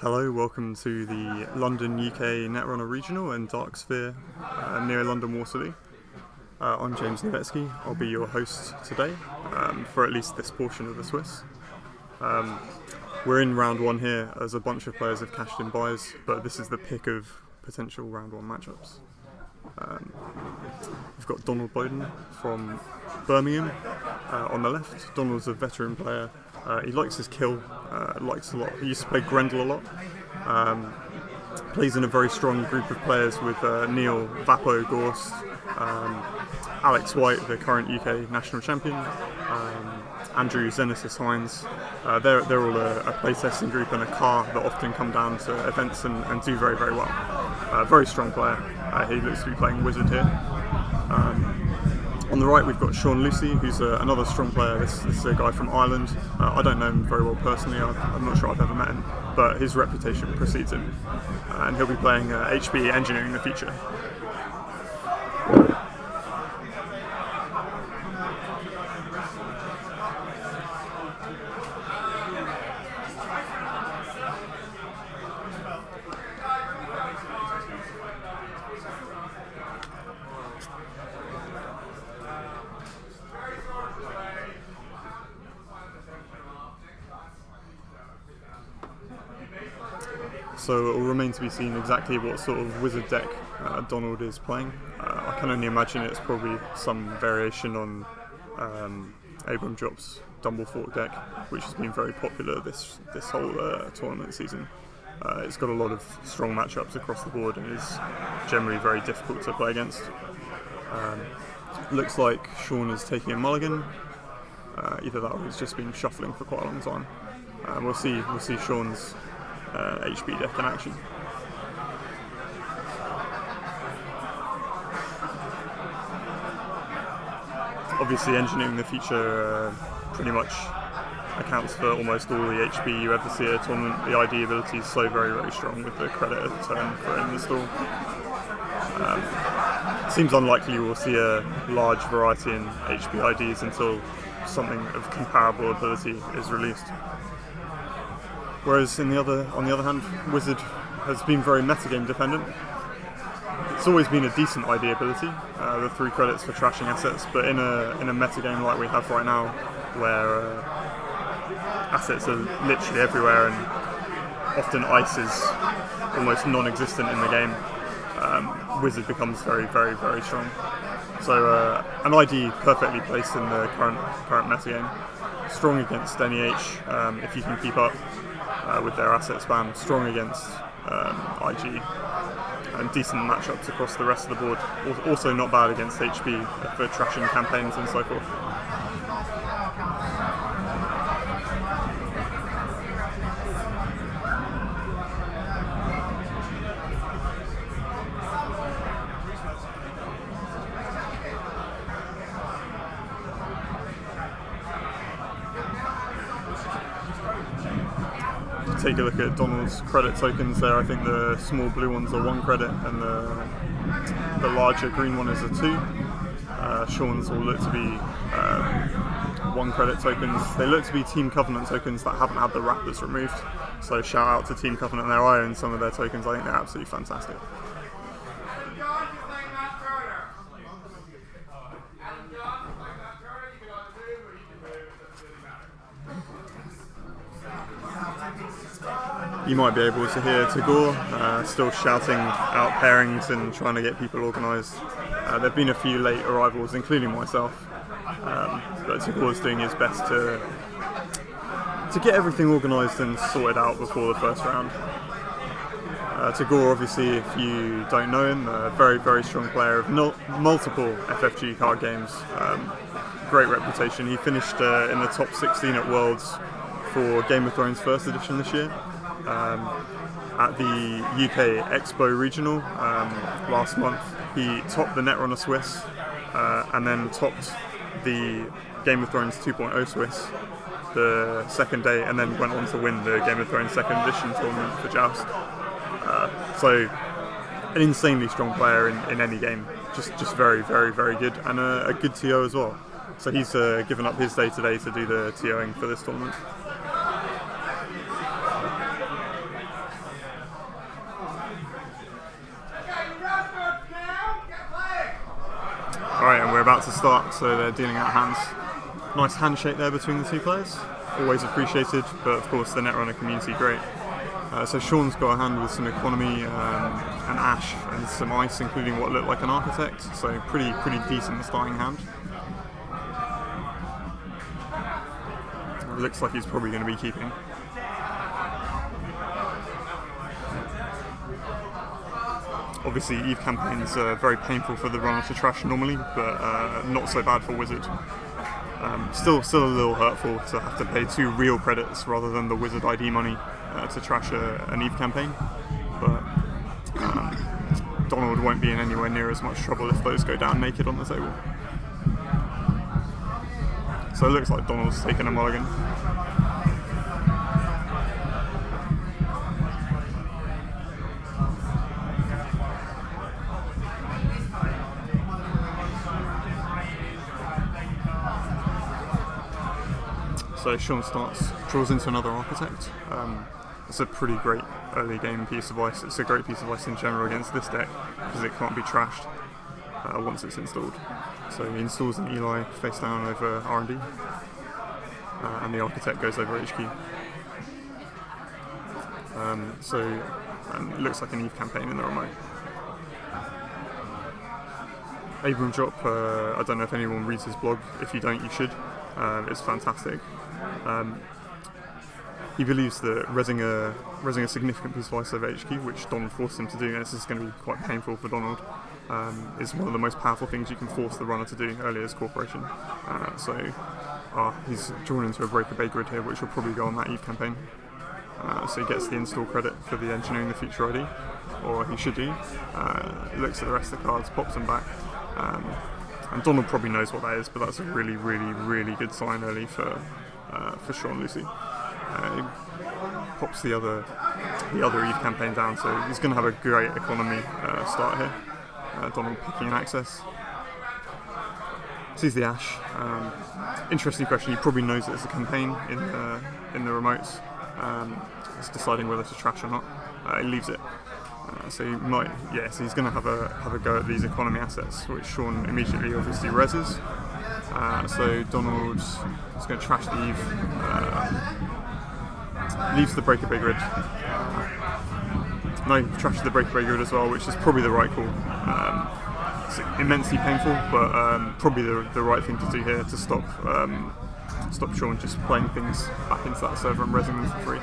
Hello, welcome to the London UK Netrunner Regional and Dark Sphere near London Waterloo. I'm James Novetzky. I'll be your host today for at least this portion of the Swiss. We're in round one here as a bunch of players have cashed in buys, but this is the pick of potential round one matchups. We've got Donald Bowden from Birmingham on the left. Donald's a veteran player. He likes his kill, likes a lot. He used to play Grendel a lot. Plays in a very strong group of players with Neil Vapo Gorst, Alex White, the current UK national champion, Andrew Zenesis Hines. They're all a playtesting group and a car that often come down to events and do very, very well. Very strong player. He looks to be playing Wizard here. On the right we've got Sean Lucy, who's another strong player. This is a guy from Ireland. I don't know him very well personally, I'm not sure I've ever met him, but his reputation precedes him. And he'll be playing HB Engineering in the future. So it will remain to be seen exactly what sort of wizard deck Donald is playing. I can only imagine it's probably some variation on Abram Jop's Dumblefork deck, which has been very popular this whole tournament season. It's got a lot of strong matchups across the board and is generally very difficult to play against. Looks like Sean is taking a mulligan. Either that or he's just been shuffling for quite a long time. We'll see Sean's HB deck in action. Obviously, Engineering in the future pretty much accounts for almost all the HB you ever see at a tournament. The ID ability is so very, very strong with the credit at turn for in the stall. Seems unlikely we'll see a large variety in HB IDs until something of comparable ability is released. Whereas on the other hand, Wizard has been very metagame dependent. It's always been a decent ID ability, the 3 credits for trashing assets, but in a metagame like we have right now, where assets are literally everywhere and often ice is almost non-existent in the game, Wizard becomes very, very, very strong. So an ID perfectly placed in the current metagame. Strong against NEH if you can keep up with their asset spam, strong against IG, and decent matchups across the rest of the board. Also not bad against HB for trashing campaigns and so forth. Take a look at Donald's credit tokens there. I think the small blue ones are 1 credit and the larger green one is a 2. Sean's all look to be 1 credit tokens. They look to be Team Covenant tokens that haven't had the wrappers removed. So shout out to Team Covenant there. I own some of their tokens. I think they're absolutely fantastic. You might be able to hear Tagore still shouting out pairings and trying to get people organised. There have been a few late arrivals, including myself, but Tagore's doing his best to get everything organised and sorted out before the first round. Tagore, obviously, if you don't know him, a very, very strong player of multiple FFG card games. Great reputation. He finished in the top 16 at Worlds for Game of Thrones First Edition this year. At the UK Expo Regional last month, he topped the Netrunner Swiss and then topped the Game of Thrones 2.0 Swiss the second day, and then went on to win the Game of Thrones second edition tournament for Joust. So an insanely strong player in any game, just very, very, very good, and a good TO as well. So he's given up his day today to do the TOing for this tournament. Alright, and we're about to start, so they're dealing out hands. Nice handshake there between the two players, always appreciated, but of course the Netrunner community great. So Sean's got a hand with some economy, an ash and some ice, including what looked like an architect, so pretty decent starting hand. Looks like he's probably going to be keeping. Obviously Eve campaigns are very painful for the runner to trash normally, but not so bad for Wizard. Still a little hurtful to have to pay 2 real credits rather than the Wizard ID money to trash an Eve campaign, but Donald won't be in anywhere near as much trouble if those go down naked on the table. So it looks like Donald's taken a mulligan. So Sean starts, draws into another architect. It's a pretty great early game piece of ice. It's a great piece of ice in general against this deck because it can't be trashed once it's installed. So he installs an Eli face down over R&D, and the architect goes over HQ. It looks like an Eve campaign in the remote. Abram drop, I don't know if anyone reads his blog. If you don't, you should. It's fantastic. He believes that resing a significant piece of ice over HQ, which Donald forced him to do, and this is going to be quite painful for Donald, is one of the most powerful things you can force the runner to do early as Corporation. He's drawn into a Breaker Bay grid here, which will probably go on that Eve campaign. So he gets the install credit for the Engineering the Future ID, or he should do. Looks at the rest of the cards, pops them back. And Donald probably knows what that is, but that's a really good sign early for Sean Lucy. He pops the other Eve campaign down, so he's going to have a great economy start here. Donald picking an access. Sees the ash. Interesting question. He probably knows that it's a campaign in the remotes. He's deciding whether to trash or not. He leaves it. So he might, so he's going to have a go at these economy assets, which Sean immediately obviously reses. So Donald is going to trash the Eve, leaves the Breaker Bay grid. No, trashes the Breaker Bay grid as well, which is probably the right call. It's immensely painful, but probably the right thing to do here to stop Sean just playing things back into that server and resing them for free.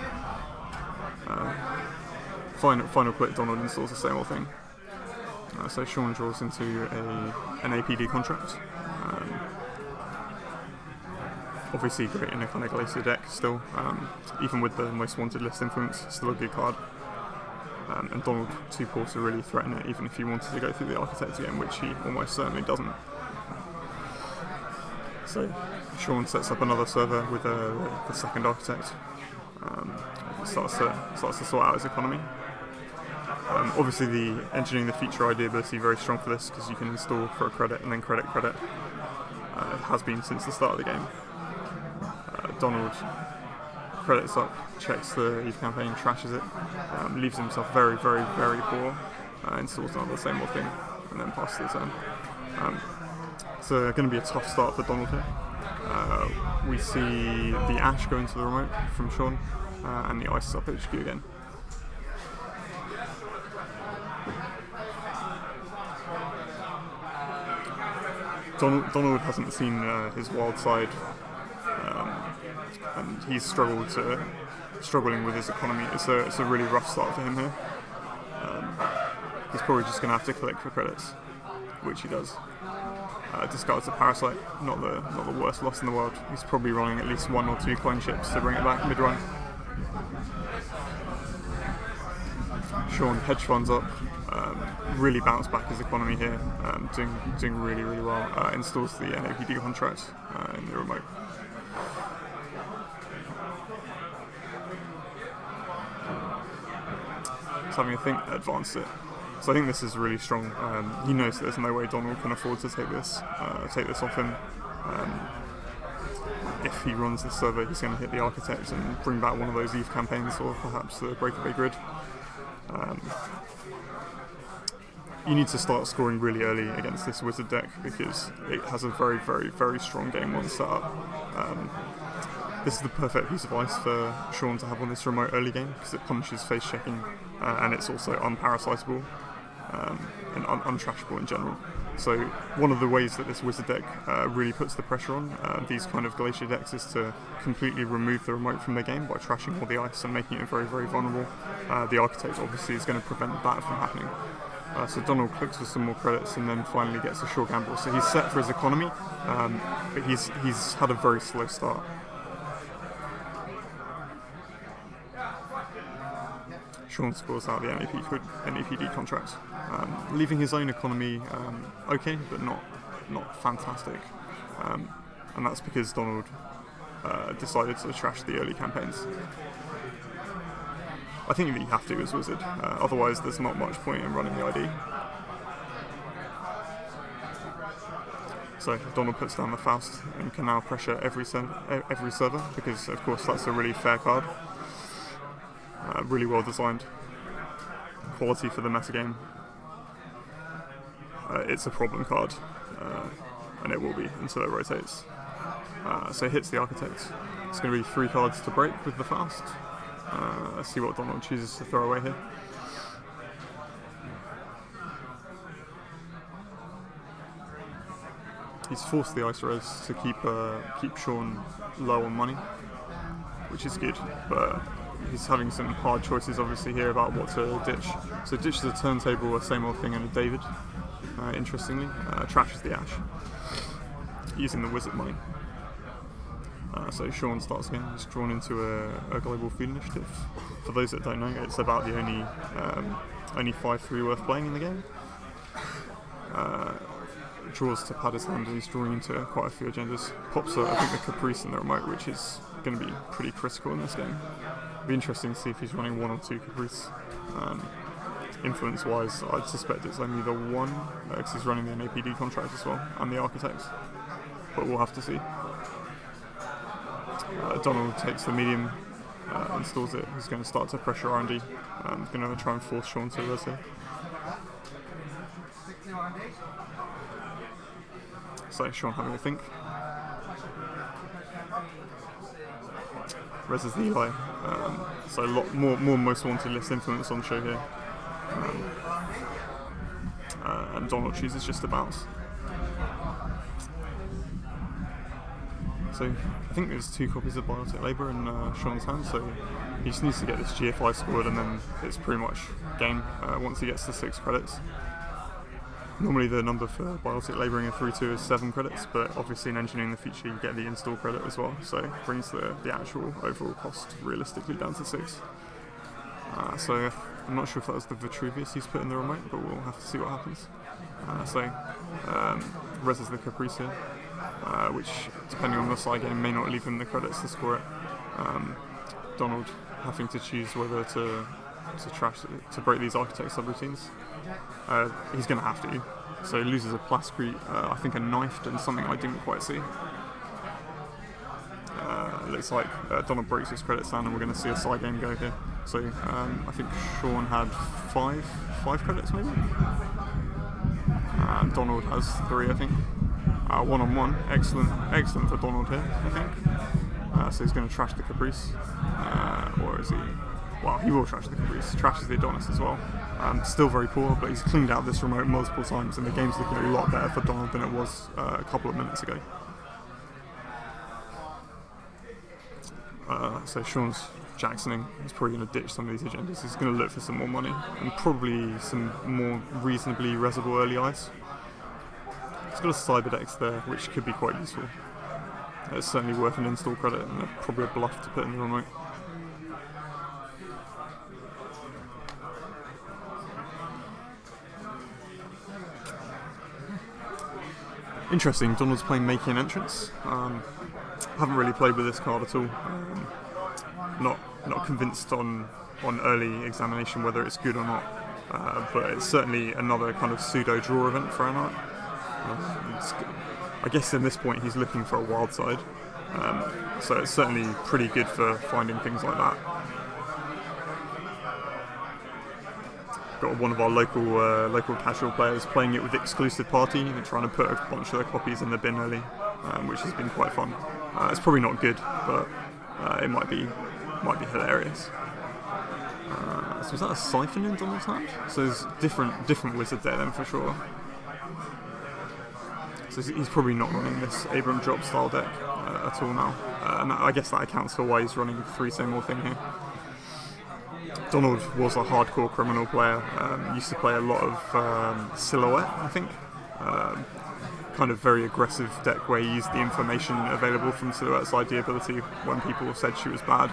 Final click, Donald installs the same old thing. So Sean draws into an APD contract. Obviously great in a kind of Glacier deck still, even with the Most Wanted list influence, still a good card. And Donald 2 to really threaten it, even if he wanted to go through the Architect again, which he almost certainly doesn't. So Sean sets up another server with the second Architect. Starts to sort out his economy. Obviously the Engineering the Future ID ability very strong for this because you can install for a credit and then credit. It has been since the start of the game. Donald credits up, checks the Eve campaign, trashes it, leaves himself very poor, installs another same old thing, and then passes the turn. It's going to be a tough start for Donald here. We see the Ash go into the remote from Sean, and the Ice is up HQ again. Donald hasn't seen his wild side, and he's struggling with his economy. It's a really rough start for him here. He's probably just going to have to collect for credits, which he does. Discards a Parasite, not the worst loss in the world. He's probably running at least 1 or 2 clone ships to bring it back mid-run. Sean hedge funds up, really bounced back his economy here, doing really well. Installs the NAPD contract in the remote. He's having a think, advanced it. So I think this is really strong. He knows that there's no way Donald can afford to take this off him. If he runs the server, he's going to hit the Architect and bring back one of those Eve campaigns, or perhaps the Breaker Bay grid. you need to start scoring really early against this wizard deck because it has a very, very, very strong game 1 setup. This is the perfect piece of ice for Sean to have on this remote early game because it punishes face checking and it's also unparasitable and untrashable in general. So one of the ways that this wizard deck really puts the pressure on these kind of Glacier decks is to completely remove the remote from their game by trashing all the ice and making it very, very vulnerable. The Architect obviously is going to prevent that from happening. So Donald clicks for some more credits and then finally gets a short gamble. So he's set for his economy, but he's had a very slow start. Sean scores out the NAPD contract, leaving his own economy okay, but not fantastic. And that's because Donald decided to trash the early campaigns. I think that you have to as Wizard, otherwise there's not much point in running the ID. So Donald puts down the Faust and can now pressure every server because of course that's a really fair card. Really well designed. Quality for the metagame. It's a problem card, and it will be until it rotates. So it hits the Architect. It's going to be 3 cards to break with the Faust. Let's see what Donald chooses to throw away here. He's forced the Ice Res to keep Sean low on money, which is good, but he's having some hard choices obviously here about what to ditch. So ditches a Turntable, a Same Old Thing, and a David, interestingly. Trashes the Ash, using the Wizard money. So Sean starts again, he's drawn into a Global Field Initiative. For those that don't know, it's about the only 5/3 worth playing in the game. Draws to pad his hand and he's drawing into quite a few agendas. Pops I think the Caprice in the remote, which is going to be pretty critical in this game. It'll be interesting to see if he's running 1 or 2 Caprice. Influence wise, I'd suspect it's only the 1, because he's running the NAPD contract as well, and the Architects. But we'll have to see. Donald takes the medium, installs it. He's going to start to pressure R&D. Going to try and force Sean to res here. So Sean having a think. Reses the Eli. So a lot more Most Wanted list influence on the show here. And Donald chooses just to bounce. So I think there's 2 copies of Biotic Labour in Sean's hand, so he just needs to get this GFI scored and then it's pretty much game once he gets to 6 credits. Normally the number for Biotic Labouring a 3/2 is 7 credits, but obviously in Engineering the Future you get the install credit as well, so it brings the actual overall cost realistically down to 6. So I'm not sure if that was the Vitruvius he's put in the remote, but we'll have to see what happens. Reses the Caprice here, which depending on the side game may not leave him the credits to score it. Donald having to choose whether to break these Architect subroutines. He's going to have to. So he loses a Plascrete, I think a Knifed and something I didn't quite see. Looks like Donald breaks his credits down and we're going to see a side game go here. So I think Sean had 5 credits maybe? And Donald has 3 I think. 1-on-1, excellent for Donald here I think. So he's going to trash the Caprice, or is he? Well, he will trash the Caprice, trashes the Adonis as well. Still very poor, but he's cleaned out this remote multiple times and the game's looking a lot better for Donald than it was a couple of minutes ago. So Sean's Jacksoning. He's probably going to ditch some of these agendas. He's going to look for some more money and probably some more reasonably resable early ice. He's got a Cyberdex there, which could be quite useful. It's certainly worth an install credit and probably a bluff to put in the remote. Interesting, Donald's playing Making an Entrance. Haven't really played with this card at all. Not convinced on early examination whether it's good or not, but it's certainly another kind of pseudo draw event for Anarch. I guess in this point he's looking for a wild side, so it's certainly pretty good for finding things like that. got one of our local casual players playing it with Exclusive Party and trying to put a bunch of their copies in the bin early, which has been quite fun. It's probably not good, but it might be hilarious. So is that a Siphon in Donald's hand? So there's different wizard there then for sure. So he's probably not running this Abram Drop style deck at all now. And I guess that accounts for why he's running 3 Same Old Thing here. Donald was a hardcore criminal player, used to play a lot of Silhouette, I think. Kind of very aggressive deck where he used the information available from Silhouette's ID ability when people said she was bad.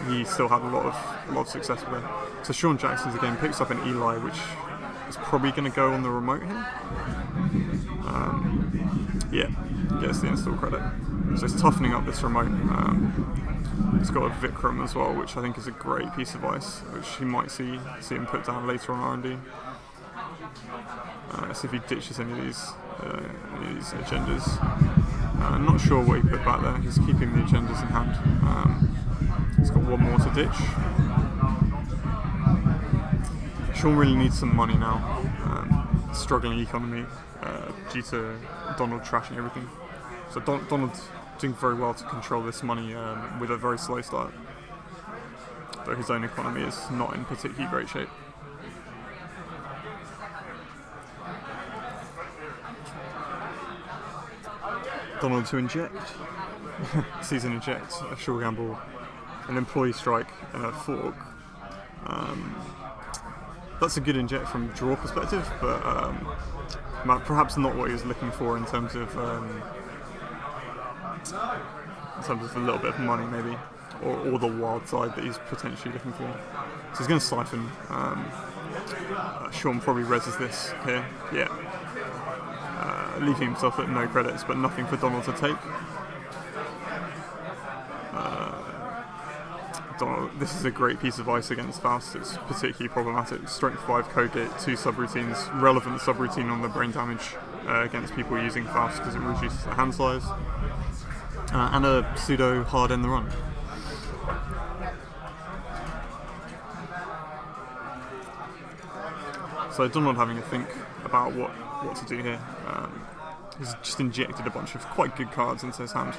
He still had a lot of success with it. So Sean Jackson's again picks up an Eli, which is probably going to go on the remote here. Yeah, gets the install credit. So it's toughening up this remote. It's got a Vikram as well, which I think is a great piece of ice, which he might see him put down later on R&D. Let's see if he ditches any of these agendas. I'm not sure what he put back there. He's keeping the agendas in hand. He's got one more to ditch. Sean really needs some money now. Struggling economy due to Donald trashing everything. So Donald's doing very well to control this money with a very slow start. Though his own economy is not in particularly great shape. Donald to inject. Season inject, a sure gamble, an employee strike, and a fork. That's a good inject from draw perspective, but perhaps not what he was looking for in terms of a little bit of money maybe, or the wild side that he's potentially looking for. So he's going to siphon. Sean probably reses this here, yeah. Leaving himself at no credits, but nothing for Donald to take. Donald, this is a great piece of ice against Faust. It's particularly problematic. Strength 5 code gate, 2 subroutines, relevant subroutine on the brain damage against people using Faust because it reduces the hand size, and a pseudo hard end the run. So Donald having a think about what to do here. He's just injected a bunch of quite good cards into his hand.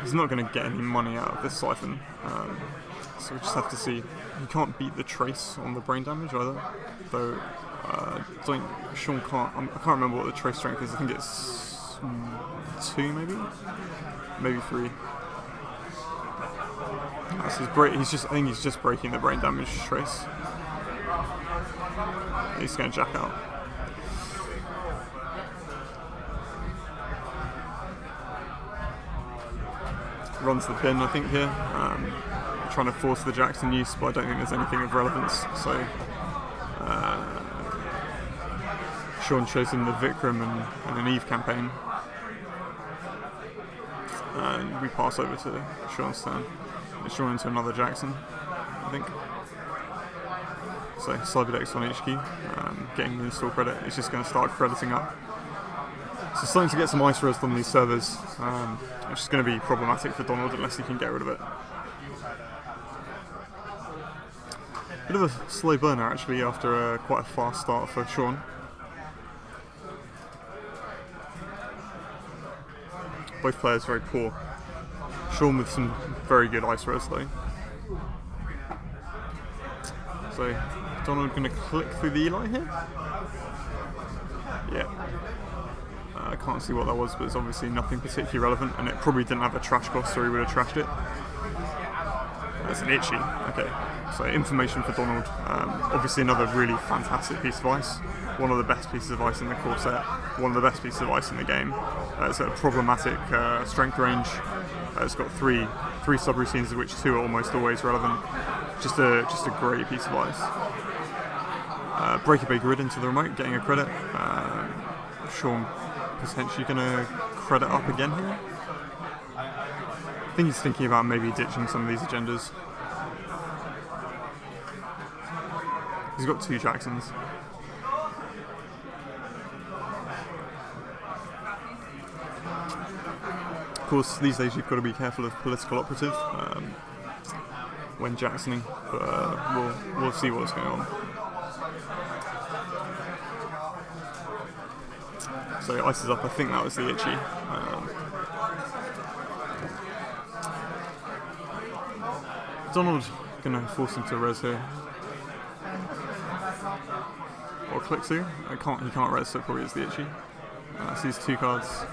He's not going to get any money out of this siphon, so we just have to see. He can't beat the trace on the brain damage either, though Sean can't. I can't remember what the trace strength is. I think it's 2 maybe 3. So I think he's just breaking the brain damage trace. He's going to jack out. Runs the bin, I think, here. Trying to force the Jackson use, but I don't think there's anything of relevance. So Sean shows him the Vikram and an Eve campaign. And we pass over to Sean's turn. It's Sean into another Jackson, I think. So Cyberdex on HQ, getting the install credit. It's just going to start crediting up. So starting to get some ice rest on these servers, which is going to be problematic for Donald unless he can get rid of it. Bit of a slow burner actually after quite a fast start for Sean. Both players very poor. Sean with some very good ice res though. So Donald going to click through the Eli here? Yeah. I can't see what that was, but it's obviously nothing particularly relevant, and it probably didn't have a trash cost, or he would have trashed it. That's an itchy. Okay, so information for Donald. Obviously another really fantastic piece of ice. One of the best pieces of ice in the core set. One of the best pieces of ice in the game. It's got a problematic strength range. It's got three subroutines, of which 2 are almost always relevant. Just a great piece of ice. Breakaway grid into the remote, getting a credit. Sean potentially going to credit up again here. I think he's thinking about maybe ditching some of these agendas. He's got 2 Jacksons. Of course, these days you've got to be careful of political operative. when Jacksoning, but we'll see what's going on. So ices up, I think that was the itchy. Donald gonna force him to res here. Or click through. He can't res, so it probably is the itchy. Sees 2 cards,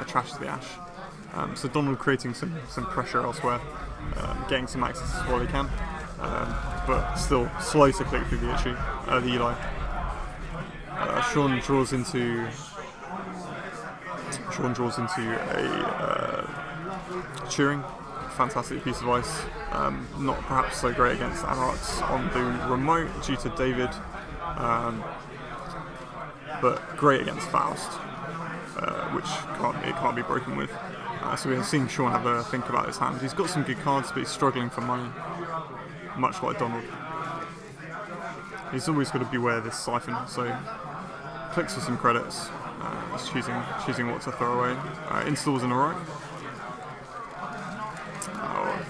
trashes the ash. So Donald creating some pressure elsewhere, getting some access while he can, but still slow to click through the itchy, the Eli. Sean draws into a Cheering. Fantastic piece of ice. Not perhaps so great against Anarchs on the remote due to David, but great against Faust, which can't be broken with. So we're seeing Sean have a think about his hand. He's got some good cards, but he's struggling for money, much like Donald. He's always got to beware this siphon, so clicks for some credits. He's choosing what to throw away. Installs in a row.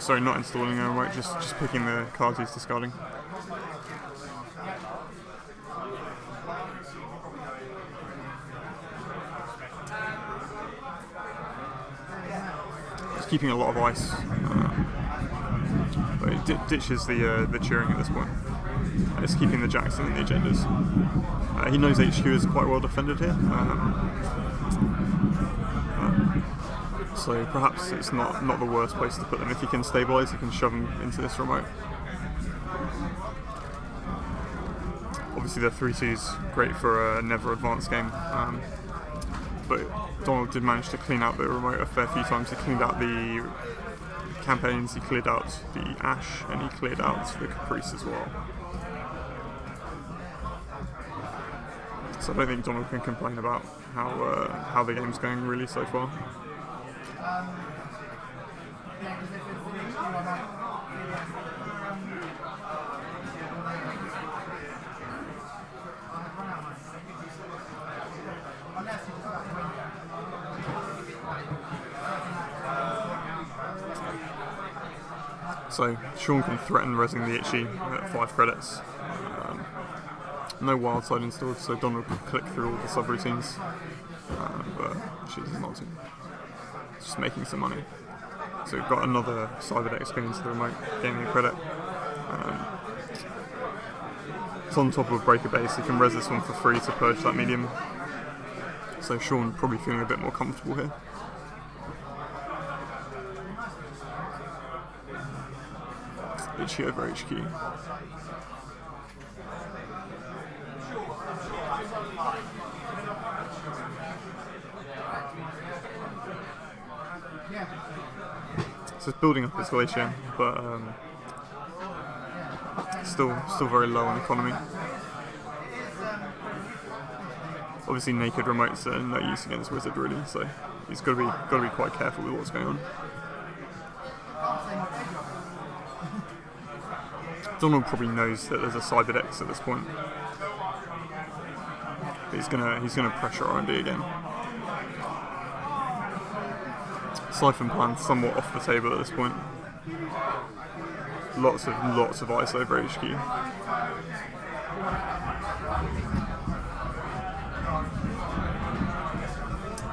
Sorry, not installing a remote, just picking the cards he's discarding. He's keeping a lot of ice, but he ditches the Cheering at this point. It's keeping the Jackson and the agendas. He knows HQ is quite well defended here. So perhaps it's not the worst place to put them. If he can stabilise, he can shove them into this remote. Obviously the 3-2's great for a never advanced game, but Donald did manage to clean out the remote a fair few times. He cleaned out the campaigns, he cleared out the Ash, and he cleared out the Caprice as well. So I don't think Donald can complain about how the game's going really so far. So Sean can threaten resing the itchy at 5 credits. No wild side installed, so Donald can click through all the subroutines, but chooses not to. Just making some money. So we've got another Cyberdex going into the remote, gaining a credit. It's on top of Breaker Base, he can res this one for free to purge that medium. So Sean probably feeling a bit more comfortable here. Itchy over HQ. So it's building up his Glacier, but still very low on economy. Obviously, naked remotes are no use against Wizard really, so he's got to be quite careful with what's going on. Donald probably knows that there's a Cyberdex at this point, but he's gonna pressure R&D again. Siphon plan somewhat off the table at this point. Lots of ice over HQ.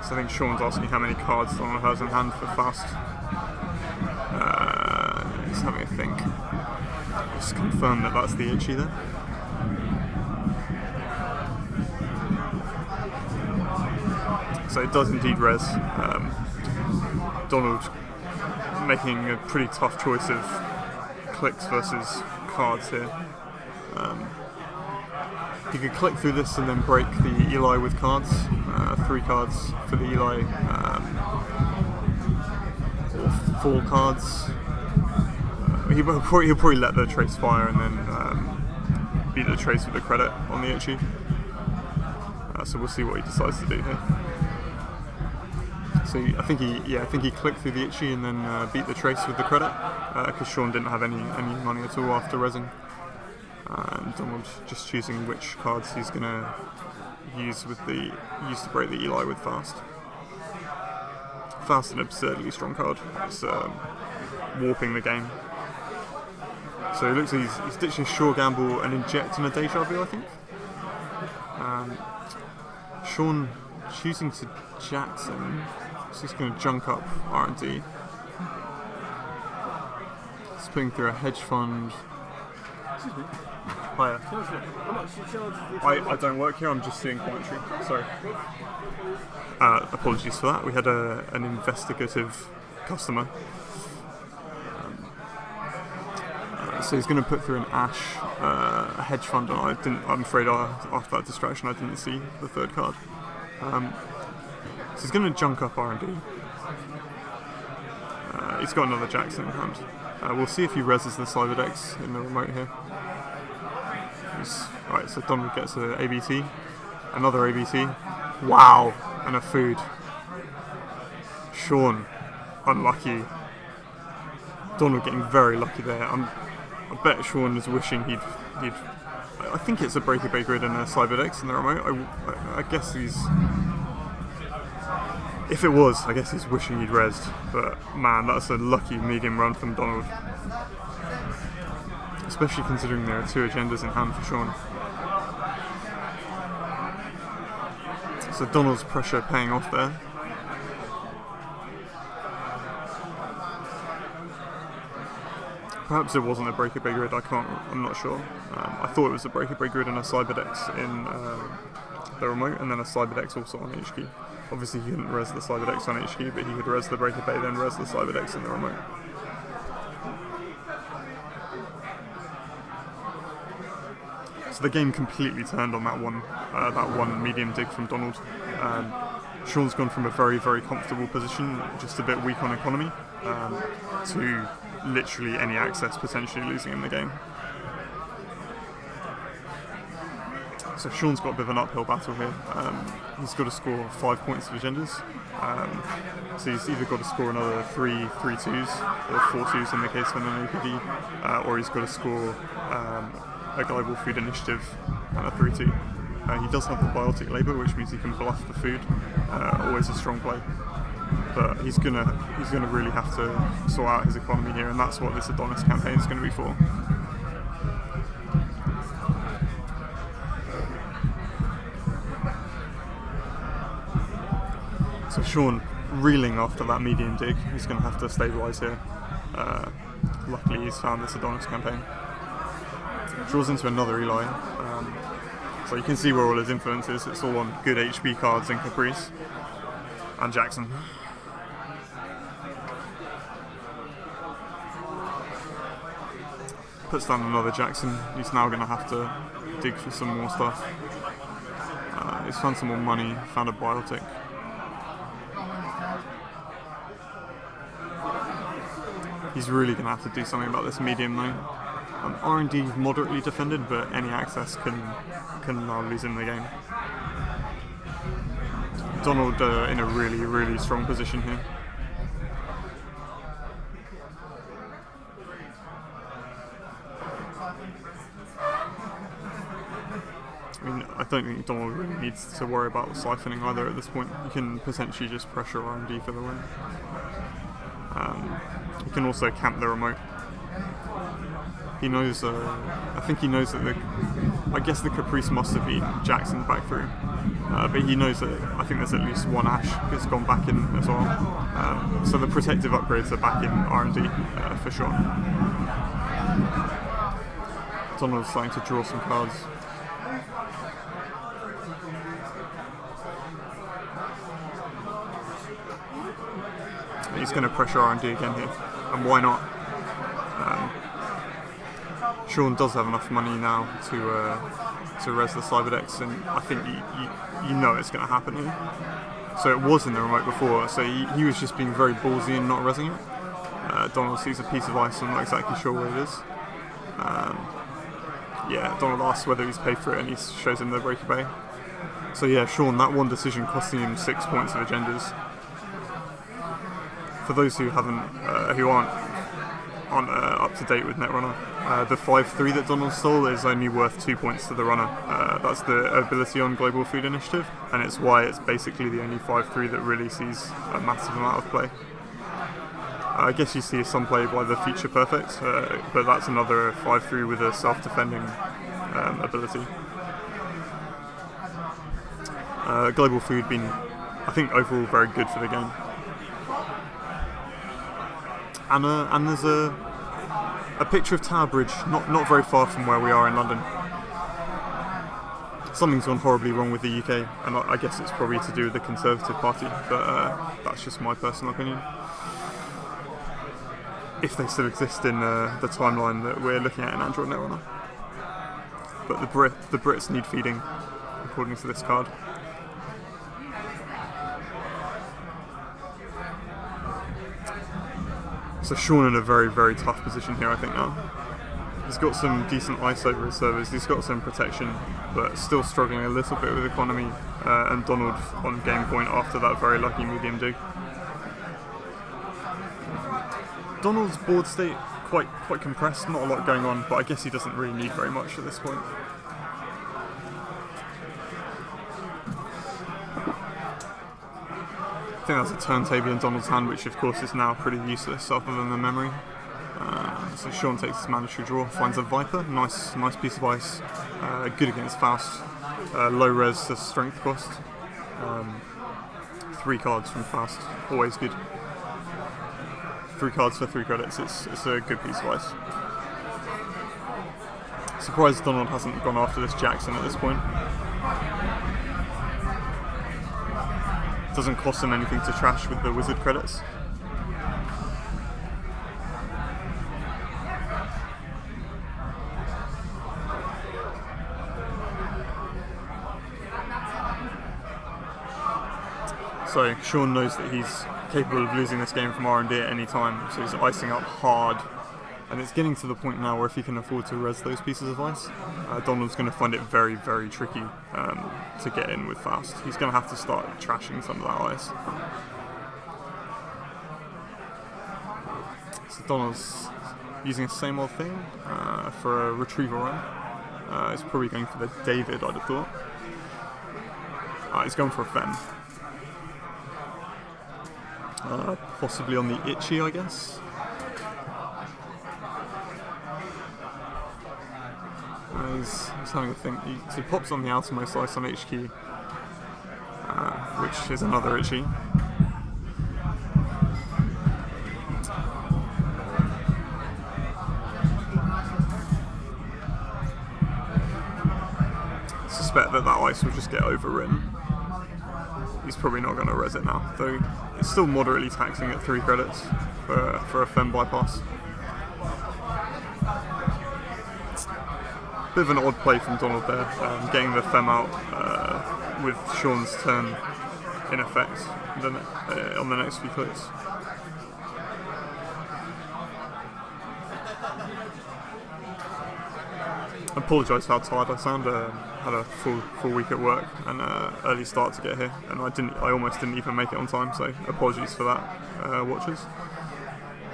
So I think Sean's asking how many cards Donald has in hand for Faust. He's having a think. Just confirm that that's the itchy there. So it does indeed res. Donald making a pretty tough choice of clicks versus cards here. He could click through this and then break the Eli with cards. 3 cards for the Eli, or 4 cards. He'll probably let the trace fire and then beat the trace with the credit on the itchy. So we'll see what he decides to do here. So I think he clicked through the itchy and then beat the trace with the credit, because Sean didn't have any money at all after resing. And Donald just choosing which cards he's gonna use to break the Eli with Fast. Fast, an absurdly strong card. It's warping the game. So it looks like he's ditching Sure Gamble and injecting a Deja Vu, I think. Sean choosing to Jackson. So he's going to junk up R&D. He's putting through a hedge fund. Excuse me. Hiya. How much you charge? I don't work here, I'm just seeing commentary. Sorry. Apologies for that. We had an investigative customer. So he's going to put through an Ash, a hedge fund, and I'm afraid after that distraction I didn't see the third card. So he's going to junk up R&D. He's got another Jackson in hand. We'll see if he reses the Cyberdex in the remote here. Right, so Donald gets an ABT, another ABT. Wow, and a food. Sean, unlucky. Donald getting very lucky there. I bet Sean is wishing he'd. I think it's a Breaker Bay Grid and a Cyberdex in the remote. I guess he's. If it was, I guess he's wishing he'd rezzed. But man, that's a lucky medium run from Donald. Especially considering there are 2 agendas in hand for Sean. So Donald's pressure paying off there. Perhaps it wasn't a Breaker Bay Grid, I'm not sure. I thought it was a Breaker Bay Grid and a Cyberdex in the remote, and then a Cyberdex also on HQ. Obviously he couldn't res the Cyberdex on HQ, but he could res the Breaker Bay, then res the Cyberdex in the remote. So the game completely turned on that one medium dig from Donald. Sean's gone from a very, very comfortable position, just a bit weak on economy, to literally any access potentially losing in the game. So Sean's got a bit of an uphill battle here. He's got to score 5 points of agendas. So he's either got to score another 3 2s or 4 2s in the case of an APD, or he's got to score a Global Food Initiative and a 3-2. He does have the Biotic Labour, which means he can bluff the food. Always a strong play. But he's gonna really have to sort out his economy here, and that's what this Adonis campaign is going to be for. So Sean reeling after that medium dig. He's going to have to stabilise here. Luckily he's found this Adonis campaign. Draws into another Eli. So you can see where all his influence is. It's all on good HB cards and Caprice. And Jackson. Puts down another Jackson. He's now going to have to dig for some more stuff. He's found some more money, found a Biotic. He's really going to have to do something about this medium though. R&D moderately defended, but any access can now lose in the game. Donald in a really, really strong position here. I mean, I don't think Donald really needs to worry about siphoning either at this point. He can potentially just pressure R&D for the win. He can also camp the remote. He knows, I think he knows that I guess the Caprice must have been Jackson back through. But he knows that I think there's at least one Ash that's gone back in as well. So the protective upgrades are back in R&D for sure. Donald's starting to draw some cards. He's going to pressure R&D again here, and why not? Sean does have enough money now to res the Cyberdex, and I think you know it's going to happen here. So it was in the remote before, so he was just being very ballsy and not resing it. Donald sees a piece of ice, I'm not exactly sure where it is. Yeah, Donald asks whether he's paid for it, and he shows him the Breaker Bay. So yeah, Sean, that one decision costing him 6 points of agendas. For those who aren't up to date with Netrunner, the 5-3 that Donald stole is only worth 2 points to the runner. That's the ability on Global Food Initiative, and it's why it's basically the only 5-3 that really sees a massive amount of play. I guess you see some play by the Future Perfect, but that's another 5-3 with a self-defending ability. Global Food been, I think, overall very good for the game. And there's a picture of Tower Bridge, not very far from where we are in London. Something's gone horribly wrong with the UK, and I guess it's probably to do with the Conservative Party, but that's just my personal opinion. If they still exist in the timeline that we're looking at in Android Netrunner. But the Brits need feeding, according to this card. So Sean in a very, very tough position here, I think, now. He's got some decent ice over his servers, he's got some protection, but still struggling a little bit with economy, and Donald on game point after that very lucky medium do. Donald's board state quite compressed, not a lot going on, but I guess he doesn't really need very much at this point. I think that's a turntable in Donald's hand, which of course is now pretty useless other than the memory. So Sean takes his mandatory draw, finds a Viper, nice piece of ice, good against Faust, low res to strength cost, 3 cards from Faust, always good. 3 cards for 3 credits, it's a good piece of ice. Surprised Donald hasn't gone after this Jackson at this point. Doesn't cost him anything to trash with the wizard credits. So Sean knows that he's capable of losing this game from R&D at any time, so he's icing up hard. And it's getting to the point now where if he can afford to res those pieces of ice, Donald's going to find it very, very tricky to get in with Faust. He's going to have to start trashing some of that ice. So Donald's using the same old thing for a retrieval run. He's probably going for the David, I'd have thought. He's going for a Fem. Possibly on the Itchy, I guess. He's having a think. So he pops on the outermost ice on HQ, which is another Itchy. Suspect that ice will just get overridden. He's probably not going to res it now, though it's still moderately taxing at 3 credits for a Fem bypass. Bit of an odd play from Donald there, getting the Fem out with Sean's turn in effect on the next few clicks. I apologise for how tired I sound. Had a full week at work and early start to get here, and I almost didn't even make it on time. So apologies for that, watchers.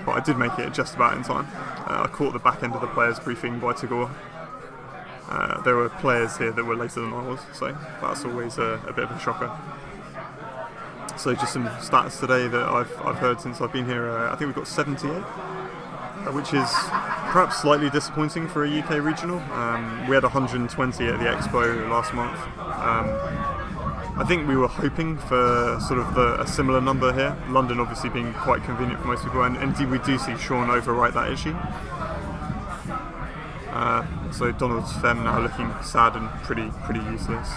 But I did make it just about in time. I caught the back end of the players briefing by Tagore. There were players here that were later than I was, so that's always a bit of a shocker. So just some stats today that I've heard since I've been here. I think we've got 78, which is perhaps slightly disappointing for a UK regional. We had 120 at the Expo last month. I think we were hoping for sort of a similar number here. London obviously being quite convenient for most people, and indeed we do see Sean overwrite that issue. So Donald's Fem now looking sad and pretty useless.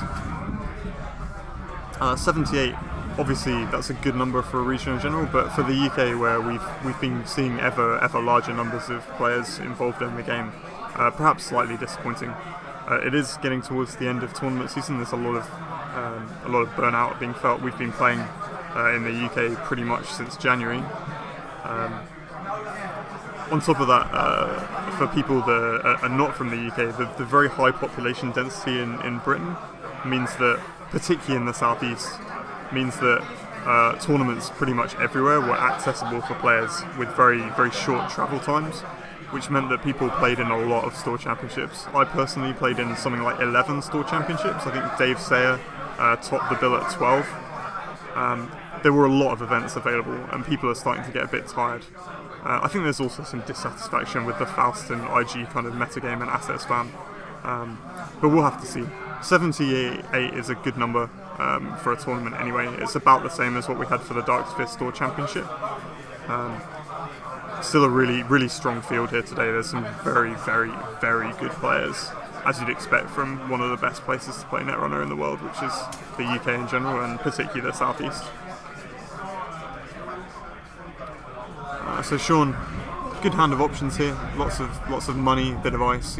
78, obviously that's a good number for a region in general, but for the UK where we've been seeing ever larger numbers of players involved in the game, perhaps slightly disappointing. It is getting towards the end of tournament season. There's a lot of burnout being felt. We've been playing in the UK pretty much since January. On top of that, for people that are not from the UK, the very high population density in Britain means that, particularly in the southeast, means that tournaments pretty much everywhere were accessible for players with very short travel times, which meant that people played in a lot of store championships. I personally played in something like 11 store championships. I think Dave Sayer topped the bill at 12. there were a lot of events available, and people are starting to get a bit tired. I think there's also some dissatisfaction with the Faust and IG kind of metagame and asset spam, but we'll have to see. 78 is a good number for a tournament anyway. It's about the same as what we had for the Dark Fist Store Championship. Still a really, really strong field here today. There's some very, very, very good players, as you'd expect from one of the best places to play Netrunner in the world, which is the UK in general, and particularly the Southeast. So Sean, good hand of options here. Lots of money, bit of ice.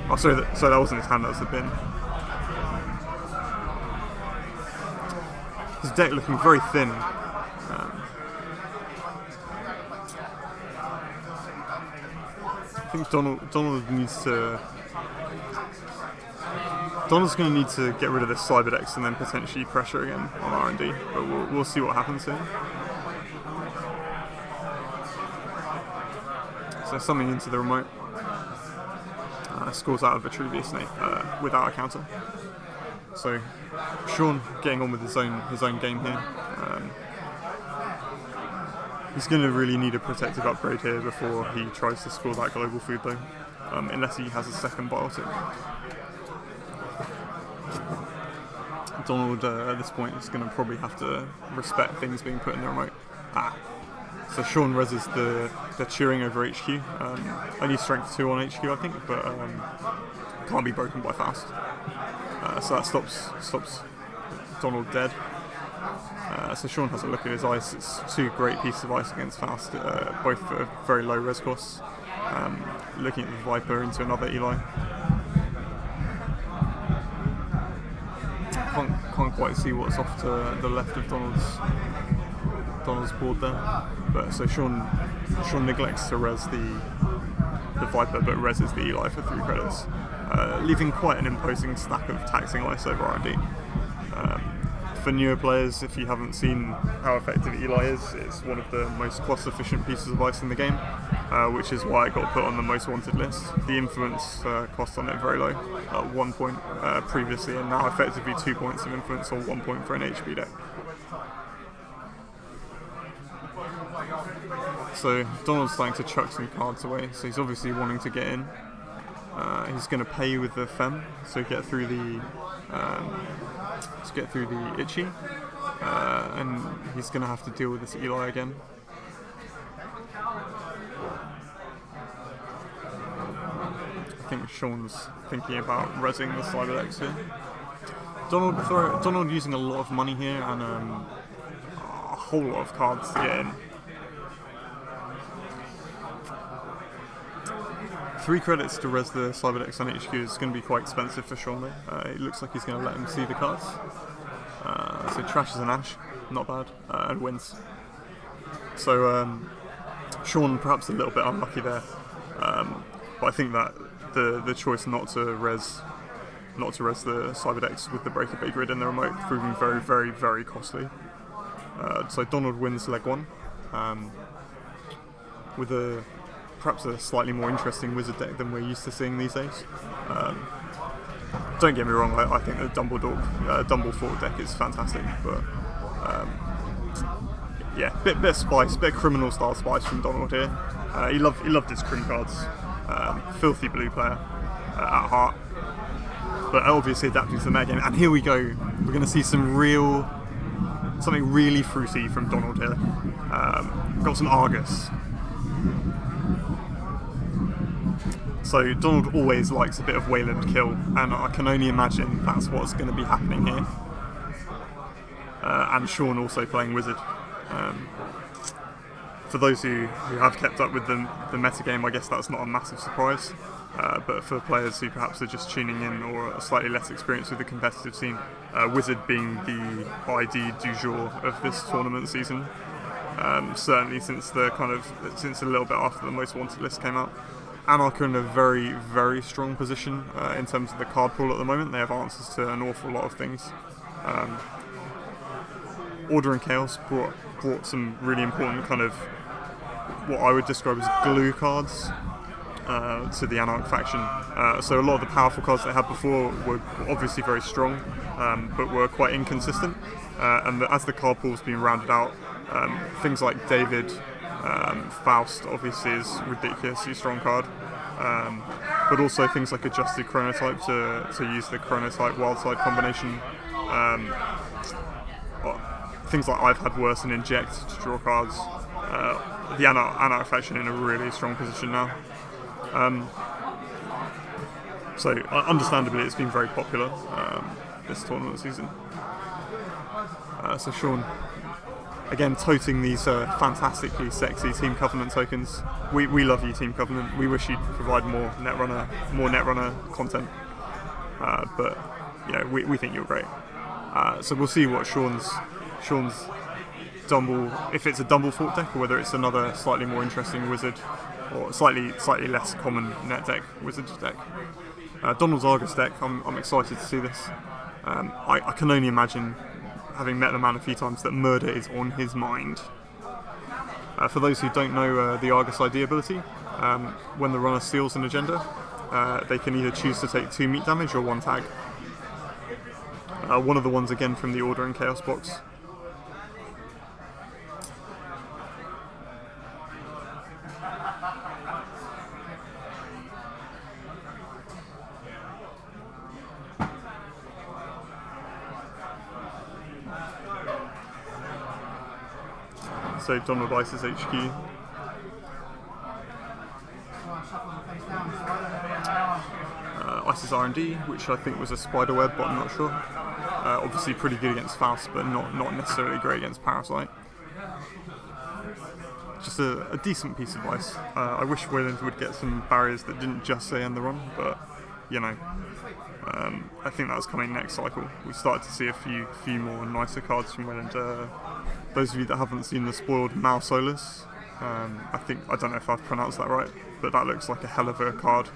Oh, sorry, that wasn't his hand. That was the bin. His deck looking very thin. I think Donald needs to. Donald's going to need to get rid of this Cyberdex and then potentially pressure again on R&D, but we'll see what happens here. So something into the remote. Scores out of Vitruvius without a counter. So Sean getting on with his own game here. He's going to really need a protective upgrade here before he tries to score that global food though, unless he has a second biotic. Donald at this point is going to probably have to respect things being put in the remote. So Sean reses the Turing over HQ. Only strength 2 on HQ I think, but can't be broken by Faust. So that stops Donald dead. So Sean has a look at his ice. It's 2 great pieces of ice against Faust, both for very low res costs. Looking at the Viper into another Eli. Can't quite see what's off to the left of Donald's board there. But so Sean neglects to res the Viper, but reses the Eli for 3 credits, leaving quite an imposing stack of taxing ice over R&D. For newer players, if you haven't seen how effective Eli is, it's one of the most cost-efficient pieces of ice in the game, which is why it got put on the most wanted list. The influence cost on it very low, 1 point previously, and now effectively 2 points of influence or 1 point for an HP deck. So Donald's starting to chuck some cards away, so he's obviously wanting to get in. He's going to pay with the Fem, so get through the Itchy, and he's going to have to deal with this Eli again. I think Sean's thinking about resing the Cyberdex here. Donald using a lot of money here and a whole lot of cards to get in. 3 credits to res the Cyberdex on HQ is going to be quite expensive for Sean though. It looks like he's going to let him see the cards. So trashes an Ash, not bad, and wins. So Sean perhaps a little bit unlucky there, but I think that the choice not to res the Cyberdex with the Breaker Bay Grid in the remote proving very, very, very costly. So Donald wins leg 1 with perhaps a slightly more interesting wizard deck than we're used to seeing these days. Don't get me wrong, I think the Dumbledore deck is fantastic, but yeah, bit of spice, bit of criminal style spice from Donald here. He loved his crim cards. Filthy blue player at heart, but obviously adapting to the meta game. And here we go, we're going to see something really fruity from Donald here. Got some Argus. So Donald always likes a bit of Wayland kill, and I can only imagine that's what's going to be happening here. And Sean also playing Wizard. For those who have kept up with the metagame, I guess that's not a massive surprise. But for players who perhaps are just tuning in or are slightly less experienced with the competitive scene, Wizard being the ID du jour of this tournament season. Certainly since a little bit after the most wanted list came out. Anarch are in a very, very strong position in terms of the card pool at the moment. They have answers to an awful lot of things. Order and Chaos brought some really important kind of what I would describe as glue cards to the Anarch faction. So a lot of the powerful cards they had before were obviously very strong, but were quite inconsistent. And as the card pool's been rounded out, things like David, Faust obviously is a ridiculously strong card. But also things like adjusted chronotype to use the chronotype wildside combination. Things like I've Had Worse and Inject to draw cards. The Anarch faction in a really strong position now. So understandably it's been very popular this tournament season. So Sean, again toting these fantastically sexy Team Covenant tokens. We love you, Team Covenant. We wish you'd provide more Netrunner content. But we think you're great. So we'll see what Sean's Dumble, if it's a Dumble Fort deck or whether it's another slightly more interesting wizard or slightly less common net deck wizard deck. Donald's Argus deck, I'm excited to see this. I can only imagine, having met the man a few times, that murder is on his mind. For those who don't know the Argus ID ability, when the runner steals an agenda, they can either choose to take 2 meat damage or 1 tag. One of the ones again from the Order and Chaos box. So Donald Ice's HQ. Ice's R&D, which I think was a spiderweb, but I'm not sure. Obviously pretty good against Faust, but not necessarily great against Parasite. Just a decent piece of ice. I wish Wayland would get some barriers that didn't just say end the run, but I think that's coming next cycle. We started to see a few more nicer cards from Wayland. Those of you that haven't seen the spoiled Malsolus, I don't know if I've pronounced that right, but that looks like a hell of a card.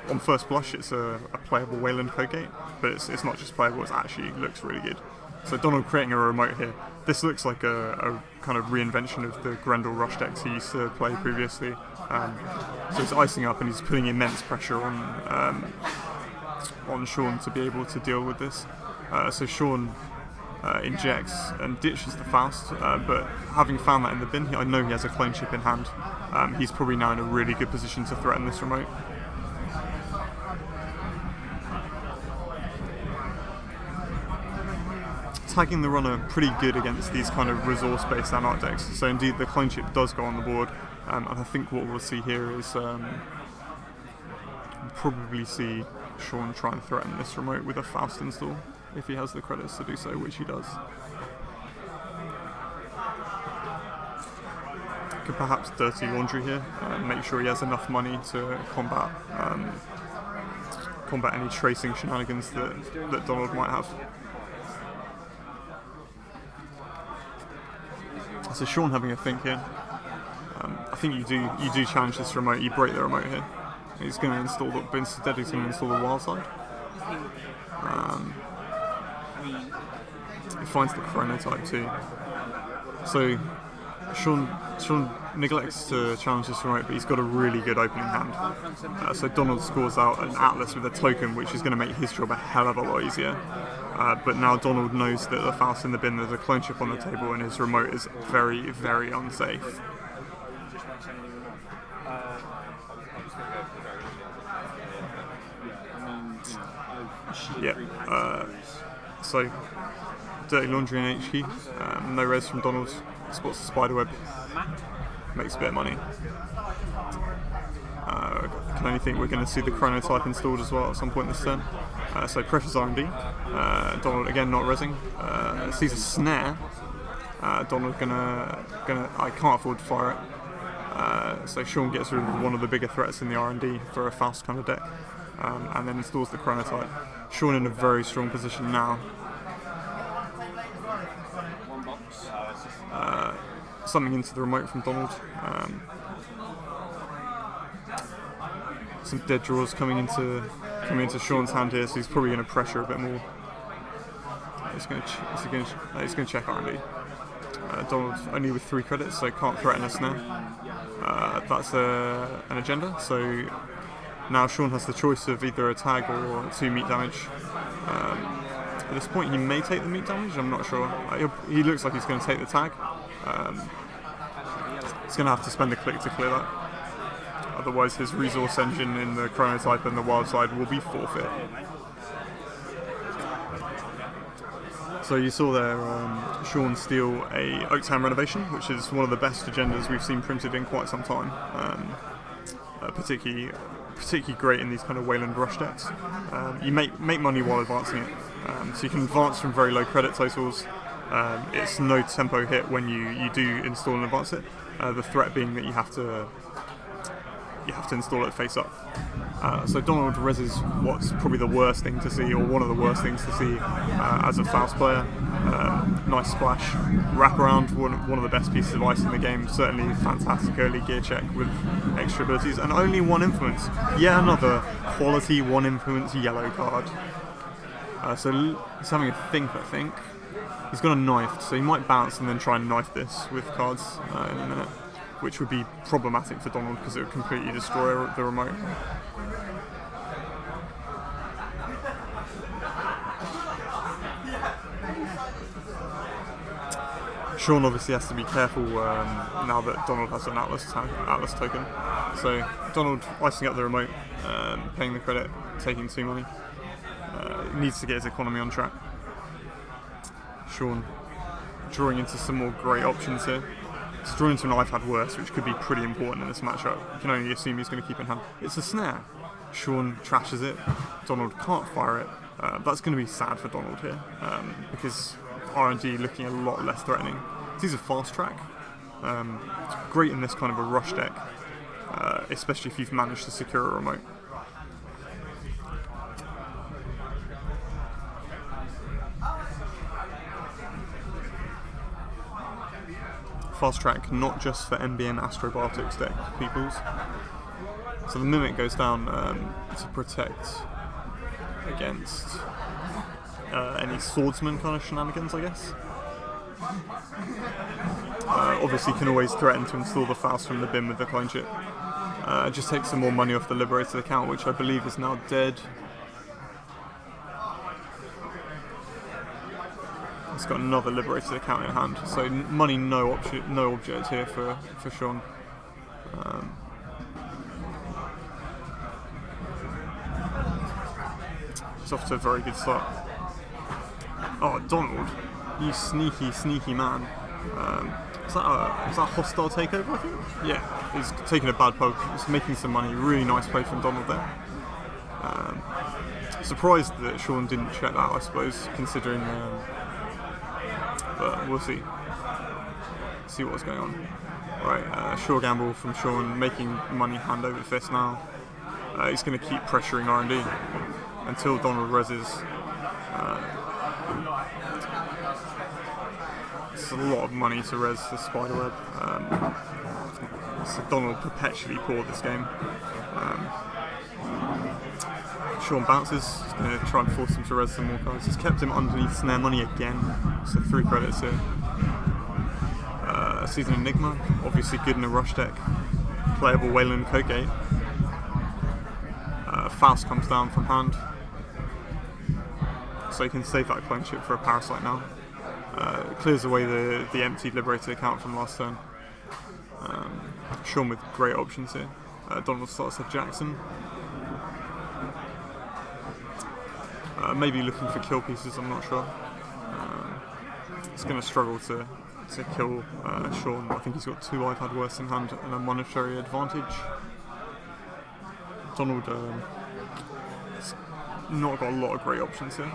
On first blush, it's a playable Wayland Codegate, but it's not just playable; it actually looks really good. So Donald creating a remote here. This looks like a kind of reinvention of the Grendel Rush decks he used to play previously. So he's icing up and he's putting immense pressure on Sean to be able to deal with this. So Sean injects and ditches the Faust, but having found that in the bin, I know he has a clone chip in hand. He's probably now in a really good position to threaten this remote. Tagging the runner pretty good against these kind of resource-based Anarch decks. So indeed the clone chip does go on the board, and I think what we'll see here is probably see Sean try and threaten this remote with a Faust install, if he has the credits to do so, which he does. Could perhaps dirty laundry here, make sure he has enough money to combat any tracing shenanigans that Donald might have. So Sean having a think here. I think you do challenge this remote. You break the remote here. He's going to install but instead he's going to install the wild side. He finds the chronotype too. So Sean neglects to challenge this remote, but he's got a really good opening hand. So Donald scores out an Atlas with a token, which is going to make his job a hell of a lot easier. But now Donald knows that the Faust in the bin, there's a clone chip on the table, and his remote is very, very unsafe. Yeah. So dirty laundry in HQ. No res from Donald. Spots the spiderweb. Makes a bit of money. Can only think we're going to see the chronotype installed as well at some point this turn. So Precious R&D. Donald again not resing. Sees a snare. Donald gonna I can't afford to fire it. So Sean gets rid of one of the bigger threats in the R&D for a Faust kind of deck, and then installs the chronotype. Sean in a very strong position now. Something into the remote from Donald. Some dead draws coming into Sean's hand here, so he's probably going to pressure a bit more. He's going to check R&D. Donald only with 3 credits, so can't threaten us now. that's an agenda. So now Sean has the choice of either a tag or 2 meat damage. At this point, he may take the meat damage. I'm not sure. He looks like he's going to take the tag. He's going to have to spend a click to clear that. Otherwise, his resource engine in the Chronotype and the Wild Side will be forfeit. So you saw there Sean steal a Oaktown renovation, which is one of the best agendas we've seen printed in quite some time. Particularly great in these kind of Wayland Rush decks. You make money while advancing it, so you can advance from very low credit totals. It's no tempo hit when you do install and advance it. The threat being that you have to install it face up. So Donald reses what's probably the worst thing to see, or one of the worst things to see as a Faust player. Nice splash, wraparound, one of the best pieces of ice in the game. Certainly fantastic early gear check with extra abilities, and only 1 influence. Yet another quality 1 influence yellow card. So he's having a think, I think. He's got a knife, so he might bounce and then try and knife this with cards in a minute, which would be problematic for Donald because it would completely destroy the remote. Sean obviously has to be careful now that Donald has an Atlas token. So Donald icing up the remote, paying the credit, taking 2 money. Needs to get his economy on track. Sean drawing into some more great options here. He's drawing into an I've had worse, which could be pretty important in this matchup. You can only assume he's going to keep in hand. It's a snare. Sean trashes it. Donald can't fire it. That's going to be sad for Donald here, because R&D looking a lot less threatening. These are fast track. Great in this kind of a rush deck, especially if you've managed to secure a remote. Fast track not just for NBN Astrobiotics deck peoples. So the Mimic goes down to protect against any swordsman kind of shenanigans, I guess. Obviously can always threaten to install the Faust from the bin with the clone chip. Just take some more money off the Liberated account, which I believe is now dead. It's got another Liberated account in hand, so money no object here for Sean. It's off to a very good start. Oh, Donald, you sneaky man. Is that a hostile takeover, I think? Yeah, he's taking a bad poke. He's making some money. Really nice play from Donald there. Surprised that Sean didn't check that, I suppose, considering... but we'll see. See what's going on. Right, sure gamble from Sean, making money hand over fist now. He's going to keep pressuring R&D until Donald reses. It's a lot of money to res the Spiderweb. So Donald perpetually poor this game. Sean bounces, he's going to try and force him to res some more cards. He's kept him underneath snare money again, so 3 credits here. Season Enigma, obviously good in a rush deck. Playable Wayland Codegate. Faust comes down from hand, so you can save that clone chip for a Parasite now. It clears away the empty Liberated account from last turn. Sean with great options here. Donald starts at Jackson. Maybe looking for kill pieces, I'm not sure. He's going to struggle to kill Sean. I think he's got 2 I've had worse in hand and a monetary advantage. Donald has not got a lot of great options here.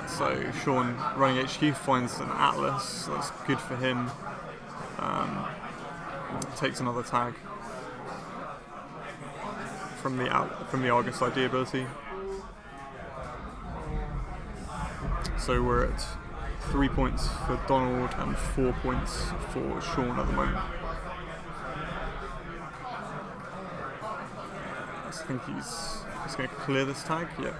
So Sean running HQ finds an Atlas, so that's good for him. Takes another tag from the Argus ID ability. So we're at 3 points for Donald and 4 points for Sean at the moment. I think he's going to clear this tag. Yeah.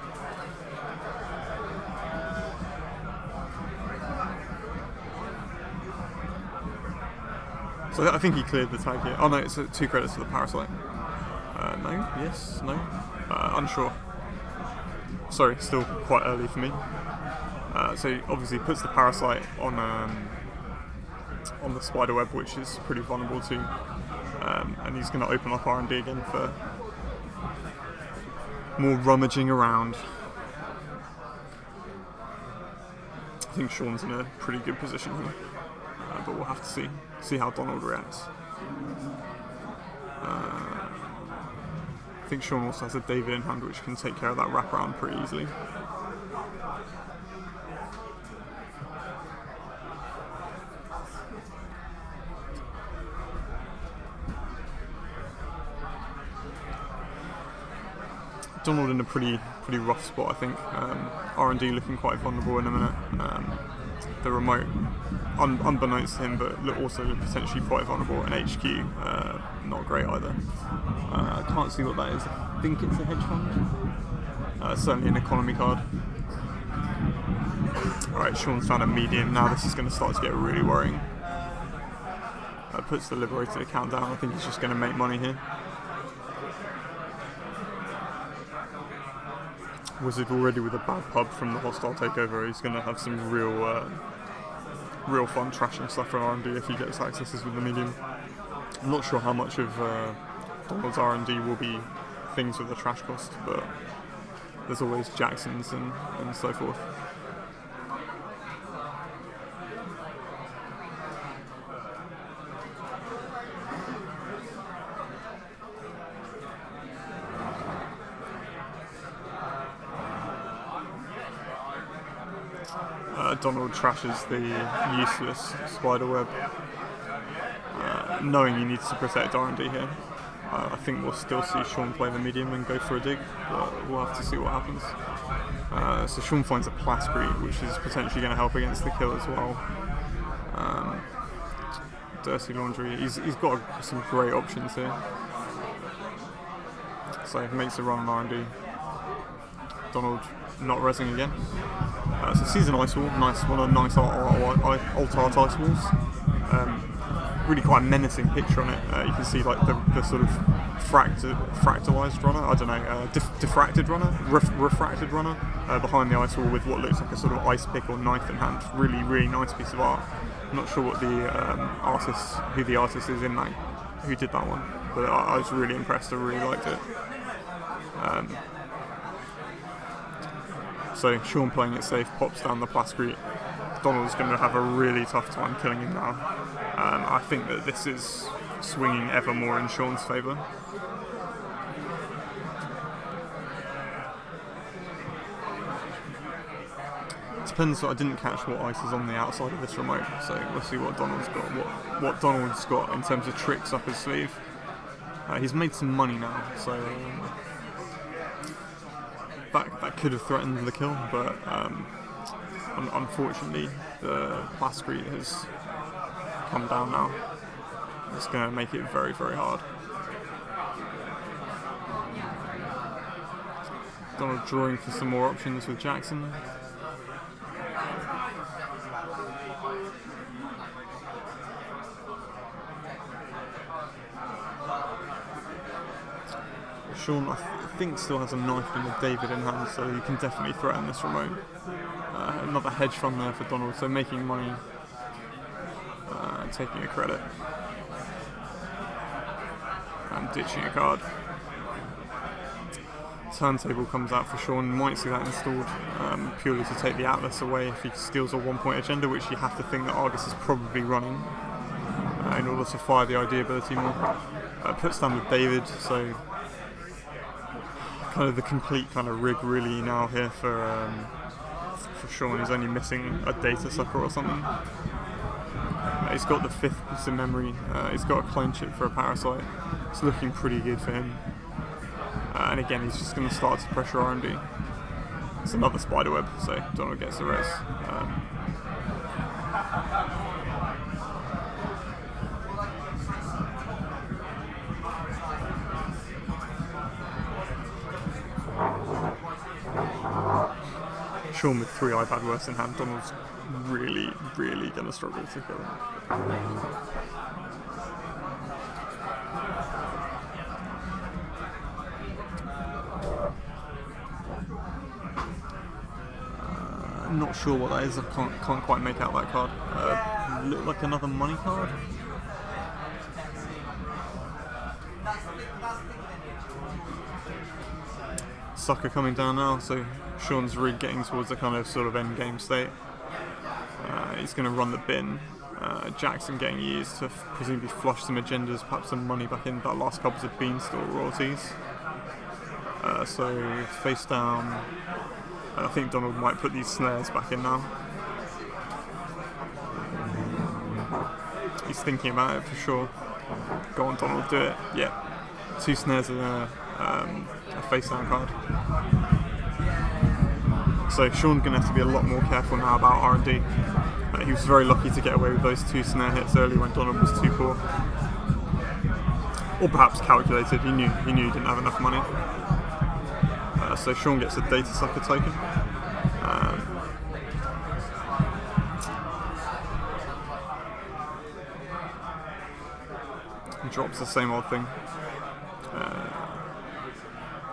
So I think he cleared the tag here. Oh no, it's 2 credits for the Parasite. No, yes, no, unsure. Sorry, still quite early for me. So he obviously puts the Parasite on the spiderweb, which is pretty vulnerable too. And he's going to open up R&D again for more rummaging around. I think Sean's in a pretty good position here, but we'll have to see how Donald reacts. I think Sean also has a David in hand, which can take care of that wraparound pretty easily. Donald in a pretty rough spot, I think. R&D looking quite vulnerable in a minute. The remote, unbeknownst to him, but also potentially quite vulnerable. And HQ, not great either. I can't see what that is. I think it's a hedge fund. Certainly an economy card. Alright, Sean's found a medium. Now this is going to start to get really worrying. Puts the Liberated account down. I think he's just going to make money here. Wizard already with a bad pub from the hostile takeover. He's going to have some real fun trashing stuff from R&D if he gets accesses with the medium. I'm not sure how much of Donald's R&D will be things with the trash cost, but there's always Jacksons and so forth. Donald trashes the useless spiderweb, knowing he needs to protect R&D here. I think we'll still see Sean play the medium and go for a dig, but we'll have to see what happens. So Sean finds a Plascrete, which is potentially going to help against the kill as well. Dirty Laundry, he's got some great options here. So he makes a run on R&D. Donald not rezzing again. So sees an Ice Wall, one of the nice alt-art Ice Walls. Really quite a menacing picture on it. You can see like the sort of fractalized runner, I don't know, diffracted runner, refracted runner behind the Ice Wall with what looks like a sort of ice pick or knife in hand. Really nice piece of art. I'm not sure what who the artist is in that, who did that one, but I was really impressed. I really liked it. So Sean playing it safe, pops down the Plascrete. Donald's going to have a really tough time killing him now. I think that this is swinging ever more in Sean's favour. Depends, I didn't catch what ice is on the outside of this remote, so we'll see what Donald's got, what Donald's got in terms of tricks up his sleeve. He's made some money now, so that could have threatened the kill, but unfortunately the Plascrete has come down now. It's going to make it very hard. Donald drawing for some more options with Jackson. Sean, I think, still has a knife and a David in hand, so you can definitely threaten this remote. Another hedge fund there for Donald, so making money, taking a credit, and ditching a card. Turntable comes out for Sean, might see that installed purely to take the Atlas away if he steals a 1-point agenda, which you have to think that Argus is probably running in order to fire the ID ability more. Puts down with David, so kind of the complete kind of rig really now here for Sean. He's only missing a data sucker or something. He's got the 5th piece of memory. He's got a clone chip for a Parasite. It's looking pretty good for him. And again, he's just going to start to pressure R&D. It's another spiderweb, so Donald gets the res. Sean with 3 I've had worse in hand. Donald's really going to struggle to kill him. I'm not sure what that is. I can't quite make out that card. Look like another money card. Sucker coming down now, so Sean's really getting towards the kind of sort of end game state. He's going to run the bin. Jackson getting used to presumably flush some agendas, perhaps some money back in. That last card was a Beanstalk royalties. So face down. I think Donald might put these snares back in now. He's thinking about it for sure. Go on, Donald, do it. Yeah. 2 snares and a face down card. So Sean's going to have to be a lot more careful now about R&D. He was very lucky to get away with those 2 snare hits early when Donald was too poor. Or perhaps calculated. He knew he didn't have enough money. So Sean gets a data sucker token. Drops the same old thing.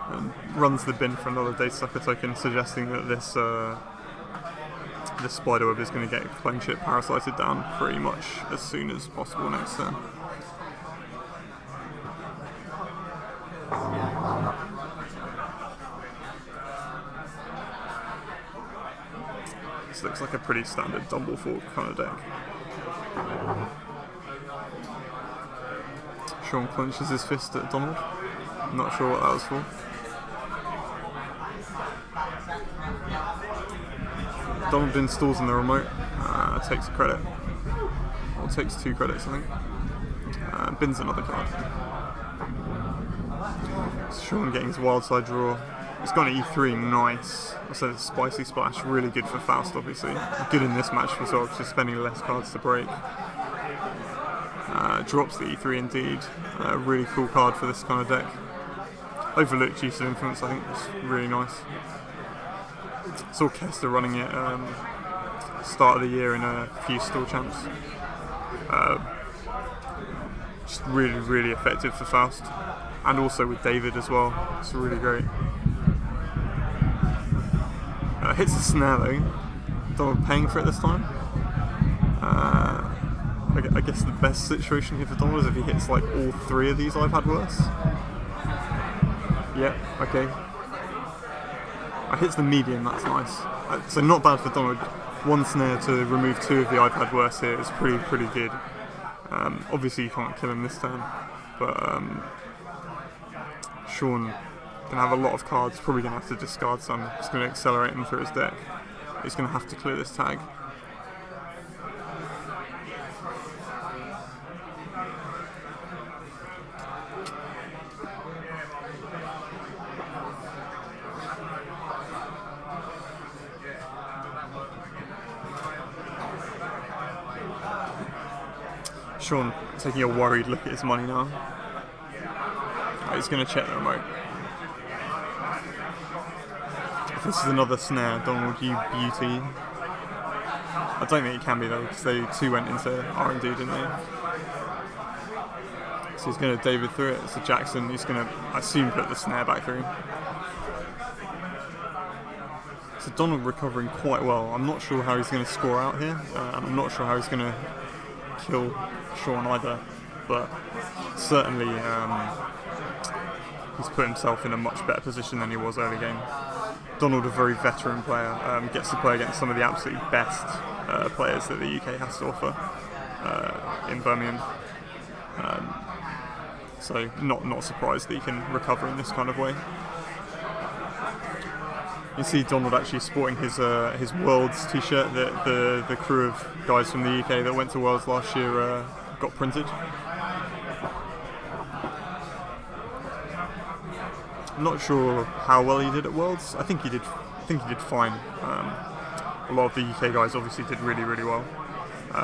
And runs the bin for another data sucker token, suggesting that this spiderweb is going to get plane ship parasited down pretty much as soon as possible next turn. This looks like a pretty standard Dumblefork kind of deck. Sean clenches his fist at Donald. I'm not sure what that was for. Donald installs in the remote, takes a credit. Or takes 2 credits, I think. Bins another card. Sean getting his wild side draw. He's got an E3, nice. I said it's Spicy Splash, really good for Faust, obviously. Good in this match as well, because he's spending less cards to break. Drops the E3 indeed. Really cool card for this kind of deck. Overlooked use of influence, I think, was really nice. Saw Kester running it start of the year in a few store champs. Just really, really effective for Faust. And also with David as well. It's really great. Hits the snare though. Donald paying for it this time. I guess the best situation here for Donald is if he hits like all 3 of these I've had worse. Yep, okay. Hits the medium, that's nice. So not bad for Donald. 1 snare to remove 2 of the I've had worse here is pretty good. Obviously you can't kill him this turn, but Sean can have a lot of cards, probably going to have to discard some. It's going to accelerate him through his deck. He's going to have to clear this tag. Sean taking a worried look at his money now. He's going to check the remote. If this is another snare, Donald, you beauty. I don't think it can be though, because they 2 went into R&D, didn't they? So he's going to David through it. So Jackson, he's going to, I assume, put the snare back through. So Donald recovering quite well. I'm not sure how he's going to score out here, and I'm not sure how he's going to kill Sean either, but certainly he's put himself in a much better position than he was early game. Donald, a very veteran player, gets to play against some of the absolutely best players that the UK has to offer in Birmingham. So not surprised that he can recover in this kind of way. You see Donald actually sporting his Worlds t-shirt that the crew of guys from the UK that went to Worlds last year got printed. I'm not sure how well he did at Worlds. I think he did fine. A lot of the UK guys obviously did really well.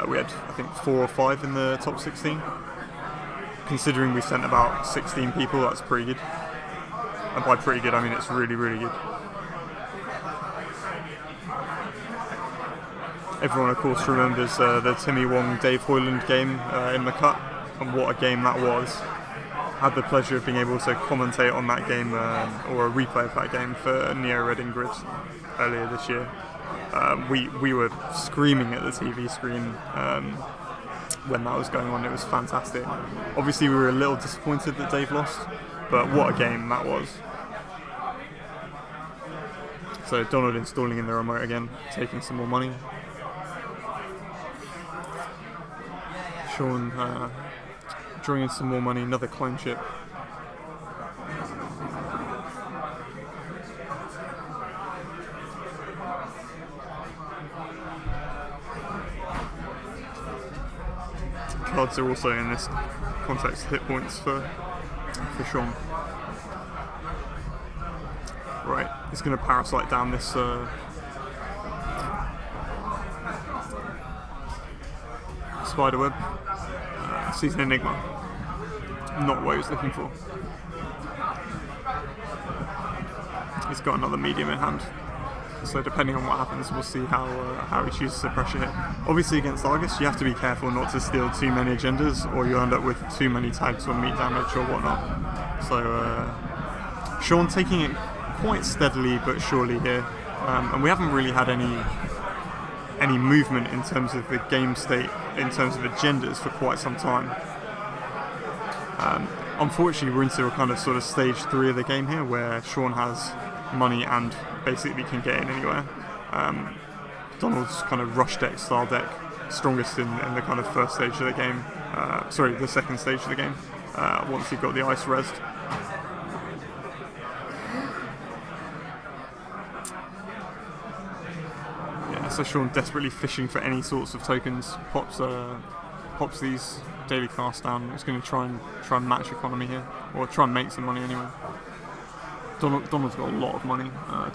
We had, I think, 4 or 5 in the top 16. Considering we sent about 16 people, that's pretty good. And by pretty good, I mean it's really good. Everyone, of course, remembers the Timmy Wong Dave Hoyland game in the Cup, and what a game that was. Had the pleasure of being able to commentate on that game, or a replay of that game for Neo Red Ingrid earlier this year. we were screaming at the TV screen when that was going on. It was fantastic. Obviously, we were a little disappointed that Dave lost, but what a game that was. So Donald installing in the remote again, taking some more money. Sean drawing in some more money, another clone chip. Cards are also in this context hit points for Sean. Right, he's going to parasite down this spiderweb. Sees an enigma. Not what he was looking for. He's got another medium in hand. So depending on what happens, we'll see how he chooses to pressure hit. Obviously against Argus, you have to be careful not to steal too many agendas, or you end up with too many tags or meat damage or whatnot. So Sean taking it quite steadily but surely here, and we haven't really had any movement in terms of the game state, in terms of agendas for quite some time. Unfortunately, we're into a kind of sort of stage 3 of the game here, where Sean has money and basically can get in anywhere. Donald's kind of rush deck style deck, strongest in the kind of first stage of the game. The second stage of the game. Once you've got the ice rezzed. So Sean desperately fishing for any sorts of tokens, pops these daily cast down. He's going to try and match economy here, or try and make some money anyway. Donald's got a lot of money.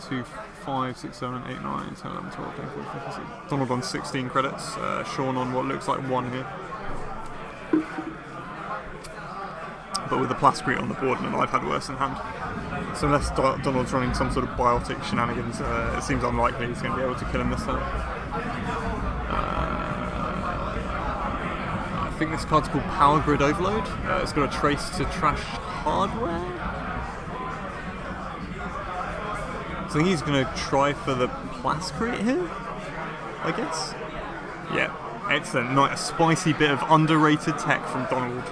2, 5, 6, 7, 8, 9, 10, 11, 12, 13, 14, 15, 16. Donald on 16 credits. Sean on what looks like 1 here. But with the Plascrete on the board, and I've had worse in hand. So unless Donald's running some sort of biotic shenanigans, it seems unlikely he's going to be able to kill him this time. I think this card's called Power Grid Overload. It's got a trace to trash hardware. So I think he's going to try for the Plascrete here, I guess. Yeah, excellent. Nice, a spicy bit of underrated tech from Donald.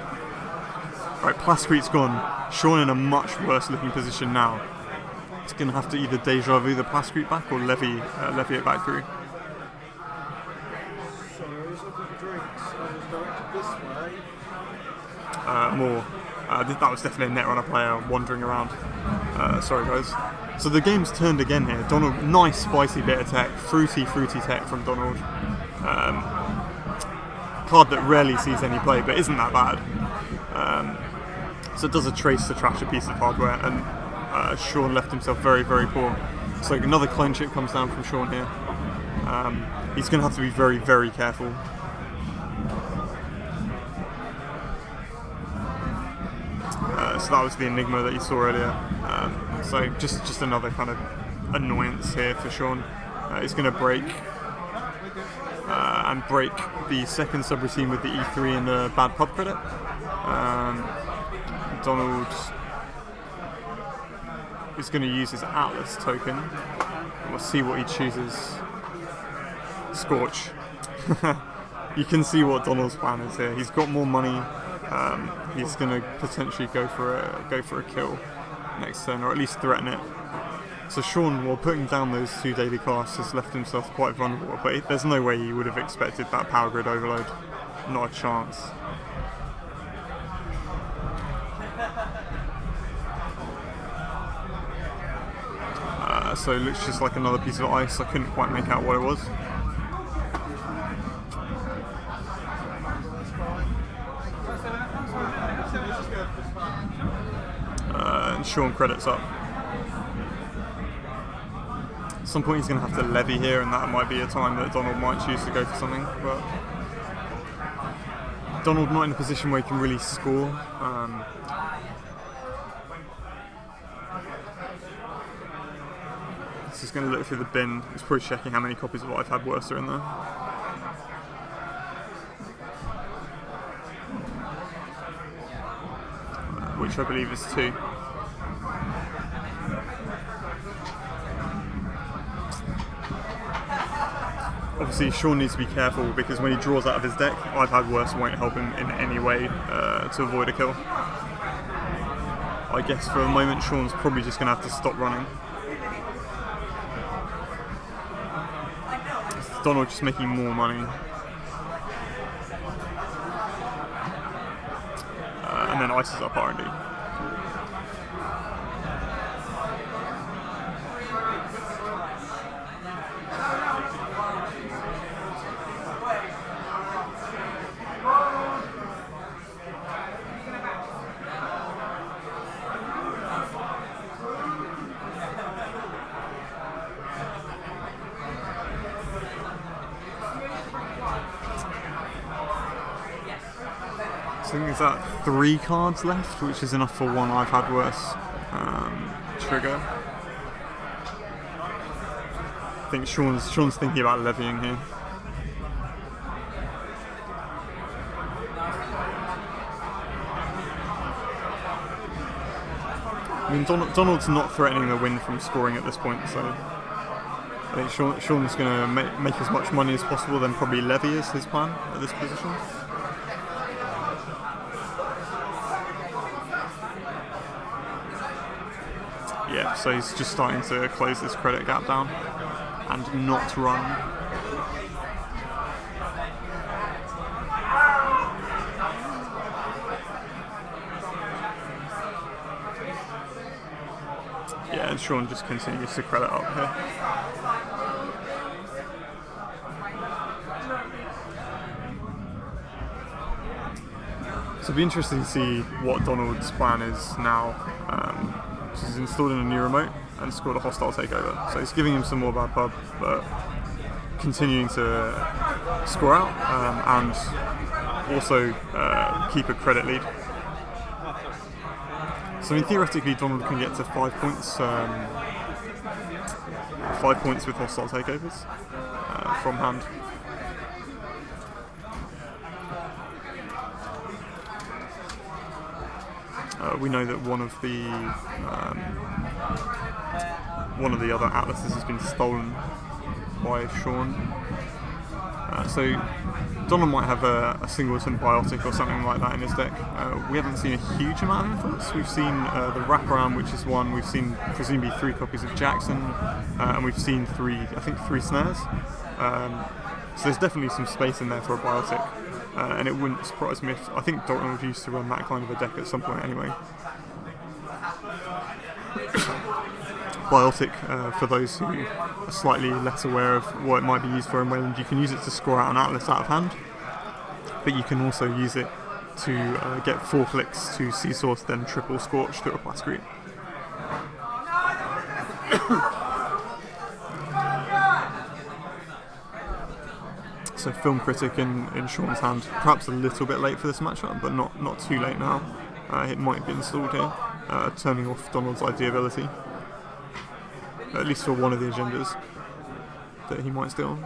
Right, Plascrete's gone. Sean in a much worse looking position now. He's going to have to either deja vu the Plascrete back or levy it back through. Sorry, I was looking for drinks. I was directed this way. More. That was definitely a Netrunner player wandering around. Sorry guys. So the game's turned again here. Donald, nice spicy bit of tech. Fruity tech from Donald. Card that rarely sees any play, but isn't that bad. So it does a trace to trash a piece of hardware, and Sean left himself very, very poor. So another clone chip comes down from Sean here. He's going to have to be very, very careful. So that was the Enigma that you saw earlier. So just another kind of annoyance here for Sean. He's going to break and break the second subroutine with the E3 and the bad pub credit. Donald is going to use his Atlas token. We'll see what he chooses. Scorch. You can see what Donald's plan is here. He's got more money. He's going to potentially go for a kill next turn, or at least threaten it. So Sean, while putting down those 2 daily casts, has left himself quite vulnerable. But there's no way he would have expected that Power Grid Overload. Not a chance. So it looks just like another piece of ice. I couldn't quite make out what it was. And Sean credits up. At some point he's going to have to levy here, and that might be a time that Donald might choose to go for something. But Donald not in a position where he can really score. He's going to look through the bin. He's probably checking how many copies of I've Had Worse are in there. Which I believe is 2. obviously Sean needs to be careful because when he draws out of his deck, I've had worse won't help him in any way to avoid a kill. I guess for the moment Sean's probably just going to have to stop running. Donald just making more money. And then ices up R&D. I think there's that 3 cards left, which is enough for one I've had worse trigger. I think Sean's thinking about levying here. I mean, Donald's not threatening a win from scoring at this point, so I think Sean's going to make as much money as possible, then probably levy is his plan at this position. Yeah, so he's just starting to close this credit gap down and not run. Yeah, and Sean just continues to credit up here. So it'll be interesting to see what Donald's plan is now. He's installed in a new remote and scored a hostile takeover. So he's giving him some more bad pub, but continuing to score out and also keep a credit lead. So I mean, theoretically Donald can get to 5 points, 5 points with hostile takeovers from hand. We know that one of the other atlases has been stolen by Sean. So Donald might have a singleton biotic or something like that in his deck. We haven't seen a huge amount of influence. We've seen the wraparound, which is one. We've seen presumably 3 copies of Jackson, and we've seen 3 snares. So there's definitely some space in there for a biotic. And it wouldn't surprise me if I think Donald used to run that kind of a deck at some point anyway. Biotic, for those who are slightly less aware of what it might be used for in Wayland, you can use it to score out an atlas out of hand, but you can also use it to get 4 clicks to Seasource, then triple Scorch through a Plascrete. So Film Critic in Sean's hand, perhaps a little bit late for this matchup, but not too late now. It might be installed here, turning off Donald's ID ability, at least for one of the agendas that he might steal.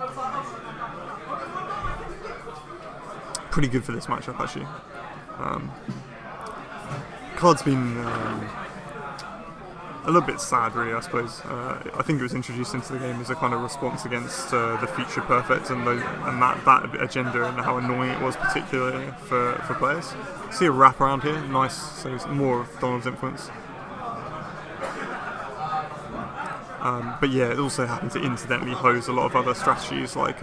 Pretty good for this matchup actually. Card's been a little bit sad really, I suppose. I think it was introduced into the game as a kind of response against the Future Perfect and that agenda and how annoying it was, particularly for players. See a wrap around here, nice, so it's more of Donald's influence. But yeah, it also happened to incidentally hose a lot of other strategies like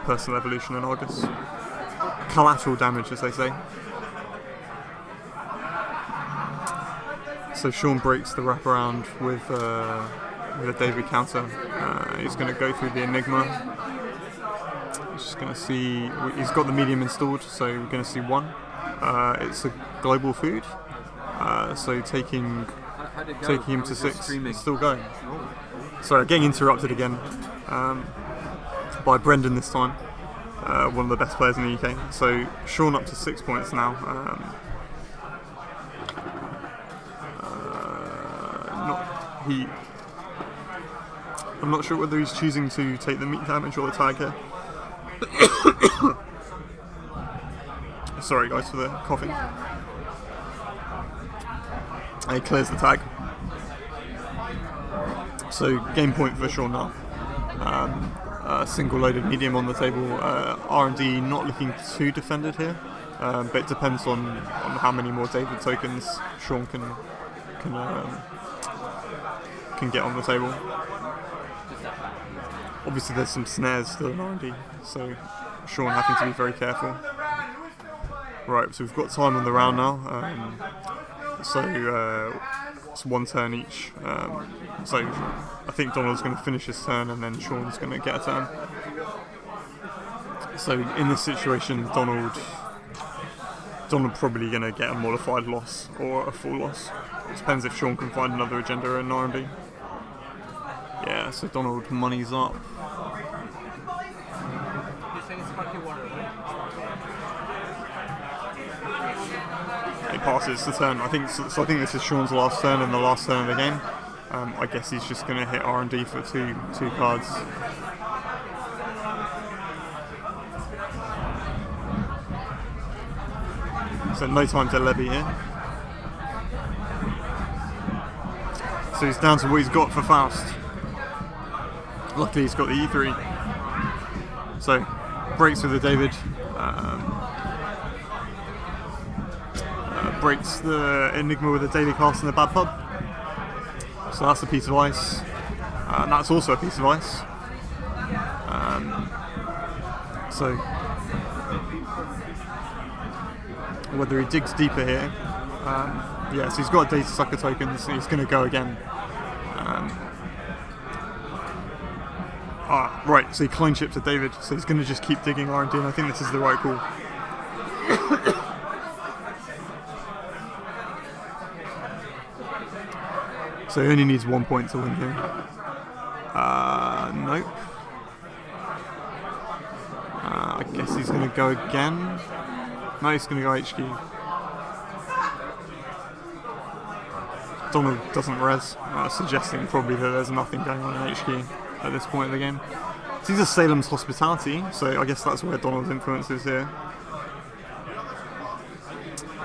Personal Evolution and Argus. Collateral damage, as they say. So Sean breaks the wraparound with a David counter. He's going to go through the Enigma. He's just going to see. He's got the medium installed, so we're going to see 1. It's a global food. So taking him to 6. It's still going. Sorry, getting interrupted again by Brendan this time. One of the best players in the UK. So Sean up to 6 points now. I'm not sure whether he's choosing to take the meat damage or the tag here. Sorry guys for the coughing. And he clears the tag. So game point for Sean now. single-loaded medium on the table. R&D not looking too defended here, but it depends on how many more David tokens Sean can get on the table. Obviously there's some snares still in R&D, so Sean having to be very careful. Right, so we've got time on the round now, it's one turn each, so I think Donald's going to finish his turn and then Sean's going to get a turn. So in this situation, Donald probably going to get a modified loss or a full loss. It depends if Sean can find another agenda in R&D. Yeah, so Donald money's up. He passes the turn. I think this is Sean's last turn and the last turn of the game. I guess he's just going to hit R&D for two cards. So no time to levy here. So he's down to what he's got for Faust. Luckily he's got the E3. So breaks with the David. Breaks the Enigma with a Daily Cast and the Bad Pub. So that's a piece of ice. And that's also a piece of ice. So whether he digs deeper here. Yeah, so he's got a Data Sucker token, so he's going to go again. Right, so he clone chips to David, so he's going to just keep digging R&D, and I think this is the right call. So he only needs 1 point to win here. Nope. I guess he's going to go again. No, he's going to go HQ. Donald doesn't res, suggesting probably that there's nothing going on in HQ at this point of the game. So these are Salem's Hospitality, so I guess that's where Donald's influence is here.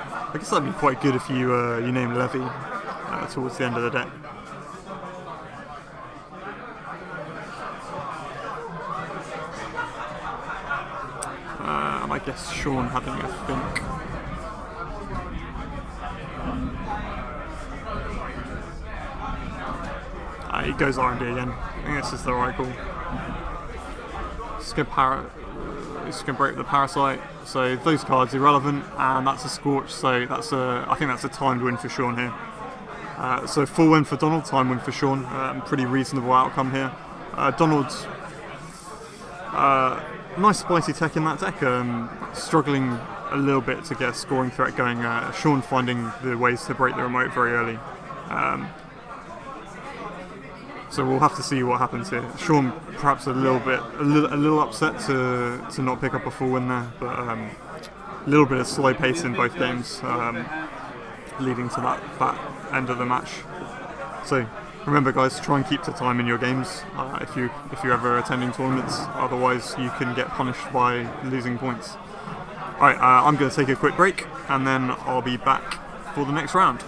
I guess that'd be quite good if you name Levy towards the end of the deck. And I guess Sean having a think. He goes R&D again. I think this is the right call. He's going to break the Parasite. So those cards irrelevant, and that's a Scorch. So I think that's a timed win for Sean here. So full win for Donald, time win for Sean. Pretty reasonable outcome here. Donald's nice spicy tech in that deck. Struggling a little bit to get a scoring threat going. Sean finding the ways to break the remote very early. So we'll have to see what happens here. Sean perhaps a little upset to not pick up a full win there, but a little bit of slow pace in both games, leading to that end of the match. So remember, guys, try and keep to time in your games if you're ever attending tournaments. Otherwise, you can get punished by losing points. All right, I'm going to take a quick break, and then I'll be back for the next round.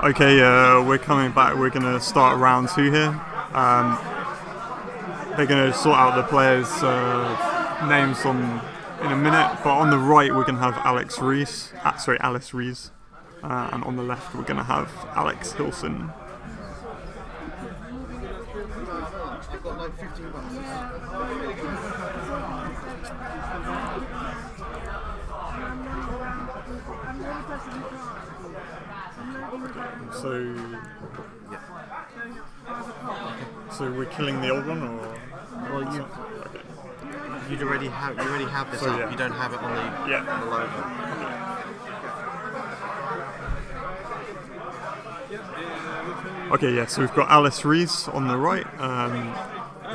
Okay, we're coming back. We're going to start round 2 here. They're going to sort out the players' names in a minute, but on the right we're going to have Alice Rees, and on the left we're going to have Alex Hilson. I've got like 15 bucks. So we're killing the old one, or? Well, you already have this So, up. yeah. You don't have it on the logo. Okay, yeah, so we've got Alice Rees on the right,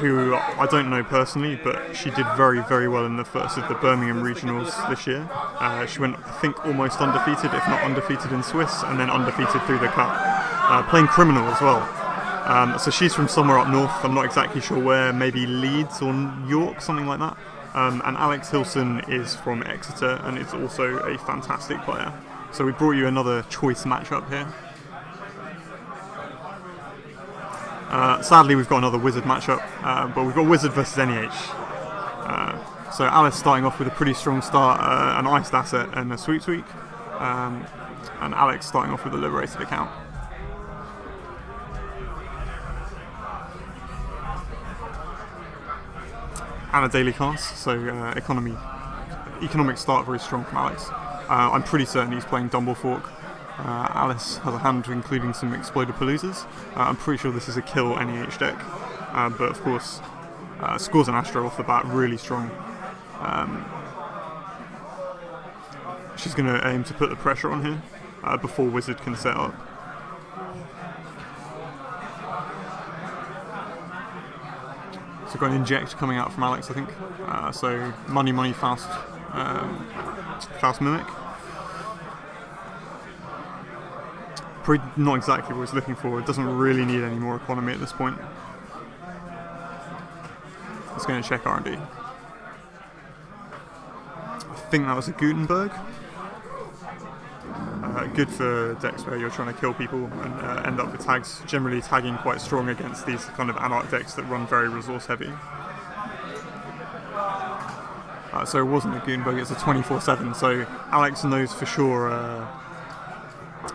who I don't know personally, but she did very, very well in the first of the Birmingham regionals this year. She went, I think, almost undefeated, if not undefeated in Swiss, and then undefeated through the Cup, playing Criminal as well. So she's from somewhere up north, I'm not exactly sure where, maybe Leeds or York, something like that. And Alex Hilson is from Exeter and is also a fantastic player. So we brought you another choice matchup here. Sadly, we've got another Wizard matchup, but we've got Wizard versus NEH. So Alice starting off with a pretty strong start, an iced asset and a sweep, and Alex starting off with a liberated account. And a daily cast, so economic start very strong from Alex. I'm pretty certain he's playing Dumblefork. Alice has a hand including some Explodapaloozas. I'm pretty sure this is a kill NEH deck, but of course scores an Astro off the bat really strong. She's going to aim to put the pressure on here before Wizard can set up. So we've got an inject coming out from Alex, I think. So money, fast mimic. Probably not exactly what he's looking for. It doesn't really need any more economy at this point. It's going to check R&D. I think that was a Gutenberg. Good for decks where you're trying to kill people and end up with tags. Generally tagging quite strong against these kind of Anarch decks that run very resource heavy. So it wasn't a Gutenberg, it's a 24/7. So Alex knows for sure,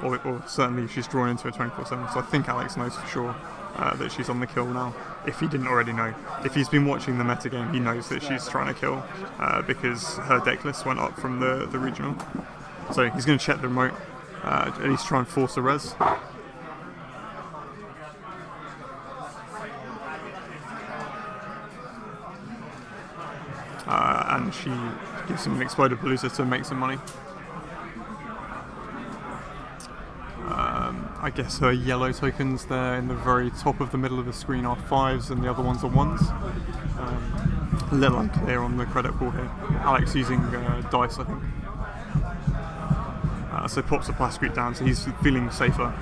or certainly she's drawn into a 24/7. So I think Alex knows for sure that she's on the kill now. If he didn't already know, if he's been watching the metagame, he knows that she's trying to kill because her deck list went up from the regional. So he's going to check the remote, at least try and force a res. And she gives him an Explodapalooza to make some money. I guess her yellow tokens there in the very top of the middle of the screen are 5s and the other ones are 1s. A little unclear on the credit pool here. Alex using dice, I think. So pops the Plascrete down, so he's feeling safer.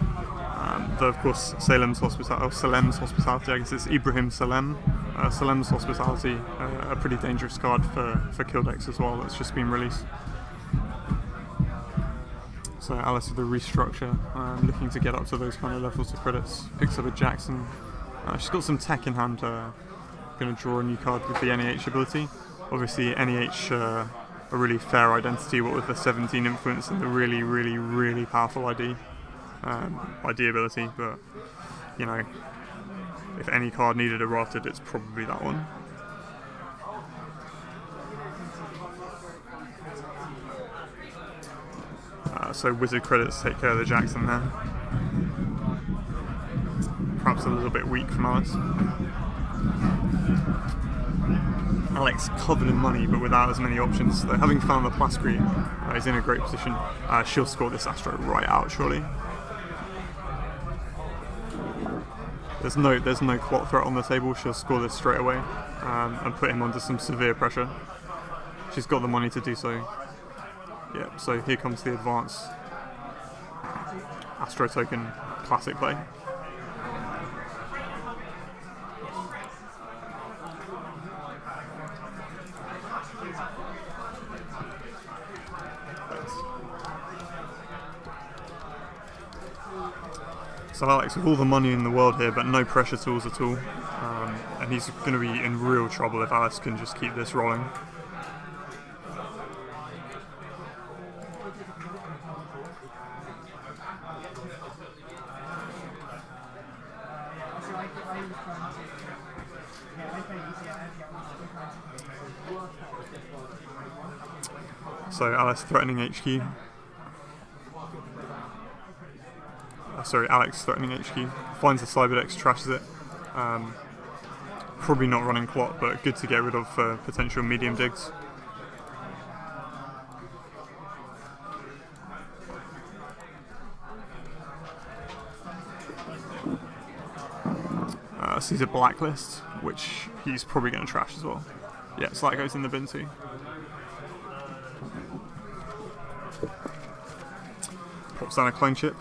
Though of course Salem's Hospitality, I guess it's Ibrahim Salem. Salem's Hospitality, a pretty dangerous card for kill decks as well, that's just been released. So Alice with a restructure, looking to get up to those kind of levels of credits. Picks up a Jackson. She's got some tech in hand, going to draw a new card with the NEH ability. Obviously NEH, a really fair identity, what with the 17 influence and the really, really, really powerful ID ability, but you know, if any card needed a rotted, it's probably that one. So Wizard credits take care of the Jackson there. Perhaps a little bit weak from Alice. Alex covered in money, but without as many options. So having found the Plascrete, he's in a great position. She'll score this Astro right out, surely. There's no clock threat on the table. She'll score this straight away and put him under some severe pressure. She's got the money to do so. Yep. So here comes the advance. Astro token, classic play. So Alex with all the money in the world here, but no pressure tools at all. And he's going to be in real trouble if Alice can just keep this rolling. So Alice threatening HQ. Sorry, Alex threatening HQ. Finds the Cyberdex, trashes it. Probably not running Clot, but good to get rid of potential medium digs. Sees a blacklist, which he's probably going to trash as well. Yeah, so that goes in the bin too. Pops down a clone chip.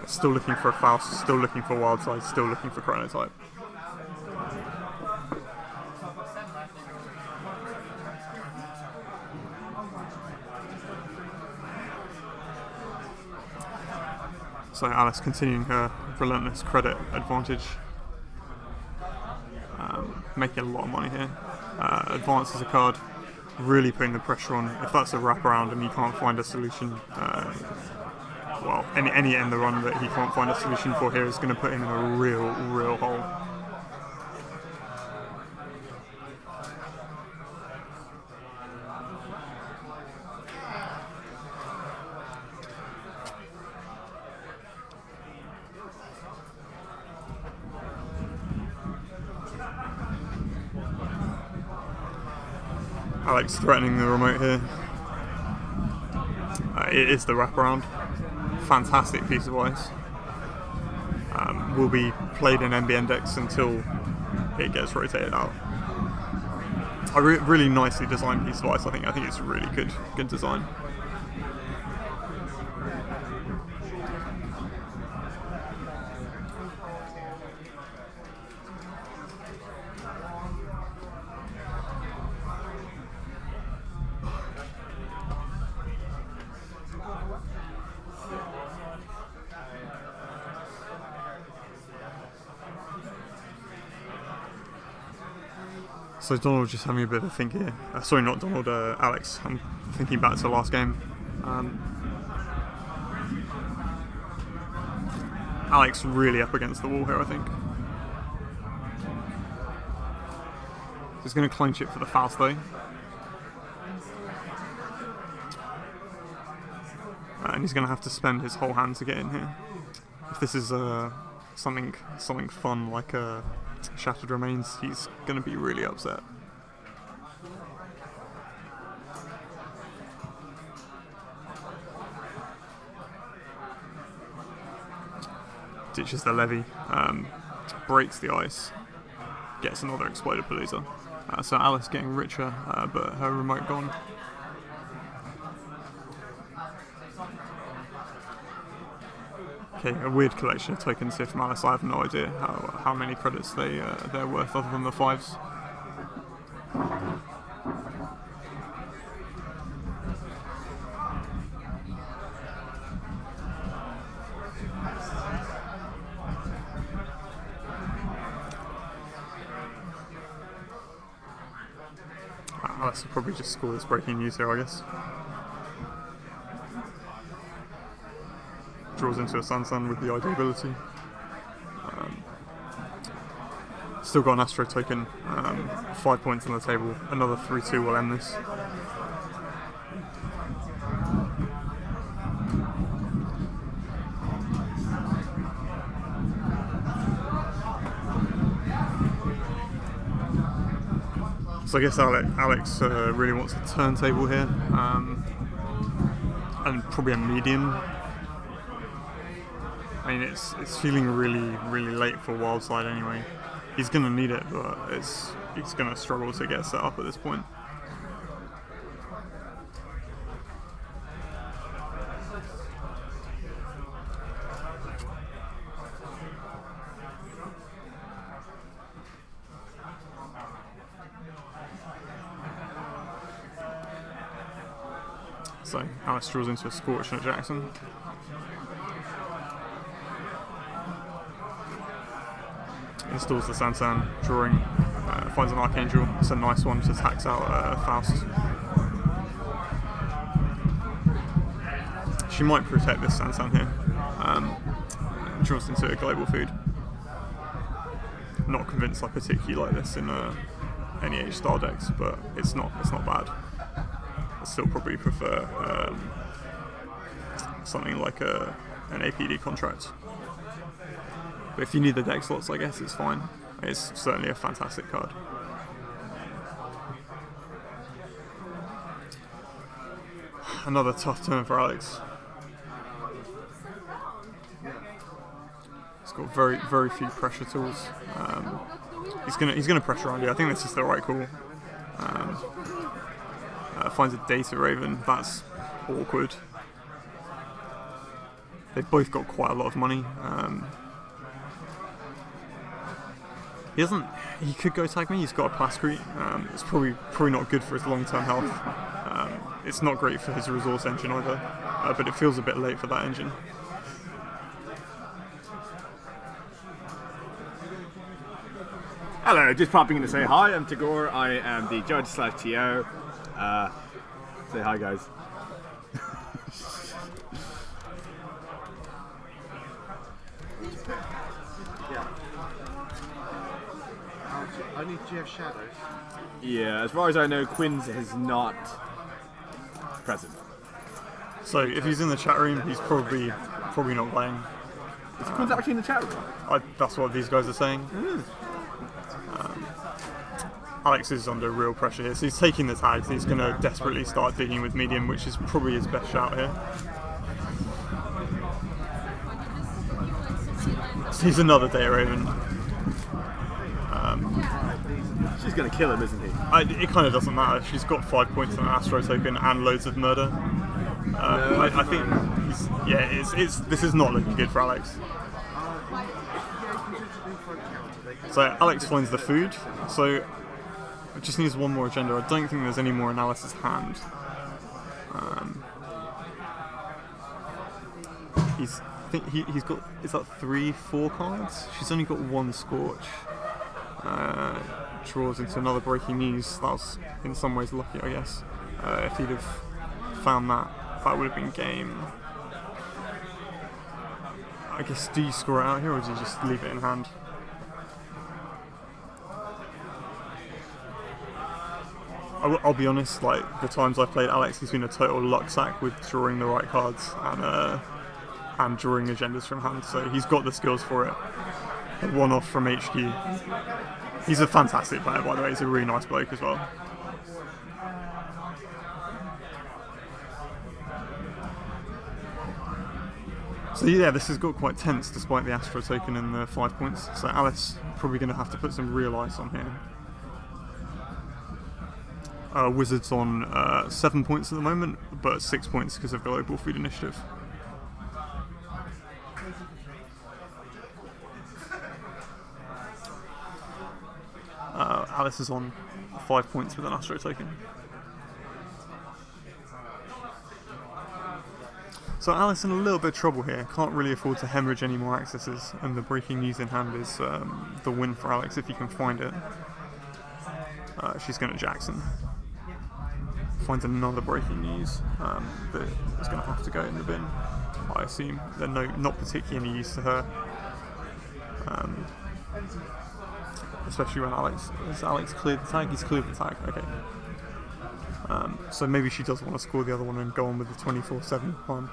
Still looking for a Faust, still looking for Wildside, still looking for Chronotype. So Alice continuing her relentless credit advantage. Making a lot of money here. Advances a card, really putting the pressure on. If that's a wraparound and he can't find a solution, well, any end the run that he can't find a solution for here is going to put him in a real hole. Alex threatening the remote here. It is the wraparound. Fantastic piece of ice. Will be played in NBN decks until it gets rotated out. A really nicely designed piece of ice. I think it's a really good design. So Donald just having a bit of a think here. Sorry, not Donald, Alex. I'm thinking back to the last game. Alex really up against the wall here, I think. He's going to clone chip for the Faust though. And he's going to have to spend his whole hand to get in here. If this is something fun like Shattered Remains, he's going to be really upset. Ditches the levy, breaks the ice, gets another Exploded Palooza. So Alice getting richer, but her remote gone. Okay, a weird collection of tokens here from Alice. I have no idea how many credits they're worth other than the 5s. Alice will probably just score this breaking news here, I guess. Draws into a Sun with the ID ability. Still got an Astro token, 5 points on the table, another 3-2 will end this. So I guess Alex really wants a turntable here, and probably a medium. I mean, it's feeling really late for Wildside anyway. He's going to need it, but he's going to struggle to get set up at this point. So Alice draws into a Scorch and a Jackson. installs the Sansan, drawing, finds an Archangel. It's a nice one to tax out Faust. She might protect this Sansan here. Draws into a global food. Not convinced I particularly like this in any Age style decks, but it's not bad. I still probably prefer something like an APD contract. But if you need the deck slots, I guess it's fine. It's certainly a fantastic card. Another tough turn for Alex. He's got very few pressure tools. He's gonna pressure Andy. I think this is the right call. Finds a Data Raven. That's awkward. They've both got quite a lot of money. He could go tag me. He's got a Plascrete. It's probably not good for his long-term health. It's not great for his resource engine either. But it feels a bit late for that engine. Hello, just popping in to say hi. I'm Tagore. I am the judge / TO. Say hi, guys. Only do you have shadows? Yeah, as far as I know, Quinn's is not present. So if he's in the chat room, he's probably not playing. Is Quinn's actually in the chat room? That's what these guys are saying. Alex is under real pressure here, so he's taking the tags. He's going to desperately start digging with medium, which is probably his best shout here. So he's another Data Raven. She's going to kill him, isn't he? It kind of doesn't matter. She's got 5 points on an Astro token and loads of murder. I think this is not looking good for Alex. So Alex finds the food. So it just needs one more agenda. I don't think there's any more in Alice's hand. He's got, is that 3-4 cards? She's only got one Scorch. Draws into another Breaking News. That was in some ways lucky, I guess. If he'd have found that would have been game. I guess, do you score it out here or do you just leave it in hand? I'll be honest, like the times I've played Alex, he's been a total luck sack with drawing the right cards and drawing agendas from hand, so he's got the skills for it. A one-off from HQ. He's a fantastic player, by the way. He's a really nice bloke as well. So yeah, this has got quite tense despite the Astro token and the 5 points. So Alice probably going to have to put some real ice on here. Wizards on 7 points at the moment, but 6 points because of Global Food Initiative. Alice is on 5 points with an Astro token. So Alice in a little bit of trouble here. Can't really afford to hemorrhage any more accesses, and the Breaking News in hand is the win for Alex if he can find it. She's going to Jackson. Finds another Breaking News that is going to have to go in the bin, I assume. They're not particularly any use to her. Especially when has Alex cleared the tag? He's cleared the tag, okay. So maybe she does want to score the other one and go on with the 24/7 plan.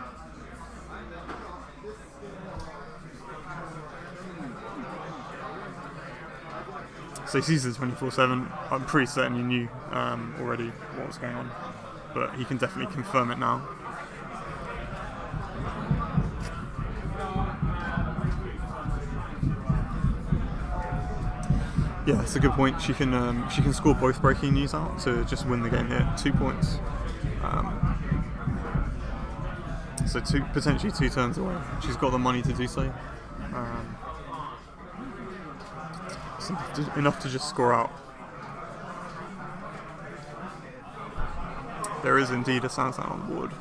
So he sees the 24/7. I'm pretty certain he knew already what was going on, but he can definitely confirm it now. Yeah, that's a good point. She can score both Breaking News out to just win the game here. 2 points. So potentially 2 turns away. She's got the money to do so. Enough to just score out. There is indeed a Sansan on the board.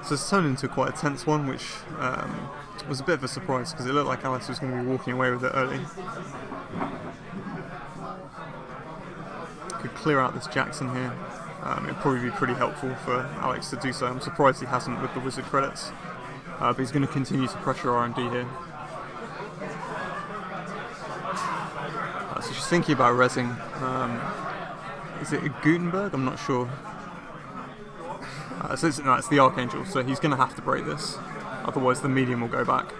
So it's turned into quite a tense one, which was a bit of a surprise because it looked like Alex was going to be walking away with it early. Could clear out this Jackson here. It'd probably be pretty helpful for Alex to do so. I'm surprised he hasn't with the wizard credits, but he's going to continue to pressure R&D here. So she's thinking about rezzing. Is it a Gutenberg? I'm not sure. So it's the Archangel, so he's going to have to break this, otherwise the medium will go back,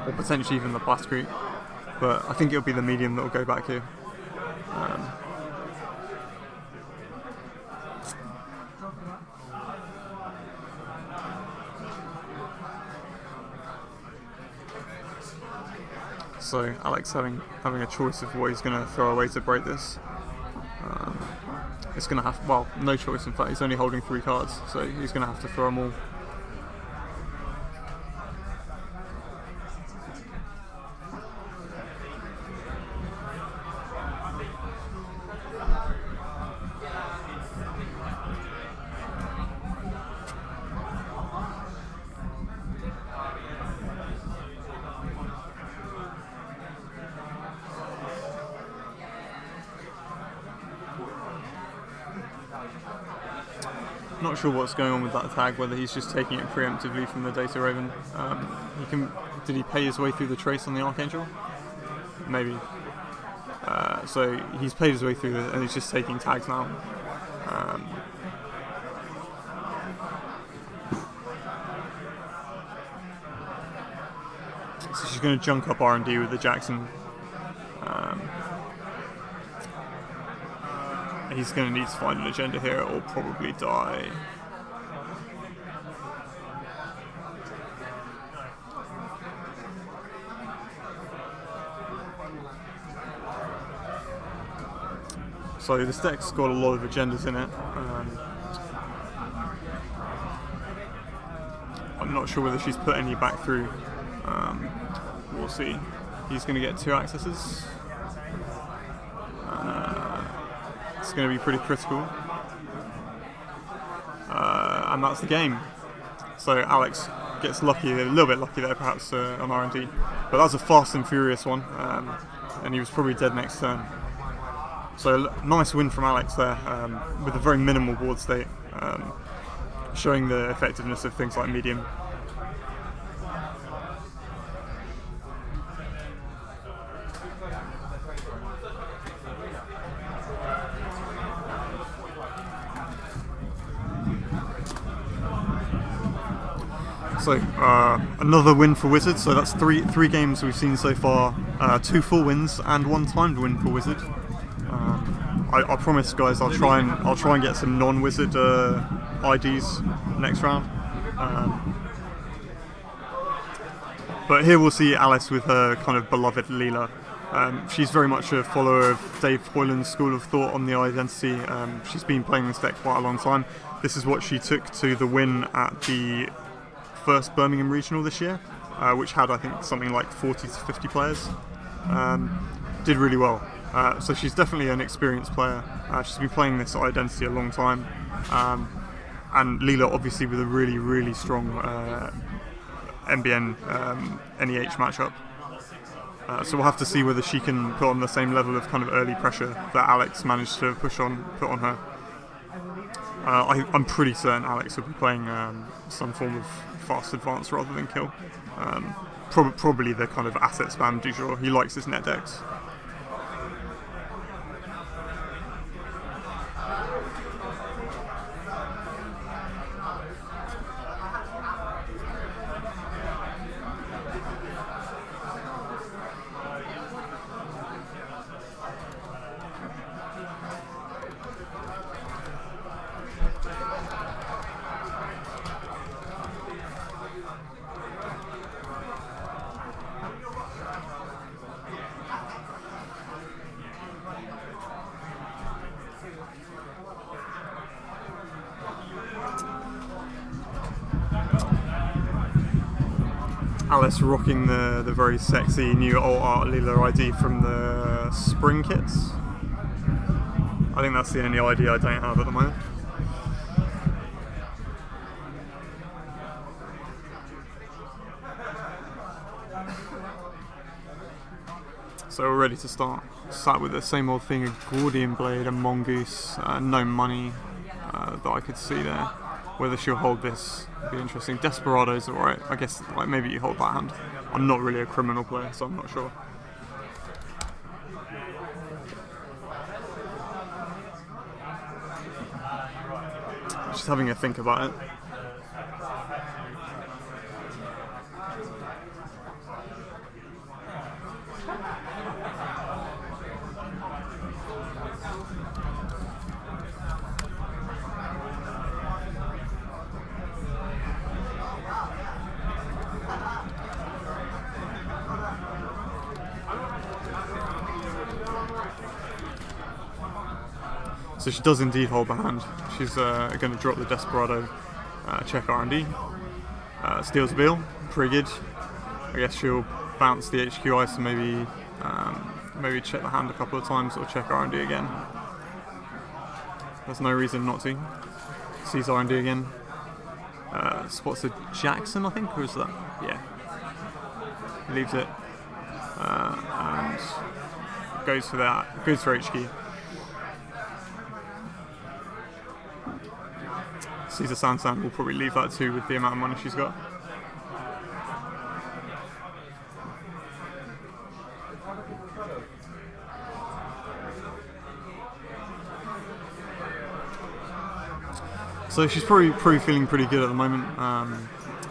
or potentially even the Plasticrete, but I think it'll be the medium that will go back here. So Alex having a choice of what he's going to throw away to break this. It's going to have, well, no choice in fact, he's only holding 3 cards, so he's going to have to throw them all. Not sure what's going on with that tag, whether he's just taking it preemptively from the Data Raven. Did he pay his way through the trace on the Archangel? Maybe. So he's paid his way through it and he's just taking tags now. So she's going to junk up R&D with the Jackson. He's going to need to find an agenda here or probably die. So this deck's got a lot of agendas in it. I'm not sure whether she's put any back through. We'll see. He's going to get 2 accesses. It's going to be pretty critical, and that's the game. So Alex gets lucky, a little bit lucky there perhaps on R&D, but that was a fast and furious one, and he was probably dead next turn. So nice win from Alex there, with a very minimal board state, showing the effectiveness of things like medium. So another win for Wizard. So that's three games we've seen so far. 2 full wins and 1 timed win for Wizard. I promise, guys, I'll try and get some non-Wizard IDs next round. But here we'll see Alice with her kind of beloved Leela. She's very much a follower of Dave Hoyland's school of thought on the identity. She's been playing this deck quite a long time. This is what she took to the win at the first Birmingham Regional this year, which had, I think, something like 40 to 50 players. Did really well. So she's definitely an experienced player. She's been playing this identity a long time. And Leela, obviously, with a really, really strong NBN NEH matchup. So we'll have to see whether she can put on the same level of kind of early pressure that Alex managed to put on her. I'm pretty certain Alex will be playing some form of fast advance rather than kill. Probably the kind of asset spam du jour. He likes his net decks. Alice rocking the very sexy new alt art Leela ID from the spring kits. I think that's the only ID I don't have at the moment. So we're ready to start. Sat with the same old thing, a Gordian Blade, a Mongoose, no money that I could see there. Whether she'll hold this would be interesting. Desperado's alright. I guess like maybe you hold that hand. I'm not really a criminal player, so I'm not sure. Just having a think about it. So she does indeed hold the hand. She's going to drop the Desperado, check R&D, steals the bill, pretty good. I guess she'll bounce the HQ ice and maybe check the hand a couple of times or check R&D again. There's no reason not to. Sees R&D again. Spots a Jackson, I think, or is that? Yeah. Leaves it and goes for that. Goes for HQ. Sees a Sansan, will probably leave that too with the amount of money she's got. So she's probably feeling pretty good at the moment.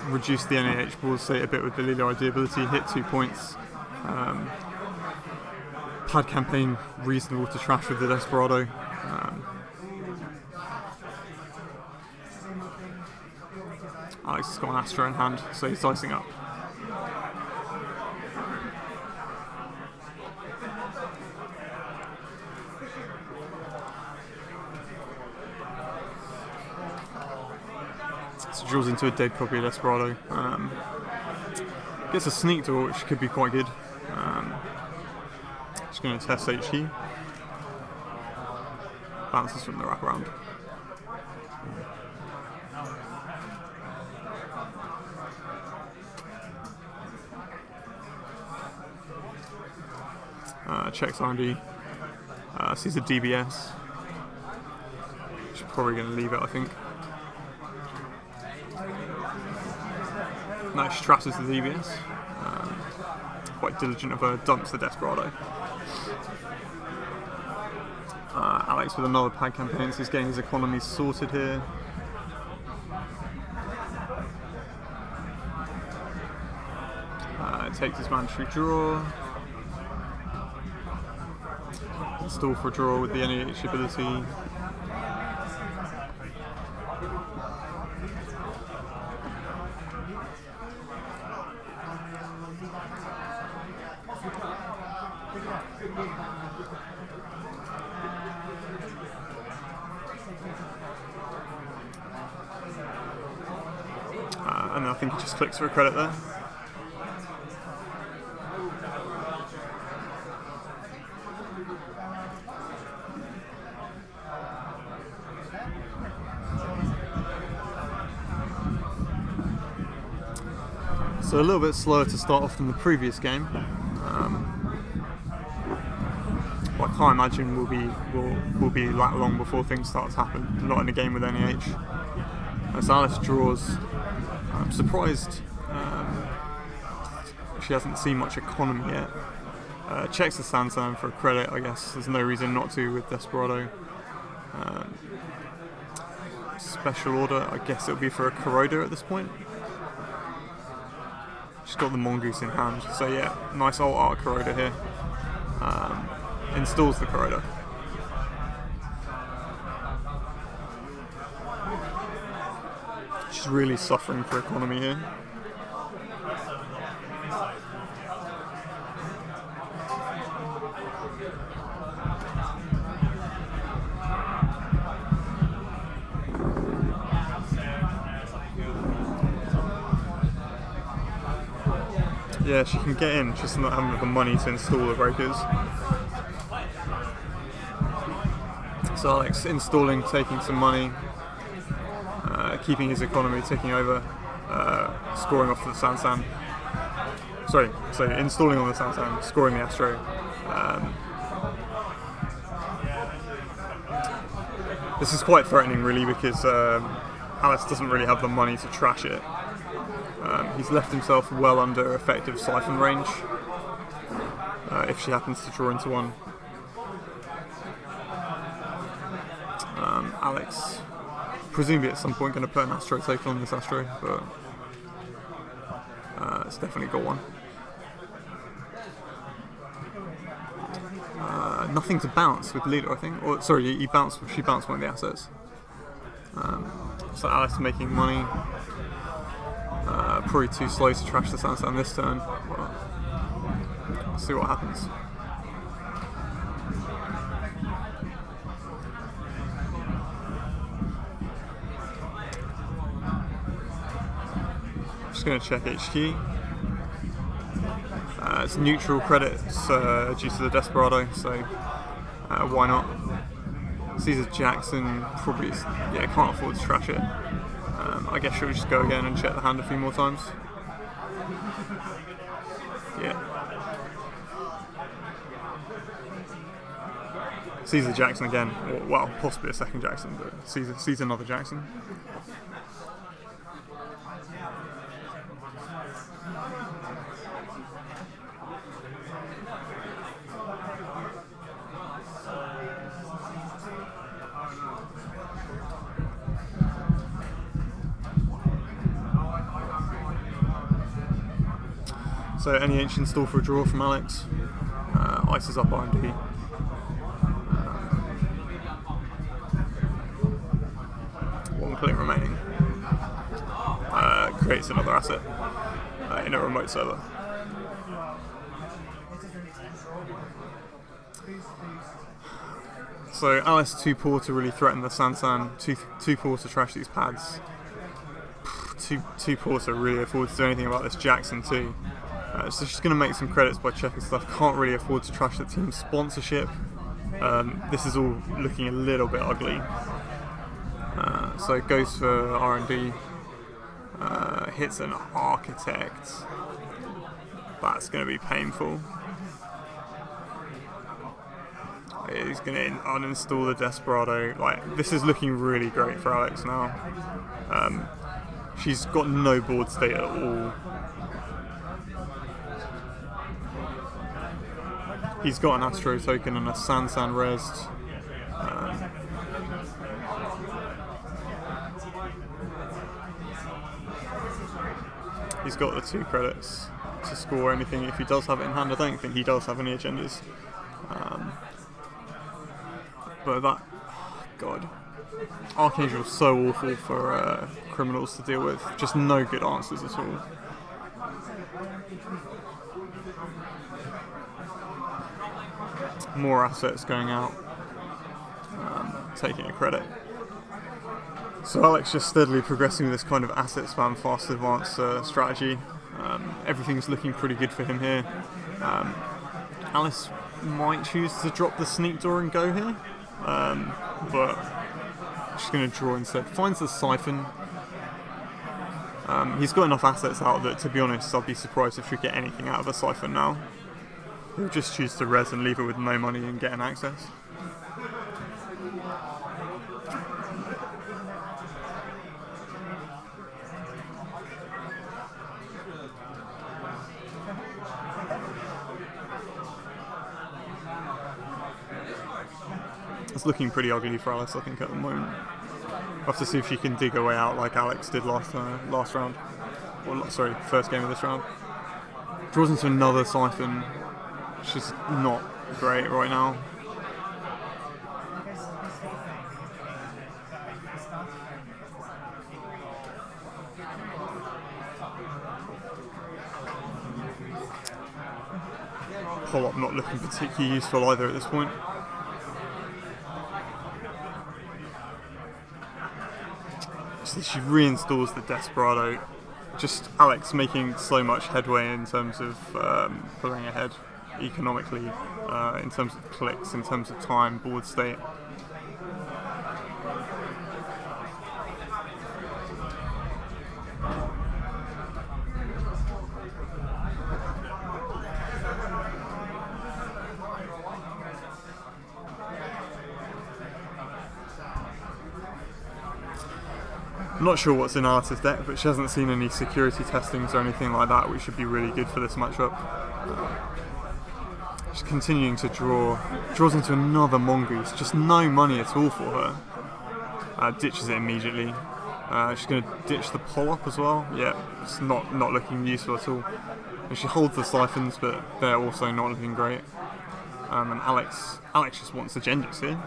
Reduced the NAH ball state a bit with the Lilo ID ability, hit 2 points. Pad campaign reasonable to trash with the Desperado. Alex has got an Astro in hand, so he's dicing up. So draws into a dead copy of Desperado. Gets a sneak door, which could be quite good. Just going to test HQ. Bounces from the wraparound. Checks R&D, sees a DBS. She's probably going to leave it, I think. No, she trashes the DBS. Quite diligent of her, dumps the Desperado. Alex with another pad campaign, so he's getting his economy sorted here. Takes his mandatory draw. Install for a draw with the NAH ability. And I think he just clicks for a credit there. So a little bit slower to start off than the previous game. What I can't imagine will be that long before things start to happen. Not in a game with NAH. As Alice draws, I'm surprised she hasn't seen much economy yet. Checks the Sansan for a credit, I guess. There's no reason not to with Desperado. Special order, I guess it'll be for a Kuroda at this point. She's got the Mongoose in hand, so yeah, nice old art Kuroda here. Installs the Kuroda. She's really suffering for economy here. Yeah, she can get in, just not having the money to install the breakers. So Alex installing, taking some money, keeping his economy ticking over, scoring off the Sansan. Sorry, so installing on the Sansan, scoring the Astro, This is quite threatening, really, because Alice doesn't really have the money to trash it. He's left himself well under effective siphon range if she happens to draw into one. Alex, presumably at some point, going to put an Astro token on this Astro, but it's definitely got one. Nothing to bounce with Lilo, I think. Or sorry, she bounced one of the assets. So Alice making money. Probably too slow to trash the Sansan this turn. But we'll see what happens. Just going to check HQ. It's neutral credits due to the Desperado, so why not? Caesar Jackson probably can't afford to trash it. I guess she'll just go again and check the hand a few more times. Yeah. Caesar Jackson again, or, well, possibly a second Jackson, but sees another Jackson. So any ancient stall for a draw from Alex. Ices up R&D. One click remaining. Creates another asset in a remote server. So Alice too poor to really threaten the Sansan, too poor to trash these pads. Too poor to really afford to do anything about this Jackson too. So she's going to make some credits by checking stuff. Can't really afford to trash the team's sponsorship. This is all looking a little bit ugly. So goes for R&D. Hits an Architect. That's going to be painful. He's going to uninstall the Desperado. Like, this is looking really great for Alex now. She's got no board state at all. He's got an Astro token and a Sansan rezzed. He's got the 2 credits to score anything if he does have it in hand. I don't think he does have any agendas. But that, God, Archangel's so awful for criminals to deal with. Just no good answers at all. More assets going out, taking a credit. So Alex just steadily progressing with this kind of asset spam fast advance strategy. Everything's looking pretty good for him here. Alice might choose to drop the sneak door and go here, but she's going to draw instead. Finds the siphon. He's got enough assets out that, to be honest, I'd be surprised if we get anything out of a siphon now. He'll just choose to res and leave it with no money and get an access. It's looking pretty ugly for Alice, I think, at the moment. We'll have to see if she can dig her way out like Alex did last round. Or, sorry, first game of this round. Draws into another siphon. She's not great right now. Pull-up not looking particularly useful either at this point. So she reinstalls the Desperado. Just Alex making so much headway in terms of pulling ahead economically, in terms of clicks, in terms of time, board state. I'm not sure what's in Alice's deck, but she hasn't seen any security testings or anything like that, which should be really good for this matchup. She's continuing to draws into another Mongoose, just no money at all for her. Ditches it immediately. She's going to ditch the Polyp as well. Yeah, it's not looking useful at all. And she holds the Siphons, but they're also not looking great. And Alex just wants agendas here.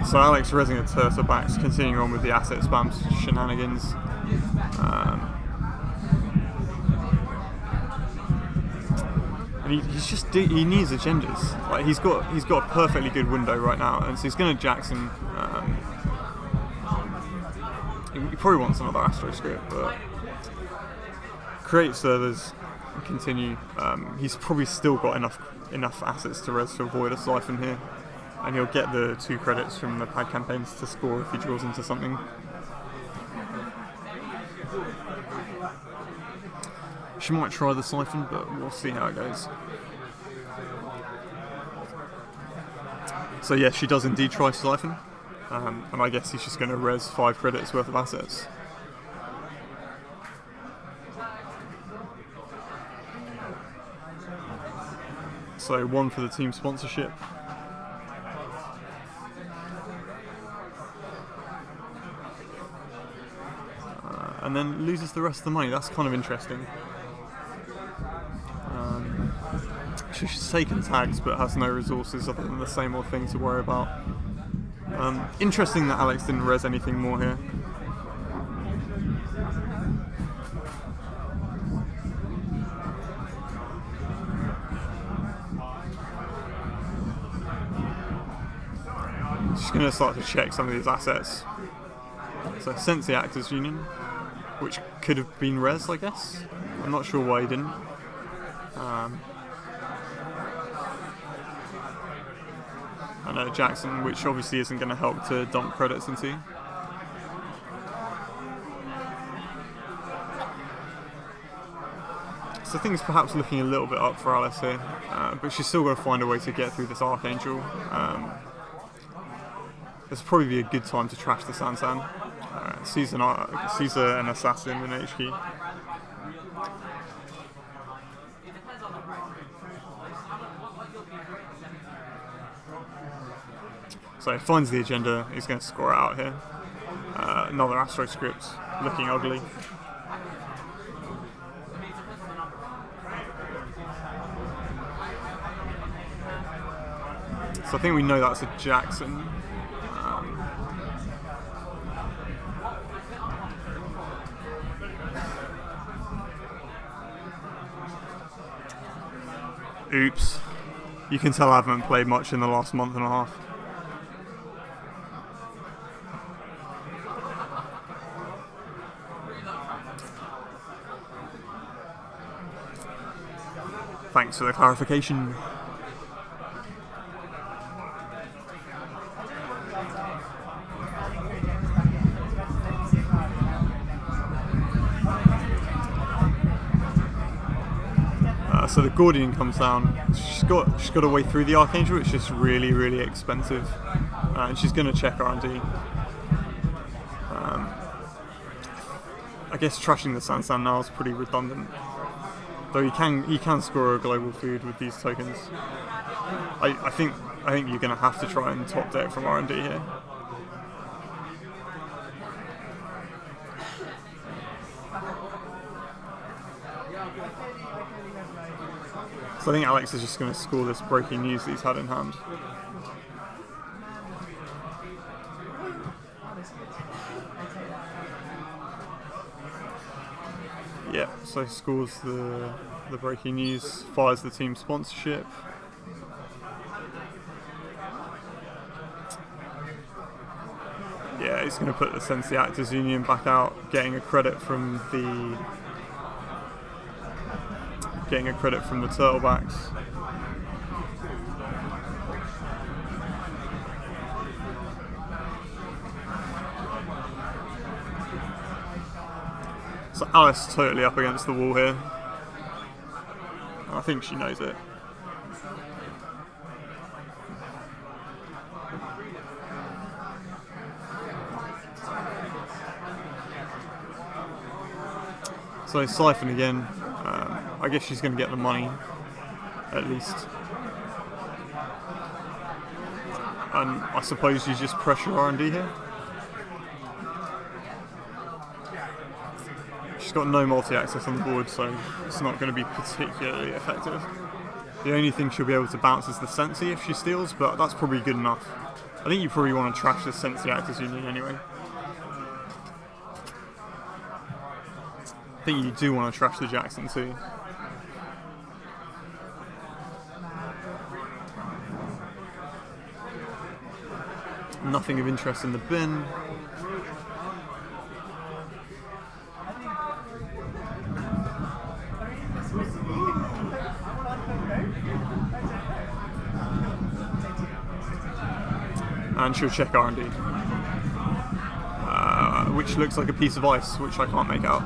So Alex resing a Turtlebacks, continuing on with the asset spam shenanigans. And he needs agendas. Like he's got a perfectly good window right now, and so he's going to Jackson. He probably wants another Astro script, but create servers and continue. He's probably still got enough assets to res to avoid a Siphon here. And he'll get the 2 credits from the pad campaigns to score if he draws into something. She might try the Siphon, but we'll see how it goes. So yeah, she does indeed try Siphon. And I guess he's just going to res 5 credits worth of assets. So 1 for the team sponsorship. And then loses the rest of the money. That's kind of interesting. She's taken tags but has no resources other than the same old thing to worry about. Interesting that Alex didn't res anything more here. She's going to start to check some of these assets. So Sense the Actors Union, which could have been res, I guess. I'm not sure why he didn't. And Jackson, which obviously isn't going to help to dump credits into. So things perhaps looking a little bit up for Alice here, but she's still got to find a way to get through this Archangel. This will probably be a good time to trash the Sansan. Sees an assassin in HQ. So he finds the agenda, he's going to score out here. Another Astro script, looking ugly. So I think we know that's a Jackson. Oops. You can tell I haven't played much in the last month and a half. Thanks for the clarification. So the Gordian comes down. She's got a way through the Archangel, which is really, really expensive, and she's going to check R&D. I guess trashing the Sansan now is pretty redundant, though he can score a global food with these tokens. I think you're going to have to try and top deck from R&D here. So I think Alex is just going to score this breaking news that he's had in hand. Yeah, so he scores the breaking news, fires the team sponsorship. Yeah, he's going to put the Sense the Actors Union back out, getting a credit from the Turtlebacks. So Alice totally up against the wall here. I think she knows it. So Siphon again. I guess she's going to get the money, at least. And I suppose you just pressure R&D here. She's got no multi-access on the board, so it's not going to be particularly effective. The only thing she'll be able to bounce is the Sensi if she steals, but that's probably good enough. I think you probably want to trash the Sensi Actors Union anyway. I think you do want to trash the Jackson too. Nothing of interest in the bin. And she'll check R&D, which looks like a piece of ice, which I can't make out.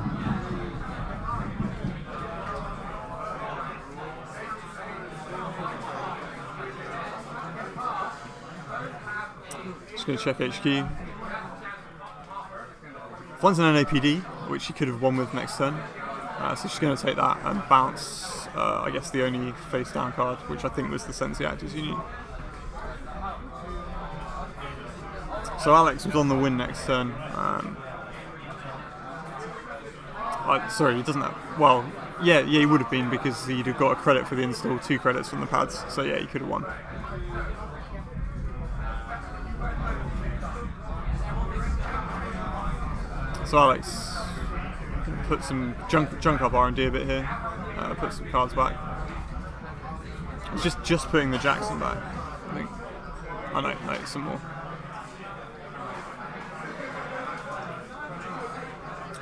Just going to check HQ. Finds an NAPD, which she could have won with next turn. So she's going to take that and bounce, I guess, the only face down card, which I think was the Sensi Actors Union. So Alex was on the win next turn. Sorry, he doesn't have... Well, yeah, he would have been because he'd have got a credit for the install, 2 credits from the pads. So yeah, he could have won. So Alex put some junk up R&D a bit here. Put some cards back. It's just putting the Jackson back, I think. Oh no, some more.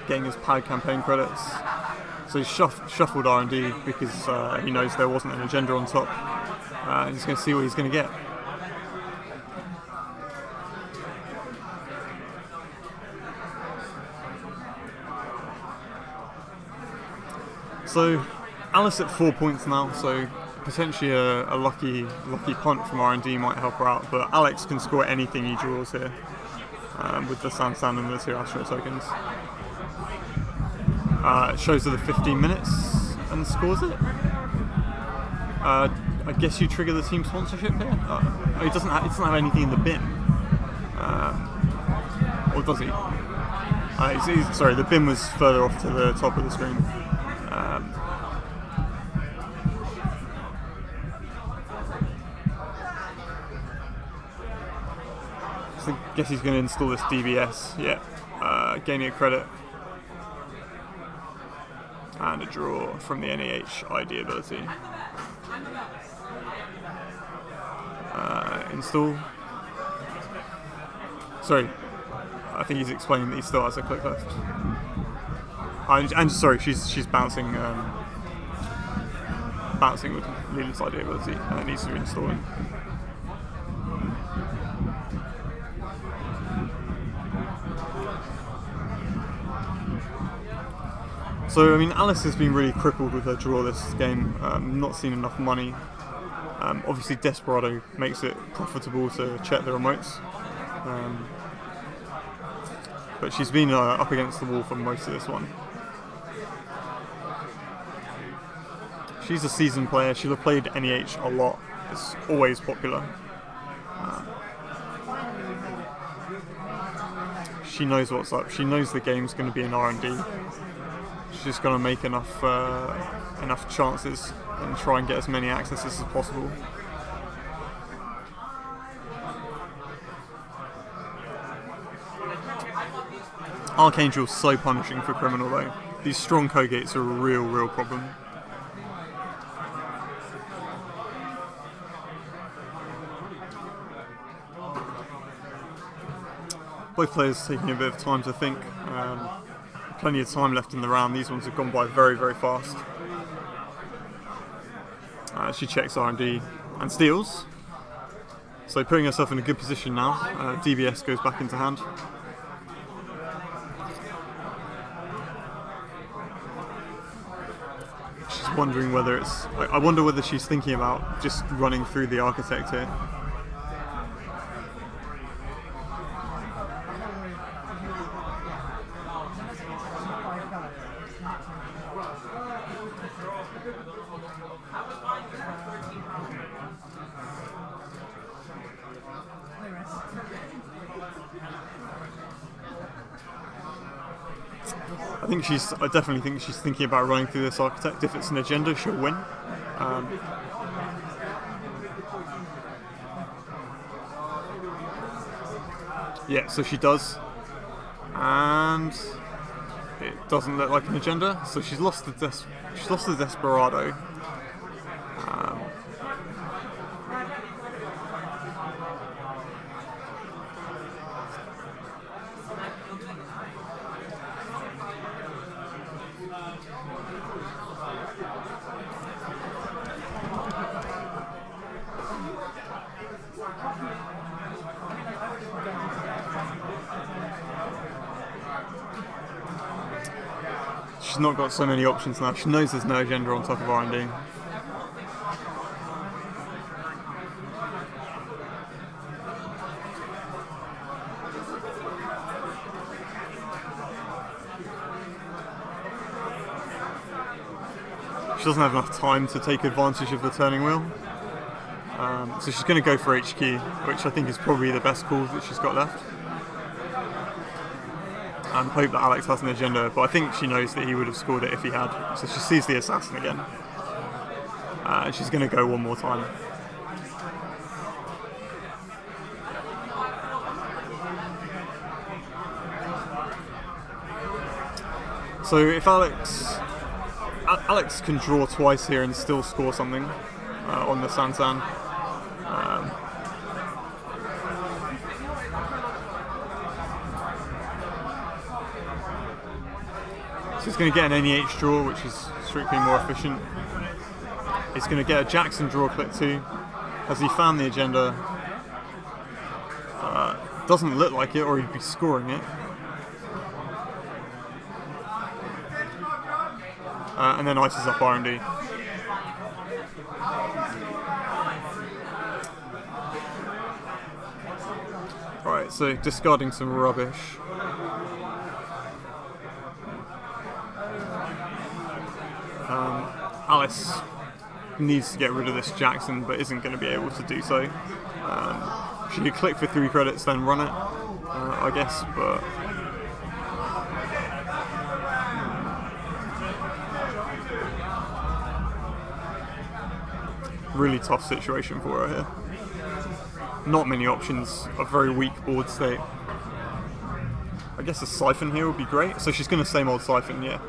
Getting his pad campaign credits. So he's shuffled R&D because he knows there wasn't an agenda on top. And he's going to see what he's going to get. So Alice at 4 points now, so potentially a lucky punt from R&D might help her out, but Alex can score anything he draws here with the Sansan and the 2 Astro tokens. Shows her the 15 minutes and scores it. I guess you trigger the team sponsorship here? It doesn't have anything in the bin. Or does he? Sorry, the bin was further off to the top of the screen. So I guess he's going to install this DBS. Yeah, gaining a credit. And a draw from the NAH ID ability. Install. Sorry, I think he's explaining that he still has a click left. And sorry, she's bouncing with Leland's ID ability, and it needs to reinstall it. So, I mean, Alice has been really crippled with her draw this game, not seen enough money. Obviously, Desperado makes it profitable to check the remotes. But she's been up against the wall for most of this one. She's a seasoned player, she'll have played NEH a lot, it's always popular. She knows what's up, she knows the game's going to be in R&D. She's just going to make enough chances and try and get as many accesses as possible. Archangel's so punishing for Criminal though. These strong Kogates are a real problem. Both players taking a bit of time to think. Plenty of time left in the round. These ones have gone by very fast. She checks R&D and steals. So putting herself in a good position now. DBS goes back into hand. wondering whether it's. I wonder whether she's thinking about just running through the architect here. I definitely think she's thinking about running through this architect. If it's an agenda, she'll win. Yeah, so she does, and it doesn't look like an agenda. So she's lost the desperado. She's not got so many options now. She knows there's no agenda on top of R&D. She doesn't have enough time to take advantage of the turning wheel. So she's going to go for H key, which I think is probably the best call that she's got left. And hope that Alex has an agenda, but I think she knows that he would have scored it if he had. So she sees the assassin again. And she's going to go one more time. So if Alex can draw twice here and still score something on the Sansan. So he's going to get an NEH draw, which is strictly more efficient. He's going to get a Jackson draw click too. Has he found the agenda? Doesn't look like it, or he'd be scoring it. And then ices up R&D. Alright, so discarding some rubbish. Alice needs to get rid of this Jackson, but isn't going to be able to do so. She could click for 3 credits, then run it, I guess, but... Really tough situation for her here. Not many options, a very weak board state. I guess a Siphon here would be great, so she's going to same old Siphon, yeah.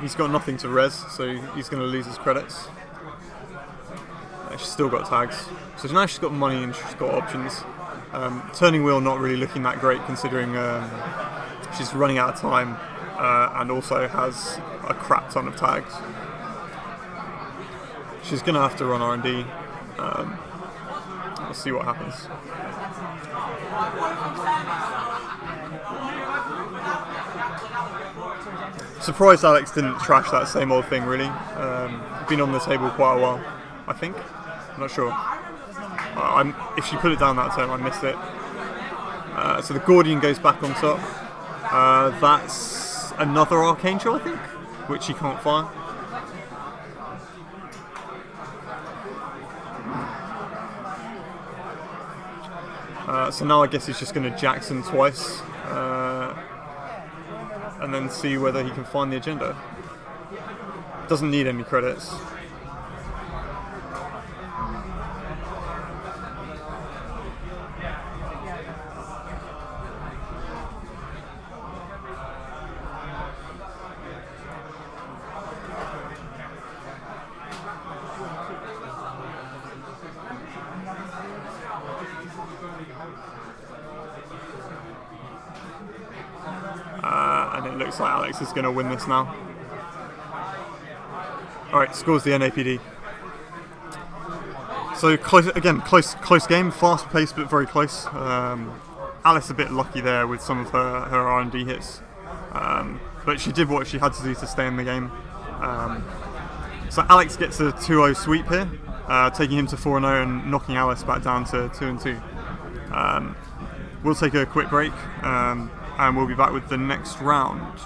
He's got nothing to res, so he's going to lose his credits. She's still got tags. So now she's got money and she's got options. Turning wheel not really looking that great considering she's running out of time and also has a crap ton of tags. She's going to have to run R&D. We'll see what happens. Surprised Alex didn't trash that same old thing, really. Been on the table quite a while, I think. I'm not sure. If she put it down that turn, I missed it. So the Gordian goes back on top. That's another Arcane Troll, I think, which he can't fire. So now I guess he's just going to Jackson twice. And then see whether he can find the agenda. Doesn't need any credits. And it looks like Alex is going to win this now. Alright, scores the NAPD. So close game, fast paced but very close. Alice a bit lucky there with some of her R&D hits, but she did what she had to do to stay in the game. So Alex gets a 2-0 sweep here, taking him to 4-0 and knocking Alice back down to 2-2. We'll take a quick break, and we'll be back with the next round.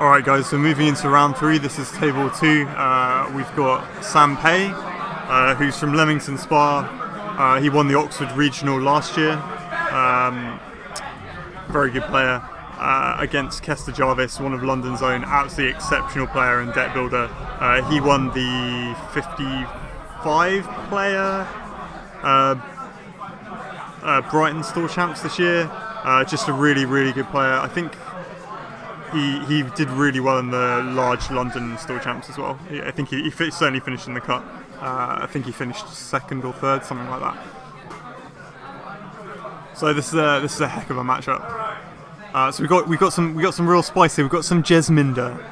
Alright guys, so moving into round 3, this is table 2. We've got Sam Pay, who's from Leamington Spa. He won the Oxford Regional last year. Very good player. Against Kester Jarvis, one of London's own, absolutely exceptional player and deck builder. He won the 55 player Brighton Store Champs this year. Just a really, really good player. I think he did really well in the large London Store Champs as well. I think he certainly finished in the cup. I think he finished 2nd or 3rd, something like that. So this is a heck of a matchup. So we got some real spice here. We've got some Jesminder, and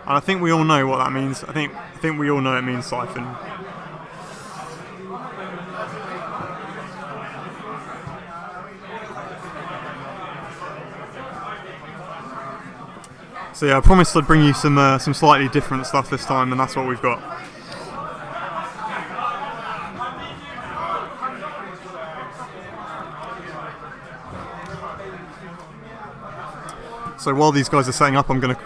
I think we all know what that means. I think we all know it means Siphon. So yeah, I promised I'd bring you some slightly different stuff this time, and that's what we've got. So while these guys are setting up, I'm going to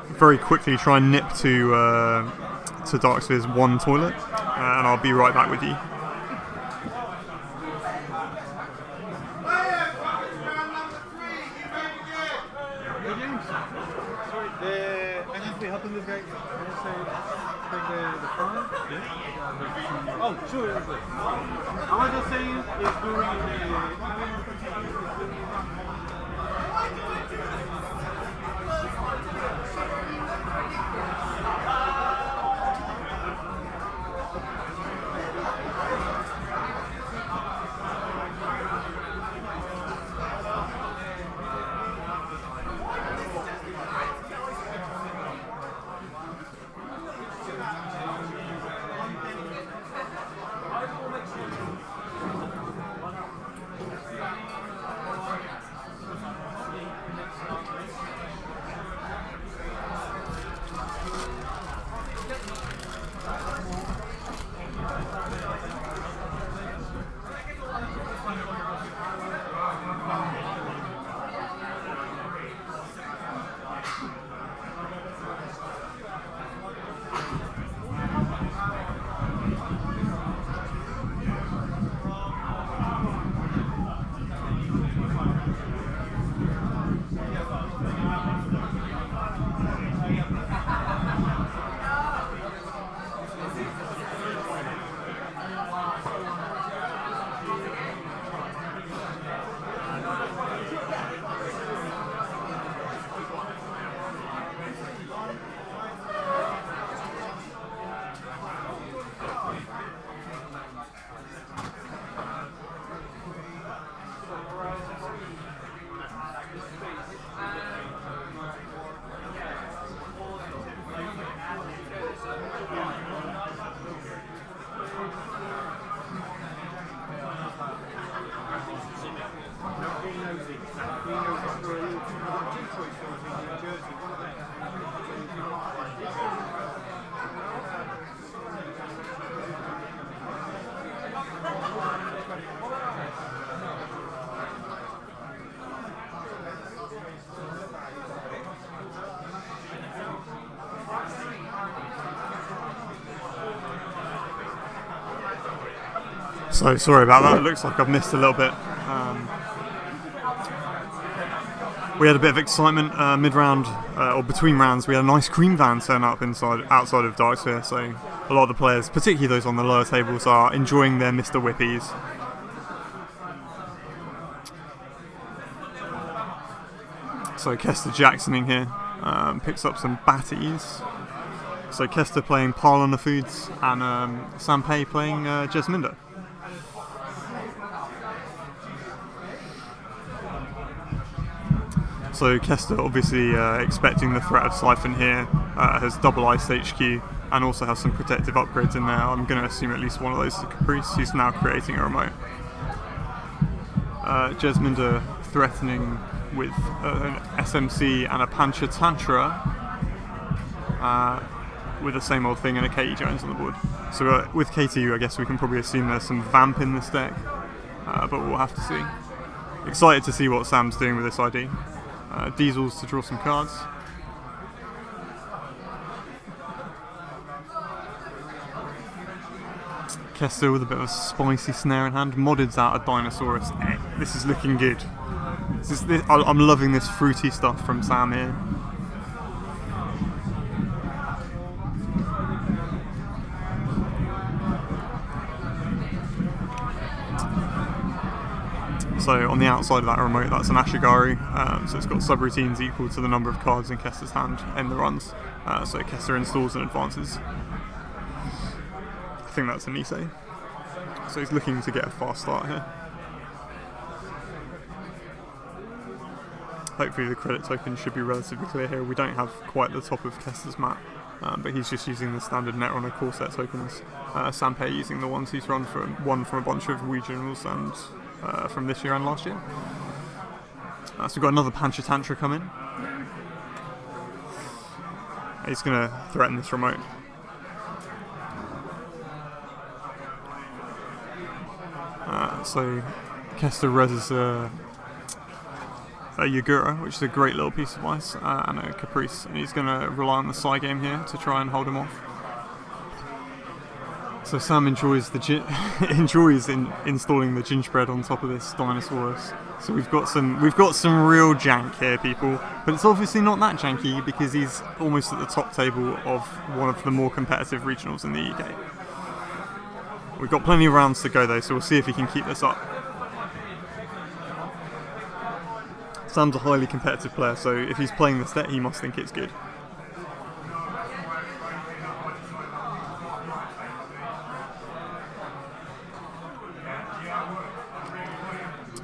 very quickly try and nip to Darksphere's 1 toilet, and I'll be right back with you. Oh, sure. I was just saying it's during So sorry about that, it looks like I've missed a little bit. We had a bit of excitement mid-round, or between rounds. We had an ice cream van turn up outside of Darksphere, so a lot of the players, particularly those on the lower tables, are enjoying their Mr. Whippies. So Kester Jacksoning here, picks up some Batties. So Kester playing Pile on the Foods, and Sam Pay playing Jesminder. So Kester, obviously expecting the threat of Siphon here, has double Ice HQ and also has some protective upgrades in there. I'm going to assume at least one of those is Caprice. He's now creating a remote. Jesminder threatening with an SMC and a Pancha Tantra, with the same old thing and a Katie Jones on the board. So with Katie, I guess we can probably assume there's some Vamp in this deck, but we'll have to see. Excited to see what Sam's doing with this ID. Diesels to draw some cards. Kester with a bit of a spicy snare in hand. Modded's out a Dinosaurus. This is looking good. I'm loving this fruity stuff from Sam here. So on the outside of that remote, that's an Ashigari, so it's got subroutines equal to the number of cards in Kester's hand in the runs. So Kester installs and advances. I think that's a Nisei. So he's looking to get a fast start here. Hopefully the credit token should be relatively clear here. We don't have quite the top of Kester's map, but he's just using the standard Netrunner core set tokens. Sanpei using the ones he's run from a bunch of regionals and from this year and last year. So we've got another Panchatantra coming. He's going to threaten this remote. So Kester reses a Yagura, which is a great little piece of ice, and a Caprice, and he's going to rely on the side game here to try and hold him off. So Sam enjoys installing the gingerbread on top of this Dinosaurus. So we've got some real jank here, people. But it's obviously not that janky because he's almost at the top table of one of the more competitive regionals in the UK. We've got plenty of rounds to go though, so we'll see if he can keep this up. Sam's a highly competitive player, so if he's playing this deck, he must think it's good.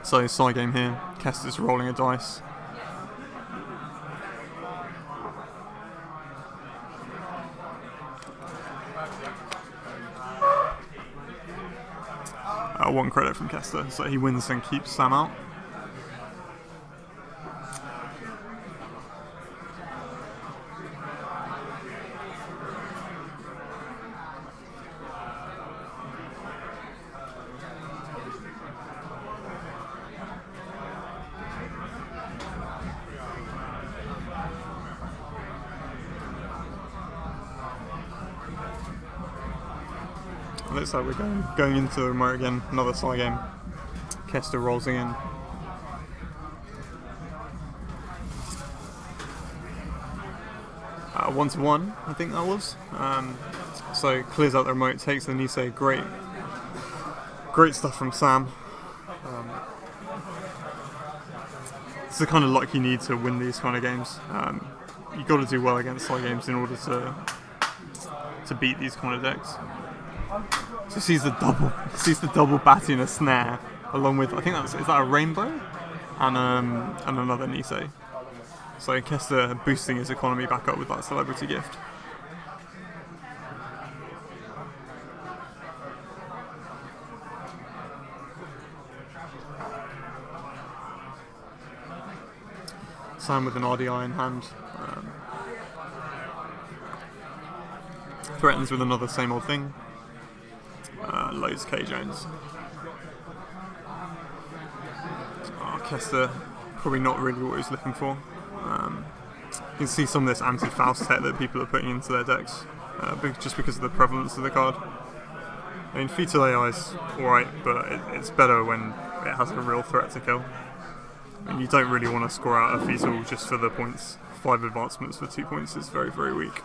So side game here, Kester's rolling a dice. One credit from Kester, so he wins and keeps Sam out. Looks like we're going into the remote again, another side game. Kester rolls in. 1-1, I think that was. So clears out the remote, takes the Nisei. Great stuff from Sam. It's the kind of luck you need to win these kind of games. You've got to do well against side games in order to beat these kind of decks. So sees the double batty and a snare, along with, I think is that a rainbow, and another Nisei. So Kester boosting his economy back up with that celebrity gift. Sam with an RDI in hand. Threatens with another same old thing. Loads K Jones. Kester, probably not really what he's looking for. You can see some of this anti-Faust tech that people are putting into their decks, just because of the prevalence of the card. I mean, Fetal AI is alright, but it's better when it has a real threat to kill. I mean, you don't really want to score out a Fetal just for the points. 5 advancements for 2 points is very, very weak.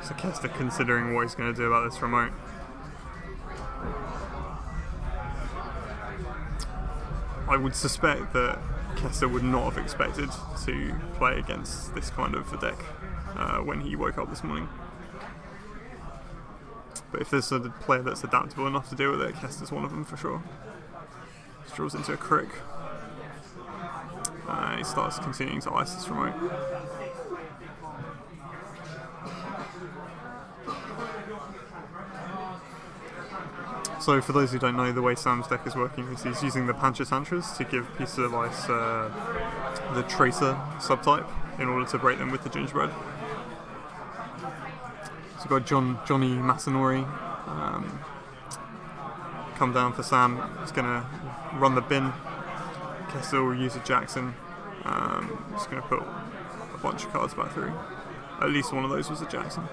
So Kester considering what he's going to do about this remote. I would suspect that Kester would not have expected to play against this kind of a deck when he woke up this morning. But if there's a player that's adaptable enough to deal with it, Kester's one of them for sure. Just draws into a crick. He starts continuing to ice this remote. So for those who don't know, the way Sam's deck is working is he's using the Panchatantras to give pieces of ice the Tracer subtype in order to break them with the gingerbread. So we've got Johnny Masanori come down for Sam. He's going to run the bin. Kester will use a Jackson. He's going to put a bunch of cards back through. at least one of those was a Jackson.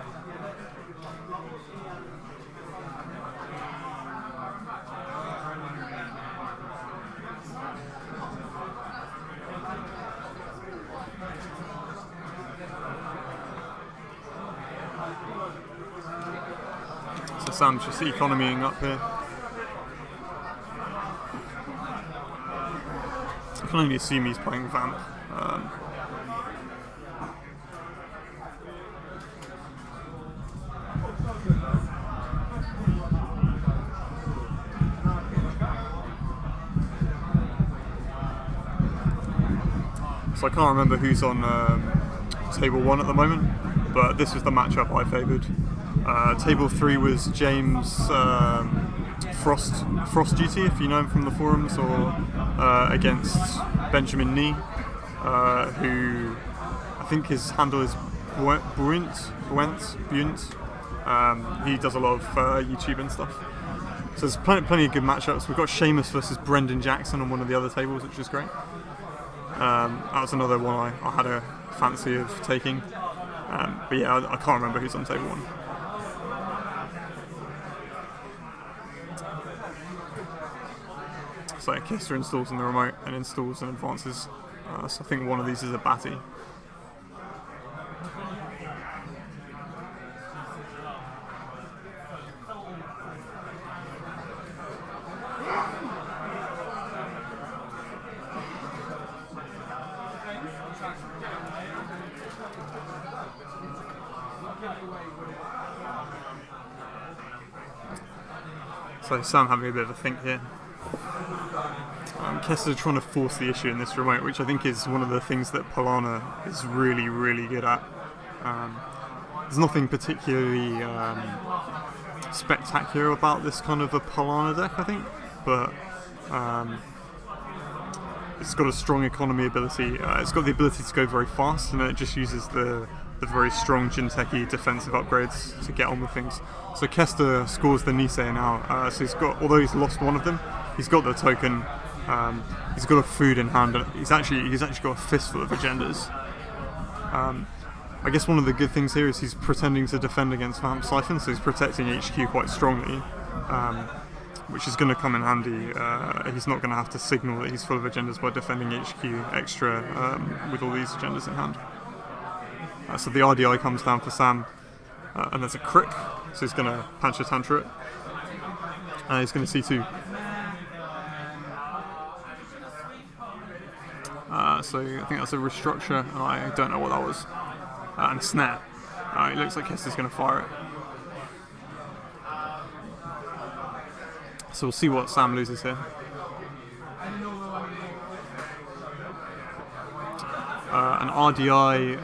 So Sam's just economying up here. I can only assume he's playing Vamp. So I can't remember who's on table 1 at the moment, but this was the matchup I favoured. Table 3 was James Frost Duty, if you know him from the forums, or against Benjamin Nee, who I think his handle is Buint. He does a lot of YouTube and stuff. So there's plenty of good matchups. We've got Seamus versus Brendan Jackson on one of the other tables, which is great. That was another one I had a fancy of taking. But yeah, I can't remember who's on table 1. So Kester installs in the remote and installs and advances. So I think one of these is a Batty. So Sam having a bit of a think here. Kester trying to force the issue in this remote, which I think is one of the things that Polana is really, really good at. There's nothing particularly spectacular about this kind of a Polana deck, I think, but it's got a strong economy ability. It's got the ability to go very fast, and then it just uses the very strong Jinteki defensive upgrades to get on with things. So Kester scores the Nisei now. So he's got, although he's lost one of them, he's got the token. He's got a food in hand. He's actually got a fistful of agendas. I guess one of the good things here is he's pretending to defend against Vamp Siphon, so he's protecting HQ quite strongly, which is going to come in handy. He's not going to have to signal that he's full of agendas by defending HQ extra with all these agendas in hand. So the RDI comes down for Sam, and there's a crick, so he's going to Pancha Tantra it. He's going to C2. So I think that's a restructure, and I don't know what that was. And snare. It looks like Kester's going to fire it. So we'll see what Sam loses here. An RDI,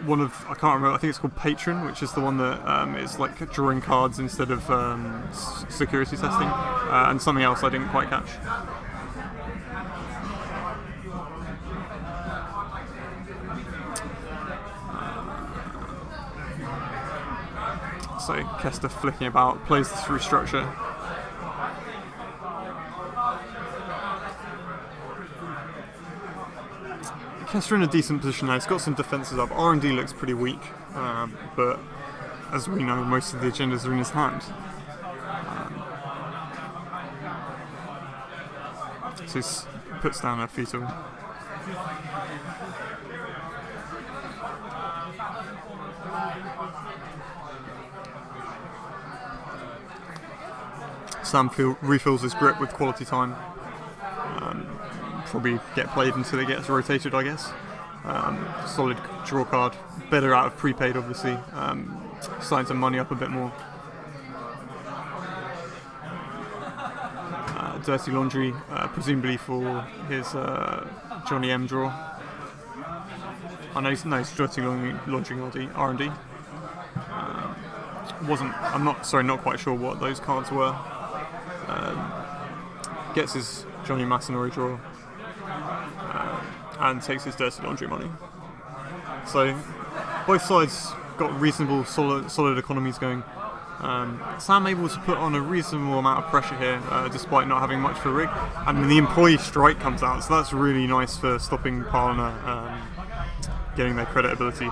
one of, I can't remember, I think it's called Patron, which is the one that is like drawing cards instead of security testing, and something else I didn't quite catch. So Kester flicking about, plays this restructure. Kester in a decent position now. He's got some defences up. R&D looks pretty weak, but as we know, most of the agendas are in his hand. So he puts down a fetal. Sam refills his grip with quality time. Probably get played until it gets rotated, I guess. Solid draw card. Better out of prepaid, obviously. Starting to money up a bit more. Dirty Laundry, presumably for his Johnny M draw. I know it's Dirty Laundry R&D. I'm not quite sure what those cards were. Gets his Johnny Masanori draw and takes his Dirty Laundry money. So both sides got reasonable solid economies going. Sam able to put on a reasonable amount of pressure here despite not having much for rig, and the employee strike comes out, so that's really nice for stopping Palana getting their credibility.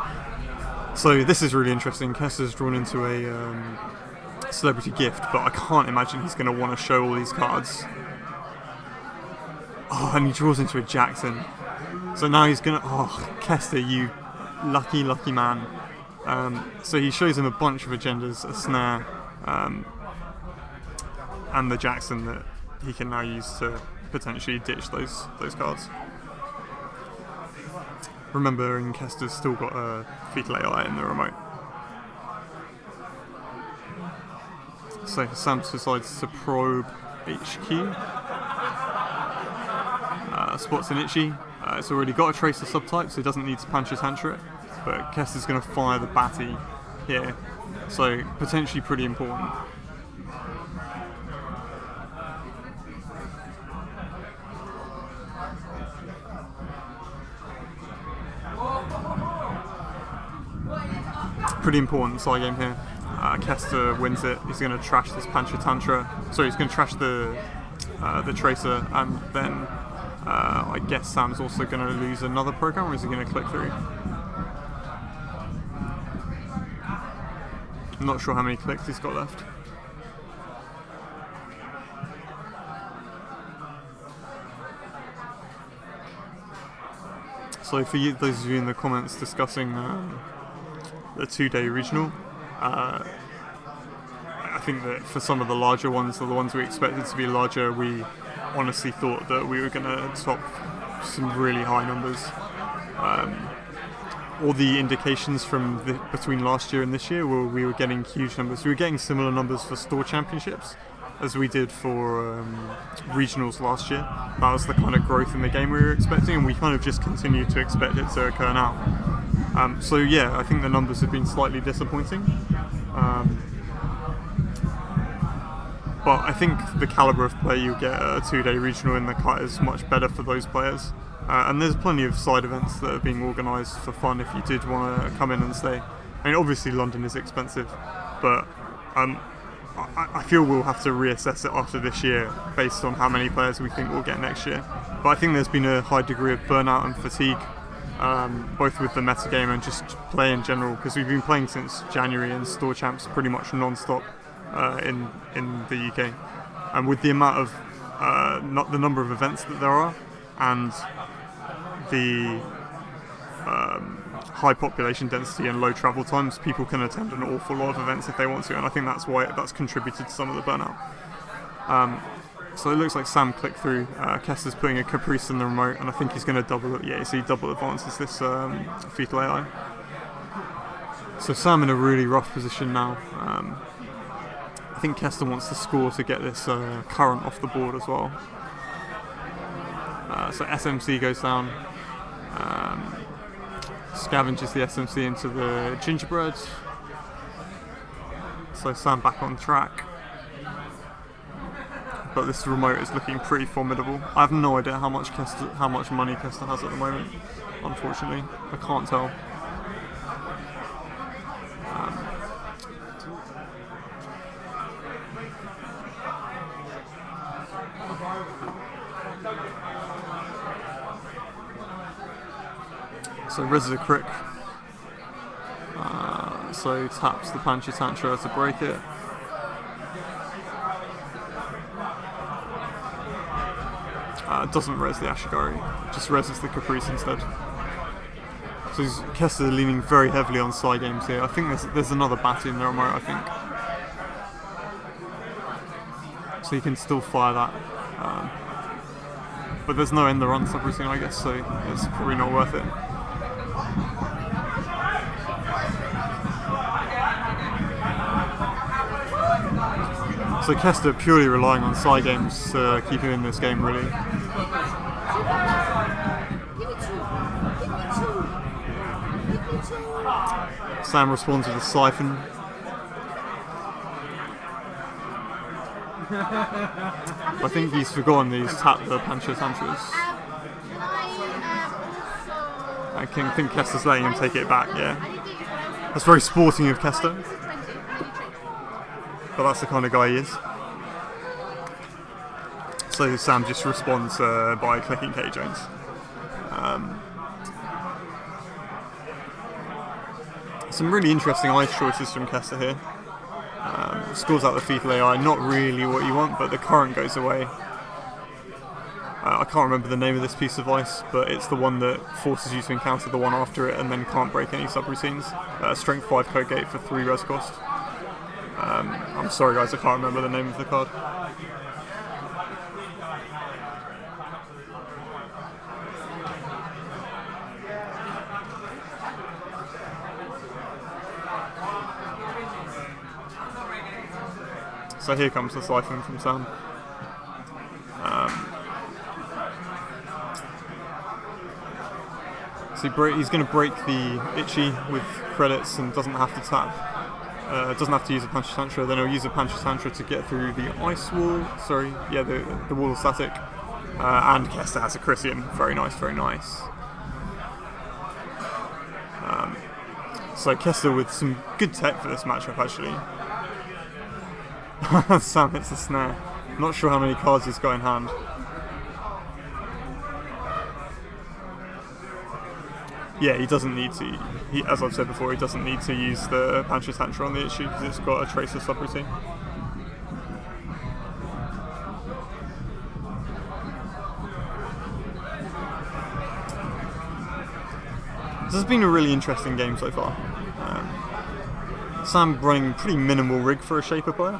So this is really interesting. Kester's drawn into a celebrity gift, but I can't imagine he's going to want to show all these cards. Oh, and he draws into a Jackson. So now he's going to... Oh, Kester, you lucky, lucky man. So he shows him a bunch of agendas, a snare, and the Jackson that he can now use to potentially ditch those cards. Remembering Kester's still got a Fetal AI in the remote. So Sam decides to probe HQ. Spots an Itchy. It's already got a Tracer subtype, so he doesn't need to Pancha Tantra it. But Kester's going to fire the Batty here, so potentially pretty important. Pretty important side game here. Kester wins it. He's going to trash this Pancha Tantra. Sorry, he's going to trash the Tracer, and then I guess Sam's also going to lose another program, or is he going to click through? I'm not sure how many clicks he's got left. So for you, those of you in the comments discussing the 2-day regional, I think that for some of the larger ones, or the ones we expected to be larger, we honestly thought that we were going to top some really high numbers. All the indications from between last year and this year were we were getting huge numbers. We were getting similar numbers for store championships as we did for regionals last year. That was the kind of growth in the game we were expecting, and we kind of just continued to expect it to occur now. So yeah, I think the numbers have been slightly disappointing. But I think the calibre of play you get at a 2-day regional in the cut is much better for those players. And there's plenty of side events that are being organised for fun if you did want to come in and stay. I mean, obviously London is expensive, but I feel we'll have to reassess it after this year based on how many players we think we'll get next year. But I think there's been a high degree of burnout and fatigue, both with the metagame and just play in general, because we've been playing since January and store champs pretty much non-stop in the UK. And with the amount of not the number of events that there are, and the high population density and low travel times, people can attend an awful lot of events if they want to, and I think that's why that's contributed to some of the burnout. So it looks like Sam clicked through. Kester's putting a Caprice in the remote, and I think he's going to double it. Yeah, so he double advances this Fetal AI. So Sam in a really rough position now. I think Kester wants to score to get this current off the board as well. So SMC goes down, scavenges the SMC into the gingerbread. So Sam back on track. But this remote is looking pretty formidable. I have no idea how much money Kester has at the moment. Unfortunately, I can't tell. So Reza Crick, so taps the Pancha Tantra to break it. Doesn't res the Ashigari, just reses the Caprice instead. So Kester leaning very heavily on side games here. I think there's another bat in the remote, I think. So you can still fire that. But there's no end the run subroutine, I guess, so it's probably not worth it. So Kester purely relying on side games to keep him in this game, really. Sam responds with a Siphon. I think he's forgotten these tap the Pancha Tantras. I think Kester's letting him take it back, yeah. That's very sporting of Kester. But that's the kind of guy he is. So Sam just responds by clicking K Jones. Some really interesting ice choices from Kester here. Scores out the Fetal AI, not really what you want, but the current goes away. I can't remember the name of this piece of ice, but it's the one that forces you to encounter the one after it and then can't break any subroutines. Strength 5 code gate for 3 res cost. I'm sorry guys, I can't remember the name of the card. So here comes the Siphon from Sam. So he's going to break the Itchy with credits and doesn't have to tap. Doesn't have to use a Panchatantra, then he'll use a Panchatantra to get through the ice wall. Sorry, yeah, the wall of static. And Kester has a Chrysian. Very nice, very nice. So Kester with some good tech for this matchup actually. Sam hits the snare. Not sure how many cards he's got in hand. Yeah, he doesn't need to, as I've said before, he doesn't need to use the Panchatantra on the issue because it's got a Tracer subroutine. This has been a really interesting game so far. Sam running pretty minimal rig for a Shaper player.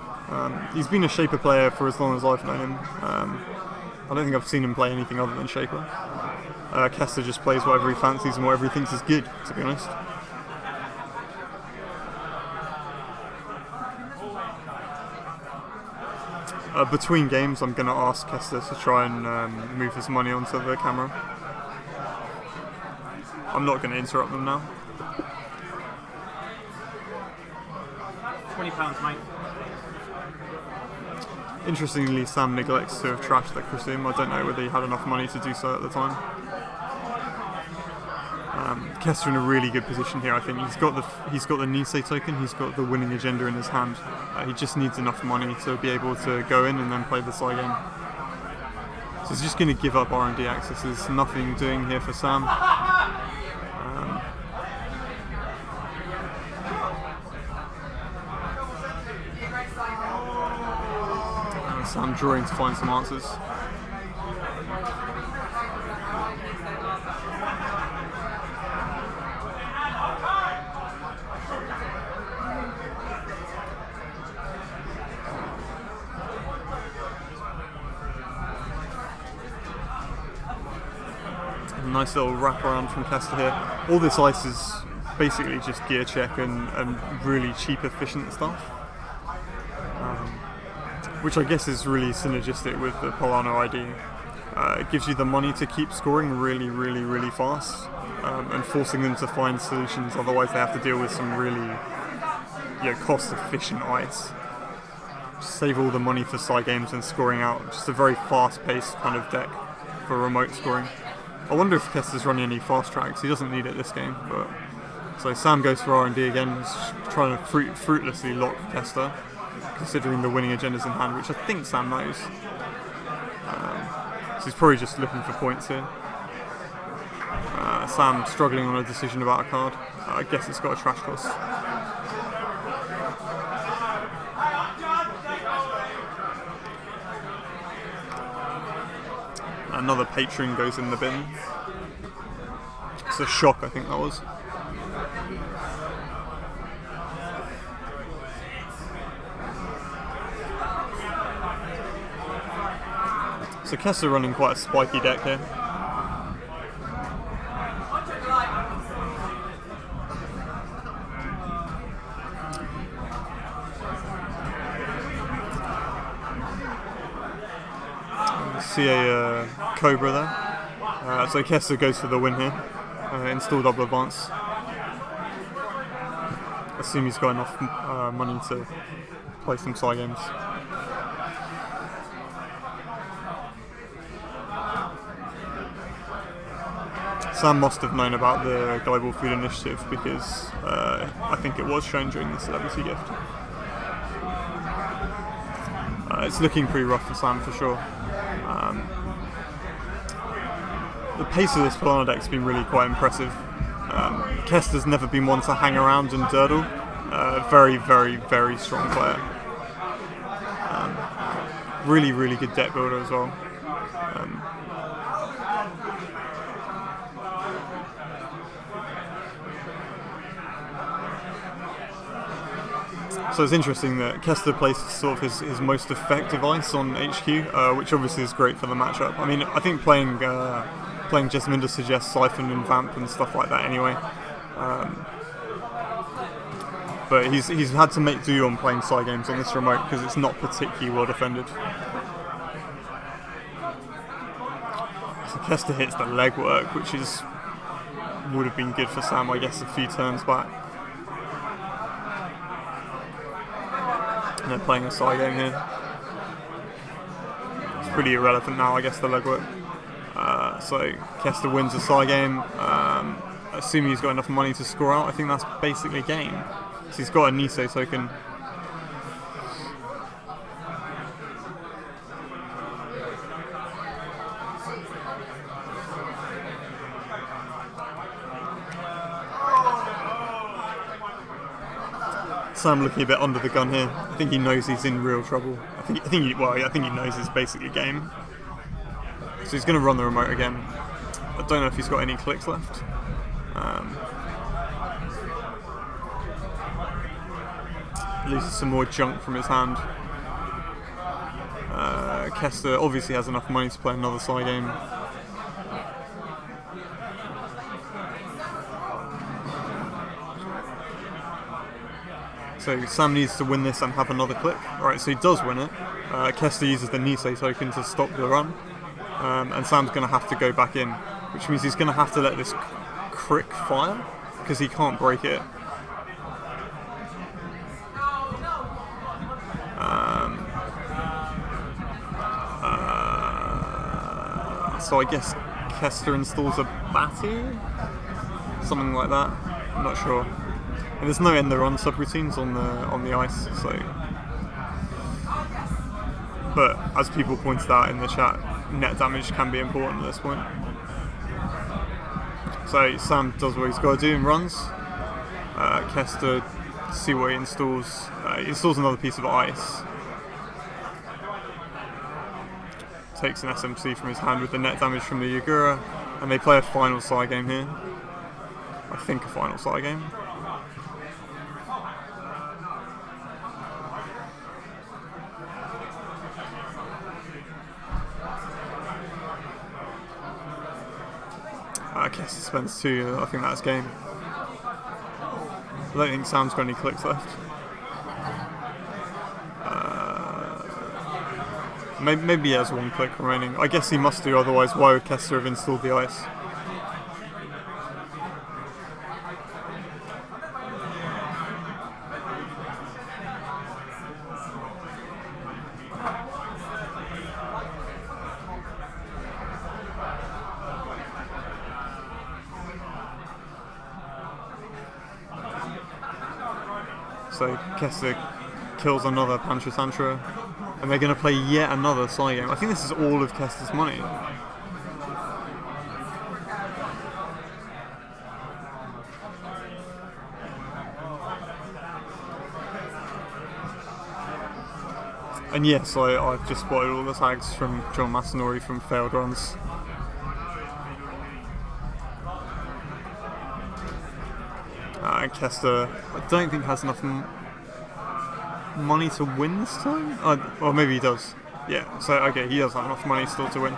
He's been a Shaper player for as long as I've known him. I don't think I've seen him play anything other than Shaper. Kester just plays whatever he fancies and whatever he thinks is good, to be honest. Between games, I'm going to ask Kester to try and move his money onto the camera. I'm not going to interrupt them now. £20, mate. Interestingly, Sam neglects to have trashed that Chrysium. I don't know whether he had enough money to do so at the time. Kester in a really good position here. I think he's got the Nisei token. He's got the winning agenda in his hand. He just needs enough money to be able to go in and then play the side game. So he's just going to give up R&D access. There's nothing doing here for Sam. Sam drawing to find some answers. Nice little wraparound from Kester here. All this ice is basically just gear check and really cheap, efficient stuff. Which I guess is really synergistic with the Polano ID. It gives you the money to keep scoring really, really, really fast, and forcing them to find solutions, otherwise they have to deal with some really cost-efficient ice. Save all the money for side games and scoring out. Just a very fast-paced kind of deck for remote scoring. I wonder if Kester's running any fast tracks. He doesn't need it this game, but so Sam goes for R&D again, he's trying to fruitlessly lock Kester, considering the winning agendas in hand, which I think Sam knows. So he's probably just looking for points here. Sam struggling on a decision about a card. I guess it's got a trash cost. Another Patron goes in the bin. It's a shock, I think that was. So Kester running quite a spiky deck here. See a Cobra there. So Kester goes for the win here. Install double advance. Assume he's got enough money to play some side games. Sam must have known about the Global Food Initiative because I think it was shown during the Celebrity Gift. It's looking pretty rough for Sam for sure. The pace of this Polano deck's been really quite impressive. Kester's never been one to hang around and durdle. Very, very, very strong player. Really, really good deck builder as well. So it's interesting that Kester placed sort of his most effective ice on HQ, which obviously is great for the matchup. I mean, I think playing Jessamine suggests Siphon and Vamp and stuff like that anyway. But he's had to make do on playing side games on this remote because it's not particularly well defended. So Kester hits the legwork, which would have been good for Sam, I guess, a few turns back. And they're playing a side game here. It's pretty irrelevant now, I guess, the legwork. So Kester wins a side game. Assuming he's got enough money to score out, I think that's basically game. So he's got a Nisei token. Sam looking a bit under the gun here. I think he knows he's in real trouble. I think he knows it's basically game. So he's going to run the remote again. I don't know if he's got any clicks left. Loses some more junk from his hand. Kester obviously has enough money to play another side game. So Sam needs to win this and have another click. Alright, so he does win it. Kester uses the Nisei token to stop the run. And Sam's going to have to go back in, which means he's going to have to let this crick fire, because he can't break it. So I guess Kester installs a Batty? Something like that. I'm not sure. And there's no end the run subroutines on the ice, so. But as people pointed out in the chat, net damage can be important at this point. So Sam does what he's got to do and runs. Kester, see what he installs. He installs another piece of ice. Takes an SMC from his hand with the net damage from the Yagura, and they play a final side game here. I think a final side game. Kester spends 2, I think that's game. I don't think Sam's got any clicks left. Maybe he has 1 click remaining. I guess he must do, otherwise why would Kester have installed the ice? So Kester kills another Panchatantra, and they're going to play yet another side game. I think this is all of Kester's money. And yes, I've just spotted all the tags from John Masanori from failed runs. And Kester, I don't think has enough money to win this time? Or maybe he does. Yeah, so okay, he does have enough money still to win.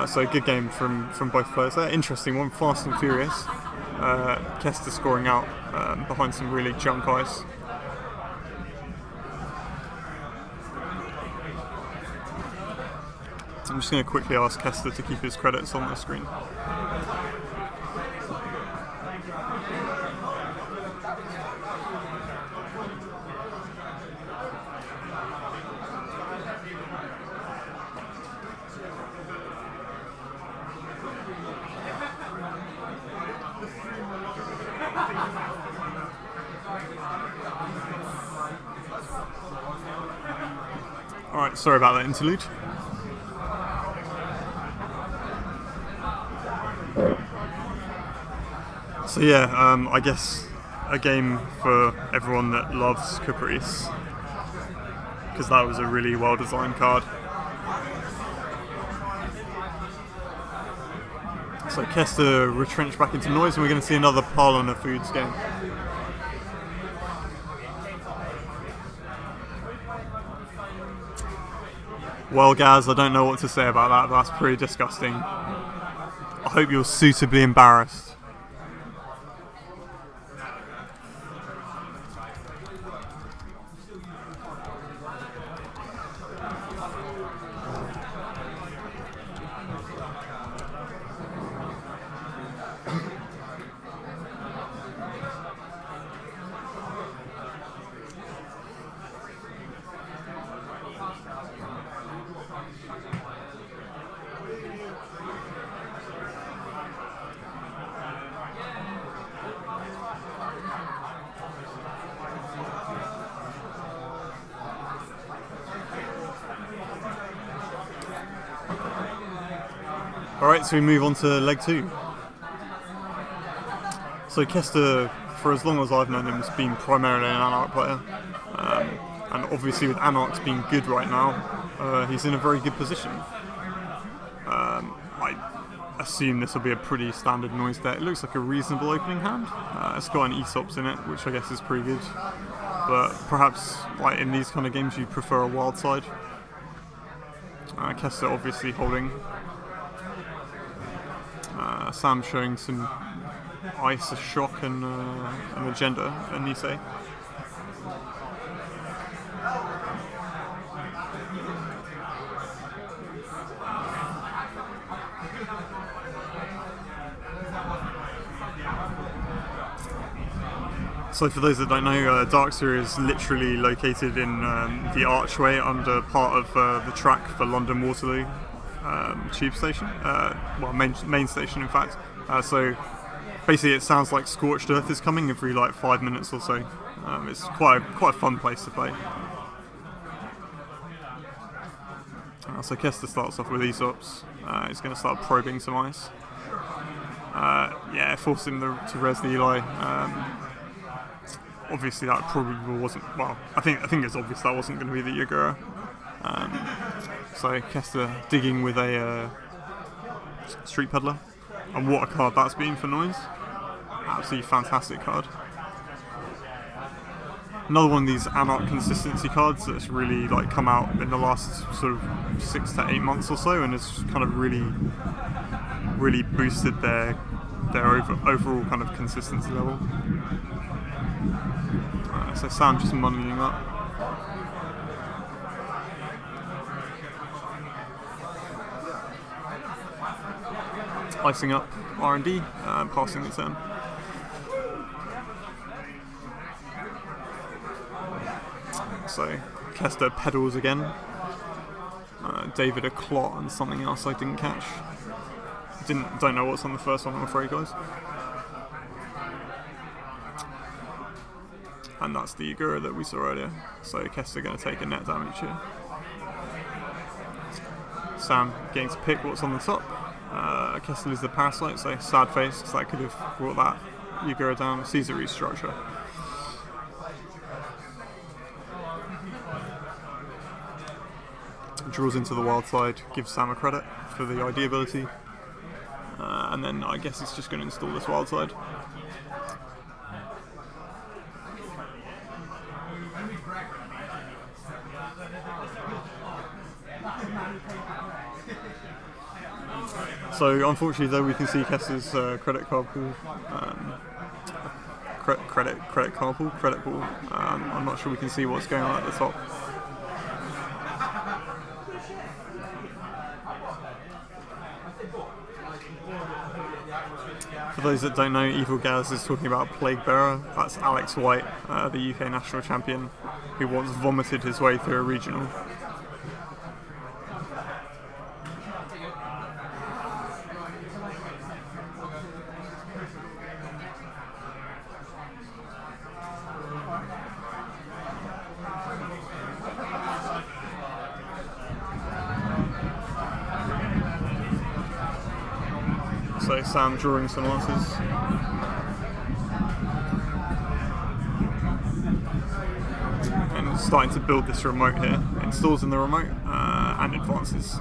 So good game from both players there. Interesting one, fast and furious. Kester scoring out behind some really junk ice. I'm just going to quickly ask Kester to keep his credits on the screen. Alright, sorry about that interlude. So yeah, I guess a game for everyone that loves Caprice, because that was a really well designed card. So Kester retrenched back into Noise, and we're going to see another Parlon of Foods game. Well, Gaz, I don't know what to say about that, but that's pretty disgusting. I hope you're suitably embarrassed. Alright, so we move on to leg 2. So Kester, for as long as I've known him, has been primarily an Anarch player. And obviously with Anarchs being good right now, he's in a very good position. I assume this will be a pretty standard Noise deck. It looks like a reasonable opening hand. It's got an Aesops in it, which I guess is pretty good. But perhaps like in these kind of games you prefer a wild side. Kester obviously holding. Sam showing some ice, a shock, and an agenda, and Nisei. So for those that don't know, Darkseer is literally located in the archway under part of the track for London Waterloo tube station, well main station in fact. So basically it sounds like Scorched Earth is coming every like 5 minutes or so. It's quite a fun place to play. So Kester starts off with Aesops. He's going to start probing some ice. Yeah, forced him to res the Eli. Obviously that probably wasn't, well, I think it's obvious that wasn't going to be the Yagura. So Kester digging with a Street Peddler, and what a card that's been for Noise. Absolutely fantastic card. Another one of these Anarch consistency cards that's really like come out in the last sort of 6 to 8 months or so, and has kind of really boosted their overall kind of consistency level. So Sam just moneying up. Icing up R&D, passing the turn. So Kester pedals again. David a Clot and something else I didn't catch. Don't know what's on the first one, I'm afraid, guys. And that's the Yagura that we saw earlier. So Kester going to take a net damage here. Sam getting to pick what's on the top. Kester is the Parasite, so sad face, because that could have brought that Yagura down. Caesar restructure. Draws into the wild side, gives Sam a credit for the ID ability. And then I guess it's just going to install this wild side. So unfortunately, though, we can see Kester's credit card pool, credit pool. I'm not sure we can see what's going on at the top. For those that don't know, Evil Gaz is talking about Plague Bearer. That's Alex White, the UK national champion, who once vomited his way through a regional. So Sam drawing some answers. starting to build this remote here. Installs in the remote and advances.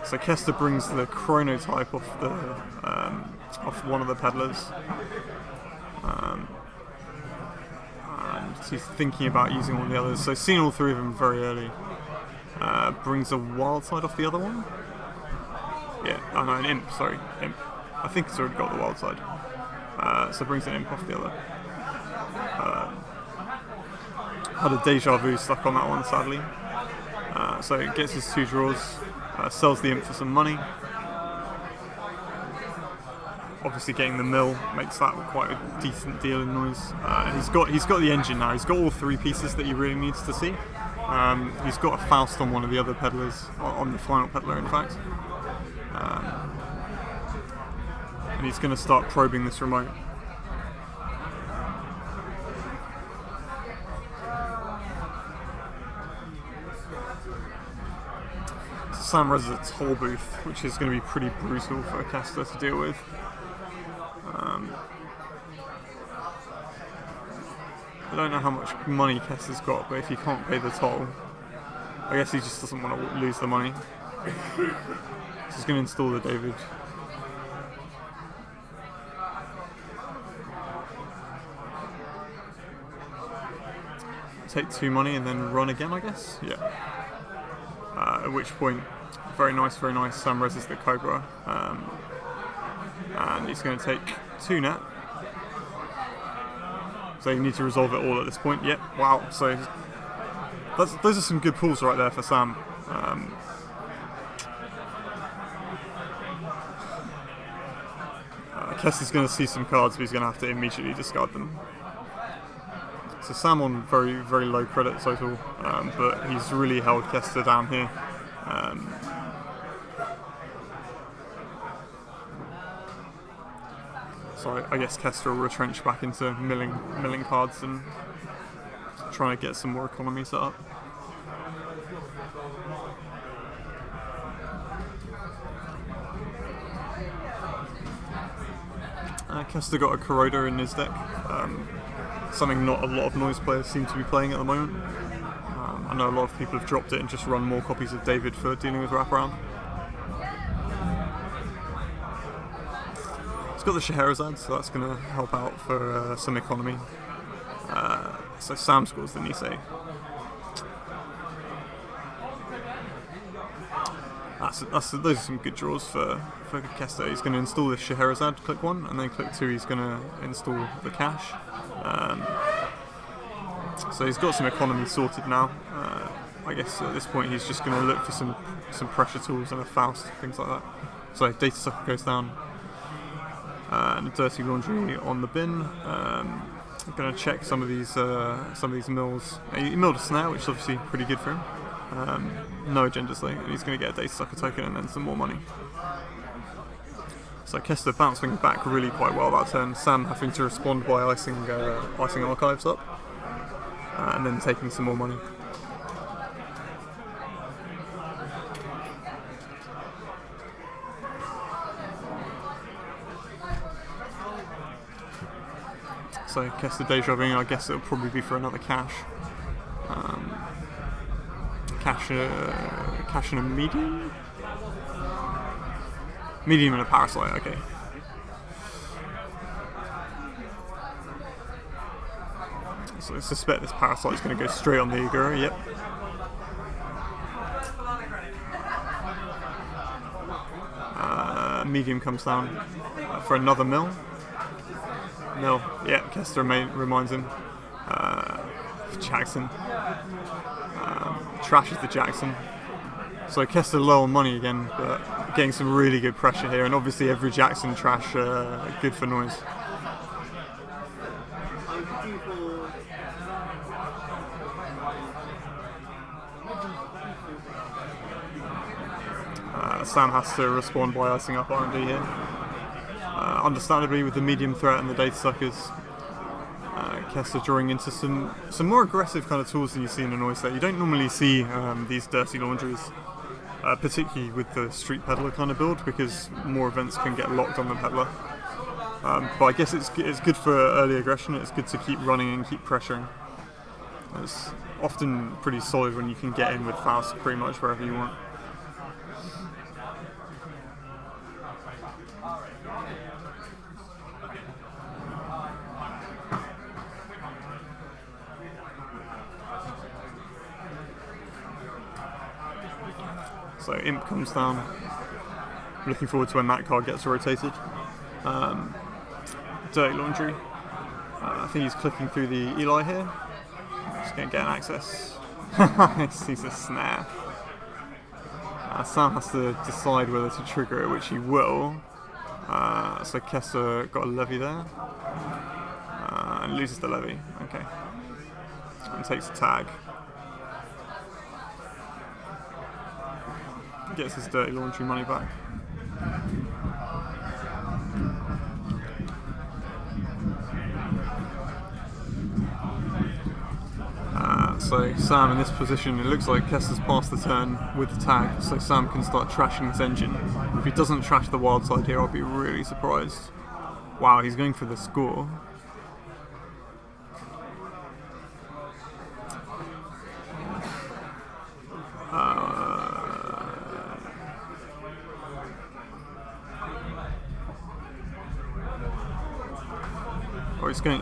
So Kester brings the chronotype off one of the peddlers, and he's thinking about using one of the others. So seeing all three of them very early, brings a wild side off the other one. Yeah, oh no, an imp. Sorry, imp. I think it's already got the wild side. So brings an imp off the other. Had a deja vu stuck on that one, sadly. So it gets his 2 draws, sells the imp for some money. Obviously, getting the mill makes that quite a decent deal in noise. He's got the engine now. He's got all 3 pieces that he really needs to see. He's got a Faust on one of the other peddlers, on the final peddler, in fact. And he's going to start probing this remote. Sam Rez is a toll booth, which is going to be pretty brutal for Kester to deal with. I don't know how much money Kester's got, but if he can't pay the toll, I guess he just doesn't want to lose the money. So he's going to install the David. Take 2 money and then run again, I guess? Yeah. At which point, very nice, Sam Rez is the Cobra. And he's going to take 2 net. So you need to resolve it all at this point. Yep, wow. So those are some good pulls right there for Sam. Kester's going to see some cards, but he's going to have to immediately discard them. So Sam on very, very low credit total, but he's really held Kester down here. So I guess Kester will retrench back into milling cards and trying to get some more economy set up. Kester got a Corroder in his deck, something not a lot of noise players seem to be playing at the moment. I know a lot of people have dropped it and just run more copies of David for dealing with wraparound. It's got the Scheherazade, so that's going to help out for some economy. So Sam scores the Nisei. Those are some good draws for Kester. He's going to install the Scheherazade, click 1, and then click 2 he's going to install the cash. So he's got some economy sorted now. I guess at this point he's just going to look for some pressure tools and a Faust, things like that. So Data Sucker goes down. And a Dirty Laundry on the bin. I'm going to check some of these mills. He milled a Snare, which is obviously pretty good for him. No agendas though, and he's going to get a Data Sucker token and then some more money. So Kester bouncing back really quite well that turn. Sam having to respond by icing archives up, and then taking some more money. So Kester deja vu, I guess it'll probably be for another cash. Cash and a medium? Medium and a Parasite, okay. So I suspect this Parasite is going to go straight on the Agura, yep. Medium comes down for another mill. Mill, yeah, Kester reminds him. Jackson. Trashes the Jackson. So Kester low on money again, but getting some really good pressure here, and obviously every Jackson trash good for noise. Sam has to respond by icing up R&D here. Understandably, with the medium threat and the Data Suckers, Kester drawing into some more aggressive kind of tools than you see in a noise set. You don't normally see these Dirty Laundries, particularly with the Street Peddler kind of build, because more events can get locked on the Peddler. But I guess it's good for early aggression. It's good to keep running and keep pressuring. It's often pretty solid when you can get in with Faust pretty much wherever you want. So Imp comes down. Looking forward to when that card gets rotated. Dirty Laundry. I think he's clicking through the Eli here. Just going to get an access. He sees a snare. Sam has to decide whether to trigger it, which he will. So Kester got a levy there. And loses the levy. Okay. And takes a tag. Gets his Dirty Laundry money back. So Sam in this position, it looks like Kester's passed the turn with the tag, so Sam can start trashing this engine. If he doesn't trash the wild side here, I'll be really surprised. Wow, he's going for the score.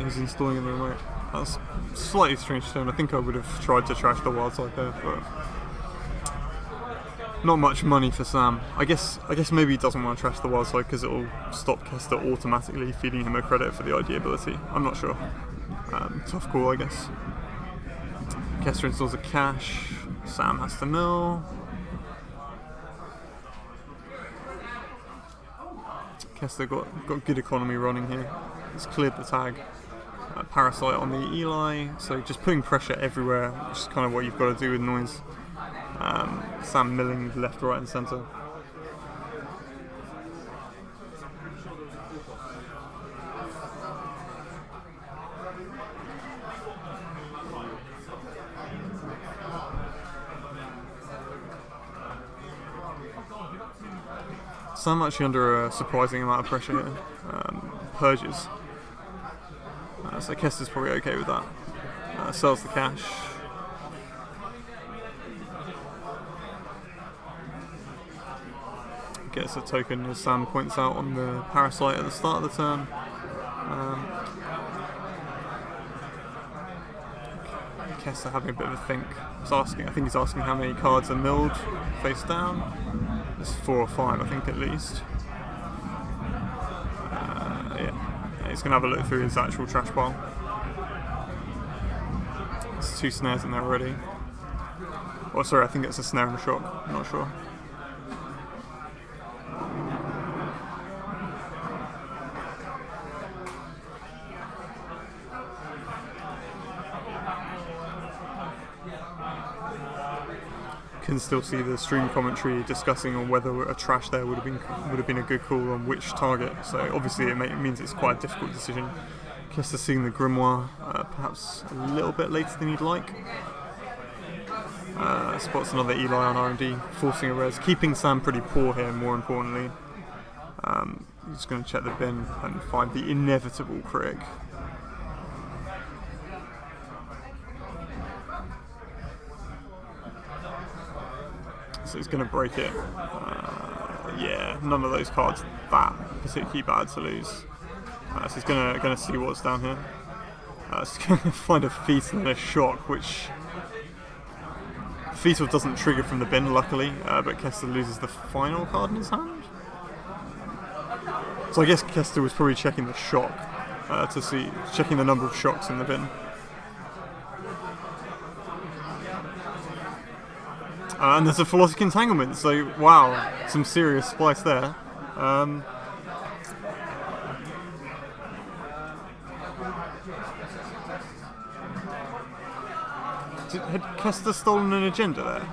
He's installing in the remote. That's slightly strange to turn. I think I would have tried to trash the wild side there, but not much money for Sam. I guess maybe he doesn't want to trash the wild side because it'll stop Kester automatically feeding him a credit for the ID ability. I'm not sure. Tough call, I guess. Kester installs a cache. Sam has to mill. Kester got good economy running here. He's cleared the tag. Parasite on the Eli, so just putting pressure everywhere, which is kind of what you've got to do with noise. Sam milling left, right and centre. Sam actually under a surprising amount of pressure here. Purges. So Kester's probably okay with that. Sells the cash. Gets a token, as Sam points out, on the Parasite at the start of the turn. Kester having a bit of a think. I think he's asking how many cards are milled face down. It's 4 or 5, I think, at least. He's going to have a look through his actual trash pile. There's 2 snares in there already. Oh, sorry, I think it's a snare and a shock. I'm not sure. Can still see the stream commentary discussing on whether a trash there would have been a good call on which target. So obviously it means it's quite a difficult decision. Kester seeing the Grimoire perhaps a little bit later than you'd like. Spots another Eli on R&D, forcing a res, keeping Sam pretty poor here. More importantly, he's going to check the bin and find the inevitable critic. So he's going to break it. Yeah, none of those cards that particularly bad to lose. So he's going to see what's down here. He's going to find a Fetal and a Shock, which Fetal doesn't trigger from the bin, luckily, but Kester loses the final card in his hand. So I guess Kester was probably checking the Shock checking the number of shocks in the bin. And there's a Philosophic Entanglement, so wow, some serious splice there. Had Kester stolen an agenda there?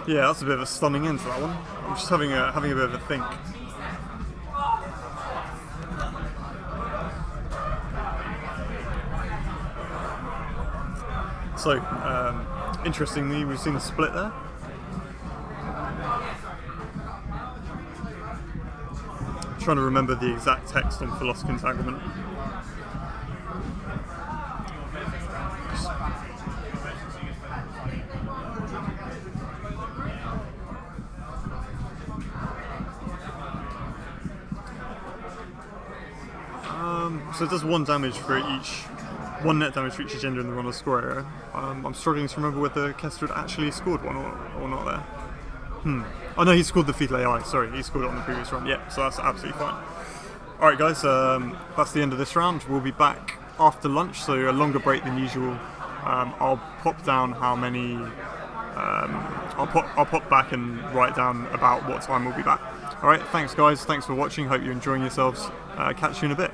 Yeah, that's a bit of a stunning end to that one. I'm just having a bit of a think. So, interestingly, we've seen a split there. I'm trying to remember the exact text on philosophy entanglement. So it does one damage for one net damage for each agenda in the run of score area. I'm struggling to remember whether Kester had actually scored one or not there. Oh no, he scored the Fetal AI, sorry, he scored it on the previous run. Yeah, so that's absolutely fine. Alright guys, that's the end of this round. We'll be back after lunch, so a longer break than usual. I'll pop down how many... I'll pop back and write down about what time we'll be back. Alright, thanks guys, thanks for watching, hope you're enjoying yourselves. Catch you in a bit.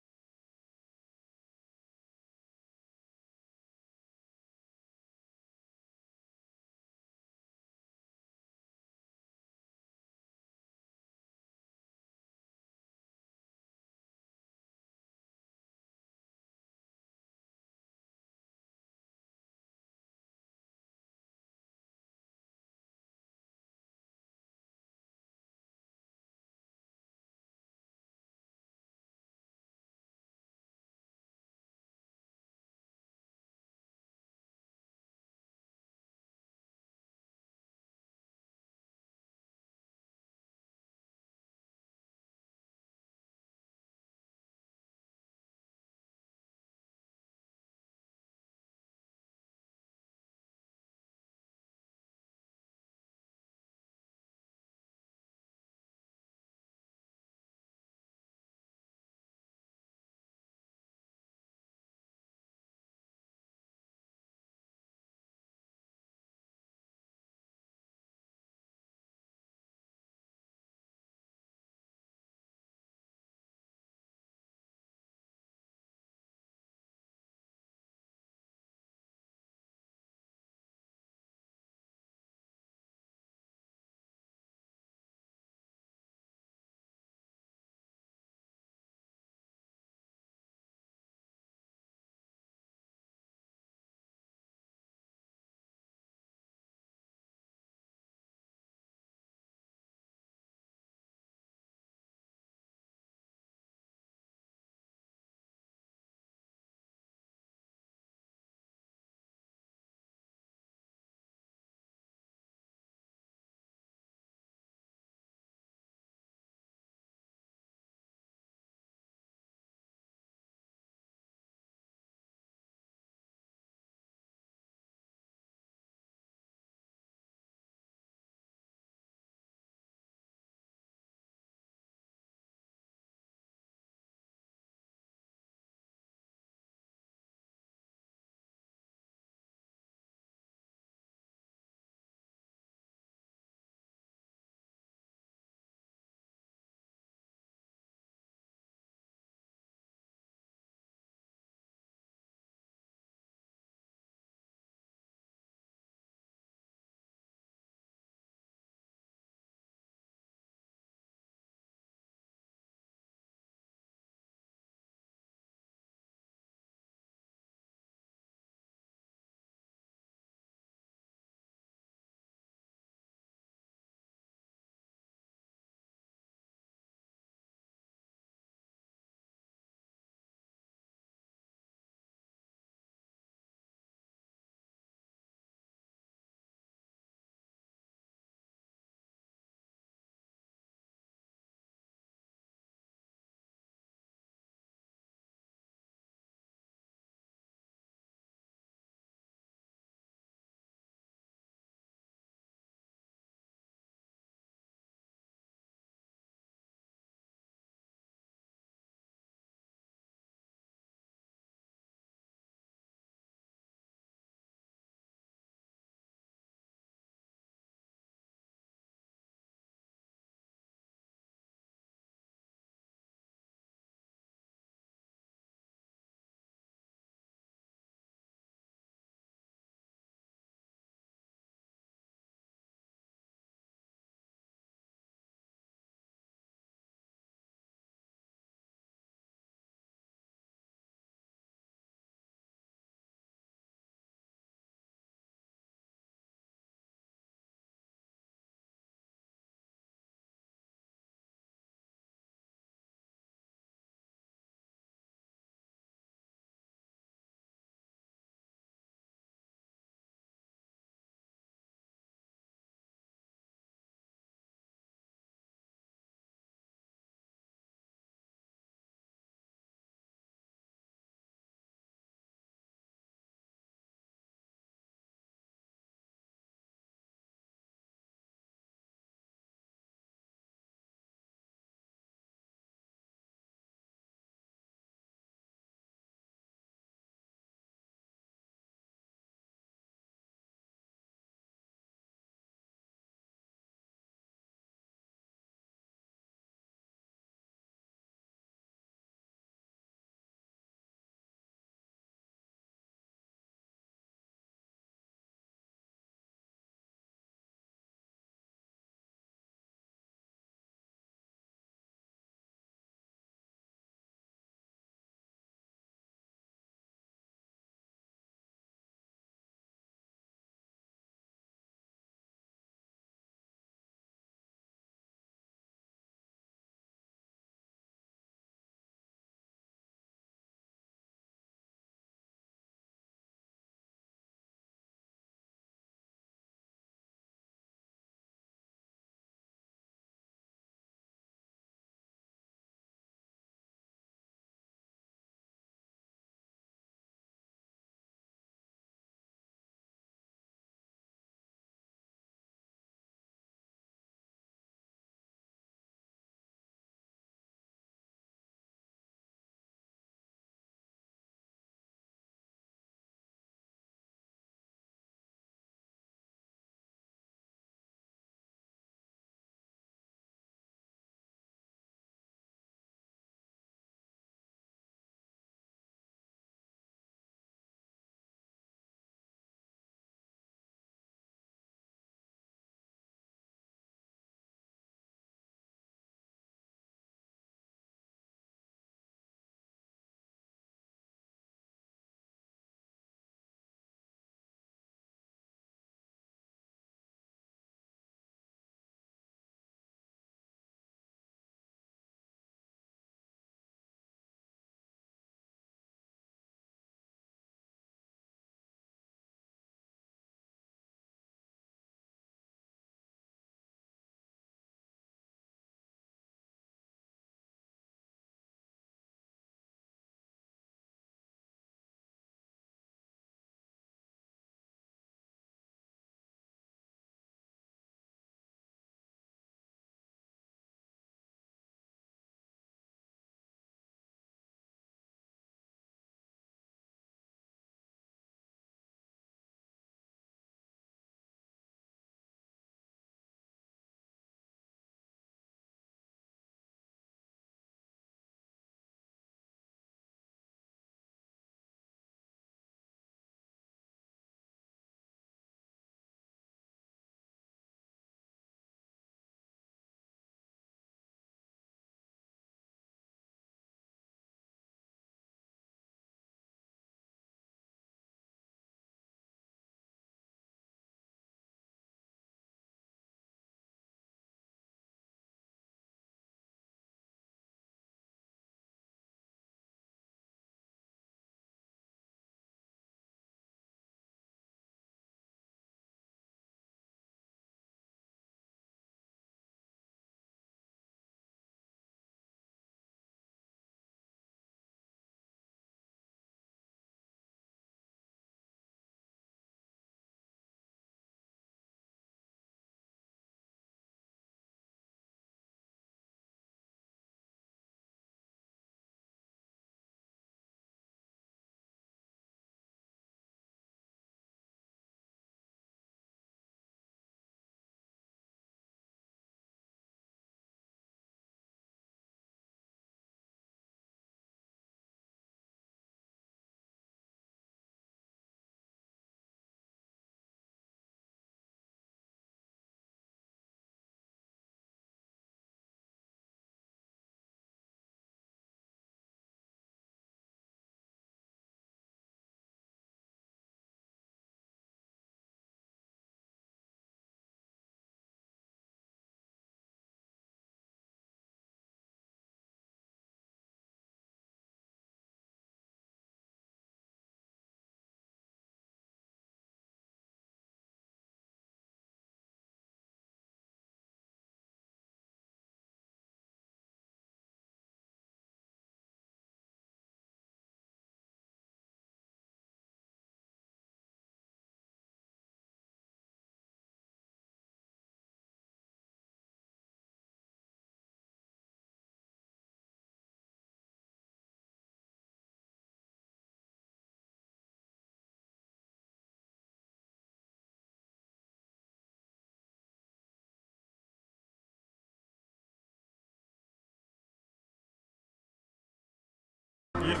Alright,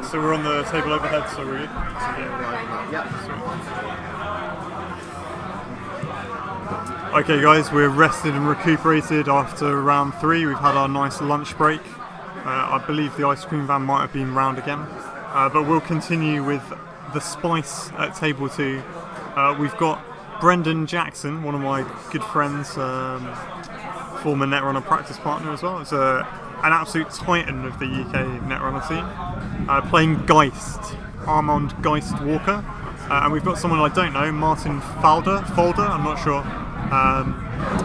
so we're on the table overhead, so we're good. Okay guys, we're rested and recuperated after round 3. We've had our nice lunch break. I believe the ice cream van might have been round again. But we'll continue with the spice at table 2. We've got Brendan Jackson, one of my good friends, former Netrunner practice partner as well. It's an absolute titan of the UK Netrunner team. Playing Geist, Armand Geist Walker. And we've got someone I don't know, Martin Folder, I'm not sure,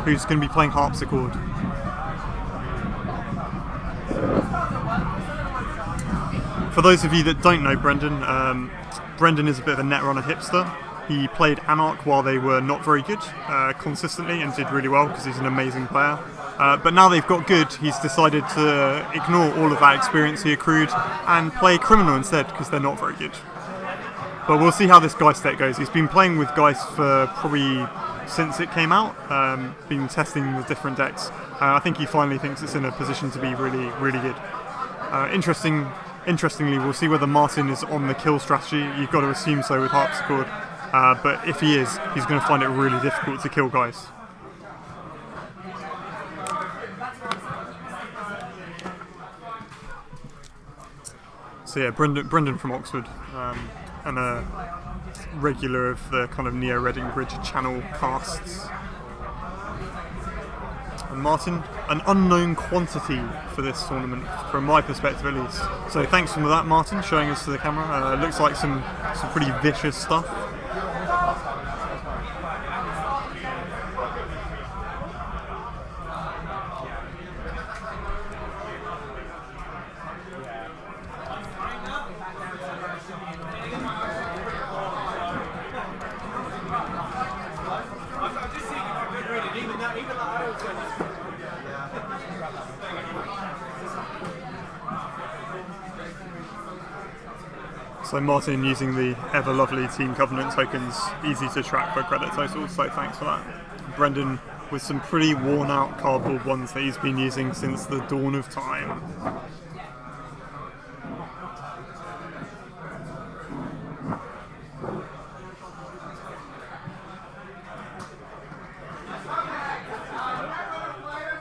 who's going to be playing harpsichord. For those of you that don't know Brendan, Brendan is a bit of a Netrunner hipster. He played Anarch while they were not very good consistently and did really well because he's an amazing player. But now they've got good, he's decided to ignore all of that experience he accrued and play Criminal instead because they're not very good. But we'll see how this Geist deck goes. He's been playing with Geist for probably since it came out, been testing the different decks. I think he finally thinks it's in a position to be really, really good. Interestingly, we'll see whether Martin is on the kill strategy. You've got to assume so with Harpsichord. But if he is, he's going to find it really difficult to kill Geist. So yeah, Brendan from Oxford, and a regular of the kind of Neo Reading Bridge channel casts. And Martin, an unknown quantity for this tournament, from my perspective at least. So thanks for that, Martin, showing us to the camera. Looks like some pretty vicious stuff. So Martin using the ever lovely Team Covenant tokens, easy to track for credit totals, so thanks for that. Brendan with some pretty worn out cardboard ones that he's been using since the dawn of time.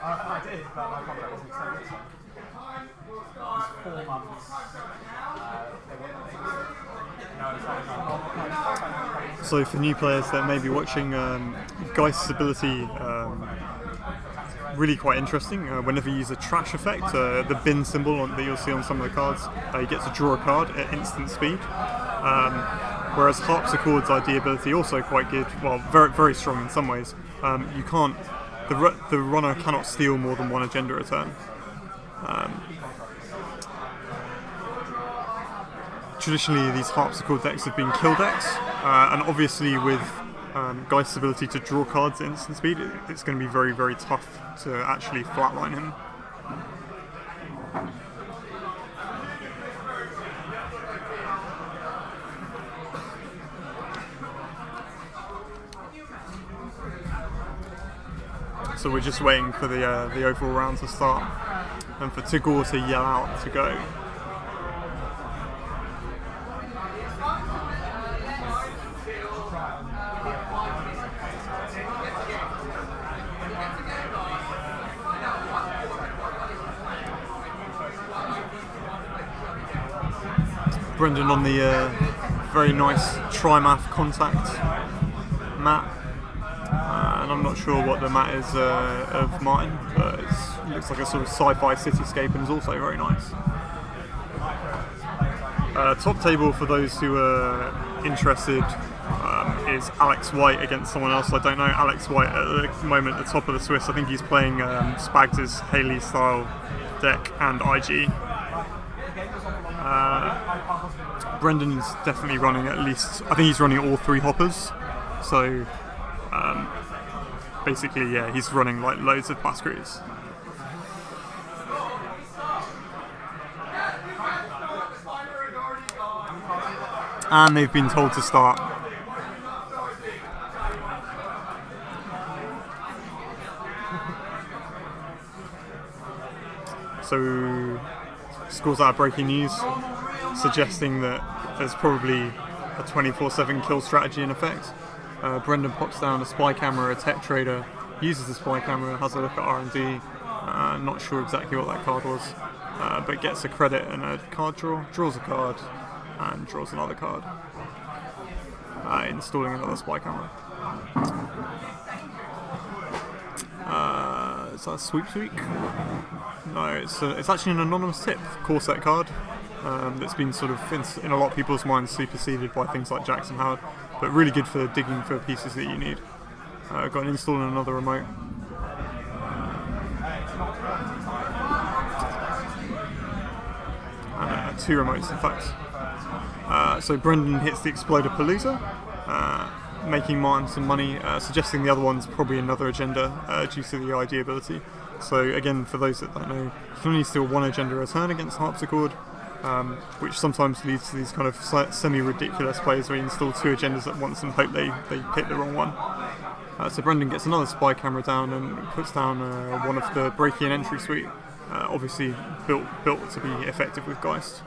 I did, but my contract wasn't extended. It was 4 months. So for new players that may be watching, Geist's ability really quite interesting. Whenever you use a trash effect, the bin symbol that you'll see on some of the cards, you get to draw a card at instant speed. Whereas Harpsichord's ID ability also quite good, well, very, very strong in some ways. You can't, the runner cannot steal more than one agenda a turn. Traditionally, these Harpsichord decks have been kill decks, and obviously with Geist's ability to draw cards at instant speed, it's going to be very, very tough to actually flatline him. So we're just waiting for the overall round to start, and for Tagore to yell out to go. Brendan on the very nice Trimath contact mat, and I'm not sure what the mat is of Martin, but it looks like a sort of sci-fi cityscape and is also very nice. Top table for those who are interested is Alex White against someone else I don't know. Alex White at the moment at the top of the Swiss. I think he's playing Spags' Haley style deck and IG. Brendan's definitely running at least, I think he's running all 3 hoppers, so basically yeah, he's running like loads of Pascrews. and they've been told to start. So, scores out of breaking news, suggesting that there's probably a 24/7 kill strategy in effect. Brendan pops down a spy camera, a tech trader, uses the spy camera, has a look at R&D, not sure exactly what that card was, but gets a credit and a card draw, draws a card, and draws another card, installing another spy camera. Is that a sweep week? No, it's actually an anonymous tip core set card that's been sort of in a lot of people's minds superseded by things like Jackson Howard, but really good for digging for pieces that you need. Got an install and another remote. And two remotes, in fact. So Brendan hits the Exploder Palooza, making Martin some money, suggesting the other one's probably another agenda due to the ID ability. So again, for those that don't know, you can only steal one agenda a turn against Harpsichord, which sometimes leads to these kind of semi-ridiculous plays where you install two agendas at once and hope they pick the wrong one. So Brendan gets another spy camera down and puts down one of the break-in entry suite, obviously built to be effective with Geist.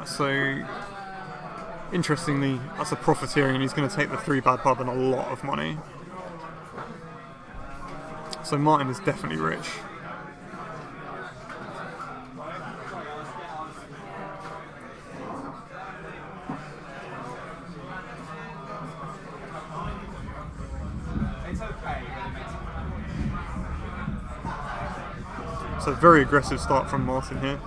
So interestingly, that's a profiteering, and he's going to take the 3 bad pub and a lot of money. So Martin is definitely rich. So very aggressive start from Martin here.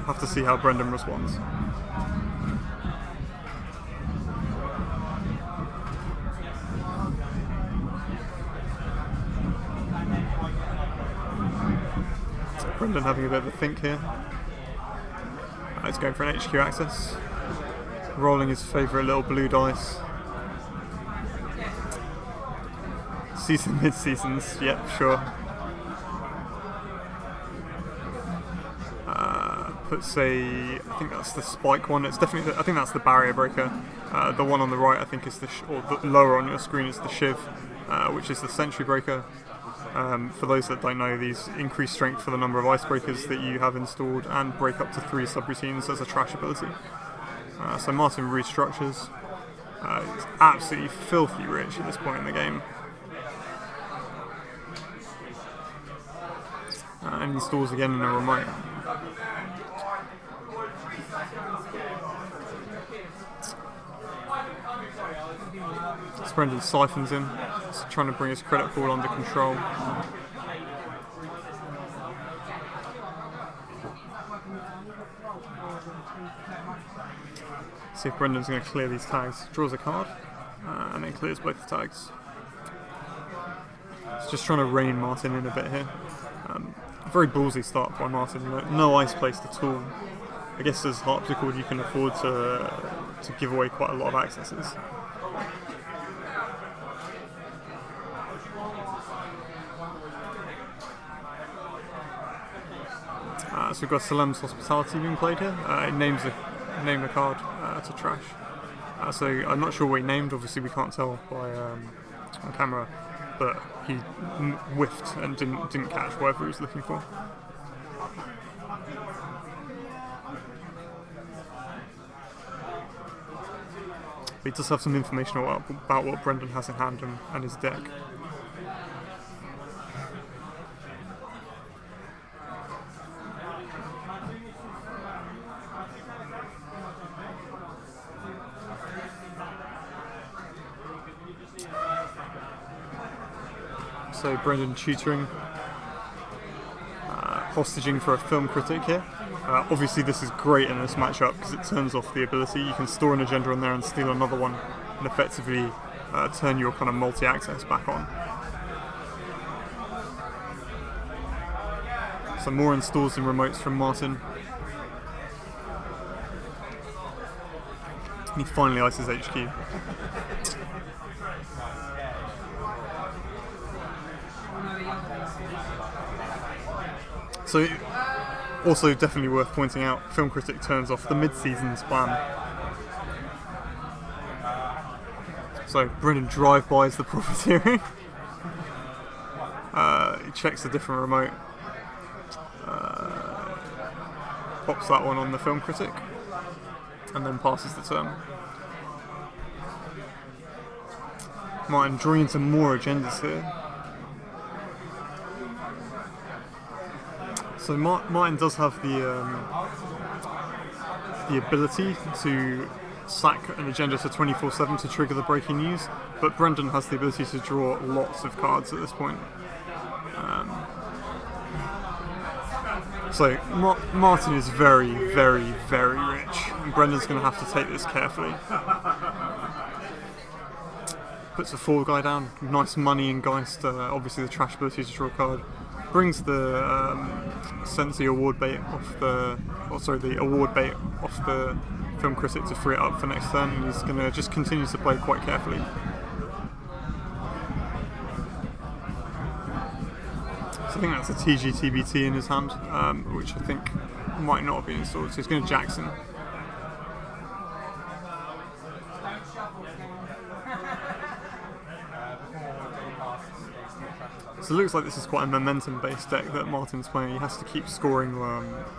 Have to see how Brendan responds. Brendan having a bit of a think here. He's going for an HQ access. Rolling his favourite little blue dice. Season mid-seasons, yep, sure. Puts a, I think that's the spike one. It's definitely, I think that's the barrier breaker. The one on the right, I think, is or the lower on your screen is the Shiv, which is the sentry breaker. For those that don't know, these increase strength for the number of icebreakers that you have installed and break up to 3 subroutines as a trash ability. So Martin restructures. He's absolutely filthy rich at this point in the game. And installs again in a remote. Brendan siphons him, just trying to bring his credit pool under control. See if Brendan's going to clear these tags. Draws a card, and then clears both the tags. He's just trying to rein Martin in a bit here. Very ballsy start by Martin. No ice placed at all. I guess as Harpsichord you can afford to give away quite a lot of accesses. So we've got Salem's Hospitality being played here. It named a card to trash. So I'm not sure what he named. Obviously we can't tell by on camera, but he whiffed and didn't catch whatever he was looking for. But he does have some information about what Brendan has in hand and his deck. So Brendan tutoring, hostaging for a film critic here. Obviously this is great in this matchup because it turns off the ability. You can store an agenda on there and steal another one and effectively turn your kind of multi-access back on. So more installs and remotes from Martin. And he finally ices HQ. So Also, definitely worth pointing out, Film Critic turns off the mid-seasons plan. So Brendan drive-bys the profiteering. He checks a different remote. Pops that one on the Film Critic, and then passes the turn. Martin drawing into more agendas here. So Martin does have the ability to sack an agenda to 24/7 to trigger the breaking news, but Brendan has the ability to draw lots of cards at this point. So Martin is very, very, very rich, and Brendan's going to have to take this carefully. Puts a Fall Guy down, nice money in Geist, obviously the trash ability to draw a card. Brings the Sensi award bait off the, the award bait off the Film Critic to free it up for next turn, and he's going to just continue to play quite carefully. So I think that's a TGTBT in his hand, which I think might not have been installed, so he's going to Jackson. So it looks like this is quite a momentum-based deck that Martin's playing. He has to keep scoring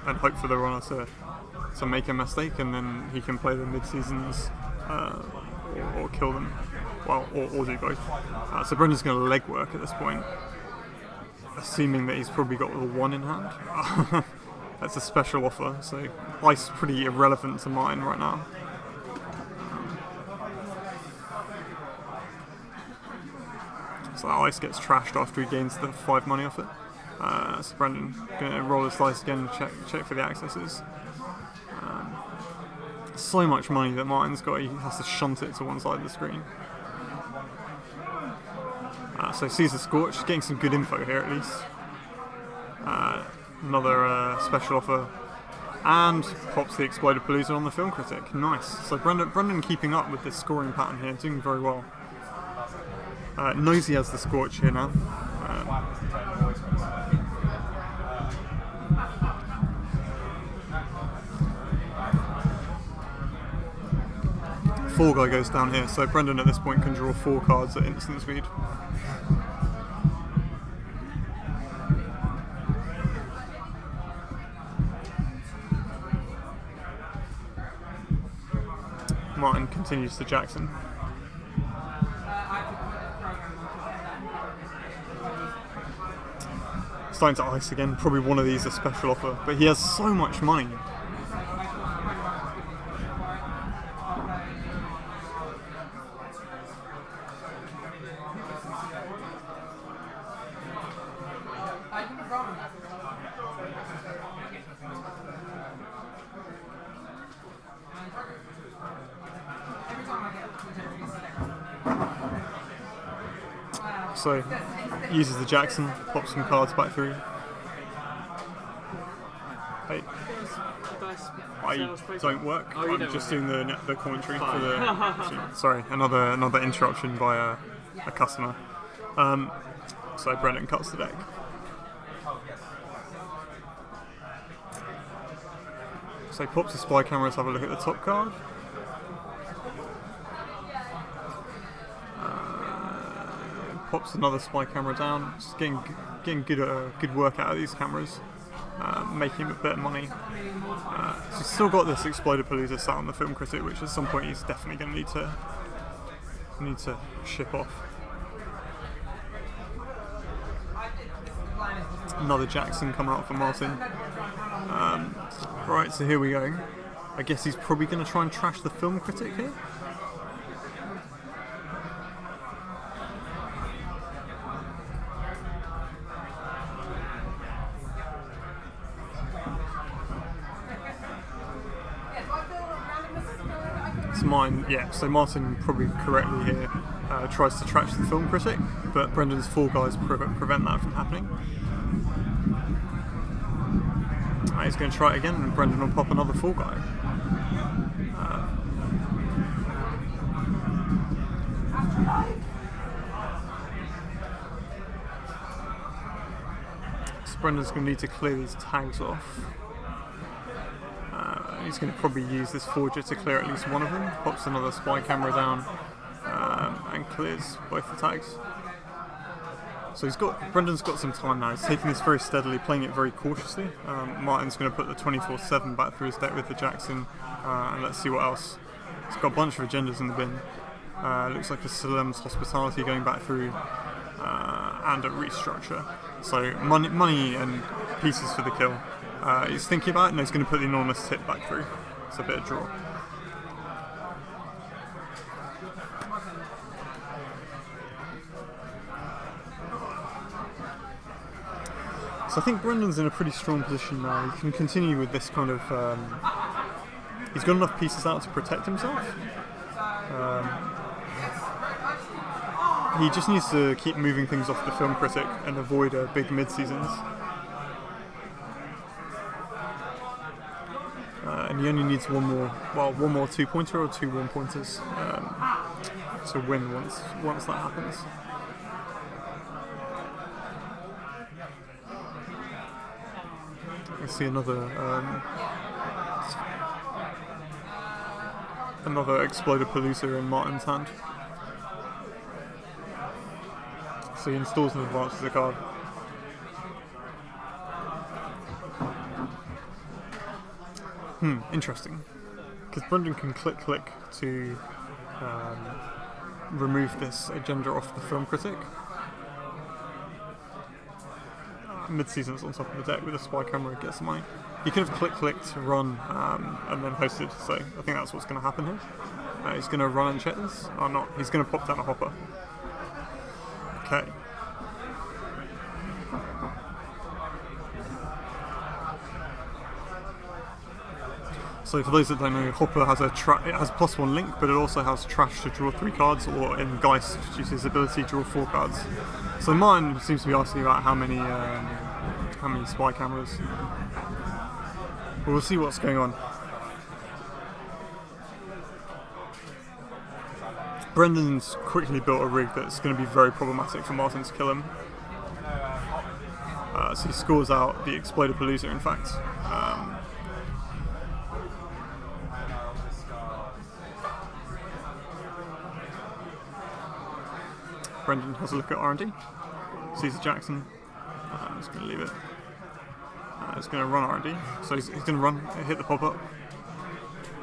and hope for the runner to make a mistake, and then he can play the mid-seasons or kill them, well, or do both. So Brendan's going to legwork at this point, assuming that he's probably got the 1 in hand. That's a special offer, so Ice pretty irrelevant to Martin right now. So that Ice gets trashed after he gains the 5 money off it. So Brendan gonna roll his dice again, check for the accesses. So much money that Martin's got, he has to shunt it to one side of the screen. So sees the Scorch, getting some good info here at least. Another special offer, and pops the Exploded Palooza on the Film Critic. Nice. So Brendan keeping up with this scoring pattern here, doing very well. Nosy has the Scorch here now. Fall Guy goes down here, so Brendan at this point can draw 4 cards at instant speed. Martin continues to Jackson. Starting to Ice again, probably one of these a special offer, but he has so much money. So, uses the Jackson, pops some cards back through. Hey. I don't work. I'm just doing the commentary for the. Sorry, another interruption by a customer. So Brendan cuts the deck. So he pops the spy camera to have a look at the top card. Pops another spy camera down, just getting good work out of these cameras, making him a bit of money. So he's still got this Exploded Palooza sat on the Film Critic, which at some point he's definitely going to need to ship off. Another Jackson come out for Martin. Right, so here we go. I guess he's probably going to try and trash the Film Critic here. So Martin probably correctly here tries to trash the Film Critic, but Brendan's Fall Guys prevent that from happening. He's going to try it again, and Brendan will pop another Fall Guy. So Brendan's going to need to clear these tags off. he's going to probably use this Forger to clear at least one of them, pops another spy camera down, and clears both the tags. So Brendan's got some time now. He's taking this very steadily, playing it very cautiously. Martin's going to put the 24/7 back through his deck with the Jackson, and let's see what else. He's got a bunch of agendas in the bin. Looks like a Salem's Hospitality going back through, and a restructure. So money and pieces for the kill. He's thinking about it, and he's going to put the enormous tip back through. It's a bit of draw. So I think Brendan's in a pretty strong position now. He can continue with this kind of... he's got enough pieces out to protect himself. He just needs to keep moving things off the Film Critic and avoid big mid-seasons. And he only needs one more 2-pointer or 2 1-pointers to win once that happens. I see another Exploder-Palooza in Martin's hand. So he installs and advances a card. Interesting. Because Brendan can click to remove this agenda off the Film Critic. Mid-season's on top of the deck with a spy camera, gets the money. He could have clicked, run, and then hosted, so I think that's what's going to happen here. He's going to run and check this, or not, he's going to pop down a hopper. Okay. So for those that don't know, Hopper has it has +1 link, but it also has trash to draw 3 cards, or in Geist, which is his ability to draw 4 cards. So Martin seems to be asking about how many spy cameras. But we'll see what's going on. Brendan's quickly built a rig that's going to be very problematic for Martin to kill him. So he scores out the Exploder-Palooza, in fact. Brendan has a look at R&D, sees a Jackson, I'm just going to leave it. He's going to run R&D, so he's going to run, hit the pop-up.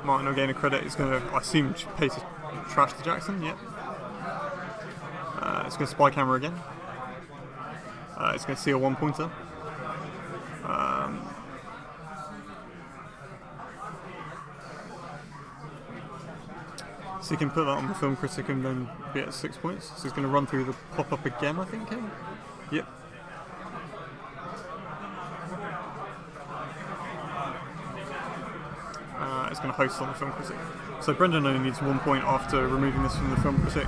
Martin will gain a credit, he's going to, I assume, pay to trash the Jackson, yep. It's going to spy camera again. It's going to see a 1-pointer. So he can put that on the Film Critic and then be at 6 points. So he's going to run through the pop-up again, I think, here? Yep. It's going to host on the Film Critic. So Brendan only needs 1 point after removing this from the Film Critic.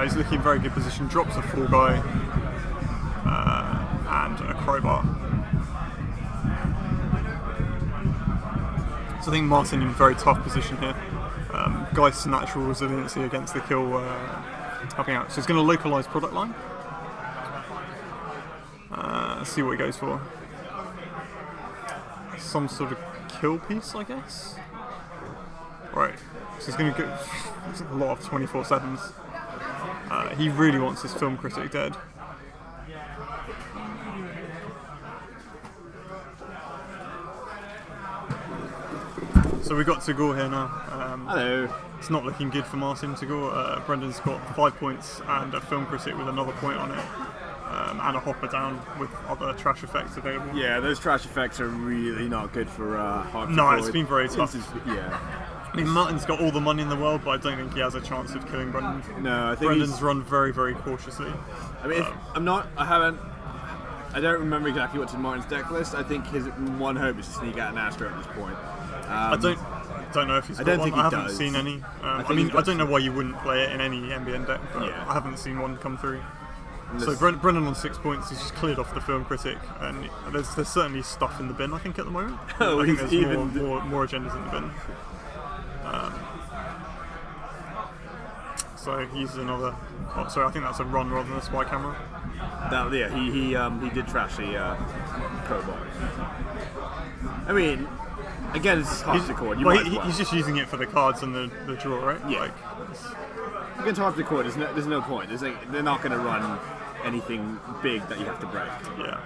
He's looking in very good position, drops a Fall Guy and a Crowbar. So I think Martin in a very tough position here. Geist's natural resiliency against the kill helping out. So he's going to localise product line. Let's see what he goes for. Some sort of kill piece, I guess. Right. So he's going to get a lot of 24/7s. He really wants his Film Critic dead. So we got Tagore here now. Hello. It's not looking good for Martin Tagore. Brendan's got 5 points and a Film Critic with another point on it, and a hopper down with other trash effects available. Yeah, those trash effects are really not good for hard. No, it's been very tough. Yeah. I mean, Martin's got all the money in the world, but I don't think he has a chance of killing Brendan. No, I think Brendan's run very, very cautiously. I mean, I don't remember exactly what's in Martin's deck list. I think his one hope is to sneak out an Astro at this point. I don't know if he's got one. I haven't seen any. I don't know why you wouldn't play it in any NBN deck, but yeah. I haven't seen one come through. So Brendan on 6 points, he's just cleared off the Film Critic, and there's certainly stuff in the bin, I think, at the moment. Oh, I think there's more agendas in the bin. So he's another. Oh, sorry, I think that's a run rather than a spy camera. He did trash the Crowbar. I mean, Against Hearts of the Court, you well, might as well. he's just using it for the cards and the draw, right? Yeah. Like, Against Hearts of the Court, there's no point. They're not going to run anything big that you have to break. yeah.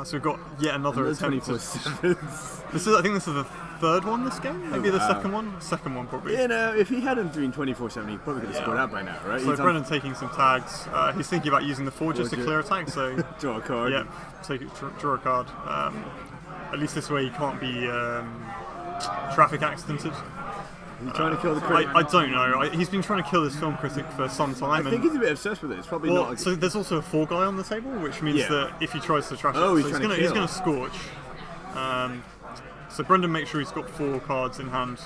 So we've got yet another attempt. 24/7s. I think this is the third one this game? Maybe the second one? Second one, probably. You know, if he hadn't been 24/7, he probably could have scored out by now, right? So He's on Brendan taking some tags. He's thinking about using the Forges to Forge it. clear attack, so draw a card. yeah, take it, draw a card. At least this way he can't be traffic accidented. He's trying to kill the critic. I don't know. He's been trying to kill this film critic for some time. I think he's a bit obsessed with it. It's probably well, not. so there's also a 4 guy on the table, which means Yeah. that if he tries to trash Oh, it, he's so trying to he's kill. going to scorch. So Brendan makes sure he's got 4 cards in hand.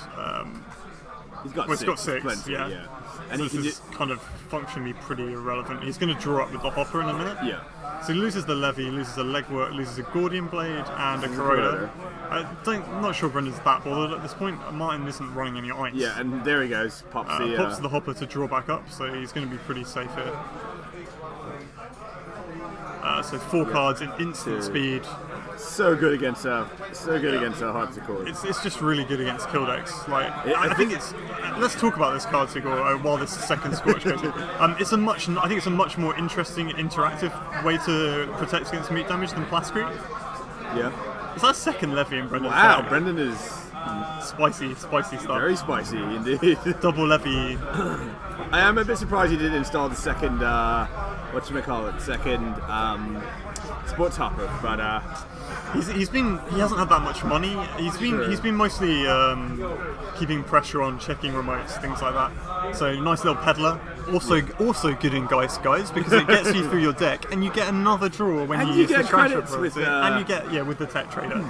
He's got Well, six. it's got 6, plenty, yeah. And So he can this is just, kind of functionally pretty irrelevant. He's going to draw up with the hopper in a minute. yeah. So he loses the levy, loses a legwork, loses a Gordian blade, and a corroder. I'm not sure Brendan's that bothered at this point. Martin isn't running any ice. Yeah, and there he goes. Pops Pops the hopper to draw back up, so he's going to be pretty safe here. So 4 cards in instant 2. speed. So good against Hearts of the Court. It's just really good against kill decks. Like Yeah, I think it's. Let's talk about this card, Sigor, while this second scorch goes. I think it's a much more interesting, interactive way to protect against meat damage than Plascrete. Yeah. Is that second levy in Brendan's Wow, deck? Brendan is Spicy stuff. very spicy indeed. Double levy. I am a bit surprised he didn't install the second, second sports hopper, but He hasn't had that much money. He's been mostly keeping pressure on checking remotes, things like that. So nice little peddler. Also good in Geist, guys, because it gets you through your deck, and you get another draw when And you you use the get trash credits reference. with, And you get with the tech trader.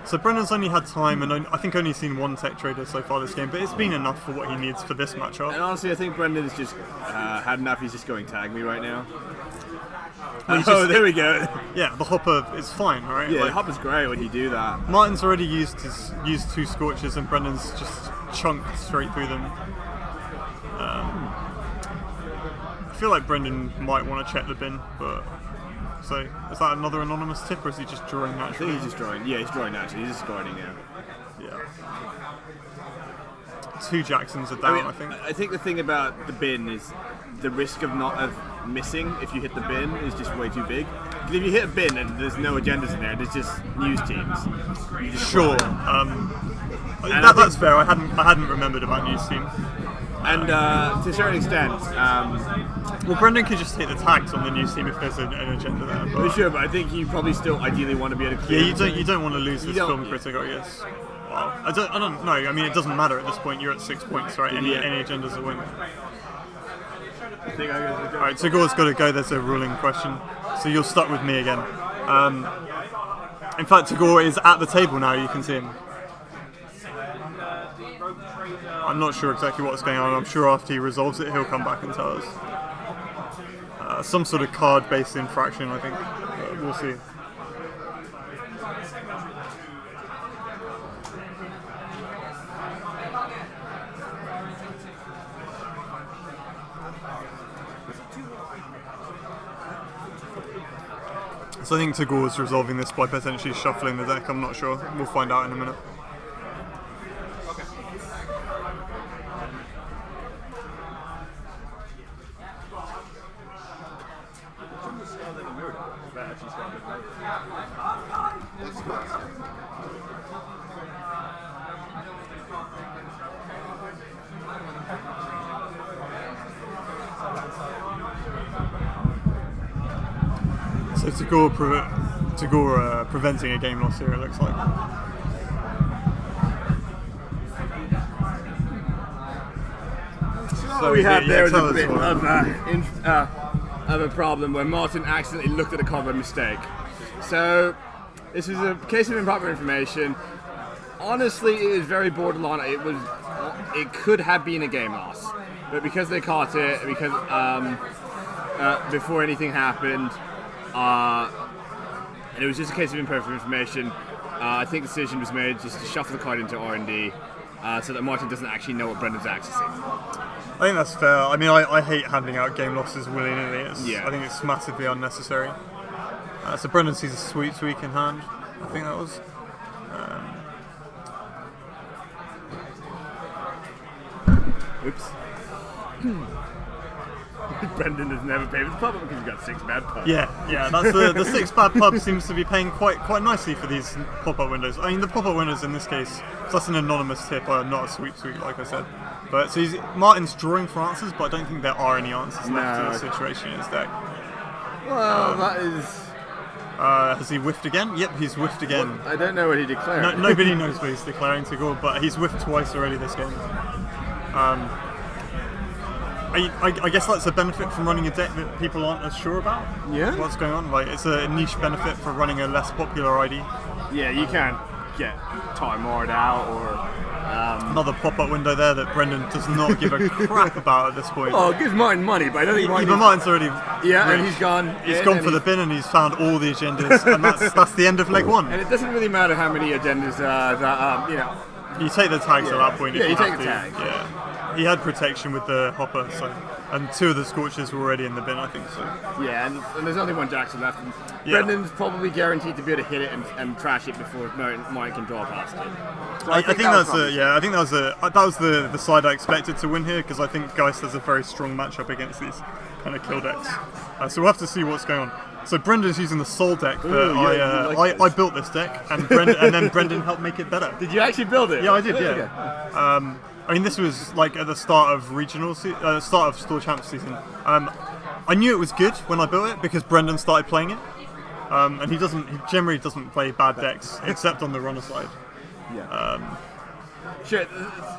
So Brendan's only had time, and I think only seen 1 tech trader so far this game, but it's been enough for what he needs for this matchup. and honestly, I think Brendan's just had enough. He's just going tag me right now. he's Oh, just- there we go. Yeah, the hopper is fine, right? Yeah, Like, hopper's great when you do that. Martin's already used 2 scorches, and Brendan's just chunked straight through them. I feel like Brendan might want to check the bin, but so is that another anonymous tip, or is he just drawing I think naturally? he's just drawing. Yeah, he's drawing naturally. He's just guarding now. Yeah. 2 Jacksons are down, I think. I think the thing about the bin is the risk of missing if you hit the bin is just way too big. Because if you hit a bin and there's no agendas in there, there's just news teams. You just Sure. That's fair. I hadn't remembered about news team. And to a certain extent, Well, Brendan could just hit the tags on the news team if there's an agenda there. we But should. But I think you probably still ideally want to be able to yeah, clear. you don't want to lose this don't- film critic, I guess. Well, I don't know. I mean, it doesn't matter at this point. You're at 6 points, right? Any Yeah. agenda's a win. I think I guess All right, so Gore's got to go. There's a ruling question, so you're stuck with me again. In fact, Tagore is at the table now. You can see him. I'm not sure exactly what's going on. I'm sure after he resolves it, he'll come back and tell us. Some sort of card-based infraction, I think. We'll see. So I think Tagore's resolving this by potentially shuffling the deck. I'm not sure. We'll find out in a minute. So Tagore preventing a game loss here, it looks like. What we have there is tell a us bit what- of a problem where Martin accidentally looked at a card by mistake. So this is a case of improper information. Honestly, it was very borderline. It could have been a game loss, but because they caught it, because before anything happened, and it was just a case of imperfect information. I think the decision was made just to shuffle the card into R&D, so that Martin doesn't actually know what Brendan's accessing. I think that's fair. I mean, I hate handing out game losses willy-nilly. Yeah. I think it's massively unnecessary. So Brendan sees a sweep tweak in hand. I think that was. Oops. Brendan has never paid with the pub because he's got 6 bad pubs. Yeah. That's the 6 bad pub seems to be paying quite nicely for these pop-up windows. I mean, the pop-up windows in this case, so that's an anonymous tip, not a sweep tweak, like I said. But so Martin's drawing for answers, but I don't think there are any answers left to the situation in his deck. Well, that is... Has he whiffed again? Yep, he's whiffed again. I don't know what he declared. Nobody knows what he's declaring to go, but he's whiffed twice already this game. I guess that's a benefit from running a deck that people aren't as sure about. Yeah? What's going on? Like, it's a niche benefit for running a less popular ID. Yeah, you can't get Time-Lord out or... Another pop-up window there that Brendan does not give a crap about at this point. Oh, it gives Martin money, but I don't think Martin... Even Martin's already... Yeah, rich. and he's gone... He's gone for the bin and he's found all the agendas, and that's the end of leg 1. And it doesn't really matter how many agendas You take the tags at that point. Yeah, if you take have the to. tags. Yeah. He had protection with the hopper, and 2 of the scorches were already in the bin, I think. So. Yeah, and there's only 1 Jackson left. And Yeah. Brendan's probably guaranteed to be able to hit it and trash it before Martin can draw past it. So I think that was the side I expected to win here, because I think Geist has a very strong matchup against these kind of kill decks. So we'll have to see what's going on. So Brendan's using the Soul deck that I built this deck, and then Brendan helped make it better. Did you actually build it? Yeah, I did. Yeah. I mean, this was like at the start of start of Store Champs season. I knew it was good when I built it because Brendan started playing it, and he generally doesn't play bad decks except on the runner side. Yeah. Sure.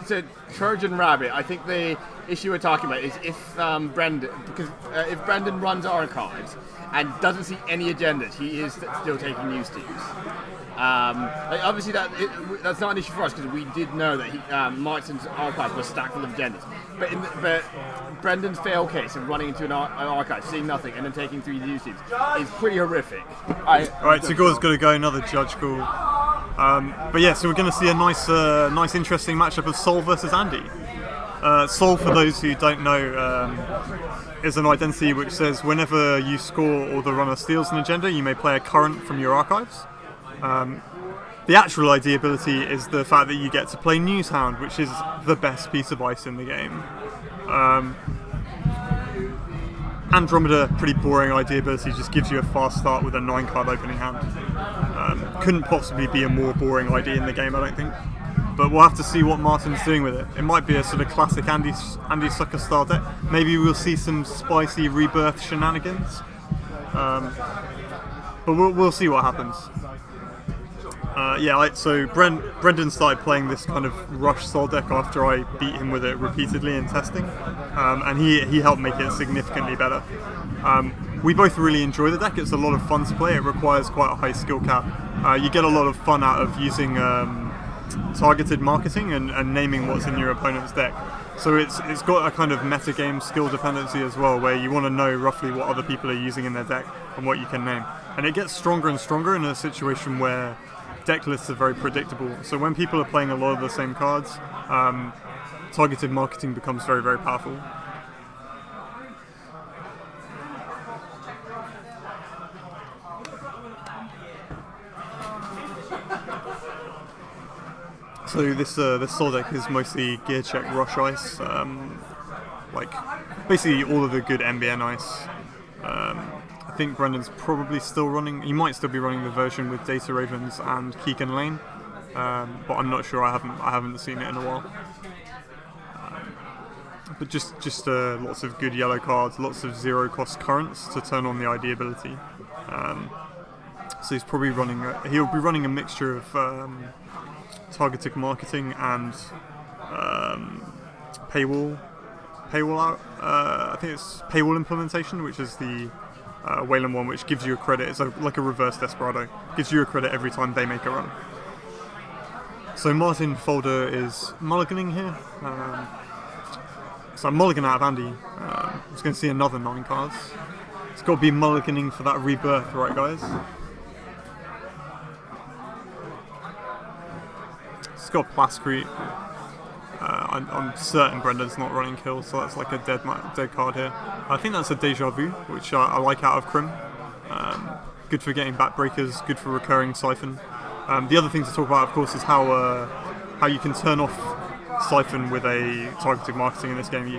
So Trojan Rabbit, I think the issue we're talking about is if Brendan runs archives and doesn't see any agendas, he is still taking new Steves. Obviously that's not an issue for us because we did know that Martin's archives were stacked full of agendas. But Brendan's fail case of running into an archive, seeing nothing, and then taking 3 new Steves is pretty horrific. Right, Tagor's got to go another judge call. But yeah, so we're going to see a nice, interesting matchup of Sol versus Andy. Sol, for those who don't know, is an identity which says whenever you score or the runner steals an agenda, you may play a current from your archives. The actual ID ability is the fact that you get to play Newshound, which is the best piece of ice in the game. Andromeda, pretty boring ID ability, just gives you a fast start with a 9-card opening hand. Couldn't possibly be a more boring ID in the game, I don't think. But we'll have to see what Martin's doing with it. It might be a sort of classic Andy Sucker style deck. Maybe we'll see some spicy rebirth shenanigans. But we'll see what happens. So Brendan started playing this kind of Rush Soul deck after I beat him with it repeatedly in testing, and he helped make it significantly better. We both really enjoy the deck. It's a lot of fun to play. It requires quite a high skill cap. You get a lot of fun out of using targeted marketing and naming what's in your opponent's deck. So it's got a kind of metagame skill dependency as well, where you want to know roughly what other people are using in their deck and what you can name. And it gets stronger and stronger in a situation where deck lists are very predictable. So when people are playing a lot of the same cards, targeted marketing becomes very, very powerful. So this Soul deck is mostly Gear Check Rush Ice, like basically all of the good MBN ice. I think Brendan's probably still running. He might still be running the version with Data Ravens and Keegan Lane, but I'm not sure. I haven't seen it in a while. But just lots of good yellow cards, lots of 0-cost currents to turn on the ID ability. So he's probably running. He'll be running a mixture of targeted marketing and paywall out. I think it's paywall implementation, which is the Wayland one, which gives you a credit. It's like a reverse Desperado. Gives you a credit every time they make a run. So Martin Folder is mulliganing here. So I'm mulligan out of Andy. I was going to see another 9 cards. It's got to be mulliganing for that rebirth, right, guys? It's got Plascrete. I'm certain Brendan's not running kill, so that's like a dead card here. I think that's a Deja Vu, which I like out of Crim. Good for getting backbreakers, good for recurring Siphon. The other thing to talk about, of course, is how you can turn off Siphon with a targeted marketing in this game.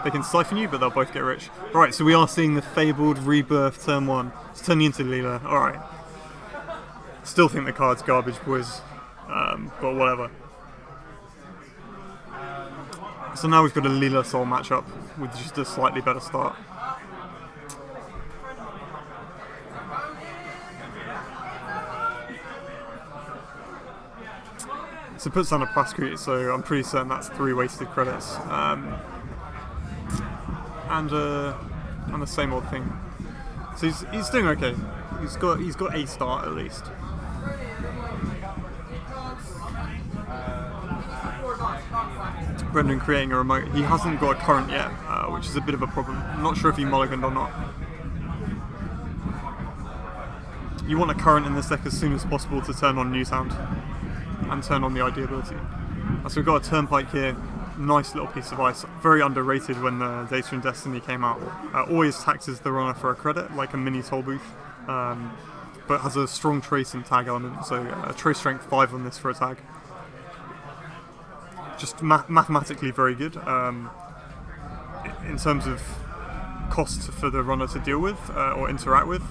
They can Siphon you, but they'll both get rich. Alright, so we are seeing the fabled Rebirth turn 1. It's turning into Leela. Alright. Still think the card's garbage, boys. But whatever. So now we've got a Leela Soul matchup with just a slightly better start. So it puts down a Plascrete, so I'm pretty certain that's 3 wasted credits. And the same old thing. So he's doing okay. He's got a start at least. Brendan creating a remote. He hasn't got a current yet, which is a bit of a problem. I'm not sure if he mulliganed or not. You want a current in this deck as soon as possible to turn on New Sound and turn on the ID ability. So we've got a Turnpike here, nice little piece of ice, very underrated when the Data and Destiny came out. Always taxes the runner for a credit, like a mini toll booth, but has a strong trace and tag element, so trace strength 5 on this for a tag. Just mathematically very good. In terms of cost for the runner to deal with or interact with.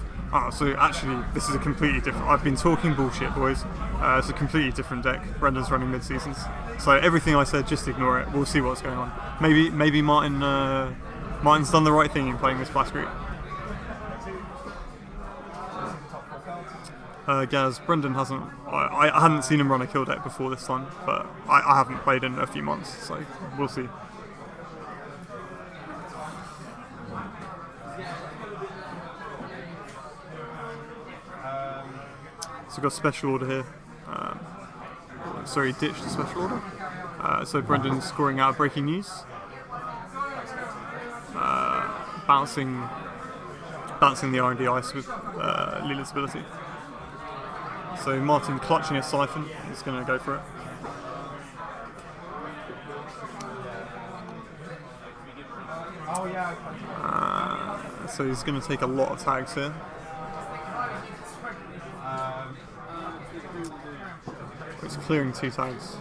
So actually, this is a completely different. I've been talking bullshit, boys. It's a completely different deck. Brendan's running mid-seasons, so everything I said, just ignore it. We'll see what's going on. Maybe Martin's done the right thing in playing this Plascrete. Gaz, Brendan hasn't. I hadn't seen him run a kill deck before this time, but I haven't played in a few months, so we'll see. So we've got special order here. Sorry, ditched the special order. So Brendan's scoring out breaking news. Bouncing the R&D ice with Leela's ability. So Martin clutching a Siphon, he's going to go for it. So he's going to take a lot of tags here. He's clearing 2 tags.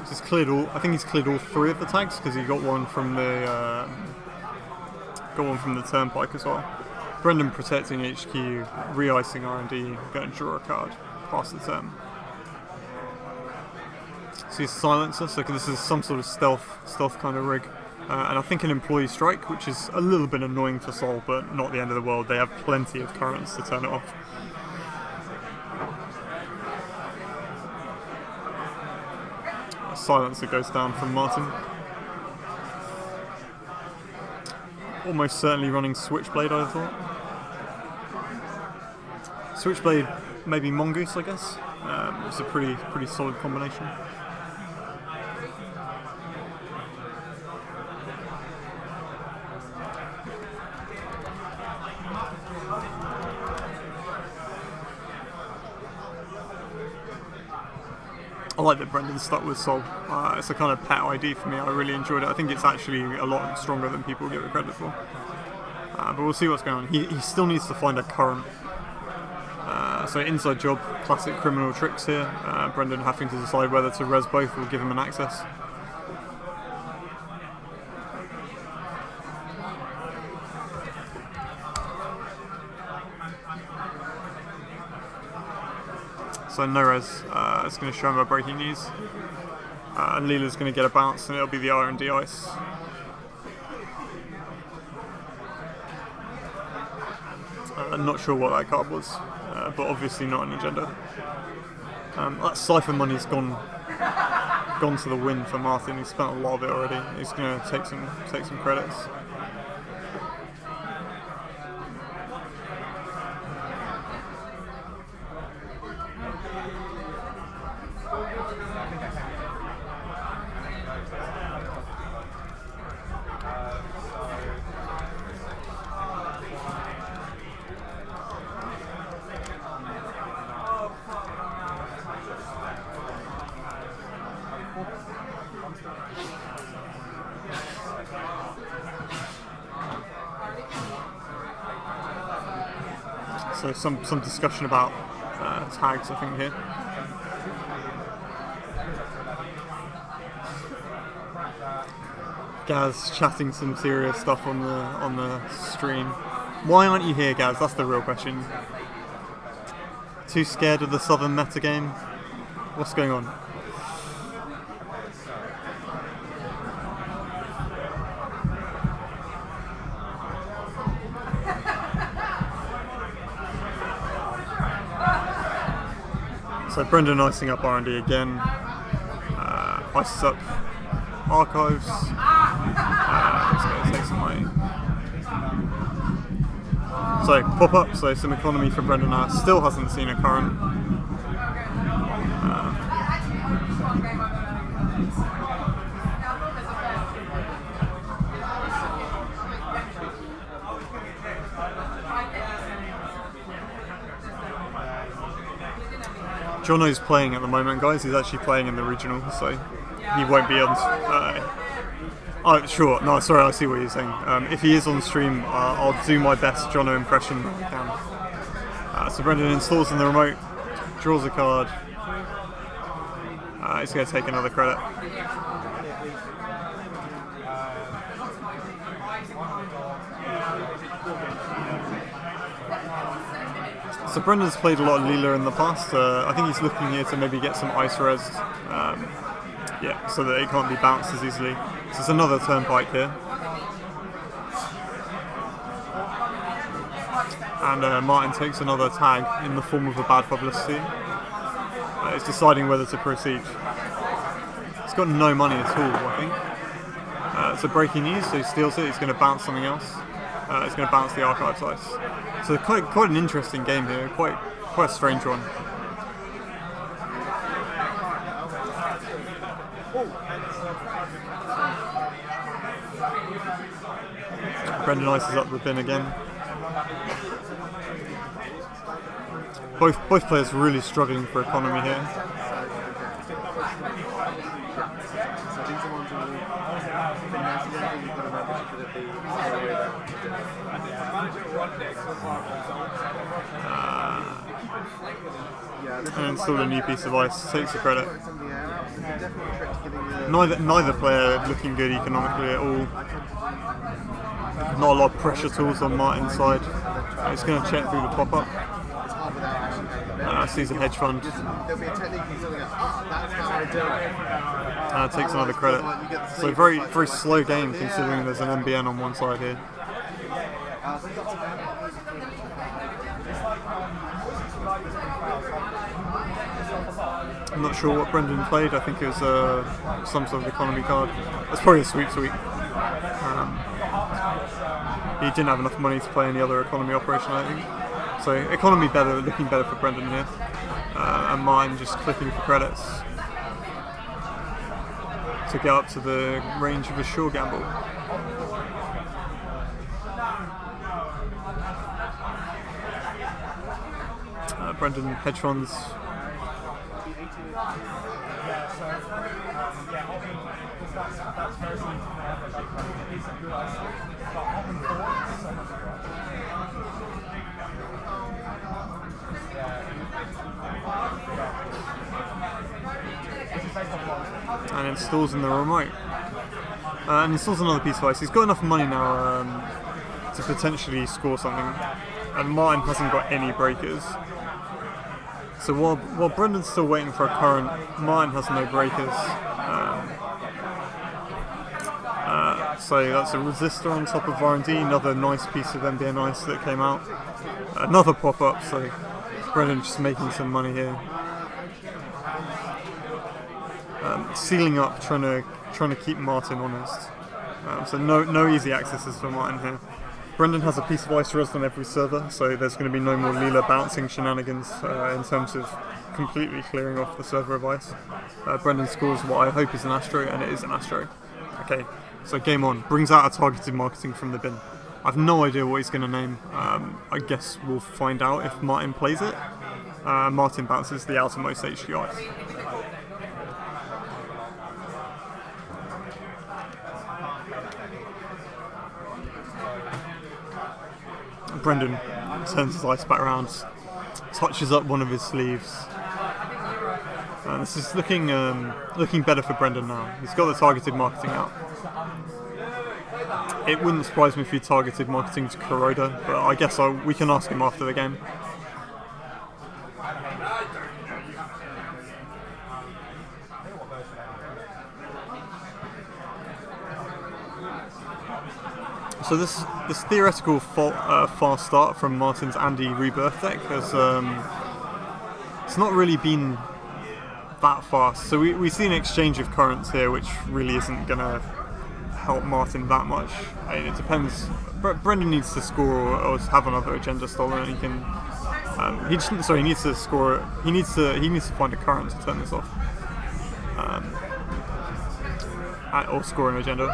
He's cleared all. I think he's cleared all 3 of the tags because he got one from the Turnpike as well. Brendan protecting HQ, re-icing R&D, going to draw a card, pass the turn. So he's silencer, so this is some sort of stealth kind of rig. And I think an employee strike, which is a little bit annoying for Sol, but not the end of the world. They have plenty of currents to turn it off. A silencer goes down from Martin. Almost certainly running Switchblade, I thought. Switchblade, maybe Mongoose, I guess. It's a pretty solid combination. I like that Brendan stuck with Sol. It's a kind of pet ID for me. I really enjoyed it. I think it's actually a lot stronger than people give it credit for. But we'll see what's going on. He still needs to find a current. So inside job, classic criminal tricks here. Brendan having to decide whether to res both or give him an access. So no res, it's going to show him a breaking news. And Leela's going to get a bounce and it'll be the R&D ice. I'm not sure what that card was, but obviously not an agenda. That Siphon money's gone to the wind for Martin. He's spent a lot of it already. He's going to take some credits. So some discussion about tags, I think, here. Gaz chatting some serious stuff on the stream. Why aren't you here, Gaz? That's the real question. Too scared of the Southern metagame? What's going on? So Brendan icing up R&D again. Ices up archives. Let's go take some money. So pop up. So some economy for Brendan now. Still hasn't seen a current. Jono's playing at the moment, guys. He's actually playing in the regional, so he won't be on. Oh, sure. No, sorry. I see what you're saying. If he is on stream, I'll do my best Jono impression that I can. So Brendan installs in the remote, draws a card. He's going to take another credit. So Brendan's played a lot of Leela in the past. I think he's looking here to maybe get some ice res, yeah, so that it can't be bounced as easily. So it's another turnpike here. And Martin takes another tag in the form of a bad publicity. He's deciding whether to proceed. He's got no money at all, I think. So breaking news, so he steals it, he's going to bounce something else. He's going to bounce the archives ice. So quite an interesting game here, quite a strange one. Brendan ices up the bin again. Both players really struggling for economy here. So these are ones that will finesse it, and you've got to manage for the And install a new piece of ice, takes the credit. Neither player looking good economically at all. Not a lot of pressure tools on Martin's side. He's going to check through the pop-up. Sees a hedge fund. There'll be a technique and something like, that's how I do it. Takes another credit. So very slow game considering there's an MBN on one side here. I'm not sure what Brendan played. I think it was some sort of economy card. That's probably a sweep. He didn't have enough money to play any other economy operation, I think. So economy better, looking better for Brendan here. And Martin just clicking for credits to get up to the range of a sure gamble. Brendan hedge funds. That's very and installs in the remote. And installs another piece of ice. He's got enough money now to potentially score something. And Martin hasn't got any breakers. So while Brendan's still waiting for a current, Martin has no breakers. So that's a resistor on top of R&D, another nice piece of MBN ice that came out. Another pop-up, so Brendan just making some money here. Sealing up, trying to keep Martin honest. So no easy accesses for Martin here. Brendan has a piece of ice res on every server, so there's going to be no more Leela bouncing shenanigans in terms of completely clearing off the server of ice. Brendan scores what I hope is an Astro, and it is an Astro. Okay, so game on. Brings out a targeted marketing from the bin. I've no idea what he's going to name. I guess we'll find out if Martin plays it. Martin bounces the outermost HQ ice. Brendan turns his eyes back around, touches up one of his sleeves. This is looking better for Brendan now. He's got the targeted marketing out. It wouldn't surprise me if he targeted marketing to Kuroda, but I guess we can ask him after the game. So this theoretical fast start from Martin's Andy Rebirth deck has it's not really been that fast. So we see an exchange of currents here, which really isn't gonna help Martin that much. I mean, it depends. Brendan needs to score or have another agenda stolen, and he can. He needs to score. He needs to find a current to turn this off, or score an agenda.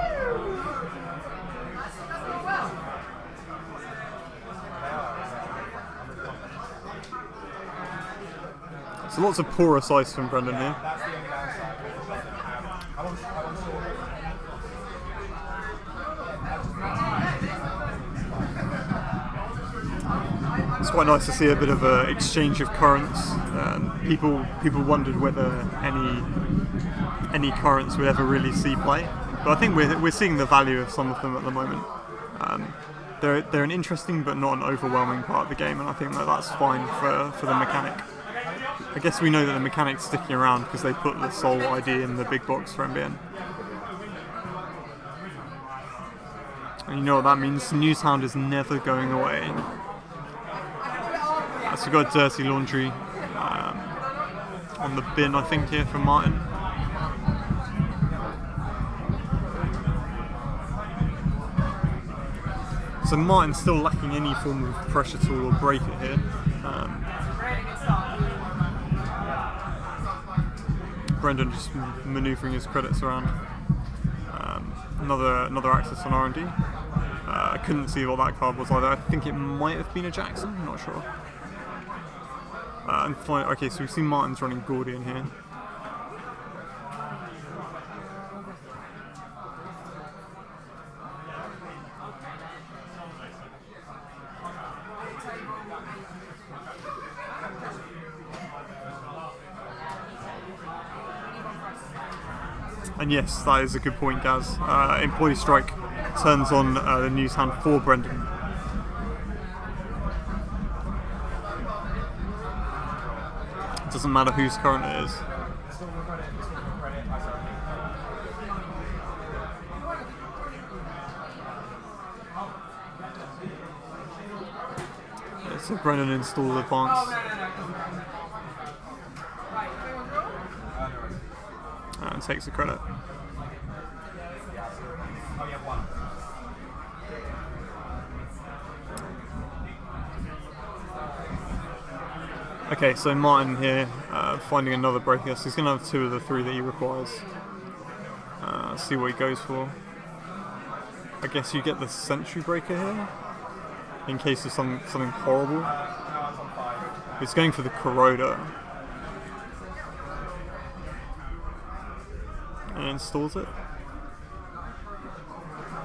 So lots of porous ice from Brendan here. It's quite nice to see a bit of an exchange of currents. People wondered whether any currents would ever really see play, but I think we're seeing the value of some of them at the moment. They're an interesting but not an overwhelming part of the game, and I think that's fine for the mechanic. I guess we know that the mechanic's sticking around because they put the Soul ID in the big box for MBN. And you know what that means? Newshound is never going away. So we've got Dirty Laundry on the bin, I think, here from Martin. So Martin's still lacking any form of pressure tool or break it here. Brendan just manoeuvring his credits around. Another access on R&D. I couldn't see what that card was either. I think it might have been a Jackson, I'm not sure. Okay, so we've seen Martin's running Gordian here. And yes, that is a good point, Gaz. Employee Strike turns on the news hand for Brendan. It doesn't matter whose current it is. Yeah, so Brendan installed advance. And takes the credit. Okay, so Martin here finding another breaker. So he's going to have 2 of the 3 that he requires. See what he goes for. I guess you get the Sentry Breaker here in case of something horrible. He's going for the Kuroda. And installs it.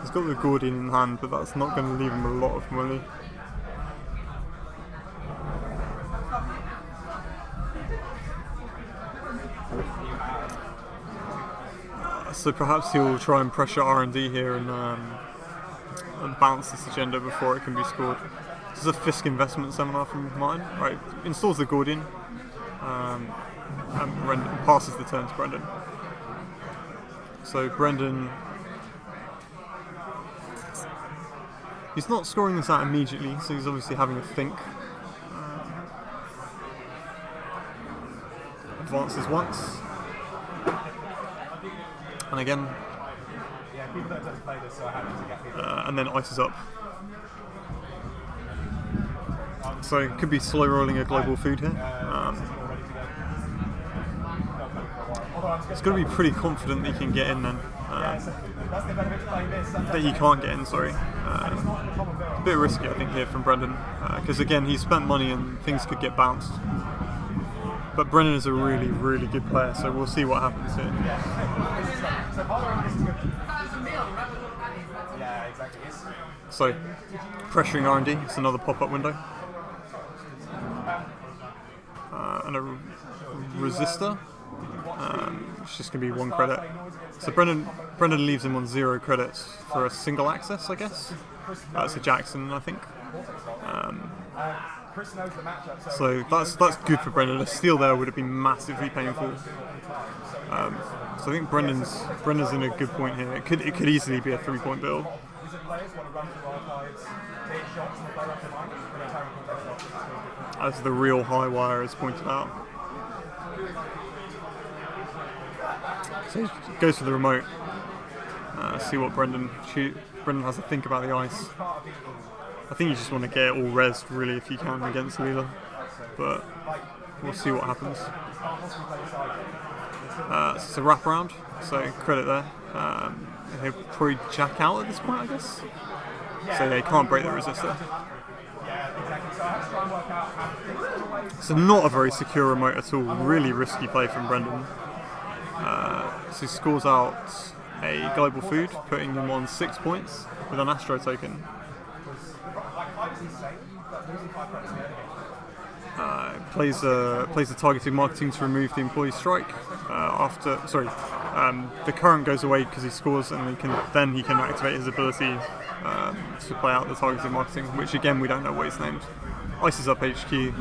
He's got the Gordian in hand, but that's not going to leave him a lot of money. So perhaps he'll try and pressure R&D here and bounce this agenda before it can be scored. This is a Fisk investment seminar from Martin. Right, installs the Gordian and passes the turn to Brendan. So Brendan, he's not scoring this out immediately, so he's obviously having a think. Advances once, and again, and then ices up. So it could be slow rolling a global food here. He's got to be pretty confident that he can get in then. That he can't get in, sorry. A bit risky, I think, here from Brendan. Because again, he spent money and things could get bounced. But Brendan is a really, really good player, so we'll see what happens here. So, pressuring R&D, it's another pop-up window. And a resistor, it's just going to be 1 credit. So Brendan leaves him on 0 credits for a single access, I guess. That's a Jackson, I think. So that's good for Brendan. A steal there would have been massively painful. So I think Brendan's in a good point here. It could easily be a 3-point build. As the real high wire is pointed out. So he goes for the remote. See what Brendan has to think about the ice. I think you just want to get it all resed really if you can against Leela, but we'll see what happens. It's a wraparound, so credit there. He'll probably jack out at this point, I guess. So yeah, he can't break the resistor. So not a very secure remote at all. Really risky play from Brendan. So he scores out a global food, putting him on 6 points with an Astro token. Plays the targeted marketing to remove the employee strike. The current goes away because he scores, and he can activate his ability to play out the targeted marketing, which again we don't know what he's named. Ices up HQ.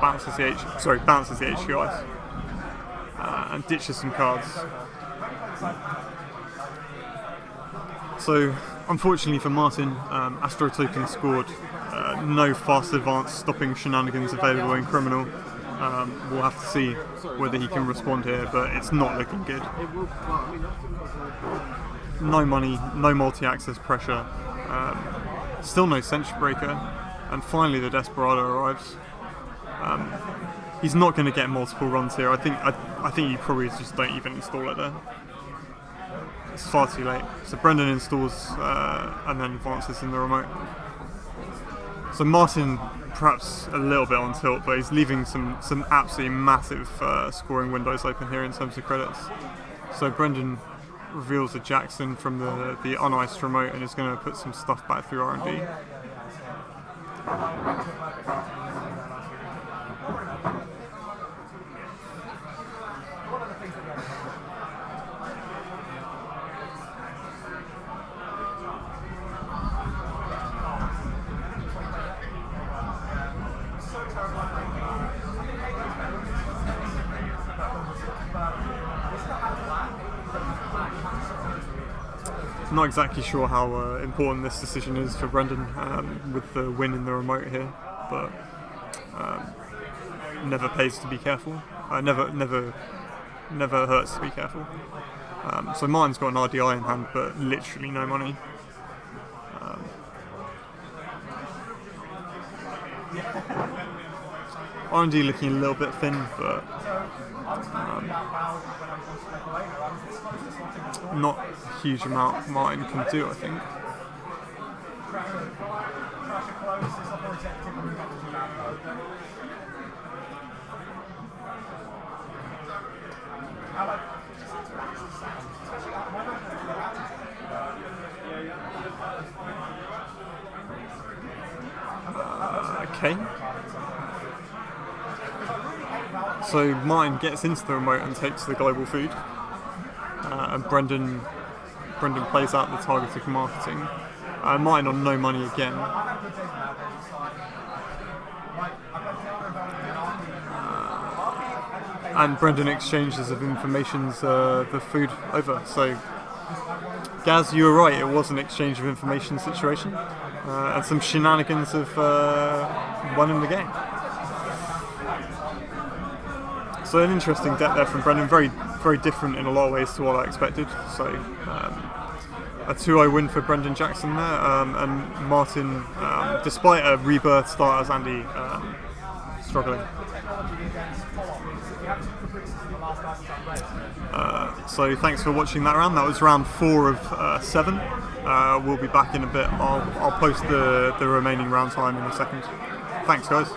Bounces the HQ ice. And ditches some cards. So, unfortunately for Martin, Astro Token scored. No fast advance stopping shenanigans available in Criminal. We'll have to see whether he can respond here, but it's not looking good. No money, no multi-access pressure, still no Sentry Breaker, and finally the Desperado arrives. He's not going to get multiple runs here. I think you probably just don't even install it there. It's far too late. So Brendan installs and then advances in the remote. So Martin perhaps a little bit on tilt, but he's leaving some absolutely massive scoring windows open here in terms of credits. So Brendan reveals a Jackson from the uniced remote and is going to put some stuff back through R&D. Not exactly sure how important this decision is for Brendan with the win in the remote here, but never pays to be careful. Never hurts to be careful. So Martin's got an RDI in hand, but literally no money. R&D looking a little bit thin, but not a huge amount Martin can do, I think. Okay. So Martin gets into the remote and takes the global food, and Brendan plays out the targeted marketing. Martin on no money again. And Brendan exchanges of information's the food over. So Gaz, you were right, it was an exchange of information situation, and some shenanigans have won him the game. So an interesting deck there from Brendan, very, very different in a lot of ways to what I expected. So a 2-0 win for Brendan Jackson there, and Martin, despite a rebirth start as Andy, struggling. So thanks for watching that round. That was round 4 of 7. We'll be back in a bit. I'll post the remaining round time in a second. Thanks, guys.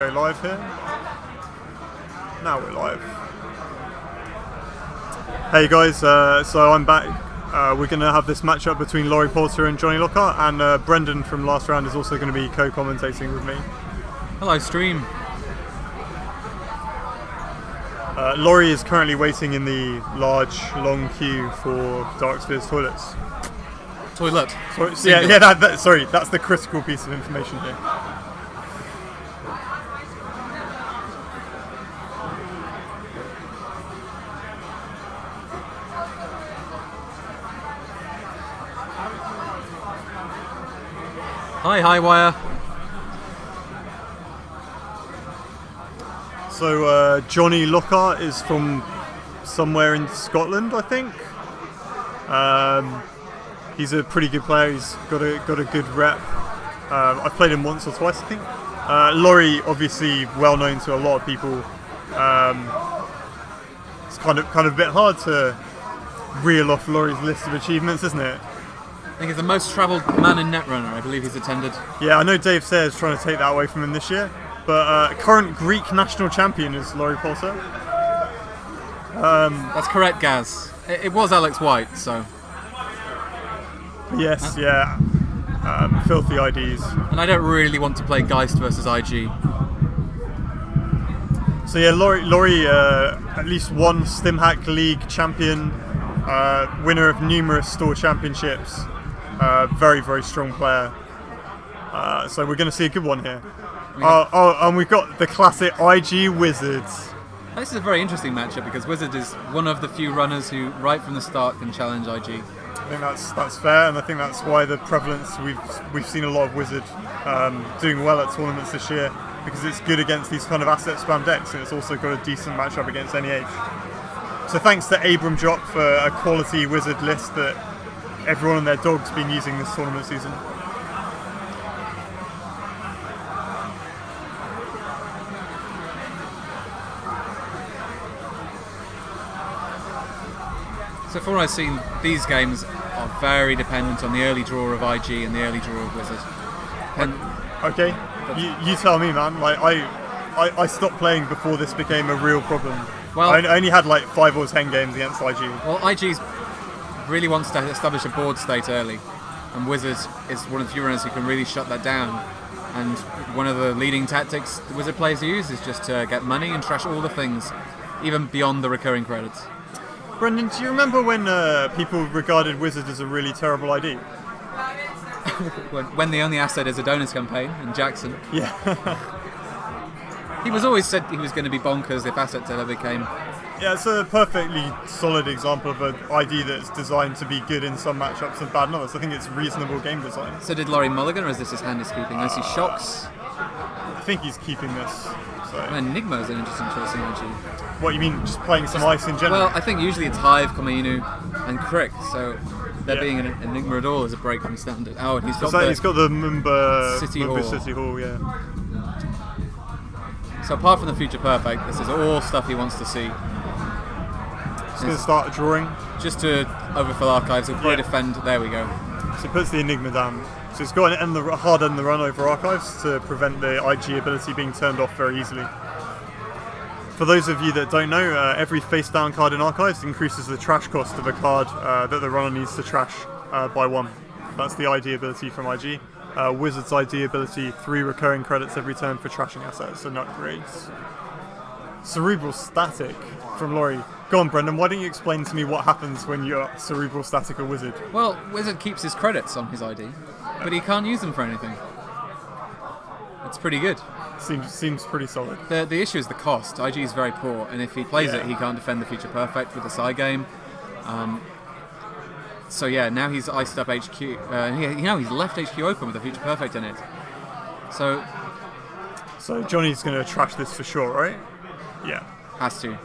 Go live here. Now we're live. Hey guys, so I'm back. We're going to have this matchup between Laurie Porter and Johnny Lockhart, and Brendan from last round is also going to be co-commentating with me. Hello, stream. Laurie is currently waiting in the large, long queue for Darksphere's toilets. Toilet. Sorry, sorry, that's the critical piece of information here. Hi, Highwire. So Johnny Lockhart is from somewhere in Scotland, I think. He's a pretty good player. He's got a good rep. I've played him once or twice, I think. Laurie, obviously well known to a lot of people. It's kind of a bit hard to reel off Laurie's list of achievements, isn't it? I think he's the most travelled man in Netrunner. I believe he's attended. Yeah, I know Dave Sayers trying to take that away from him this year. But current Greek national champion is Laurie Porter. That's correct, Gaz. It was Alex White, so. Yes, yeah. Filthy IDs. And I don't really want to play Geist versus IG. So yeah, Laurie at least one StimHack League champion, winner of numerous store championships. Very, very strong player. So we're going to see a good one here. And we've got the classic IG Wizards. This is a very interesting matchup because Wizard is one of the few runners who, right from the start, can challenge IG. I think that's fair, and I think that's why the prevalence we've seen a lot of Wizard doing well at tournaments this year, because it's good against these kind of asset spam decks, and it's also got a decent matchup against NEH. So thanks to Abram Jock for a quality Wizard list that everyone and their dog's been using this tournament season. So from what I've seen, these games are very dependent on the early draw of IG and the early draw of Wizard. Okay, you tell me, man. Like I stopped playing before this became a real problem. Well, I only had like 5 or 10 games against IG. Well, IG really wants to establish a board state early, and Wizard is one of the few runners who can really shut that down. And one of the leading tactics the Wizard players use is just to get money and trash all the things, even beyond the recurring credits. Brendan, do you remember when people regarded Wizard as a really terrible ID? when the only asset is Adonis campaign and Jackson. Yeah. He was always said he was going to be bonkers if assets ever became. Yeah, it's a perfectly solid example of an ID that's designed to be good in some matchups and bad in others. I think it's reasonable game design. So did Laurie Mulligan, or is this his hand is keeping? I see Shocks. I think he's keeping this. So. Enigma is an interesting choice in IG. What, you mean just playing some ice in general? Well, I think usually it's Hive, Komainu, and Crick, so there being an Enigma at all is a break from standard. Oh, and he's got the Mumba City Hall, yeah. So apart from the Future Perfect, this is all stuff he wants to see. He's going to start drawing. Just to overfill archives, he'll probably defend. There we go. So he puts the Enigma down. So he's got to hard end the run over archives to prevent the IG ability being turned off very easily. For those of you that don't know, every face down card in archives increases the trash cost of a card that the runner needs to trash by 1. That's the ID ability from IG. Wizard's ID ability, 3 recurring credits every turn for trashing assets and upgrades. Cerebral Static from Laurie. Go on, Brendan, why don't you explain to me what happens when you're Cerebral Static or Wizard? Well, Wizard keeps his credits on his ID, but he can't use them for anything. It's pretty good. Seems pretty solid. The issue is the cost. IG is very poor, and if he plays it, he can't defend the Future Perfect with the side game. So yeah, now he's iced up HQ. He's left HQ open with the Future Perfect in it. So Johnny's going to trash this for sure, right? Yeah. Has to.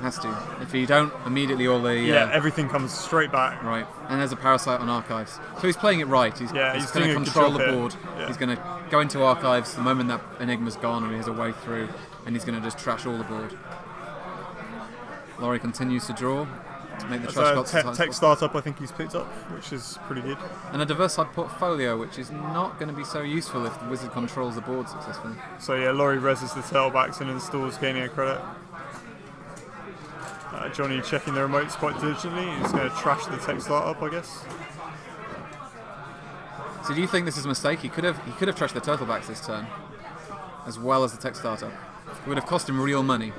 If you don't, immediately all the... everything comes straight back. Right, and there's a Parasite on Archives. So he's playing it right. He's going to control the board. Yeah. He's going to go into Archives the moment that Enigma's gone and he has a way through, and he's going to just trash all the board. Laurie continues to draw. to make the That's trash a costs as high as tech possible. startup I think he's picked up, which is pretty good. And a diversified portfolio, which is not going to be so useful if the wizard controls the board successfully. So yeah, Laurie reses the tailbacks and installs gaining a credit. Johnny checking the remotes quite diligently. He's going to trash the tech startup, I guess. So do you think this is a mistake? He could have trashed the turtlebacks this turn, as well as the tech startup. It would have cost him real money.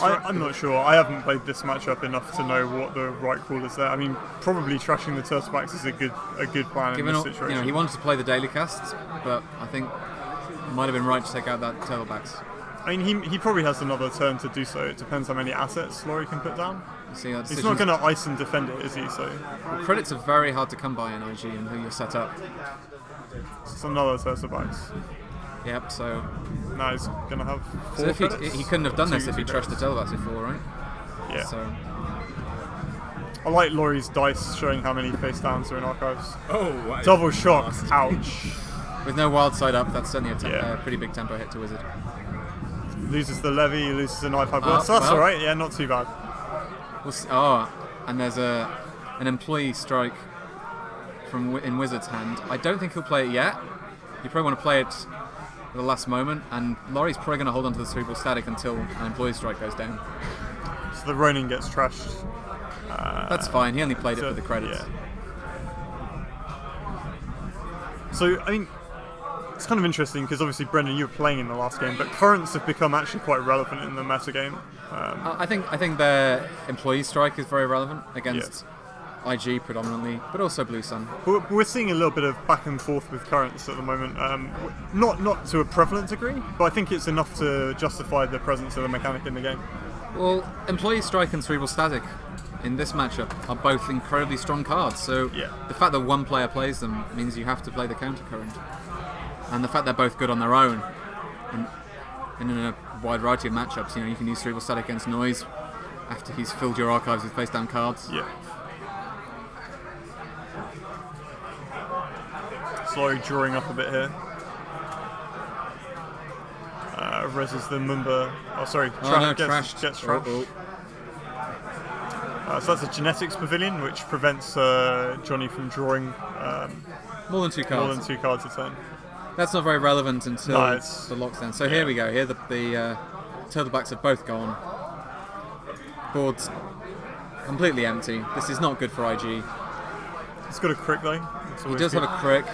I'm not sure. I haven't played this matchup enough to know what the right call is there. I mean, probably trashing the turtlebacks is a good plan Given in all, this situation. he wanted to play the daily casts, but I think it might have been right to take out that turtlebacks. I mean, he probably has another turn to do so. It depends how many assets Laurie can put down. You see, that He's not going to ice and defend it, is he? So credits are very hard to come by in IG and who you're set up. it's another turtlebacks. Yep. So, Now he's going to have so 4 if credits. he couldn't have done this Two if he trashed the credits. turtlebacks before, right? Yeah. So I like Laurie's dice showing how many face downs are in archives. Oh, wow. Double shock. Ouch. with no wild side up, that's certainly a Yeah. pretty big tempo hit to wizard. Loses the levy, loses an iPad. Oh, So that's well. alright. Yeah, not too bad. We'll see. And there's an employee strike in Wizard's hand. I don't think he'll play it yet. You probably want to play it at the last moment, and Laurie's probably going to hold on to the cerebral static until an employee strike goes down. So the Ronin gets trashed. That's fine. He only played it for the credits. Yeah. So, I mean, it's kind of interesting because obviously, Brendan, you were playing in the last game, but currents have become actually quite relevant in the meta game. I think their employee strike is very relevant against IG predominantly, but also Blue Sun. But we're seeing a little bit of back and forth with currents at the moment. Not to a prevalent degree, but I think it's enough to justify the presence of the mechanic in the game. Well, employee strike and cerebral static in this matchup are both incredibly strong cards. So Yeah. the fact that one player plays them means you have to play the counter current, and the fact they're both good on their own, and in a wide variety of matchups, you can use cerebral static against noise after he's filled your archives with face down cards. Yeah. Slowly drawing up a bit here. Reses the Mumba. Oh, sorry. Trashed. Gets trashed. Oh. So that's a genetics pavilion, which prevents Johnny from drawing More than two cards. more than 2 cards a turn. That's not very relevant until No, it's- the lockdown. So here we go. Here the turtlebacks have both gone. Board's completely empty. This is not good for IG. It's got a crick though. It's He always does good. have a crick.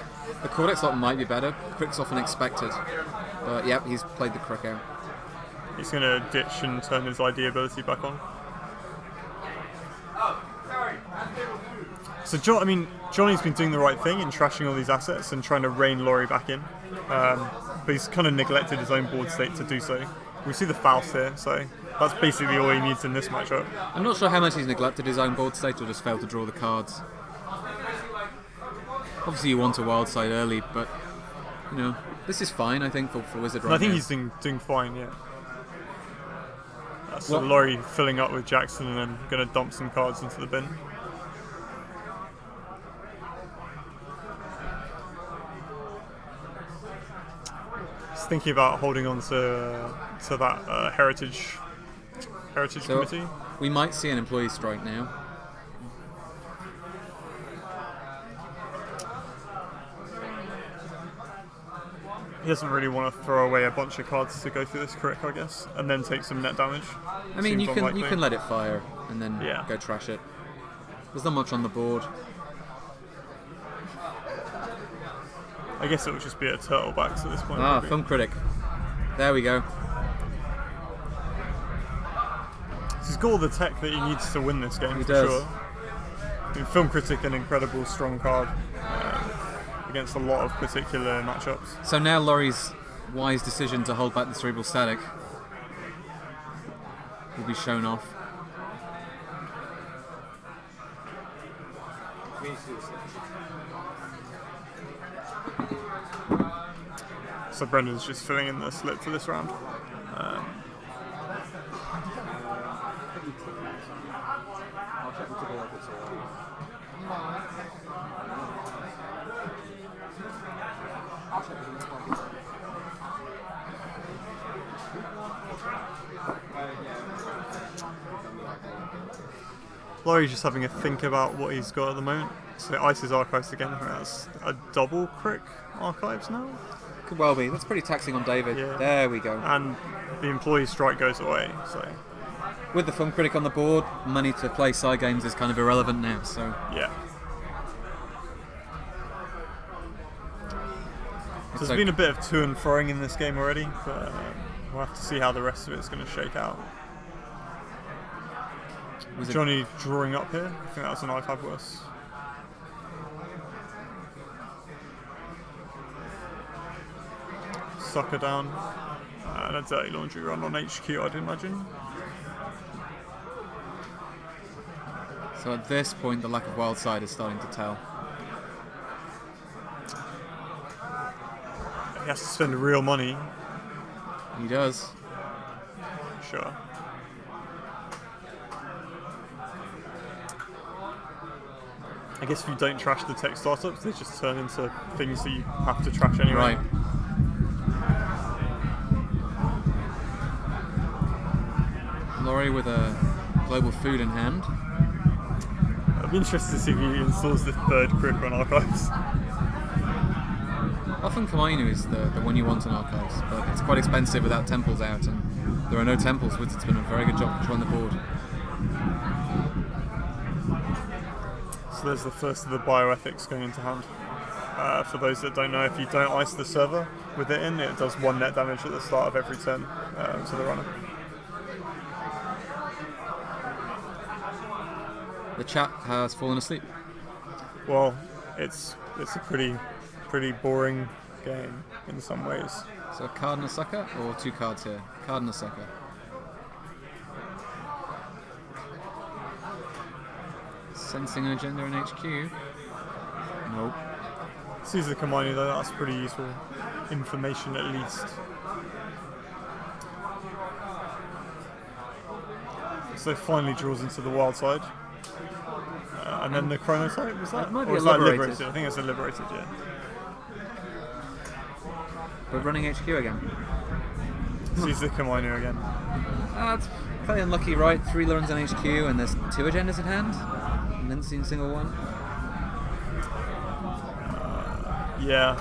The Cortex lot might be better. Crick's often expected. But yep, he's played the crick out. He's going to ditch and turn his ID ability back on. So, Johnny's been doing the right thing in trashing all these assets and trying to rein Laurie back in. But he's kind of neglected his own board state to do so. We see the Faust here, so that's basically all he needs in this matchup. I'm not sure how much he's neglected his own board state or just failed to draw the cards. Obviously you want a wild side early, but this is fine I think for Wizard right And I think now. he's doing fine, yeah. So What- Laurie filling up with Jackson and then going to dump some cards into the bin. Just thinking about holding on to that heritage So committee. we might see an employee strike now. He doesn't really want to throw away a bunch of cards to go through this crick, I guess, and then take some net damage. I mean, Seems you unlikely. can let it fire and then Yeah. go trash it. There's not much on the board. I guess it would just be a turtlebacks at this point. Ah, probably. Film Critic. There we go. He's got all the tech that he needs to win this game He for does. sure. I mean, Film Critic, an incredible strong card against a lot of particular matchups. So now Laurie's wise decision to hold back the cerebral static will be shown off. So Brendan's just filling in the slip for this round. Laurie's just having a think about what he's got at the moment. So Ice's Archives again. I think that's a double Crick Archives now. Could well be. That's pretty taxing on David. Yeah. There we go. And the employee strike goes away. So With the Film Critic on the board, money to play side games is kind of irrelevant now. So yeah. it's There's like- been a bit of to and froing in this game already, but we'll have to see how the rest of it's going to shake out. was it- Johnny drawing up here. I think that's an iPad worse. Sucker down. And a dirty laundry run on HQ, I'd imagine. So at this point, the lack of wild side is starting to tell. He has to spend real money. He does. Sure. I guess if you don't trash the tech startups, they just turn into things that you have to trash anyway. Right. Laurie with a global food in hand. I'd be interested to see if he installs the third Crick on Archives. Often Kamainu is the one you want in Archives, but it's quite expensive without temples out, and there are no temples. Wizards been a very good job controlling the board. So there's the first of the bioethics going into hand. For those that don't know, if you don't ice the server with it in, it does 1 net damage at the start of every turn to the runner. The chat has fallen asleep. Well, it's a pretty boring game in some ways. So a card and a sucker, or 2 cards here? Card and a sucker. Sensing an agenda in HQ. Nope. Caesar Kamani though, that's pretty useful information at least. So finally draws into the wild side. And then the chronotype, was that? That might be or was a that liberated. I think it's a liberated, yeah. We're running HQ again. Caesar Kamani again. It's fairly unlucky, right? 3 runs on HQ, and there's 2 agendas at hand. And then seen a single one. Yeah.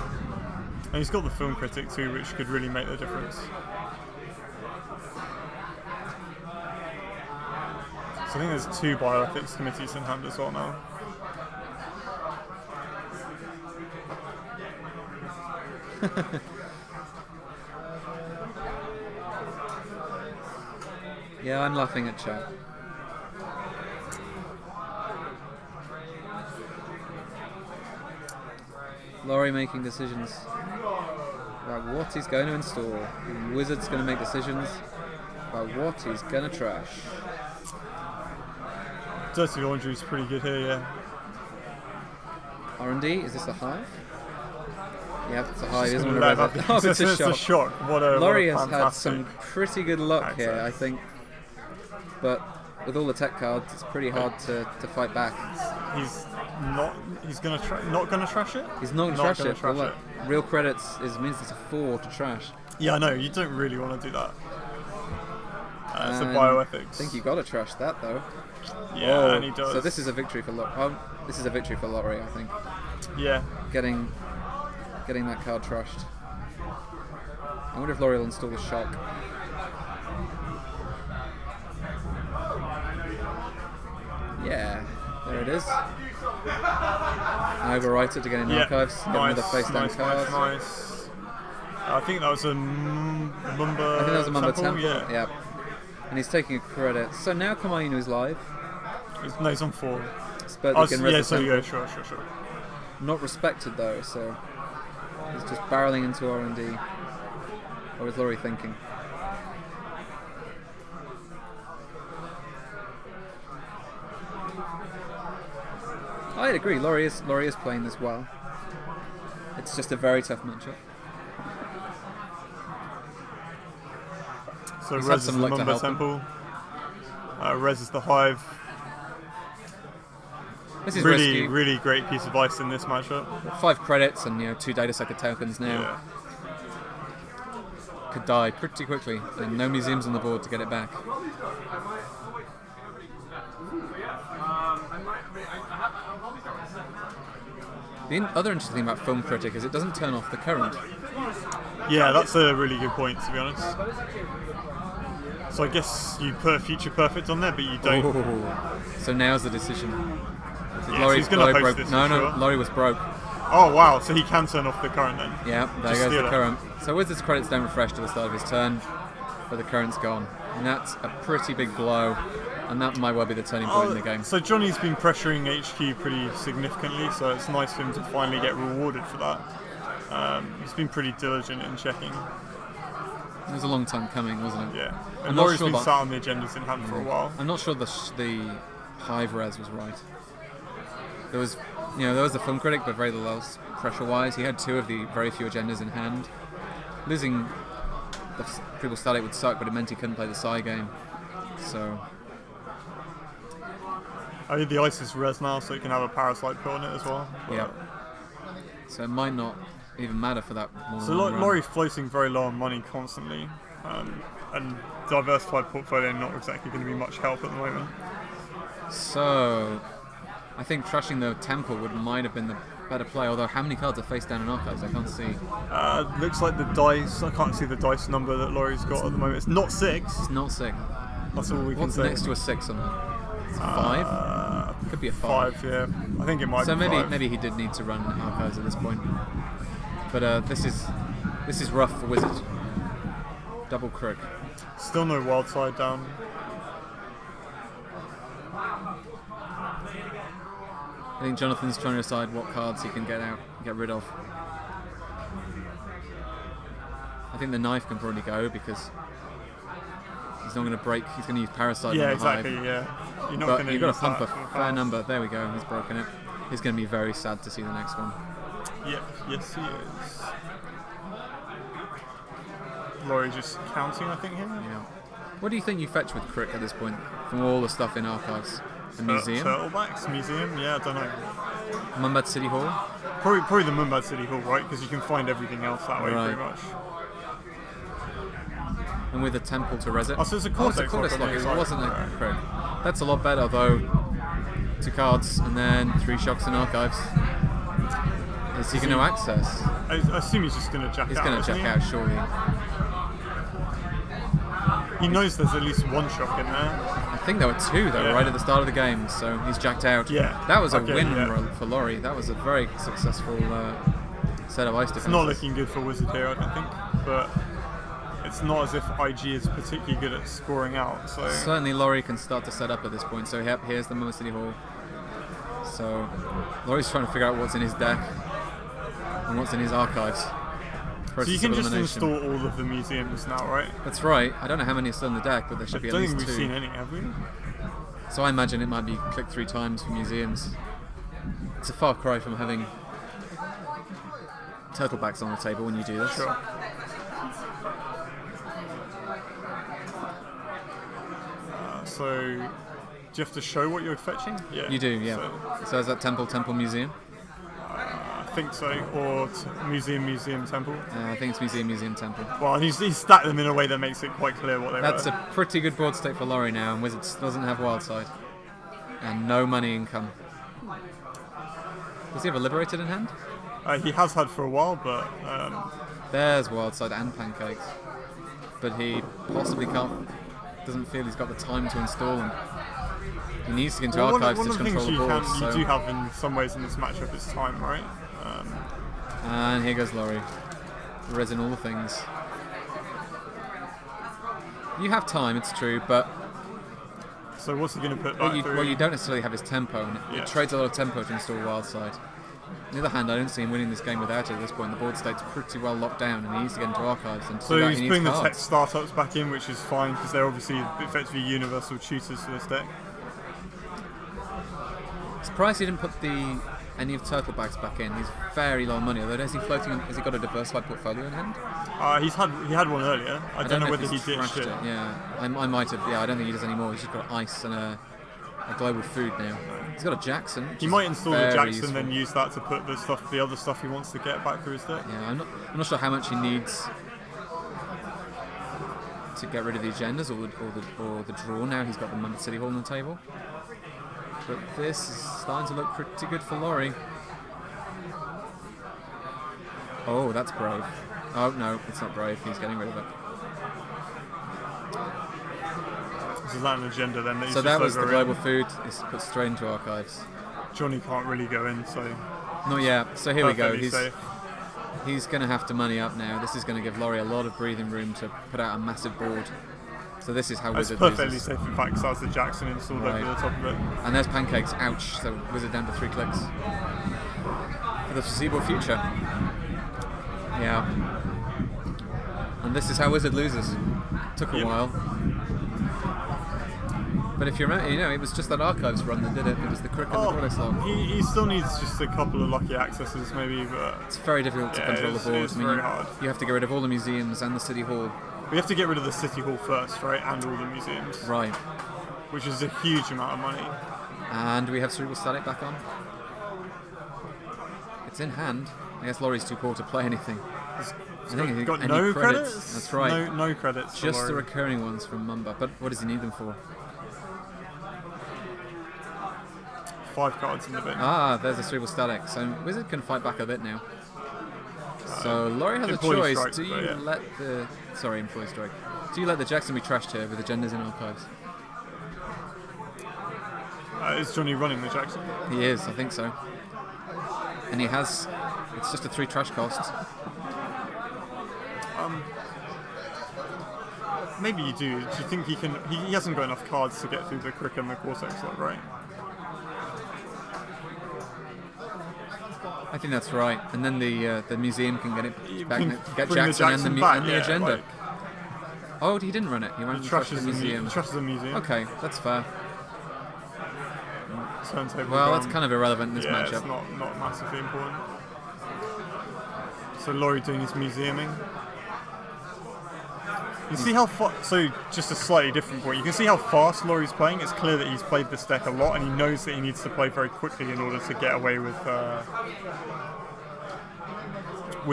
And he's got the film critic too, which could really make the difference. So I think there's 2 bioethics committees in hand as well now. Yeah, I'm laughing at chat. Laurie making decisions about what he's going to install. And Wizard's going to make decisions about what he's going to trash. Dirty Laundry's pretty good here, yeah. R&D, is this a hive? Yeah, it's a hive, Just isn't gonna it? let that- Oh, it's a it's a shock. shock. What a Laurie what a has had fantastic some pretty good luck here, I access. think. But with all the tech cards, it's pretty hard to fight back. He's not gonna trash it. He's not going to Not trash gonna it. trash Well, it. real credits means it's a 4 to trash. Yeah, I know. You don't really want to do that. It's a And bioethics. I think you got to trash that though. Yeah, and he does. So this is a victory for this is a victory for Laurie, I think. Yeah. Getting that card trashed. I wonder if Laurie will install the shock. Yeah, there it is. And overwrite it to get in Yeah. archives. Get another face down card. nice. I think that was a Mumba. I think that was a Mumbo Temple. Yeah. And he's taking a credit. So now Kamainu is live. No, he's on 4. Spurt Oh, can yeah, res the so yeah, temple. sure. Not respected though, so he's just barreling into R&D. Or is Laurie thinking? I'd agree. Laurie is playing this well. It's just a very tough matchup. So He's had Rez is some the luck to Mumba help him. Temple. Rez is the Hive. This is Really, risky. really great piece of ice in this matchup. 5 credits and 2 data sucker tokens now. Yeah. Could die pretty quickly, and no museums on the board to get it back. The other interesting thing about Film Critic is it doesn't turn off the current. Yeah, that's a really good point, to be honest. So I guess you put Future Perfect on there, but you don't. Oh. So now's the decision. Yeah, so he's going to post this. No, for sure. Laurie was broke. Oh wow, so he can turn off the current then. Yeah, there Just goes steal the it. current. So Wizards credits don't refresh to the start of his turn, but the current's gone. And that's a pretty big blow, and that might well be the turning point in the game. So Johnny's been pressuring HQ pretty significantly, so it's nice for him to finally get rewarded for that. He's been pretty diligent in checking. It was a long time coming, wasn't it? Yeah, I'm and not Laurie's sure been that- sat on the agendas in hand for a while. I'm not sure the Hive res was right. There was, there was the Film Critic, but very little else pressure-wise. He had 2 of the very few agendas in hand. Losing the triple static would suck, but it meant he couldn't play the Psy game. So I think the ice is res now, so you can have a Parasite put on it as well. yeah. So it might not even matter for that. More So than one run. Laurie's floating very low on money constantly, and diversified portfolio not exactly going to be much help at the moment. So I think trashing the Temple might have been the better play. Although how many cards are face down in Archives? I can't see. Looks like the dice. I can't see the dice number that Laurie's got at the moment. It's not 6. It's not 6. That's all we can What's say. next to a 6 on that? It's 5. Could be a 5. 5, yeah. I think it might So be 5. maybe he did need to run Archives at this point. But this is rough for Wizards. Double crook. Still no wild side down. I think Jonathan's trying to decide what cards he can get rid of. I think the knife can probably go because he's not going to break. He's going to use Parasite. Yeah, on the Hive. exactly. Yeah, you're not But going to. you've got to pump a that for fair fast. number. There we go. He's broken it. He's going to be very sad to see the next one. Yep. Yes, he is. Laurie just counting, I think, him. Yeah. What do you think you fetch with Crick at this point from all the stuff in Archives? A museum? Turtlebacks museum. Yeah, I don't know. Mumbat City Hall? Probably the Mumbai City Hall, right? Because you can find everything else that way, Right. pretty much. And with a temple to res it. Oh, so it's a it's a Cortex Cortex lock on lock. the It inside. wasn't a Right. Crick. That's a lot better, though. 2 cards and then 3 shocks in Archives. Is he going to access? I assume he's just going to jack He's out. going to isn't check he? out, surely. He knows there's at least 1 shock in there. I think there were 2 though, Yeah. right at the start of the game, so he's jacked out. Yeah. That was a Okay, win yeah. roll for Laurie. That was a very successful set of ice defenses. It's not looking good for Wizard here, I don't think. But it's not as if IG is particularly good at scoring out. So Certainly Laurie can start to set up at this point. So yep, here's the Mumbai City Hall. So Laurie's trying to figure out what's in his deck and what's in his archives. So you Process can of just elimination. install all of the museums now, right? That's right. I don't know how many are still in the deck, but there should I be at don't least think 2. we've seen any, have we? So I imagine it might be click 3 times for museums. It's a far cry from having turtlebacks on the table when you do this. Sure. So, do you have to show what you're fetching? Yeah. You do, yeah. So is that Temple Museum? I think so. Or museum, temple. I think it's Museum Temple. Well, and he's stacked them in a way that makes it quite clear what they That's were. a pretty good board state for Laurie now, and Wizards doesn't have Wildside. And no money income. Does he have a Liberated in hand? He has had for a while, but There's Wildside and Pancakes. But he possibly doesn't feel he's got the time to install them. He needs to get into well, Archives one to of the things control the board. you do have in some ways in this matchup is time, right? And here goes Laurie. Resin all the things. You have time, it's true, but So what's he going to put back through? what you don't necessarily have is tempo, and Yeah. it trades a lot of tempo to install Wildside. On the other hand, I don't see him winning this game without it at this point. The board state's pretty well locked down, and he needs to get into Archives. And to do So that, he's he putting needs the tech cards. startups back in, which is fine because they're obviously effectively universal tutors for this deck. Surprised he didn't put any of Turtlebacks back in. He's very low money. Although has he got a diversified portfolio in hand? He had one earlier. I don't know if whether he he's ditched trashed it. Yeah, I might have. Yeah, I don't think he does anymore. He's just got ice and a global food now. He's got a Jackson. which He is might install the very Jackson, useful. then use that to put the other stuff he wants to get back through his deck. Yeah, I'm not sure how much he needs to get rid of the agendas or the draw. Now he's got the Mumbai City Hall on the table. But this is starting to look pretty good for Laurie. Oh, that's brave. Oh no, it's not brave. He's getting rid of it. So is that an agenda then? That he's So that just was the overridden? global food. It's put straight into archives. Johnny can't really go in, so Not yet. So here we go. perfectly safe. He's going to have to money up now. This is going to give Laurie a lot of breathing room to put out a massive board. So this is how That's Wizard perfectly loses. safe, in fact, because that's the Jackson installed Right. over the top of it. And there's pancakes. Ouch. So Wizard down to 3 clicks. For the foreseeable future. Yeah. And this is how Wizard loses. Took a Yep. while. But if you remember, it was just that archives run that did it. It was the crick and the Cortex log. he still needs just a couple of lucky accesses, maybe, but It's very difficult to Yeah, control it's- the board. it's I mean, very hard. you have to get rid of all the museums and the city hall. we have to get rid of the City Hall first, right? And all the museums, Right. which is a huge amount of money. And we have Cerebral Static back on. It's in hand. I guess Laurie's too poor to play anything. I think he Got any no credits. credits? That's right. No credits. for Just the Laurie. recurring ones from Mumba. But what does he need them for? 5 cards in the bin. Ah, there's a Cerebral Static. So Wizard can fight back a bit now. So Laurie has a Employee choice. strike, Do you but yeah. let the... Sorry, Employee Strike. Do you let the Jackson be trashed here with agendas in archives? Is Johnny running the Jackson? He is, I think so. And he has... It's just a 3 trash cost. Maybe you do. Do you think he can? He hasn't got enough cards to get through the Crick and the Cortex lot, right? I think that's right. And then the museum can get You it back, can get bring the Jackson, and Jackson back, and the yeah, agenda. like- Oh, he didn't run it. He ran He the trash trashes the museum. the museum. Okay, that's fair. Turntable Well, gone. that's kind of irrelevant in this yeah, matchup. it's not massively important. So Laurie doing his museuming. You see how far? So just a slightly different point. You can see how fast Laurie's playing. It's clear that he's played this deck a lot, and he knows that he needs to play very quickly in order to get away with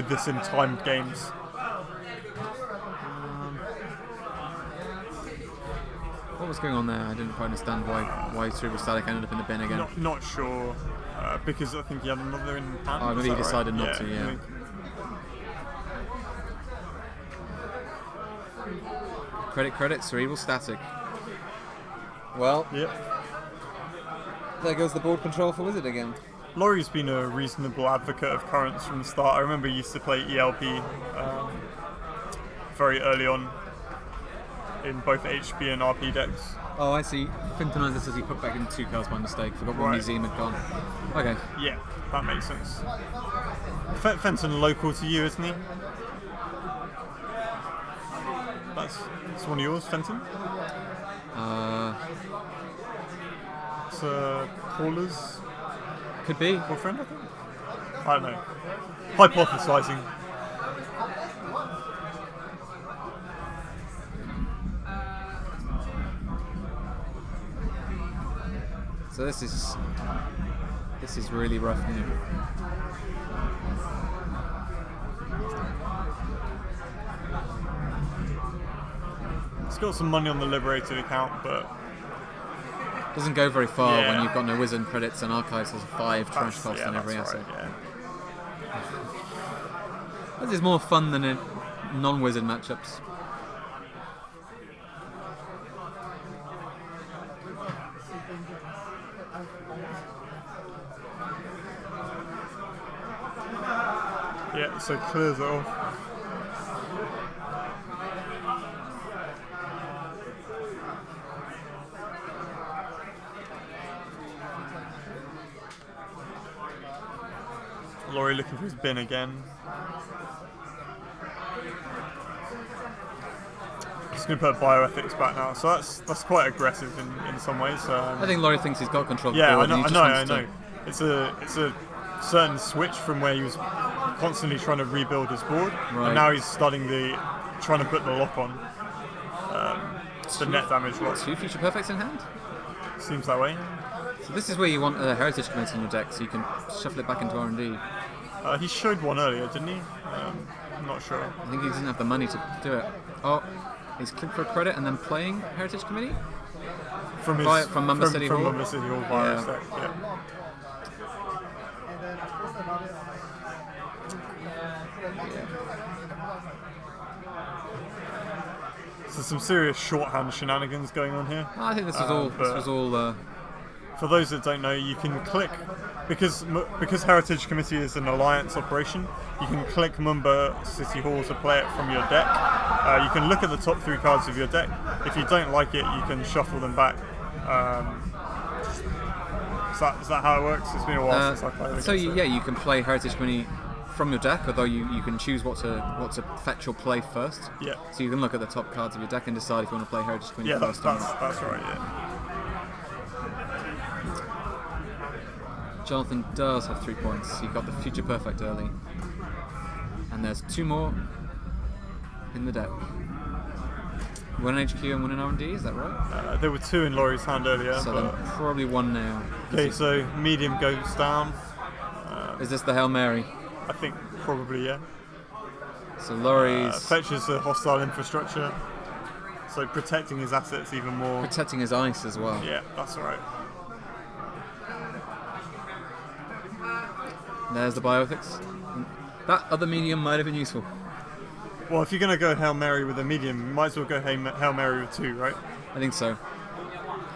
this in timed games. What was going on there? I didn't quite understand why Cerebral Static ended up in the bin again. Not sure, because I think he had another in hand. Oh, is maybe he that right? decided not to, I yeah. think- Credit, Cerebral Static. Well, Yep. there goes the board control for Wizard again. Laurie's been a reasonable advocate of currents from the start. I remember he used to play ELP very early on in both HB and RP decks. Oh, I see. Fintonizer says he put back in 2 cards by mistake. Forgot one Right. museum had gone. Okay. Yeah, that makes sense. Fenton local to you, isn't he? That's one of yours, Fenton? It's Paula's Could be. boyfriend, I think? I don't know. Hypothesizing. So this is really rough now. It's got some money on the Liberated account, but Doesn't go very far Yeah. when you've got no Wizard credits and archives has 5 trash that's, cost yeah, on every that's asset. right, yeah. This is more fun than in non-Wizard matchups. Yeah, so clears it off. Laurie looking for his bin again. Just going to put bioethics back now, so that's quite aggressive in some ways. I think Laurie thinks he's got control of the Yeah, board. I and he just know. wants to- It's a certain switch from where he was constantly trying to rebuild his board, Right. and now he's starting trying to put the lock on. The net damage lock 2 future perfects in hand. seems that way. So this is where you want a Heritage Committee in your deck, so you can shuffle it back into R&D. He showed one earlier, didn't he? I'm not sure. I think he doesn't have the money to do it. Oh, he's clicked for a credit and then playing Heritage Committee? From Mumba City Hall? Mumba City Hall virus Yeah. deck. Yeah. So some serious shorthand shenanigans going on here. I think this was all. This but- was all. For those that don't know, you can click because Heritage Committee is an alliance operation. You can click Mumba City Hall to play it from your deck. You can look at the top 3 cards of your deck. If you don't like it, you can shuffle them back. Is that how it works? It's been a while since I played. So you can play Heritage Committee from your deck, although you can choose what to fetch or play first. Yeah. So you can look at the top cards of your deck and decide if you want to play Heritage Committee Yeah, that's first. or not. right. Yeah. Jonathan does have 3 points. He got the Future Perfect early. And there's 2 more in the deck. 1 in HQ and 1 in R&D, is that right? There were 2 in Laurie's hand earlier. So but- then probably 1 now. okay, so medium goes down. Is this the Hail Mary? I think probably yeah. So Laurie's Fetches a hostile infrastructure, so protecting his assets even more. protecting his ice as well. Yeah, that's right. There's the Bioethics. That other medium might have been useful. Well, if you're going to go Hail Mary with a medium, you might as well go Hail Mary with 2, right? I think so.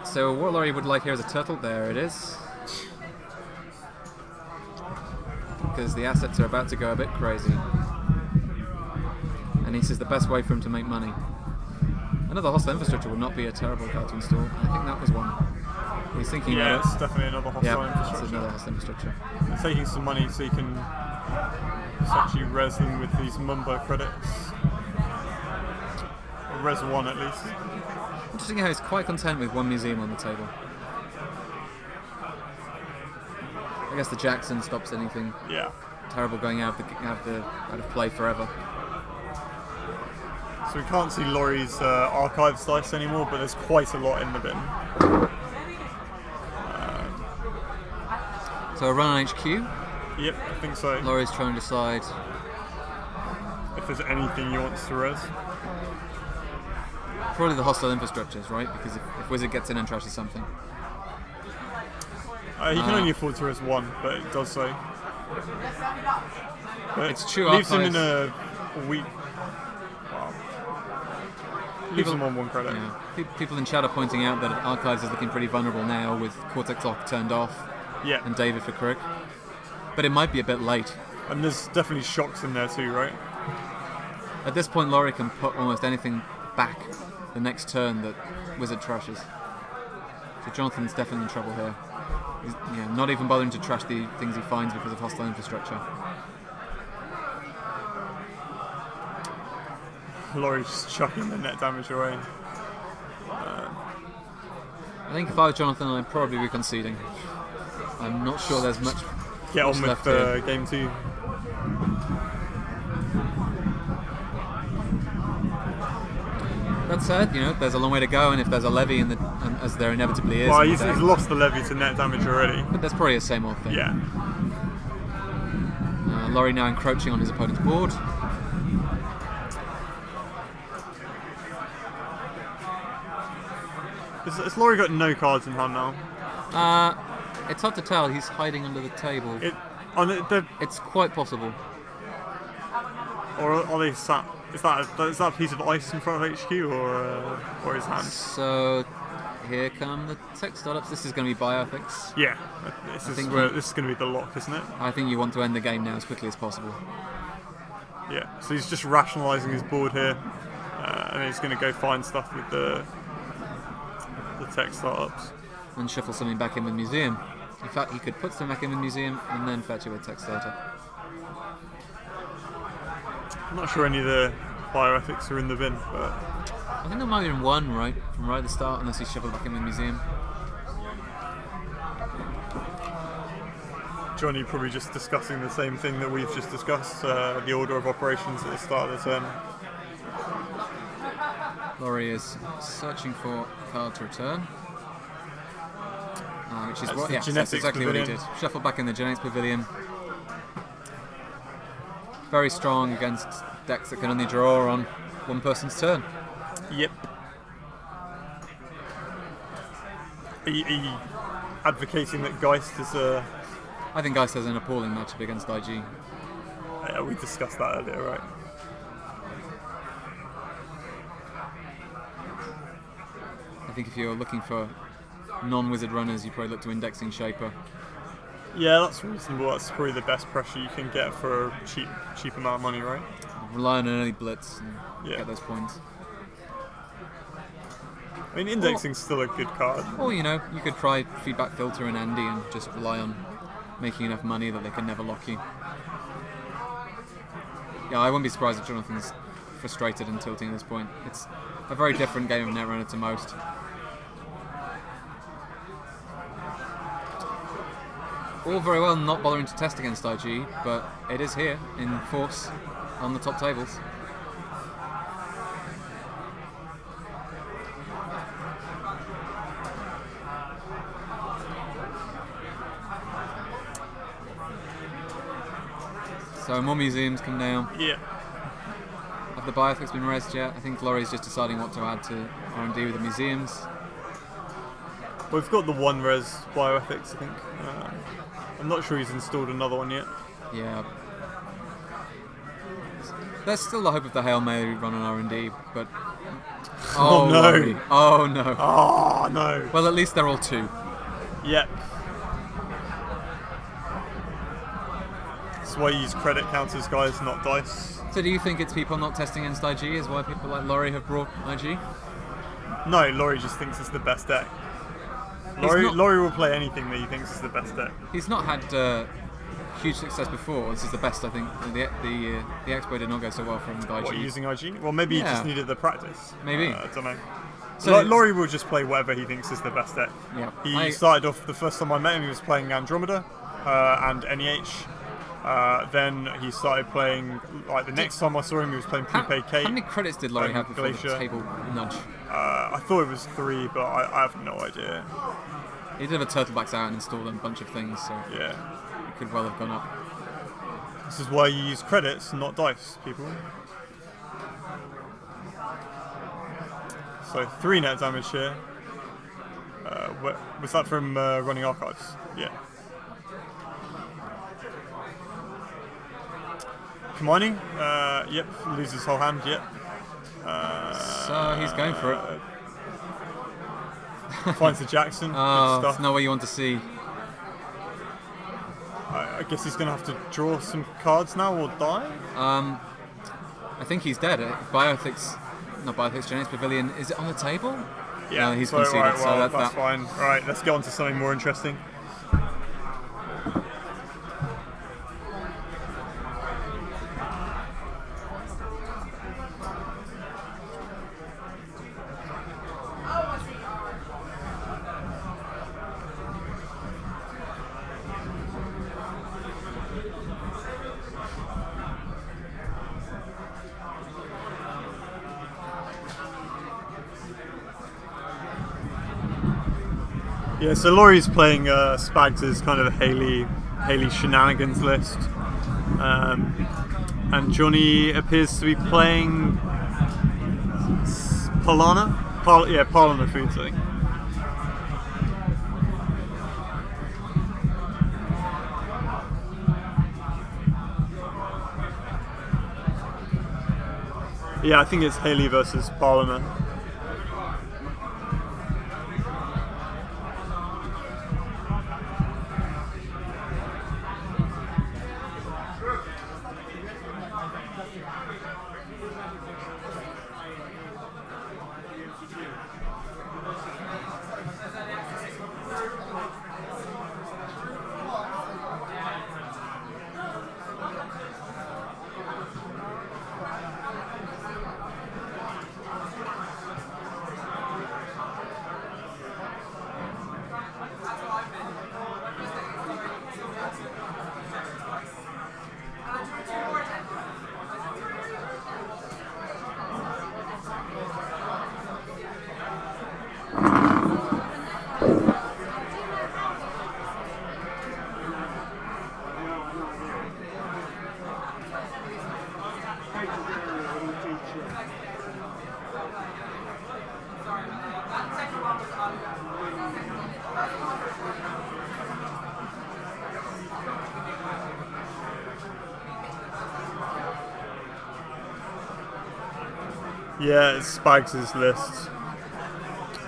So what Laurie would like here is a turtle. There it is. Because the assets are about to go a bit crazy. And he says the best way for him to make money. Another hostile infrastructure would not be a terrible card to install. I think that was one. He's thinking Yeah, about it's it. definitely another hostile Yeah, it's infrastructure. another hostile infrastructure. Taking some money so you can essentially res them with these Mumba credits. Or res 1 at least. Interesting how he's quite content with 1 museum on the table. I guess the Jackson stops anything Yeah. terrible going out of play forever. So we can't see Laurie's archives dice anymore, but there's quite a lot in the bin. So a run on HQ. Yep, I think so. Laurie's trying to decide. If there's anything he wants to res. Probably the hostile infrastructures, right? Because if Wizard gets in and trashes something. He can only afford to res 1, but it does so. But It's true, leaves him in archives- a weak. Wow. Leaves him on 1 credit. Yeah. People in chat are pointing out that Archives is looking pretty vulnerable now with Cortex Lock turned off Yeah, and David for Crook. But it might be a bit late. and there's definitely shocks in there too, right? At this point, Laurie can put almost anything back the next turn that Wizard trashes. So Jonathan's definitely in trouble here. He's not even bothering to trash the things he finds because of hostile infrastructure. Laurie's just chucking the net damage away. I think if I was Jonathan, I'd probably be conceding. I'm not sure there's much. Get on left with here. game 2. That said, there's a long way to go, and if there's a levy as there inevitably is, Well, in the he's deck, lost the levy to net damage already. but there's probably the same old thing. Yeah. Laurie now encroaching on his opponent's board. Has Laurie got no cards in hand now? It's hard to tell. He's hiding under the table. It's quite possible. Or are they sat? Is that a piece of ice in front of HQ or his hand? So here come the tech startups. This is going to be Bioethics. Yeah, this is going to be the lock, isn't it? I think you want to end the game now as quickly as possible. Yeah. So he's just rationalising his board here, and he's going to go find stuff with the tech startups. And shuffle something back in the museum. In fact, he could put something back in the museum and then fetch it with tech starter. I'm not sure any of the bioethics are in the bin, but I think there might have been one from right at the start, unless he shuffled back in the museum. Johnny probably just discussing the same thing that we've just discussed, the order of operations at the start of the turn. Laurie is searching for a card to return. Which is That's what, the yeah, that's Genetics exactly what he Pavilion. did. Shuffle back in the Genetics Pavilion. Very strong against decks that can only draw on one person's turn. Yep. Are you advocating that Geist is a... I think Geist has an appalling matchup against IG. Yeah, we discussed that earlier, right? I think if you're looking for non-wizard runners, you probably look to Indexing Shaper. Yeah, that's reasonable. That's probably the best pressure you can get for a cheap amount of money, right? Rely on an early blitz and Yeah. get those points. I mean, indexing's still a good card. Or, you know, you could try Feedback Filter and Andy and just rely on making enough money that they can never lock you. Yeah, I wouldn't be surprised if Jonathan's frustrated and tilting at this point. It's a very different game of Netrunner to most. All very well not bothering to test against IG, but it is here in force on the top tables. So more museums come down. Yeah. Have the bioethics been raised yet? I think Laurie's just deciding what to add to R&D with the museums. We've got the one res bioethics, I think. I'm not sure he's installed another one yet. Yeah. There's still the hope of the Hail Mary run on R&D, but... Oh, no. Laurie. Oh no. Oh no. Well, at least they're all 2. Yep. That's why you use credit counters, guys, not dice. So do you think it's people not testing against IG is why people like Laurie have brought IG? No, Laurie just thinks it's the best deck. not- Laurie will play anything that he thinks is the best deck. He's not had huge success before. This is the best, I think. The Expo did not go so well for him with IG. What, using IG? Well, maybe he Yeah. just needed the practice. Maybe. I don't know. So- Laurie will just play whatever he thinks is the best deck. Yeah. He started off, the first time I met him, he was playing Andromeda and NEH. Then he started playing, like the next time I saw him, he was playing Prepaid How Kate. many credits did Laurie and have before Glacier. the table nudge? I thought it was 3, but I have no idea. He did have a Turtlebacks out and installed a bunch of things, so Yeah. it could well have gone up. This is why you use credits, not dice, people. So 3 net damage here. Was that from running archives? Yeah. Kamani, yep, loses whole hand, yep. So he's going for it. Finds the Jackson, Oh, good it's stuff. not what you want to see. I guess he's going to have to draw some cards now or die? I think he's dead. Bioethics, Genetics Pavilion. Is it on the table? Yeah, No, he's so, conceded, right, so well, that's that's that. fine. Right, let's get on to something more interesting. Yeah, so Laurie's playing Spags' kind of Haley shenanigans list, and Johnny appears to be playing Parlana. Parlana Foods, I think. Yeah, I think it's Haley versus Parlana. Yeah, it's Spags' list.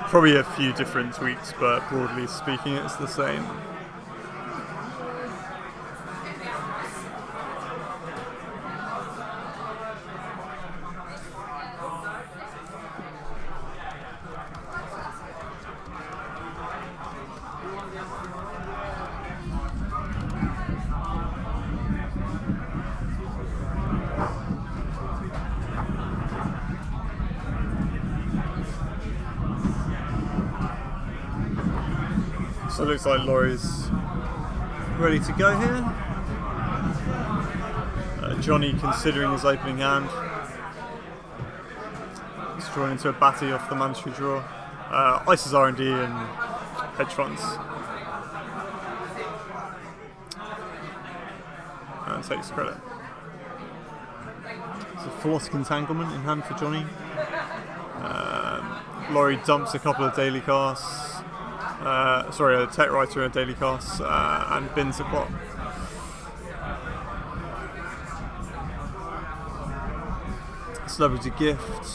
Probably a few different tweaks, but broadly speaking, it's the same. So it looks like Laurie's ready to go here. Johnny considering his opening hand. He's drawn into a Batty off the mandatory draw. Ices R&D and hedge funds. And takes credit. It's a forced entanglement in hand for Johnny. Laurie dumps a couple of daily casts. A tech writer and a daily cast, and bins a plot. Celebrity gift.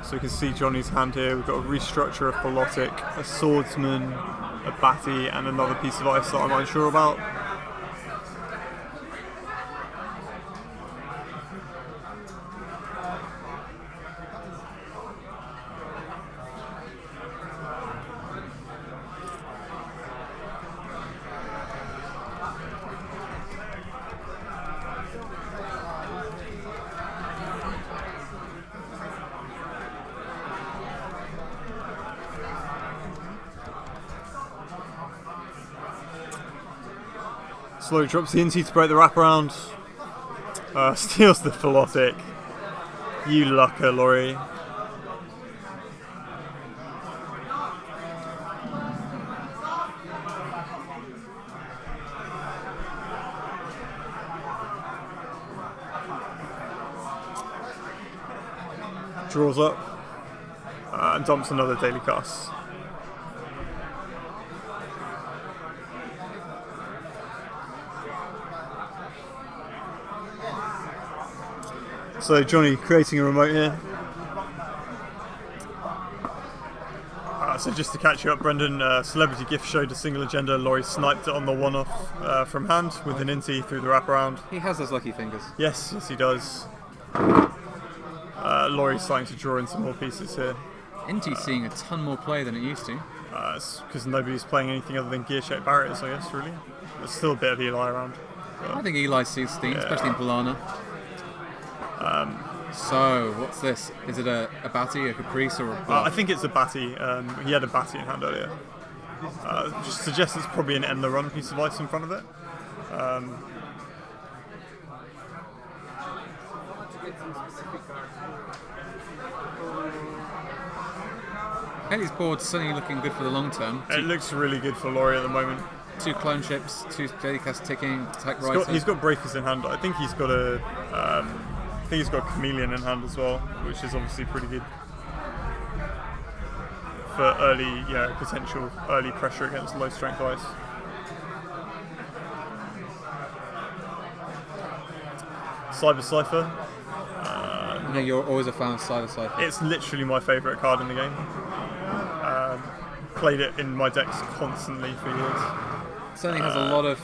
So we can see Johnny's hand here. We've got a restructure, a Philotic, a swordsman, a Batty, and another piece of ice that I'm unsure about. Slow drops the Inti to break the wraparound. Steals the Philotic. You lucker, Laurie. Draws up and dumps another daily cast. So Johnny creating a remote here. So just to catch you up, Brendan, Celebrity Gift showed a single agenda. Laurie sniped it on the one-off from hand with an Inti through the wraparound. He has those lucky fingers. Yes, he does. Laurie's starting to draw in some more pieces here. Inti's seeing a ton more play than it used to. Because nobody's playing anything other than gear-shaped barriers, I guess, really. There's still a bit of Eli around. I think Eli sees steam, especially in Polana. So, what's this? Is it a Batty, a Caprice, or a bluff? I think it's a Batty. He had a Batty in hand earlier. Just suggests it's probably an end the run piece of ice in front of it. Haley's board's certainly looking good for the long term. It looks really good for Laurie at the moment. 2 clone chips, 2 daily cast ticking, tech writer. He's got breakers in hand. I think he's got he's got Chameleon in hand as well, which is obviously pretty good for early, potential early pressure against low strength ice. Cyber Cypher. You know, you're always a fan of Cyber Cypher. It's literally my favourite card in the game. Played it in my decks constantly for years. It certainly has a lot of...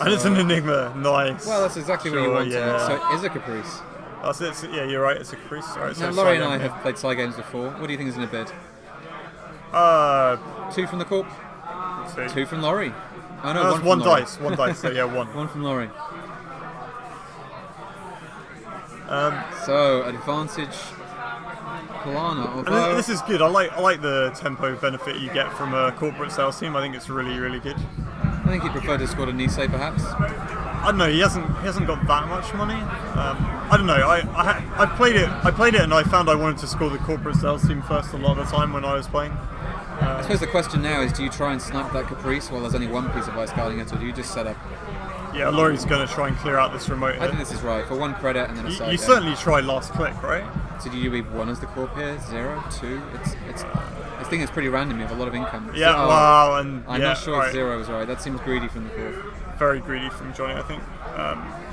And it's an Enigma, nice. Well, that's exactly what you Sure, wanted. yeah. So it is a Caprice. That's it. Yeah, you're right. It's a Caprice. All right, Now, so Laurie and side I game, have played side games before. What do you think is in a bid? 2 from the Corp, yeah. 2 from Laurie. Oh no, That's from one Laurie. dice. One dice. So yeah, one. 1 from Laurie. So advantage Polana. And Although this is good. I like the tempo benefit you get from a corporate sales team. I think it's really, really good. I think he preferred to score to Nisei perhaps. I don't know. He hasn't got that much money. I don't know. I played it, and I found I wanted to score the corporate sales team first a lot of the time when I was playing. I suppose the question now is, do you try and snipe that Caprice while there's only one piece of ice guarding it, or do you just set up? Yeah, Laurie's going to try and clear out this remote. I think this is right for 1 credit and then a side. You game. certainly try last click, right? So do you leave 1 as the corp here? 0, 2? I think it's pretty random. You have a lot of income. Yeah, So, wow, and I'm yeah, not sure right. if 0 is right. That seems greedy from the corp. Very greedy from Johnny, I think.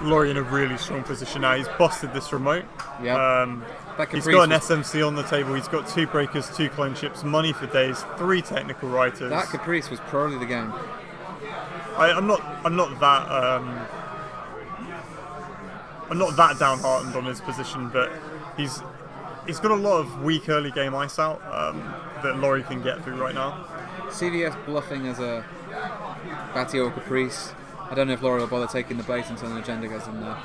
Laurie in a really strong position now. He's busted this remote. Yeah. That He's Caprice got an was- SMC on the table. He's got 2 breakers, 2 clone chips, money for days, 3 technical writers. That Caprice was probably the game. I'm not that I'm not that downhearted on his position, but he's got a lot of weak early game ice out that Laurie can get through right now. CVS bluffing as a Batty or Caprice. I don't know if Laurie will bother taking the bait until an agenda goes in there.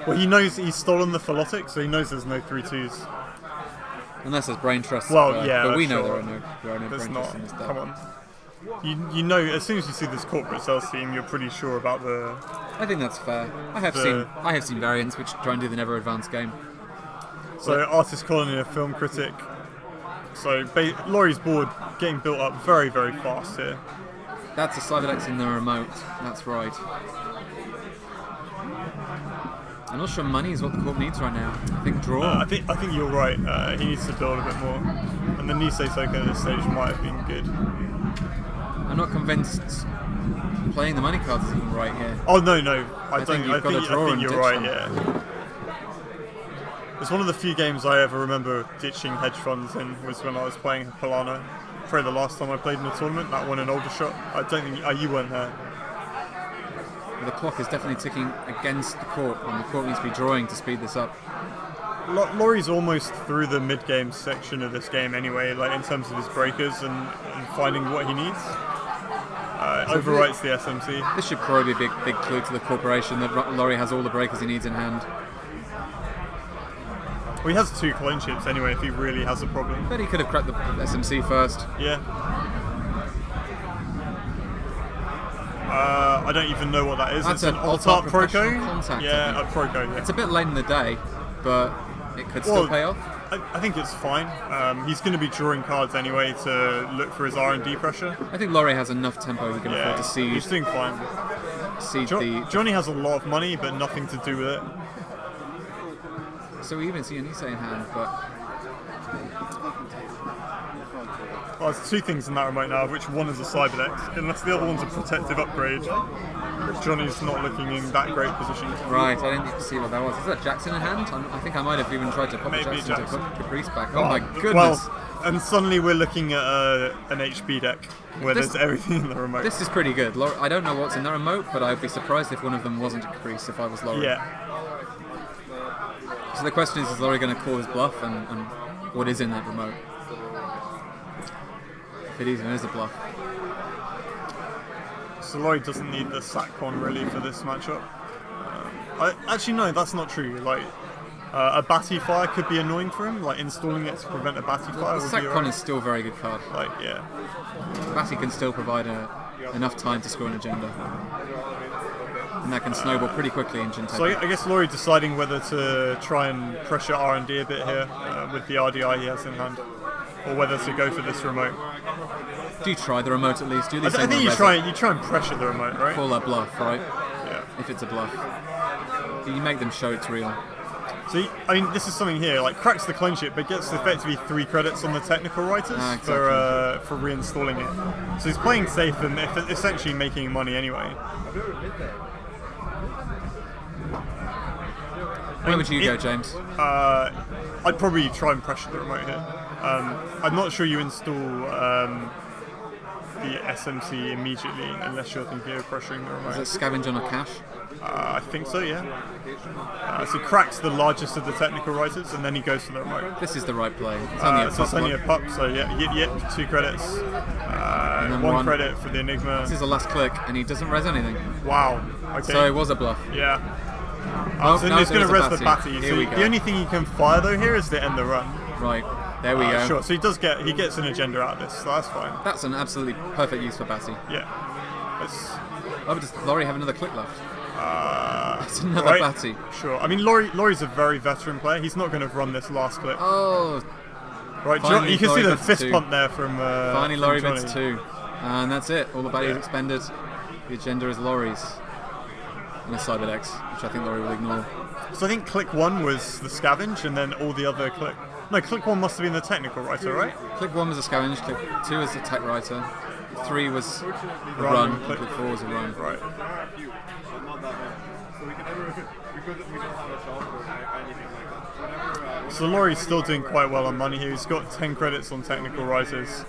Well, he knows he's stolen the Philotic, so he knows there's no 3-2s. Unless there's brain trust. Well, yeah, but we know sure. there are no There's brain not. trusts in this deck. Come on. You know, as soon as you see this corporate sales team, you're pretty sure about the. I think that's fair. I have seen variants which try and do the never advanced game. So, artist colony, a film critic. So, Laurie's board getting built up very, very fast here. That's a Cyberdex in the remote. That's right. I'm not sure money is what the corp needs right now. I think draw. I think you're right. He needs to build a bit more, and the Nisei token at this stage might have been good. I'm not convinced playing the money cards is even right here. Oh no, I think don't. you've got to draw I think and you're ditch right. them. Yeah. It's one of the few games I ever remember ditching hedge funds in was when I was playing Polana. Probably the last time I played in a tournament. That won an older shot. I don't think you weren't there. The clock is definitely ticking against the corp, and the corp needs to be drawing to speed this up. Laurie's almost through the mid-game section of this game anyway, like in terms of his breakers and finding what he needs. Overwrites the SMC. This should probably be a big clue to the corporation that Laurie has all the breakers he needs in hand. Well, he has 2 clone chips anyway if he really has a problem. But he could have cracked the SMC first. Yeah. I don't even know what that is. That's it's an an alt-art alt-art Proco? professional contact, I Yeah, a think. Proco, yeah. It's a bit late in the day, but it could still pay off. I think it's fine. He's going to be drawing cards anyway to look for his R&D pressure. I think Laurie has enough tempo he can Yeah, afford to he's siege doing fine. Johnny has a lot of money, but nothing to do with it. So we even see an Nisei in hand, but Well, there's 2 things in that remote now, of which one is a Cyberdex, unless the other one's a protective upgrade. Johnny's not looking in that great position. right, I didn't see what that was. Is that Jackson in hand? I think I might have even tried to pop Maybe Jackson to Jackson. put Caprice back. Oh my goodness! Well, and suddenly we're looking at an HB deck where This- there's everything in the remote. This is pretty good. I don't know what's in the remote, but I'd be surprised if one of them wasn't a Caprice if I was Laurie. Yeah. So the question is Laurie going to call his bluff and what is in that remote? If it even is a bluff. So Laurie doesn't need the Satcon really for this matchup. Actually, no, that's not true. Like, a Batty Fire could be annoying for him, like installing it to prevent a Batty Fire. The would be Satcon alright. is still a very good card. Like, yeah. Batty can still provide enough time to score an agenda. And that can snowball pretty quickly in Jinteki. So I guess Laurie deciding whether to try and pressure R&D a bit here with the RDI he has in hand, or whether to go for this remote. Do try the remote at least. Do I these think you try and pressure the remote, right? Call that bluff, right? Yeah. If it's a bluff. You make them show it's real. So I mean, this is something here, like cracks the clone chip, but gets effectively 3 credits on the technical writers Exactly. for reinstalling it. So he's playing safe and essentially making money anyway. Where would you go, James? I'd probably try and pressure the remote here. I'm not sure you install the SMC immediately unless you're thinking of pressuring the remote. Is it scavenge on a cache? I think so, yeah. So he cracks the largest of the technical writers and then he goes for the remote. This is the right play. It's only a So it's pup only a one. pup, so yeah, yep, 2 credits. then 1 one. credit for the Enigma. This is the last click, and he doesn't res anything. Wow. Okay. So it was a bluff. Yeah. Oh, So no, he's there going to was a res the Batty. Batty. Here So we go. the only thing he can fire though here is to end the run. Right, there we go. Sure. So he gets an agenda out of this. So that's fine. That's an absolutely perfect use for Batty. Yeah. It's, Oh, but does Laurie have another click left? That's another right. Batty. Sure. I mean, Laurie's a very veteran player. He's not going to run this last clip. Oh, Right. finally You can see Laurie the gets fist 2. pump there from. finally from Laurie Johnny. gets 2. And that's it. All the Batties Yeah. expended. The agenda is Laurie's. And a Cyberdex, which I think Laurie will ignore. So I think click 1 was the scavenge, and then all the other click. No, click 1 must have been the technical writer, right? Click 1 was a scavenge, click 2 was a tech writer, 3 was a Run, run, and click- click 4 was a run. Right. we don't have a shop or anything like that. Whenever, So Laurie's still doing quite well on money here. He's got 10 credits on technical rises.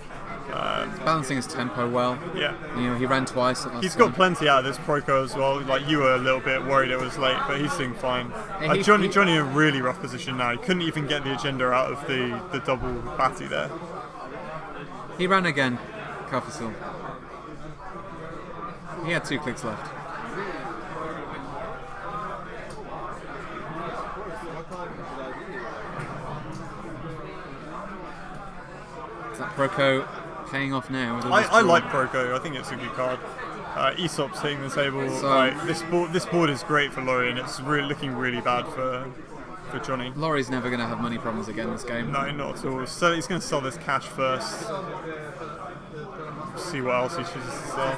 Balancing his tempo well. Yeah. You know, he ran twice at last He's got time. plenty out of this Proco as well. Like, you were a little bit worried it was late, but he's doing fine. Yeah, Johnny in a really rough position now. He couldn't even get the agenda out of the double batty there. He ran again, Carfusil. He had 2 clicks left. Is that Proco paying off now? with all this I draw? like Proco. I think it's a good card. Aesop's hitting the table. So- Like, this board is great for Laurie, and it's really looking really bad for Johnny. Laurie's never going to have money problems again this game. No, not at all. So he's going to sell this cash first. See what else he chooses to sell.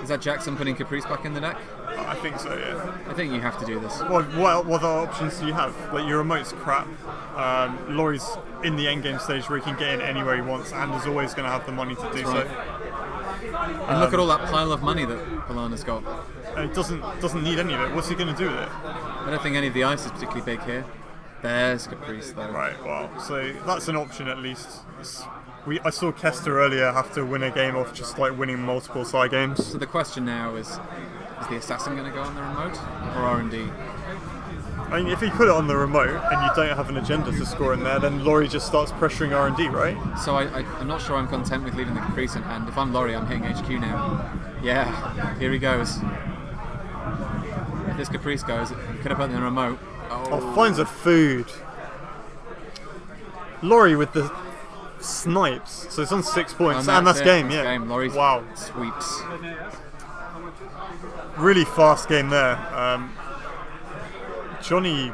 Is that Jackson putting Caprice back in the deck? I think so, yeah. I think you have to do this. What other options do you have? Like, your remote's crap. Laurie's in the endgame stage where he can get in anywhere he wants, and is always going to have the money to do right. so. And look at all that pile of money that Polana's got. And he doesn't need any of it. What's he going to do with it? I don't think any of the ice is particularly big here. There's Caprice though. Right. Well, so that's an option at least. I saw Kester earlier have to win a game off just like winning multiple side games. So the question now is the assassin going to go on the remote or R&D? I mean, if he put it on the remote and you don't have an agenda to score in there, then Laurie just starts pressuring R&D, right? So I'm not sure I'm content with leaving the Caprice in hand. If I'm Laurie, I'm hitting HQ now. Yeah, here he goes. If this Caprice goes, he could have put it in the remote. Oh, finds a food. Laurie with the snipes. So it's on 6 points, and that's it. game, That's yeah. game. Laurie's Wow. sweeps. Really fast game there. Johnny,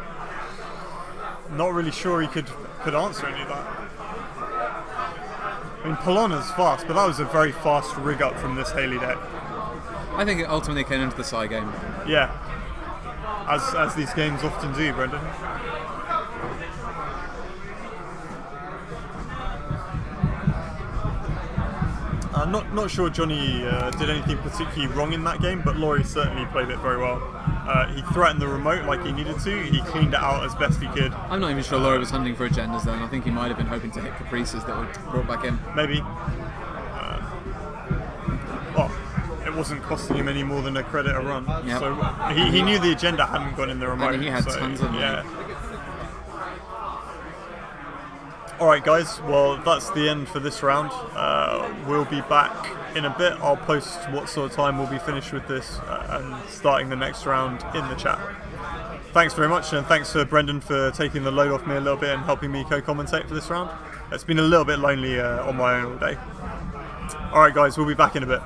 not really sure he could answer any of that. I mean, Polana's fast, but that was a very fast rig up from this Haley deck. I think it ultimately came into the side game. Yeah, as these games often do, Brendan. Not sure Johnny did anything particularly wrong in that game, but Laurie certainly played it very well. He threatened the remote like he needed to. He cleaned it out as best he could. I'm not even sure Laurie was hunting for agendas then. I think he might have been hoping to hit Caprices that were brought back in. Maybe. Well, it wasn't costing him any more than a credit a run. Yep. So he knew the agenda hadn't gone in the remote. And he had so, tons of money. yeah. Alright guys, well that's the end for this round. We'll be back in a bit. I'll post what sort of time we'll be finished with this and starting the next round in the chat. Thanks very much, and thanks to Brendan for taking the load off me a little bit and helping me co-commentate for this round. It's been a little bit lonely on my own all day. Alright guys, we'll be back in a bit.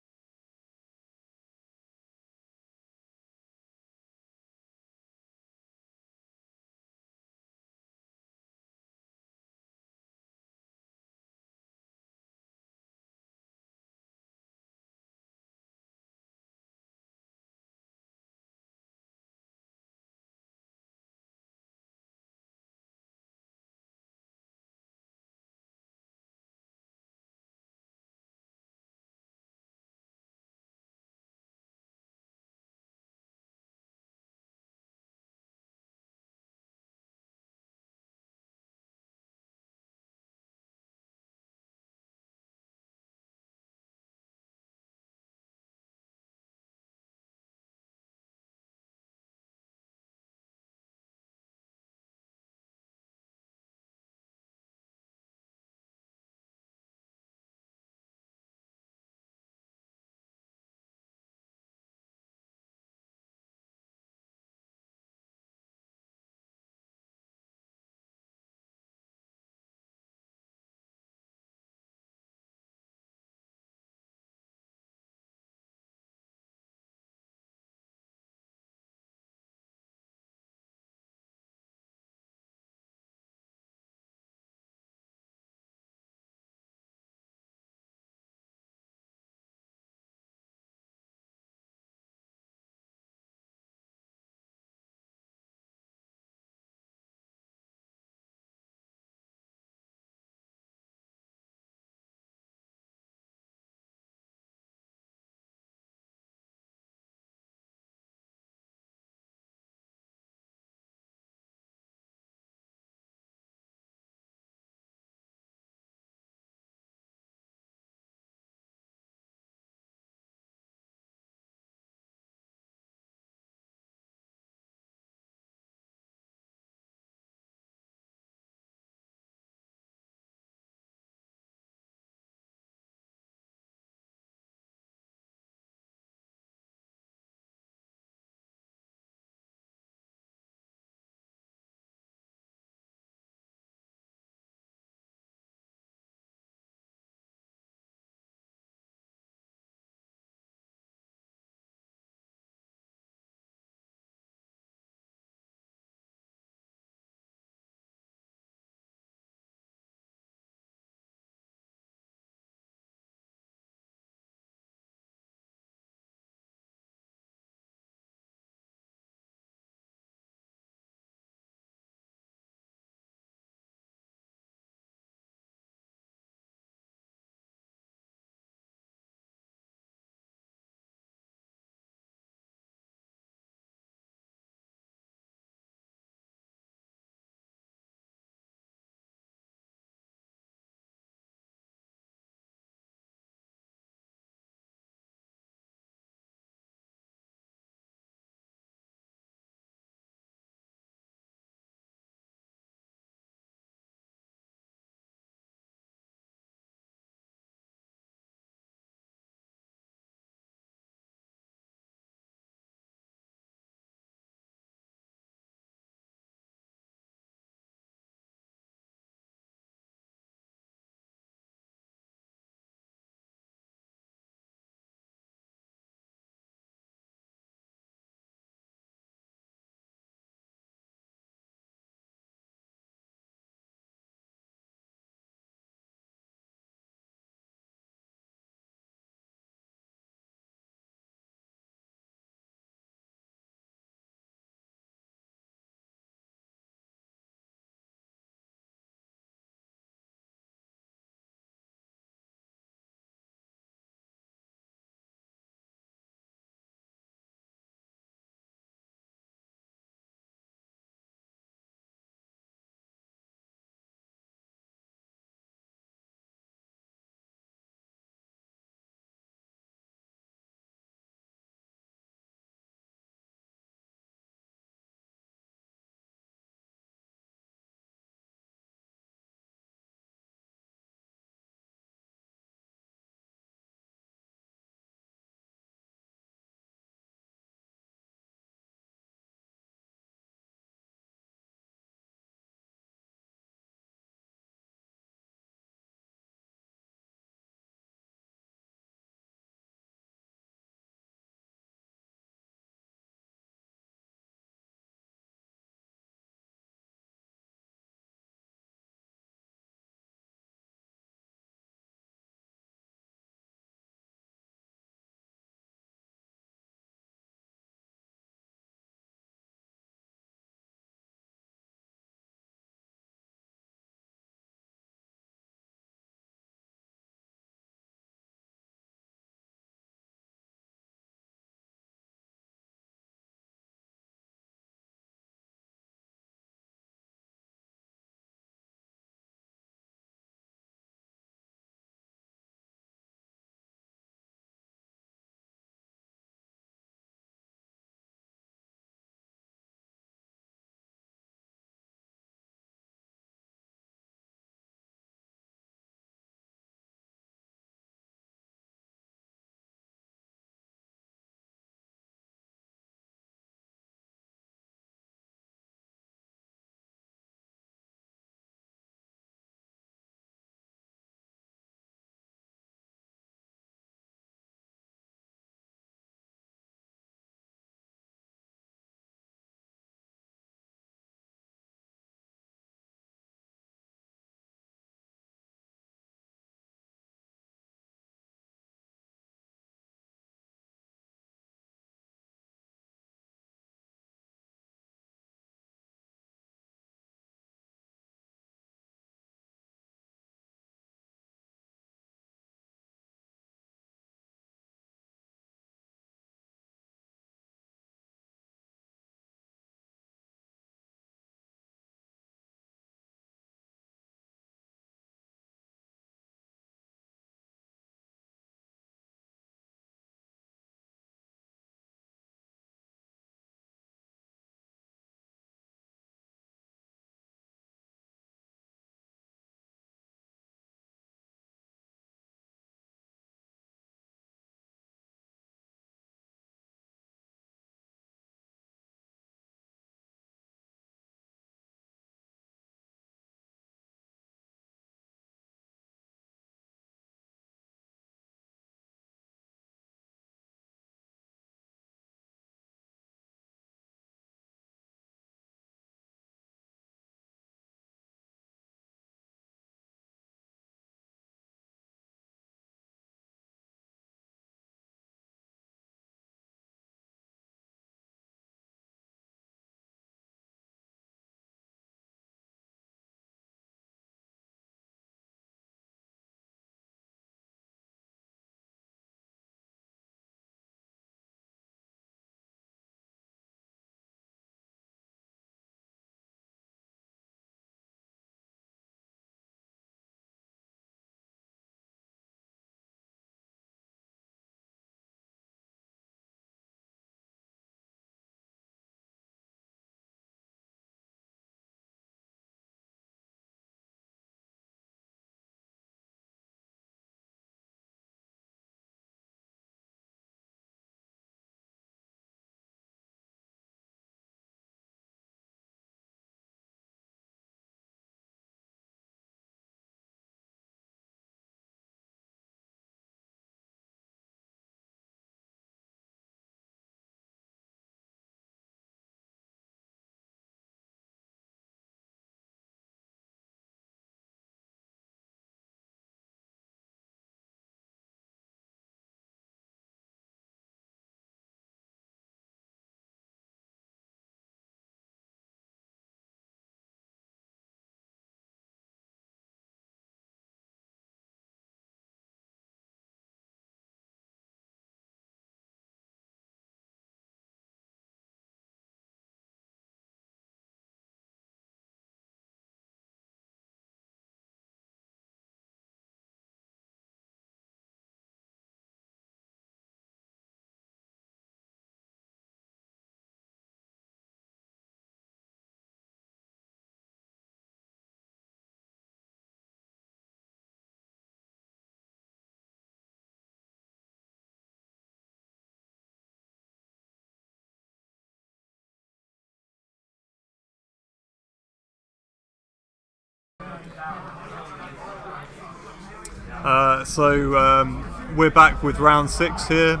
We're back with round 6 here.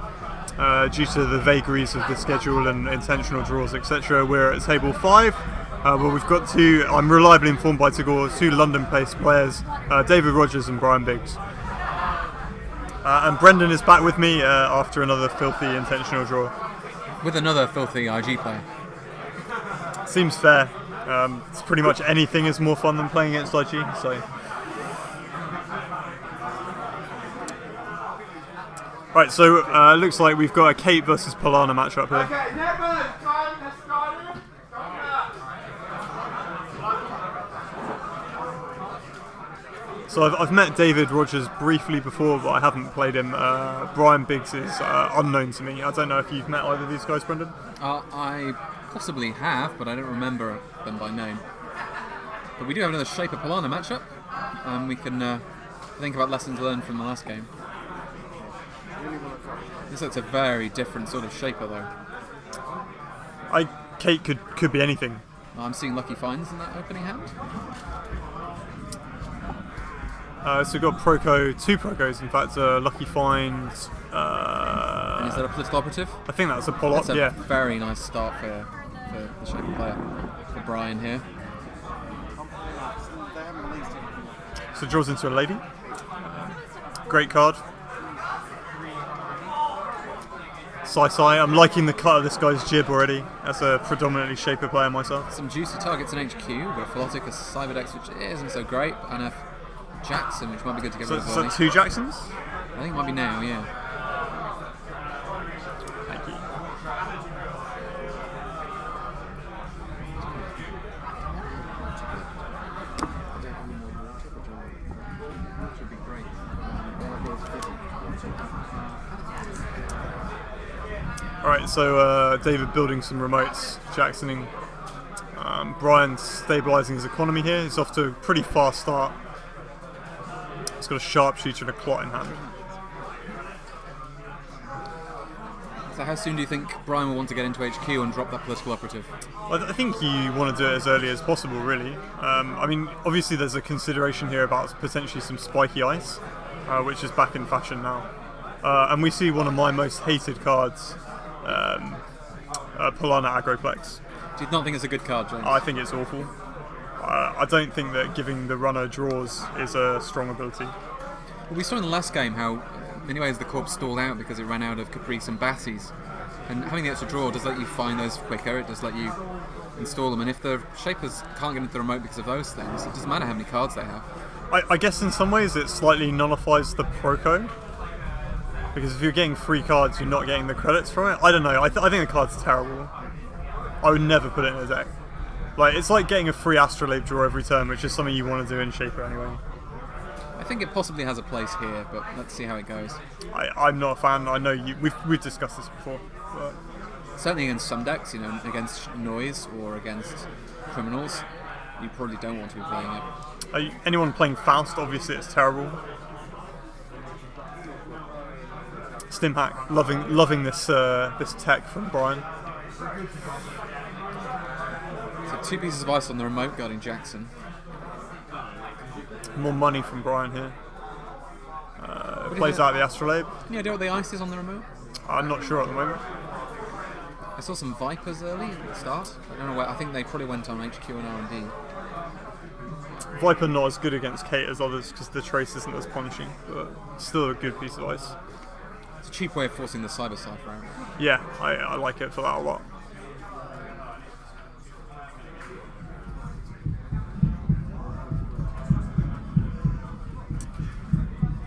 Due to the vagaries of the schedule and intentional draws, etc., we're at table 5. Where we've got two, I'm reliably informed by Tagore, 2 London-based players, David Rogers and Brian Biggs. And Brendan is back with me after another filthy intentional draw. With another filthy IG player. Seems fair. It's pretty much anything is more fun than playing against IG. So. Right, so looks like we've got a Kate versus Polana matchup here. So I've met David Rogers briefly before, but I haven't played him. Brian Biggs is unknown to me. I don't know if you've met either of these guys, Brendan? I possibly have, but I don't remember them by name. But we do have another Shaper Polana matchup. We can think about lessons learned from the last game. This looks a very different sort of Shaper, though. Kate could be anything. I'm seeing Lucky Finds in that opening hand. So we've got Proco, 2 Procos, in fact, Lucky Find. And is that a political operative? I think that's a pull-up, That's a yeah. very nice start for the Shaper player, for Brian here. They haven't released it. So draws into a lady. Great card. Sai, I'm liking the cut of this guy's jib already. As a predominantly Shaper player myself. Some juicy targets in HQ, but Philotic, a Cyberdex, which isn't so great, and a Jackson, which might be good to get rid of So early. 2 Jacksons? I think it might be now, yeah. Thank you. Should be great. Alright, so David building some remotes, Jacksoning. Brian stabilising his economy here. He's off to a pretty fast start. He's got a sharpshooter and a clot in hand. So how soon do you think Brian will want to get into HQ and drop that political operative? Well, I think you want to do it as early as possible, really. I mean, obviously there's a consideration here about potentially some spiky ice, which is back in fashion now. And we see one of my most hated cards, Polana Agroplex. Do you not think it's a good card, James? I think it's awful. I don't think that giving the runner draws is a strong ability. Well, we saw in the last game how, in many ways, the corpse stalled out because it ran out of Caprice and Bassies. And having the extra draw does let you find those quicker, it does let you install them. And if the Shapers can't get into the remote because of those things, it doesn't matter how many cards they have. I guess in some ways it slightly nullifies the Proco. Because if you're getting 3 cards, you're not getting the credits from it. I don't know, I think the card's terrible. I would never put it in a deck. Like, it's like getting a free Astrolabe draw every turn, which is something you want to do in Shaper anyway. I think it possibly has a place here, but let's see how it goes. I'm not a fan. I know we've discussed this before. But Certainly against some decks, you know, against Noise or against Criminals, you probably don't want to be playing it. anyone playing Faust, obviously it's terrible. Stimhack, loving this this tech from Brian. So 2 pieces of ice on the remote guarding Jackson. More money from Brian here. Plays it? out the Astrolabe. Any idea what the ice is on the remote? I'm not sure at the moment. I saw some Vipers early at the start. I don't know where. I think they probably went on HQ and R&D. Viper not as good against Kate as others because the trace isn't as punishing, but still a good piece of ice. It's a cheap way of forcing the Cyber Cypher out. Yeah, I like it for that a lot.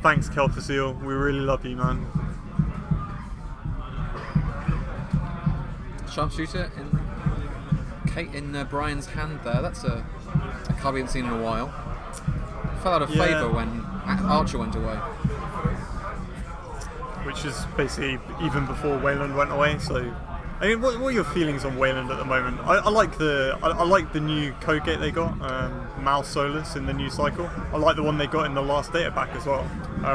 Thanks, Kelfasil. We really love you, man. Sharpshooter in Brian's hand there. That's a card we haven't seen in a while. Fell out of Yeah. favour when Archer went away. Which is basically even before Wayland went away. So, I mean, what are your feelings on Wayland at the moment? I like the new code gate they got, Mal Solus in the new cycle. I like the one they got in the last data pack as well.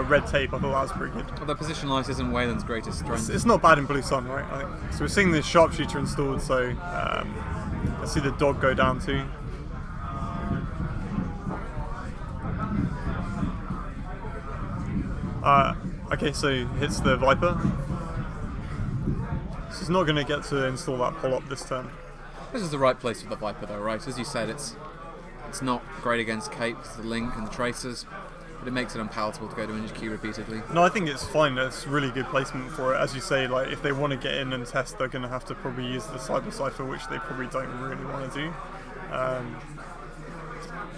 Red Tape, I thought that was pretty good. Although position light isn't Wayland's greatest strength. It's not bad in Blue Sun, right? I think. So we're seeing the Sharpshooter installed, so let's see the dog go down too. Okay, so he hits the Viper. So he's not going to get to install that pull-up this turn. This is the right place for the Viper, though, right? As you said, it's not great against Capes, the Link, and the Tracers, but it makes it unpalatable to go to HQ repeatedly. No, I think it's fine. It's really good placement for it. As you say, like if they want to get in and test, they're going to have to probably use the Cyber Cipher, which they probably don't really want to do.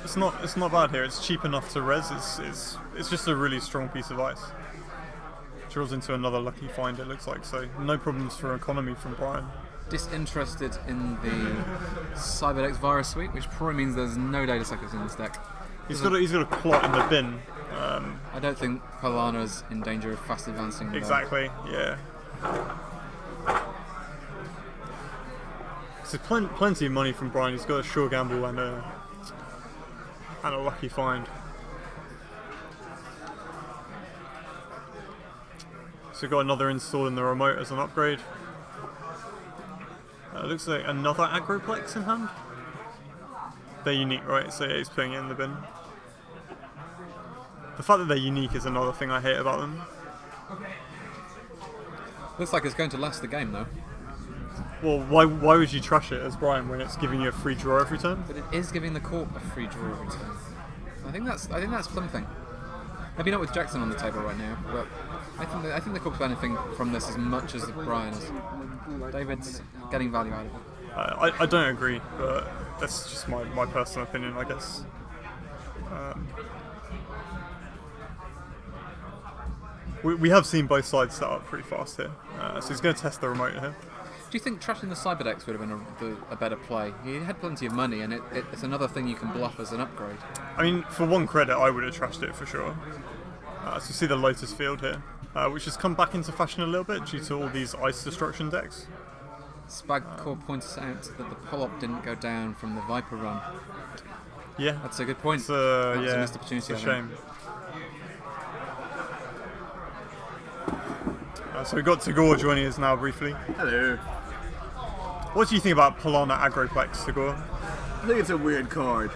It's not bad here. It's cheap enough to res. It's just a really strong piece of ice. Draws into another lucky find, it looks like. So no problems for economy from Brian. Disinterested in the Cyberdex Virus Suite, which probably means there's no data suckers in this deck. He's got a plot in the bin. I don't think Polana's in danger of fast advancing. with that. Exactly. Yeah. So plenty of money from Brian. He's got a sure gamble and a lucky find. So we've got another install in the remote as an upgrade. Looks like another Agroplex in hand. They're unique, right? So yeah, he's putting it in the bin. The fact that they're unique is another thing I hate about them. Looks like it's going to last the game, though. Well, why would you trash it as Brian when it's giving you a free draw every turn? But it is giving the Corp a free draw every turn. I think that's something. Maybe not with Jackson on the table right now, but I think the Corp's benefiting from this as much as Brian is. David's getting value out of it. I don't agree, but that's just my personal opinion, I guess. We have seen both sides set up pretty fast here, so he's going to test the remote here. Do you think trashing the Cyberdex would have been a better play? He had plenty of money, and it's another thing you can bluff as an upgrade. I mean, for one credit, I would have trashed it for sure. So you see the Lotus Field here, which has come back into fashion a little bit due to all these ice destruction decks. Spagcore points out that the pull-up didn't go down from the Viper run. Yeah, That's a good point. it's a missed opportunity, it's a I think. shame. So we've got Tagore joining us now briefly. Hello. What do you think about Polana Agroplex, Tagore? I think it's a weird card.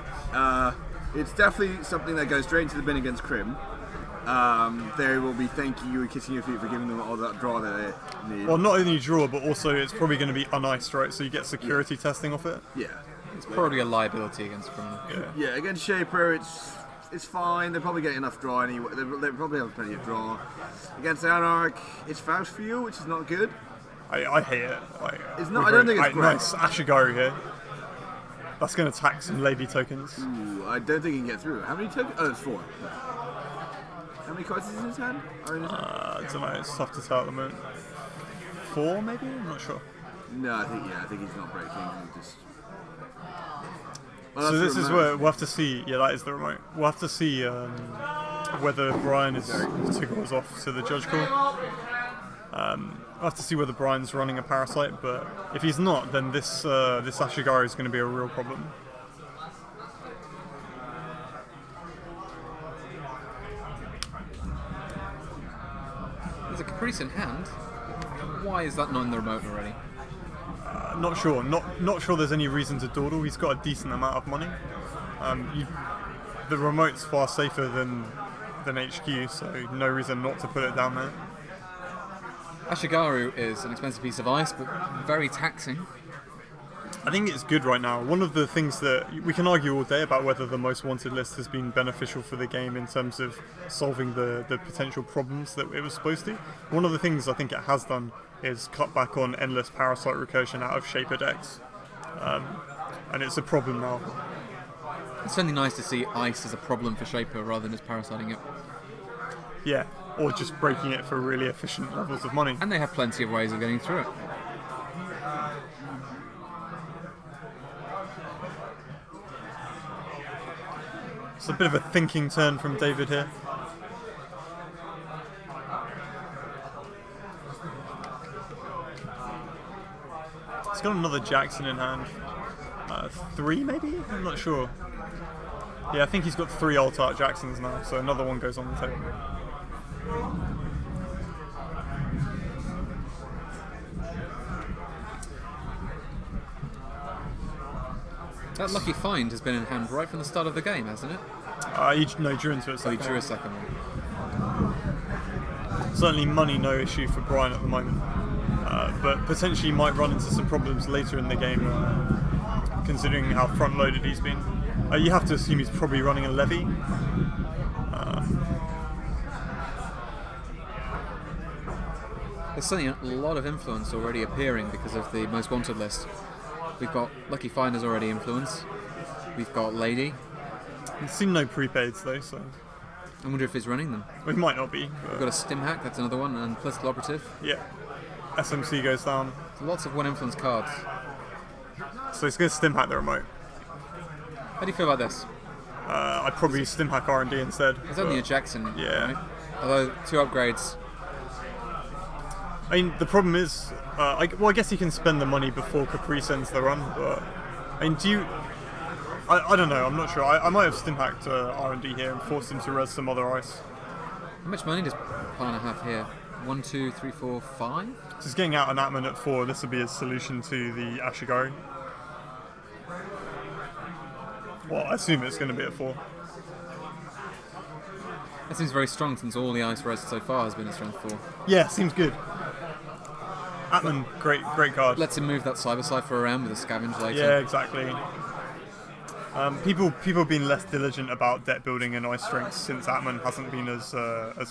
It's definitely something that goes straight into the bin against Crim. They will be thanking you and kissing your feet for giving them all that draw that they need. Well, not only draw, but also it's probably going to be uniced, right? So you get security testing off it. Yeah. It's probably a liability against criminal. Yeah, against Shaper, it's fine. They probably get enough draw anyway. They probably have plenty of draw. Against Anarch, it's Faust for you, which is not good. I hate it. Like, It's not- I don't think it's great. Nice Ashigaru here. That's going to tax some Levy tokens. Ooh, I don't think he can get through. How many tokens? Oh, it's 4. How many cards is in his hand? I don't know. It's tough to tell at the moment. 4 maybe? I'm not sure. No, I think he's not breaking. He just... So this is where we'll have to see. Yeah, that is the remote. We'll have to see whether Brian is Tagore's off to the judge call. We'll have to see whether Brian's running a parasite, but if he's not, then this Ashigaru is going to be a real problem. There's a Caprice in hand. Why is that not in the remote already? Not sure. Not sure there's any reason to dawdle. He's got a decent amount of money. The remote's far safer than HQ, so no reason not to put it down there. Ashigaru is an expensive piece of ice, but very taxing. I think it's good right now. One of the things that we can argue all day about whether the most wanted list has been beneficial for the game in terms of solving the potential problems that it was supposed to. One of the things I think it has done is cut back on endless parasite recursion out of Shaper decks. And it's a problem now. It's certainly nice to see ice as a problem for Shaper rather than just parasiting it. Yeah, or just breaking it for really efficient levels of money. And they have plenty of ways of getting through it. It's a bit of a thinking turn from David here. He's got another Jackson in hand. 3 maybe? I'm not sure. Yeah, I think he's got 3 Alt Art Jacksons now, so another one goes on the table. That lucky find has been in hand right from the start of the game, hasn't it? He drew into it. So he drew a second one. Certainly money no issue for Brian at the moment, but potentially might run into some problems later in the game, considering how front-loaded he's been. You have to assume he's probably running a levy. There's certainly a lot of influence already appearing because of the most wanted list. We've got Lucky Finder's already influence. We've got Lady. I've seen no prepaids though, so I wonder if he's running them. we might not be. We've got a Stim Hack, that's another one, and Political Operative. Yeah. SMC goes down, So lots of one influence cards. so he's going to stim hack the remote. How do you feel about this? I'd probably stim hack R&D instead. It's only a but- Jackson. Yeah. Right? Although 2 upgrades. I mean, the problem is, I guess he can spend the money before Capri sends the run, but I mean, I don't know. I'm not sure. I might have stim hacked R&D here and forced him to res some other ice. How much money does Partner have here? 1, 2, 3, 4, 5? Just getting out an Atman at 4. This would be his solution to the Ashigari. Well, I assume it's going to be at 4. That seems very strong since all the ice res so far has been at strength 4. Yeah, seems good. Atman, great card. Lets him move that Cyber Cypher around with a scavenge later. Yeah, exactly. People have been less diligent about deck building and ice strength since Atman hasn't been as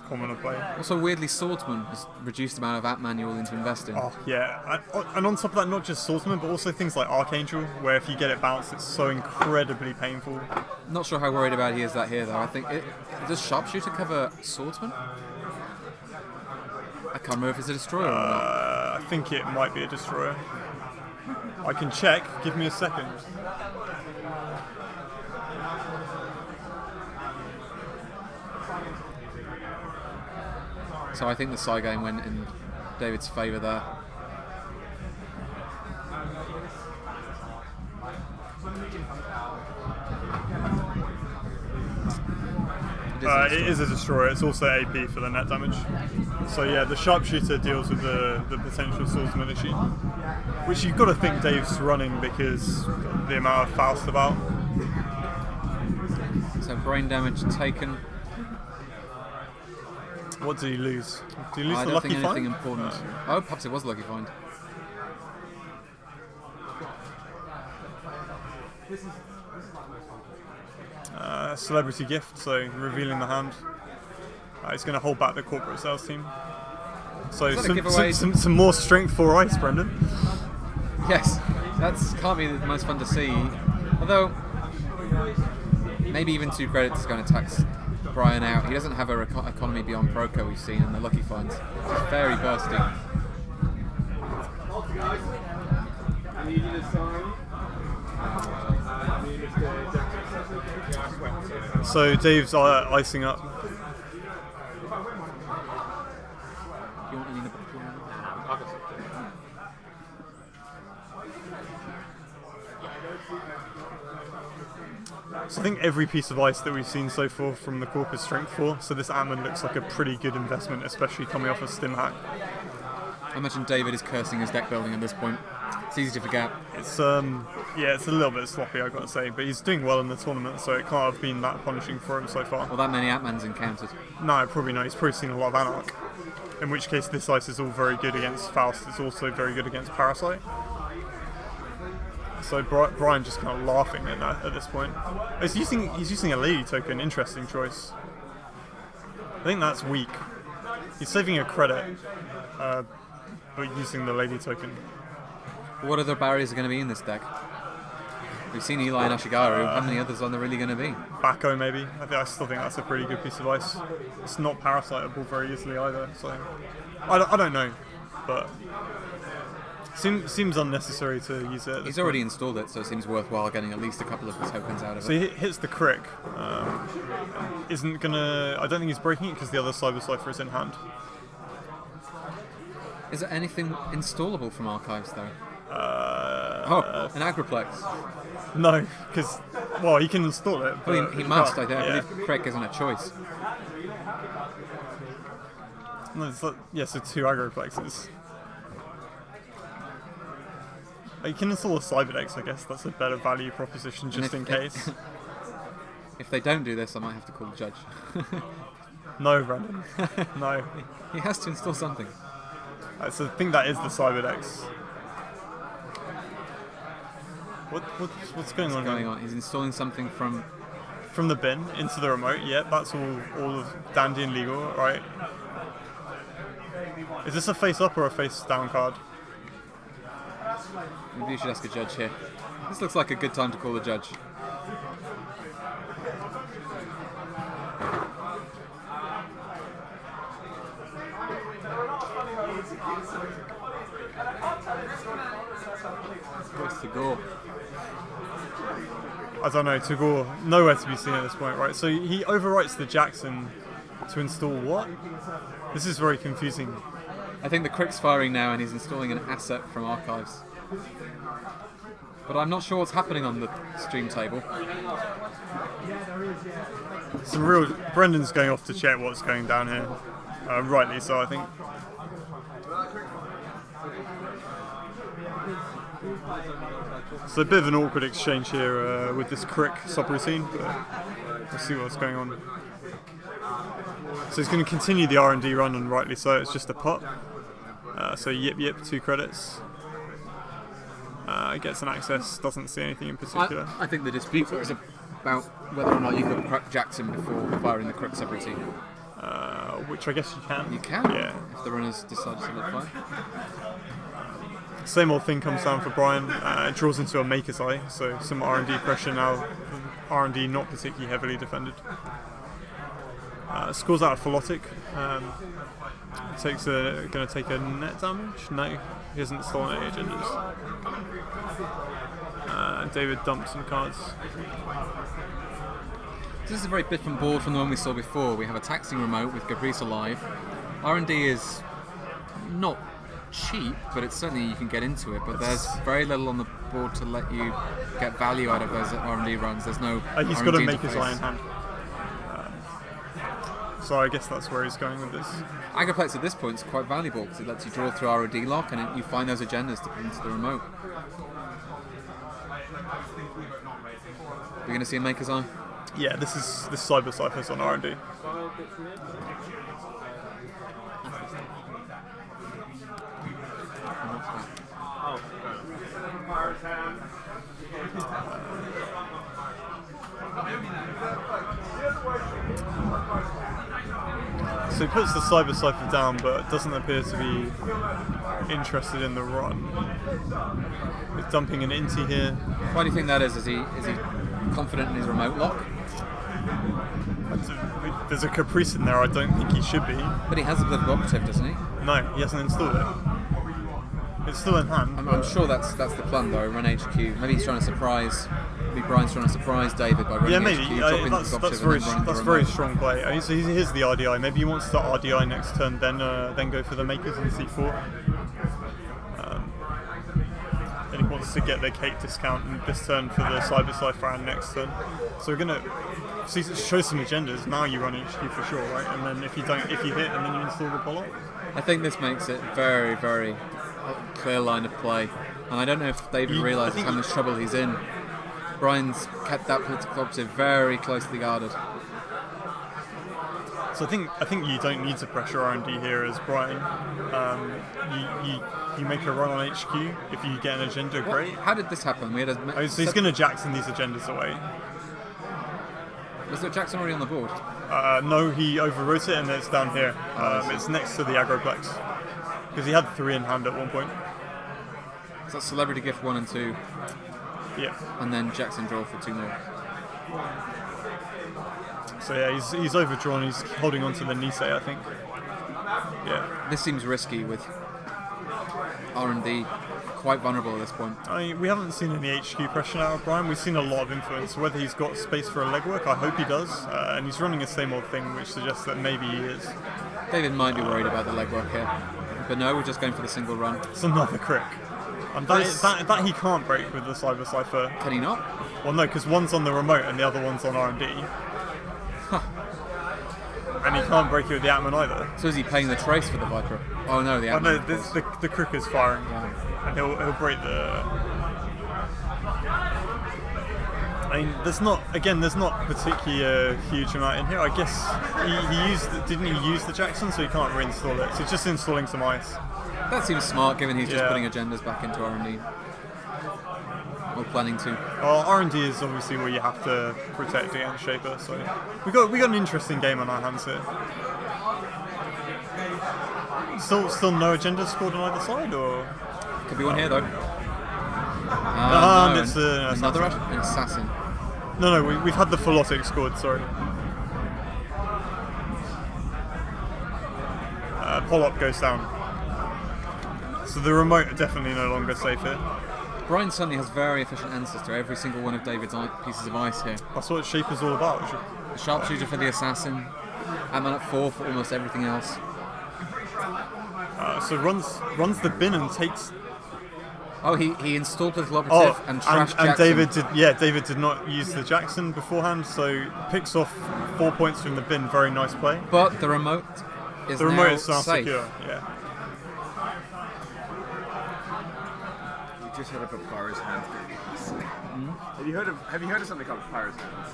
common a play. Also, weirdly, Swordsman has reduced the amount of Atman you're willing to invest in. Oh yeah, and on top of that, not just Swordsman, but also things like Archangel, where if you get it bounced, it's so incredibly painful. Not sure how worried about he is that here, though. I think does Sharpshooter cover Swordsman? I can't remember if it's a destroyer or not. I think it might be a destroyer. I can check. Give me a second. So I think the side game went in David's favour there. It is a destroyer. It's also AP for the net damage. So yeah, the sharpshooter deals with the potential swordsman issue, which you've got to think Dave's running because of the amount of Faust about. So brain damage taken. What did he lose? Did he lose I the don't lucky think anything find? important. Oh, perhaps it was a lucky find. Celebrity gift, so revealing the hand. He's going to hold back the corporate sales team. So Is that a giveaway? some more strength for ice, Brendan. Yes, that's can't be the most fun to see. Although, maybe even 2 credits is going to tax Brian out. He doesn't have a economy beyond Proco we've seen in the lucky finds. It's very bursty. So Dave's icing up. You want any number 2? So I think every piece of ice that we've seen so far from the Corp is strength 4, so this Atman looks like a pretty good investment, especially coming off a stim hack. I imagine David is cursing his deck building at this point. It's easy to forget. It's it's a little bit sloppy, I've got to say, but he's doing well in the tournament, so it can't have been that punishing for him so far. Well, that many Atmans encountered. No, probably not. He's probably seen a lot of Anarch. In which case, this ice is all very good against Faust. It's also very good against Parasite. So Brian just kind of laughing at that at this point. He's using a Lady token. Interesting choice. I think that's weak. He's saving a credit, but using the Lady token. What other barriers are going to be in this deck? We've seen Eli and Ashigaru. How many others are there really going to be? Bacco maybe. I still think that's a pretty good piece of ice. It's not parasiteable very easily either. So I don't know, but seems unnecessary to use it. He's already installed it, so it seems worthwhile getting at least a couple of the tokens out of So it. he hits the crick. Isn't gonna. I don't think he's breaking it because the other Cyber Cypher is in hand. Is there anything installable from Archives, though? An Agriplex. No, because he can install it. Well, but he must. I can't. believe Crick isn't a choice. No, so 2 Agroplexes. You can install a Cyberdex, I guess. That's a better value proposition just in case. If they don't do this, I might have to call the judge. No, Brandon. No. He has to install something. So I think that is the Cyberdex. What's going on? Going here? on. He's installing something from. From the bin into the remote. Yeah, that's all of dandy and legal, right? Is this a face up or a face down card? Maybe you should ask a judge here. This looks like a good time to call the judge. Where's Tagore? I don't know, Tagore, nowhere to be seen at this point, right? So he overwrites the Jackson to install what? This is very confusing. I think the Crick's firing now and he's installing an asset from Archives. But I'm not sure what's happening on the stream table. Brendan's going off to check what's going down here. Rightly so, I think. So a bit of an awkward exchange here with this Crick subroutine, but we'll see what's going on. So he's going to continue the R&D run, and rightly so. It's just a pot. So yip, 2 credits. Gets an access, doesn't see anything in particular. I think the dispute was about whether or not you could crack Jackson before firing the Crick subroutine. Which I guess you can. You can, Yeah. if the runners decide to solidify. Same old thing comes down for Brian. It draws into a Maker's Eye, so some R&D pressure now. R&D not particularly heavily defended. Scores out a Philotic. Going to take a net damage? No, he hasn't stolen any agendas. David dumps some cards. This is a very different board from the one we saw before. We have a taxing remote with Caprice alive. R&D is not cheap, but it's certainly you can get into it. But there's very little on the board to let you get value out of those R&D runs. There's no. He's R&D got to make his interface. eye in hand. So I guess that's where he's going with this. Agriplex at this point is quite valuable because it lets you draw through R&D lock and you find those agendas to put into the remote. We're going to see a Maker's Eye. Yeah, this Cyber Cypher's on R&D. So he puts the Cyber Cypher down, but doesn't appear to be interested in the run. He's dumping an Inti here. Why do you think that is? Is he confident in his remote lock? There's a Caprice in there. I don't think he should be. But he has a Political Operative, doesn't he? No, he hasn't installed it. It's still in hand. I'm sure that's the plan though. Run HQ. Maybe he's trying to surprise. Maybe Brian's trying to surprise David by running Yeah, maybe. HQ, dropping That's the very and then running the very remote. strong play. I mean, so here's the RDI. Maybe he wants to RDI next turn, then go for the Makers on C4. Then he wants to get the Kate discount in this turn for the Cyber Cypher and next turn. So we're gonna show some agendas. Now you run HQ for sure, right? And then if you hit, and then you install the Apollo. I think this makes it very, very clear line of play, and I don't know if David realises how much trouble he's in. Brian's kept that Political Operative very closely guarded. So I think you don't need to pressure R&D here as Brian. You make a run on HQ. If you get an agenda, great. How did this happen? We had So he's going to Jackson these agendas away. Was there Jackson already on the board? No, he overwrote it and it's down here. It's next to the Agroplex. Because he had 3 in hand at one point. So that's Celebrity Gift 1 and 2, Yeah. and then Jackson draw for 2 more. So yeah, he's overdrawn. He's holding on to the Nisei, I think. Yeah. This seems risky with R&D quite vulnerable at this point. I mean, we haven't seen any HQ pressure out of Brian. We've seen a lot of influence. Whether he's got space for a legwork, I hope he does. And he's running the same old thing, which suggests that maybe he is. David might be worried about the legwork here, but no, we're just going for the single run. It's another Crick. And that he can't break with the Cyber Cypher. Can he not? Well, no, because one's on the remote and the other one's on R&D. And he can't break it with the Atman either. So is he paying the trace for the Viper? Oh no, the Oh Atman. no, of course. the Crick is firing. Yeah. And he'll break the... I mean, there's not particularly a huge amount in here. I guess didn't he use the Jackson, so he can't reinstall it. So he's just installing some ice. That seems smart, given he's just Yeah. putting agendas back into R&D. Or planning to. Well, R&D is obviously where you have to protect against Shaper. So we got an interesting game on our hands here. Still no agenda scored on either side, or Could be one here, though. and No, it's another assassin. an assassin. No, we've had the Philotic scored. Sorry. Polop goes down. So the remote are definitely no longer safe here. Brian suddenly has very efficient answers to every single one of David's pieces of ice here. That's what Shaper's all about. The sharpshooter for the assassin, Ant-Man at 4 for almost everything else. So runs the bin and takes. Oh, he installed the collaborative and trashed and Jackson. David did not use the Jackson beforehand, so picks off 4 points from the bin. Very nice play. But the remote is The remote now is now safe. secure. Yeah. We just had a papyrus hands. Have you heard of something called papyrus hands?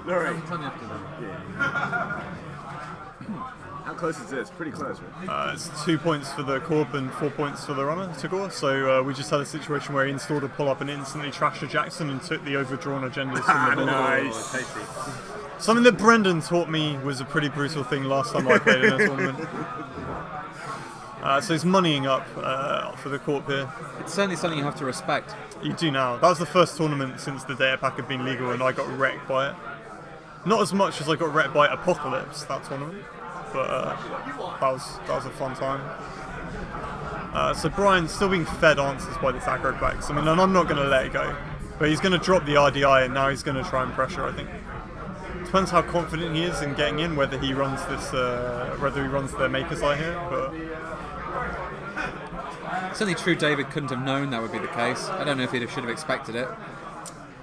No, right. Tell me after that. How close is this? Pretty close, right? It's 2 points for the Corp and 4 points for the runner, Tagore. So we just had a situation where he installed a pull-up and instantly trashed a Jackson and took the overdrawn agendas from the board. Nice. Something that Brendan taught me was a pretty brutal thing last time I played in a tournament. So he's moneying up for the Corp here. It's certainly something you have to respect. You do now. That was the first tournament since the data pack had been legal and I got wrecked by it. Not as much as I got wrecked by Apocalypse, that tournament. But that was a fun time. So Brian's still being fed answers by this Agroplex. I mean, and I'm not going to let it go. But he's going to drop the RDI and now he's going to try and pressure, I think. Depends how confident he is in getting in, whether he runs the Maker's Eye here. But Certainly true, David couldn't have known that would be the case. I don't know if he should have expected it.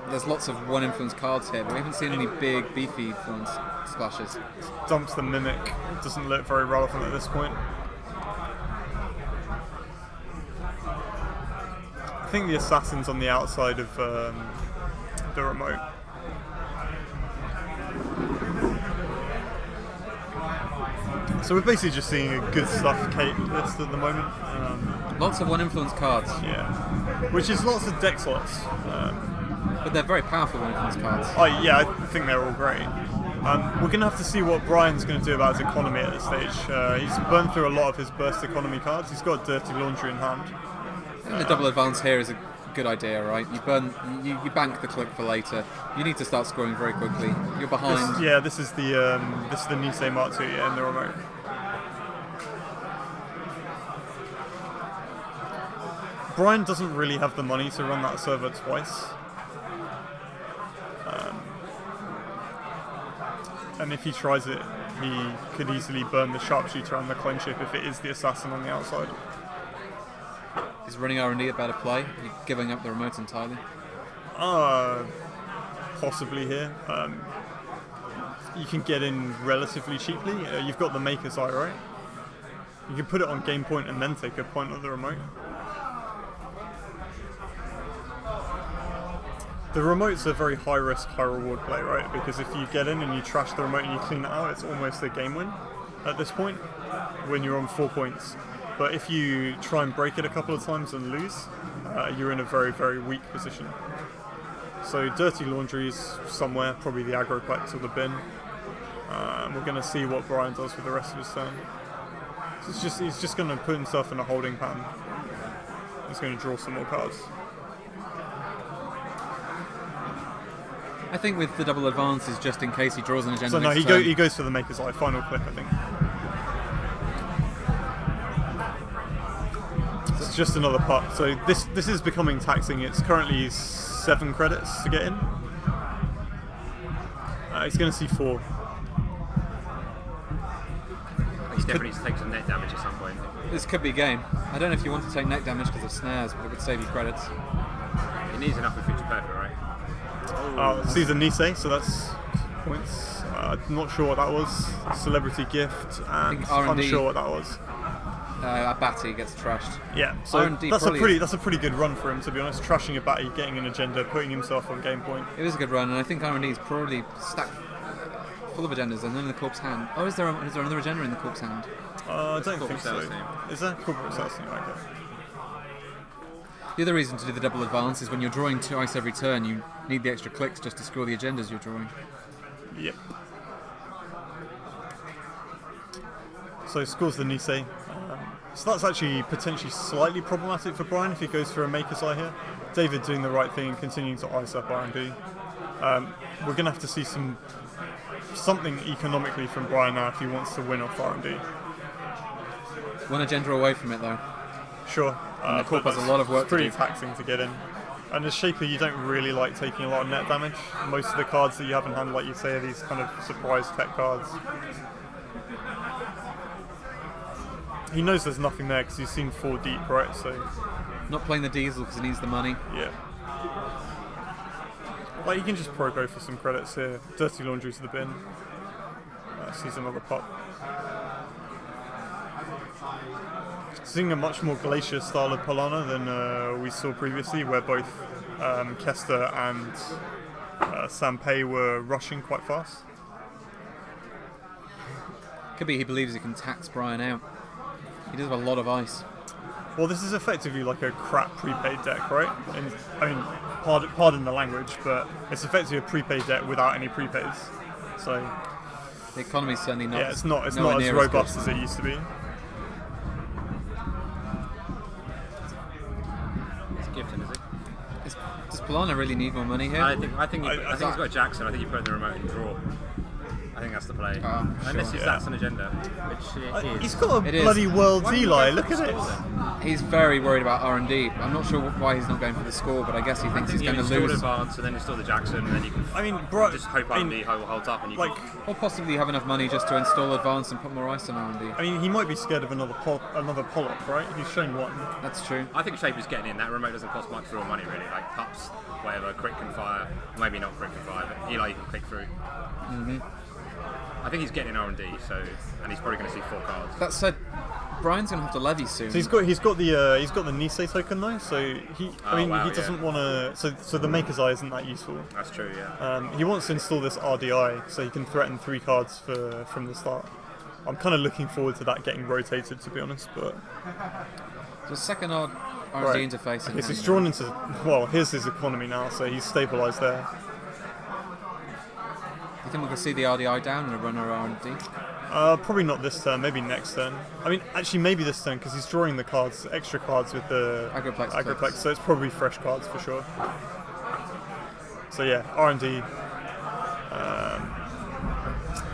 There's lots of one influence cards here, but we haven't seen any big, beefy influence splashes. dumps the Mimic. Doesn't look very relevant at this point. I think the Assassin's on the outside of the remote. So we're basically just seeing a good stuff Kate list at the moment. Lots of one influence cards, Yeah, which is lots of deck slots. but they're very powerful one influence cards. Yeah, I think they're all great. We're going to have to see what Brian's going to do about his economy at this stage. He's burned through a lot of his burst economy cards. He's got Dirty Laundry in hand. I think the double advance here is a good idea, right? You bank the click for later. You need to start scoring very quickly. You're behind. This is the Nisei Mark II in the remote. Brian doesn't really have the money to run that server twice. And if he tries it, he could easily burn the Sharpshooter and the Clone Ship if it is the Assassin on the outside. Is running R&D a better play? You're giving up the remote entirely. Possibly here. You can get in relatively cheaply. You've got the Maker's Eye, right? You can put it on game point and then take a point of the remote. The remote's a very high risk, high reward play, right? Because if you get in and you trash the remote and you clean it out, it's almost a game win at this point when you're on 4 points. But if you try and break it a couple of times and lose, you're in a very, very weak position. So Dirty Laundry's somewhere, probably the Agroplex or the bin. And we're going to see what Brian does with the rest of his turn. So he's just going to put himself in a holding pattern. He's going to draw some more cards. I think with the double advances, just in case he draws an agenda. So no, next he turn. goes for the Maker's Eye, final click, I think. It's just another putt. So this is becoming taxing. It's currently 7 credits to get in. He's going to see 4. He definitely needs to take some net damage at some point. This could be game. I don't know if you want to take neck damage because of snares, but it would save you credits. He needs enough for Future Perfect, right? Sees a Nisei, so that's points. I'm not sure what that was. Celebrity gift, and think R&D. unsure what that was. Abati gets trashed. Yeah, so R&D that's probably- a pretty good run for him, to be honest. Trashing a Batty, getting an agenda, putting himself on game point. It is a good run, and I think R&D is probably stacked full of agendas, and then in the Corpse Hand. Oh, is there another agenda in the Corpse Hand? I don't think so. sales team. Is there corporate sales team? Okay. The other reason to do the double advance is when you're drawing 2 ice every turn, you need the extra clicks just to score the agendas you're drawing. Yep. So scores the Nisei. So that's actually potentially slightly problematic for Brian if he goes for a Maker's Eye here. David doing the right thing and continuing to ice up R&D. We're going to have to see something economically from Brian now if he wants to win off R&D. One agenda away from it though. Sure. And the Corp but has a lot of work it's pretty to do. taxing to get in. And as Shaper, you don't really like taking a lot of net damage. Most of the cards that you have in hand, like you say, are these kind of surprise tech cards. He knows there's nothing there because he's seen 4 deep, right? So, Not playing the diesel because he needs the money. yeah. Like, you can just pro-go for some credits here. Dirty Laundry to the bin. Sees another pop. Seeing a much more Glacier style of Polana than we saw previously, where both Kester and Sampei were rushing quite fast. Could be he believes he can tax Brian out. He does have a lot of ice. Well, this is effectively like a crap prepaid deck, right? And I mean, pardon the language, but it's effectively a prepaid deck without any prepays. So The economy's certainly not. yeah, it's not nowhere as near robust good. as it used to be. It's gifting, is it? Does Polana really need more money here? I think he's think- got Jackson. I think you put in the remote and draw. I think that's the play. Unless sure. that's an agenda, which it is. He's got It a is. bloody world Why don't you Eli. go Look for at the this. score then? He's very worried about R&D. I'm not sure why he's not going for the score, but I guess he I thinks think he's you going to install lose. advance and then install the Jackson, and then you can I mean, bro, just hope I mean, R&D holds up, and you like, can. Or possibly have enough money just to install advance and put more ice on R&D. I mean, he might be scared of another Pollock, right? He's shown one. That's true. I think Shaper's getting in. That remote doesn't cost much real money, really. Like pups, whatever, Crit can fire. Maybe not Crit can fire, but Eli you can click through. I think he's getting R&D, so, and he's probably going to see 4 cards. That said, Brian's going to have to levy soon. So he's got the Nisei token though. So he doesn't want to. So the Maker's Eye isn't that useful. That's true, yeah. He wants to install this RDI so he can threaten 3 cards from the start. I'm kind of looking forward to that getting rotated, to be honest. But So second R&D right. interface. in Okay, so he's hand. drawn into. Well, here's his economy now, so he's stabilised there. Do you think we can see the RDI down and a runner R&D? Probably not this turn. Maybe next turn. I mean, actually, maybe this turn because he's drawing the cards, extra cards with the Agroplex clicks. So it's probably fresh cards for sure. So yeah, R&D.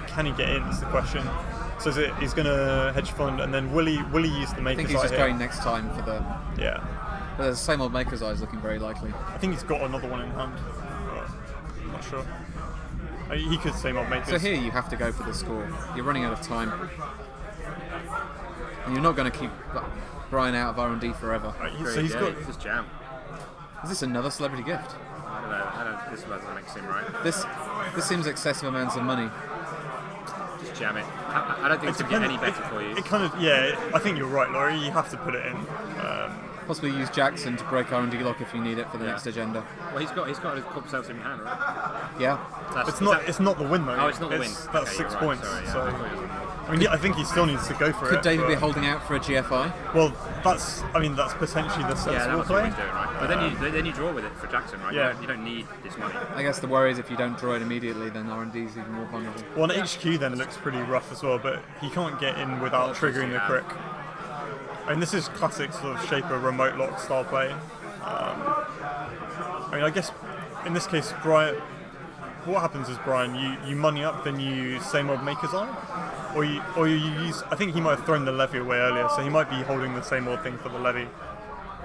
Can he get in? Is the question. So is it? He's gonna hedge fund, and then will he use the I Maker's think he's Eye just here? going next time for the. Yeah, But the same old Maker's Eye is looking very likely. I think he's got another one in hand. But I'm not sure. He could same old Makers. So here you have to go for the score. You're running out of time. And you're not going to keep Brian out of R&D forever. So he's got. Just jam. Is this another celebrity gift? I don't know. This doesn't make seem right. This seems excessive amounts of money. Just jam it. I don't think it's going to get any better for you. It kind of, yeah. I think you're right, Laurie. You have to put it in. Possibly use Jackson to break R&D lock if you need it for the next agenda. Well, he's got his corpus sales in hand, right? Yeah. It's not the win though. Oh, it's not the win. That's Okay, 6 you're right, points. sorry, yeah. So I thought it was on I mean, yeah, I think he still needs to go for it. Could David be but- holding out for a GFI? Well, that's potentially the Yeah, sensible that's play. what he's doing, right? But then you draw with it for Jackson, right? Yeah. You don't need this money. I guess the worry is if you don't draw it immediately, then R&D is even more vulnerable. Well, an HQ then looks pretty rough as well, but he can't get in without triggering the yeah. crick. And this is classic sort of Shaper remote lock style play. I mean, I guess in this case, Brian. What happens is Brian, you money up, then you use same old Maker's Eye, or you use. I think he might have thrown the levy away earlier, so he might be holding the same old thing for the levy.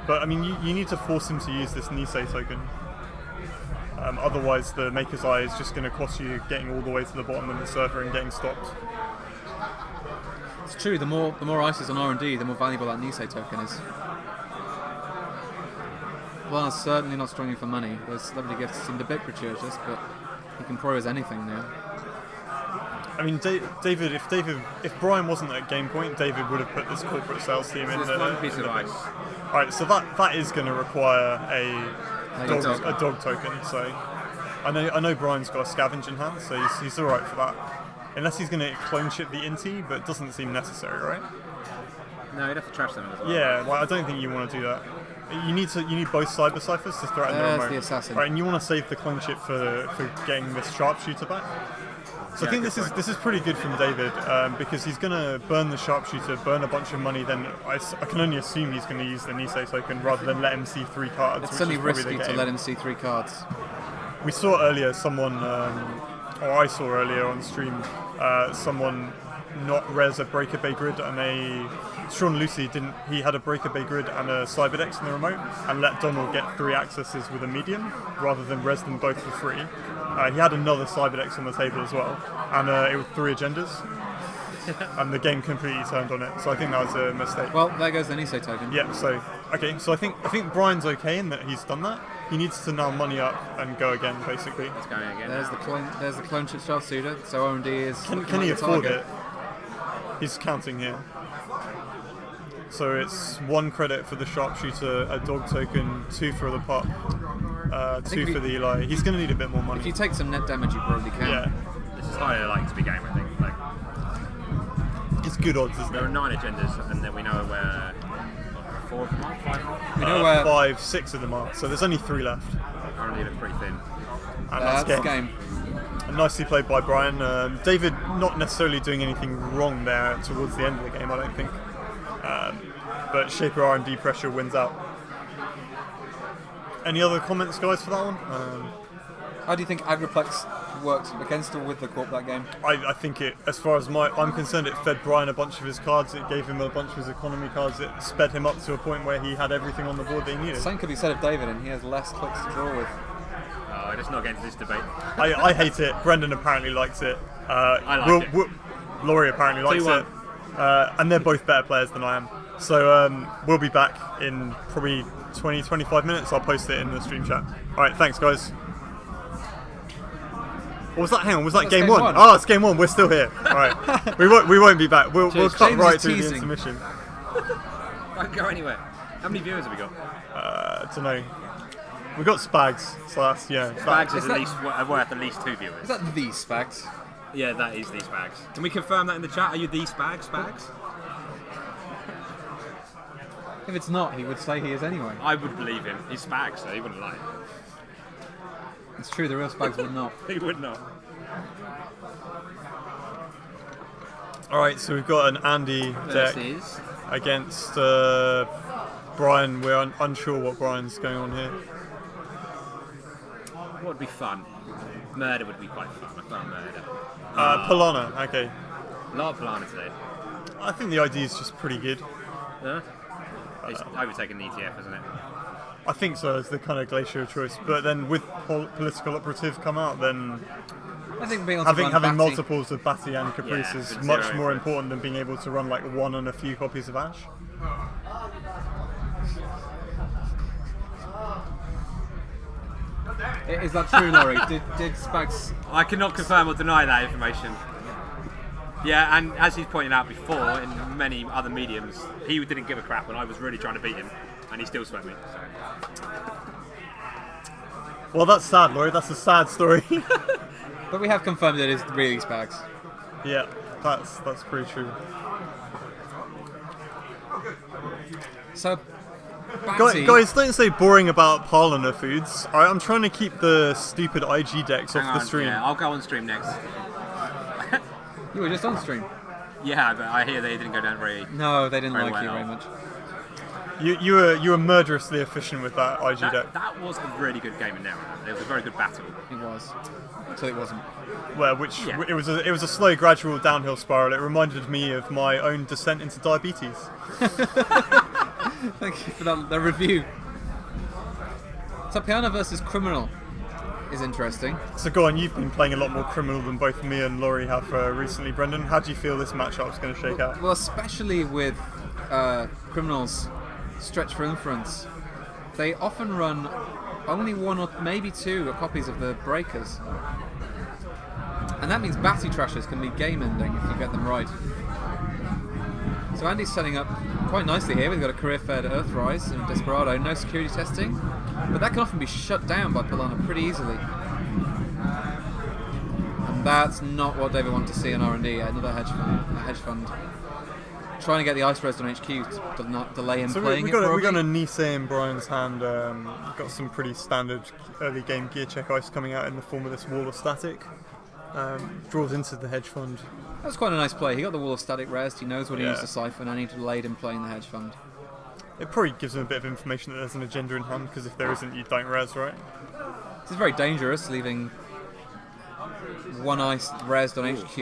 But I mean, you need to force him to use this Nisei token. Otherwise, the Maker's Eye is just going to cost you getting all the way to the bottom of the server and getting stopped. It's true, the more ice is on R&D, the more valuable that Nisei token is. Well, it's certainly not strongly for money. Those celebrity gifts seemed a bit gratuitous, but he can pro as anything now. I mean, David. If Brian wasn't at Game Point, David would have put this corporate sales team in Just the. one piece in of the- ice. All right, so that is going to require a dog token. So I know Brian's got a scavenge in hand, so he's all right for that. Unless he's going to clone ship the Inti, but it doesn't seem necessary, right? No, you'd have to trash them as well. Yeah, well, I don't think you want to do that. You need both cyber ciphers to threaten the There's remote. the assassin. Right, and you want to save the clone chip for getting this sharpshooter back. So I think this is pretty good from David because he's going to burn the sharpshooter, burn a bunch of money. Then I can only assume he's going to use the Nisei token rather than let him see 3 cards. It's which certainly is probably risky the to game. let him see 3 cards. We saw earlier someone, or I saw earlier on stream, someone not res a Breaker Bay Grid and Sean Lucy didn't. He had a Breaker Bay Grid and a Cyberdex in the remote, and let Donald get 3 accesses with a medium rather than res them both for free. He had another Cyberdex on the table as well, and it was 3 agendas, and the game completely turned on it. So I think that was a mistake. Well, there goes the Nisei token. Yeah. So okay. So I think Brian's okay in that he's done that. He needs to now money up and go again, basically. It's going again. There's the clone chip sharpshooter. So OMD is. Can looking he like the afford target. it? He's counting here. So it's 1 credit for the sharpshooter, a dog token, 2 for the pup, 2 for the Eli. He's going to need a bit more money. If you take some net damage, you probably can. Yeah, This is highly likely to be game, I think. Like, it's good odds, isn't there are it? 9 agendas, and then we know where 4 of them are, 5 are. We know where 5, 6 of them are. So there's only 3 left, Currently look pretty thin. and that's that's game. And nicely played by Brian. David not necessarily doing anything wrong there towards the end of the game, I don't think. But Shaper R&D pressure wins out. Any other comments, guys, for that one? How do you think Agriplex works against or with the Corp that game? I think it, as far as I'm concerned, it fed Brian a bunch of his cards, it gave him a bunch of his economy cards, it sped him up to a point where he had everything on the board that he needed. Same could be said of David, and he has less clicks to draw with. Let's not get into this debate. I hate it. Brendan apparently likes it. I like it. Laurie apparently likes 2-1. it. And they're both better players than I am. So we'll be back in probably 20-25 minutes. I'll post it in the stream chat. Alright, thanks guys. What was that? Hang on, was that That's game game 1? one. Oh, it's game 1. We're still here. Alright. we won't be back. We'll cut James right is through the teasing. intermission. Don't go anywhere. How many viewers have we got? I don't know. We got Spags, so that's Bags is Is at that- least worth at least 2 viewers. Is that the Spags? Yeah, that is these bags. Can we confirm that in the chat? Are you these bags? If it's not, he would say he is anyway. I would believe him. He's Spags, so he wouldn't lie. It's true, the real Spags would not. He would not. Alright, so we've got an Andy deck Versus. against Brian. We're unsure what Brian's going on here. What would be fun? Murder would be quite fun. I found murder. Polana, okay. A lot of Polana today. I think the idea is just pretty good. Huh? It's overtaken the ETF, isn't it? I think so, as the kind of glacier choice. But then with political operative come out, then I think being able to having run Batty- multiples of Batty and Caprice Yeah, is with much zero more influence. important than being able to run like 1 and a few copies of Ash. Is that true, Laurie? did Spags... I cannot confirm or deny that information. Yeah, and as he's pointed out before in many other mediums, he didn't give a crap when I was really trying to beat him, and he still swept me. So. Well, that's sad, Laurie. That's a sad story. But we have confirmed that it is really Spags. Yeah, that's pretty true. So, Guys, Batty... don't say boring about Parlana foods. I'm trying to keep the stupid IG decks Hang off the on, stream. yeah, I'll go on stream next. You were just on stream. Yeah, but I hear they didn't go down very. No, they didn't Very like you well. very much. You were murderously efficient with that IG deck. That was a really good game in Narrow. It was a very good battle. It was. Until it wasn't. Well, which Yeah. it was a slow, gradual downhill spiral. It reminded me of my own descent into diabetes. Thank you for the review. So Piano versus Criminal is interesting. So go on, you've been playing a lot more Criminal than both me and Laurie have recently, Brendan. How do you feel this matchup's going to shake out? Well, especially with Criminal's stretch for inference, they often run only 1 or maybe 2 copies of the Breakers. And that means Batty Trashers can be game-ending if you get them right. So Andy's setting up quite nicely here. We've got a career-fed Earthrise and Desperado, no security testing, but that can often be shut down by Polana pretty easily. And that's not what David wanted to see in R&D, another hedge fund. Trying to get the Ice Res on HQ to not delay him So playing we it. got a Nisei in Brian's hand. Got some pretty standard early game gear check ice coming out in the form of this Wall of Static. Draws into the hedge fund. That was quite a nice play. He got the Wall of Static res, he knows what he Yeah. used to siphon, and he delayed him playing the hedge fund. It probably gives him a bit of information that there's an agenda in hand, because if there isn't, you don't res, right? This is very dangerous, leaving one ice resed on HQ.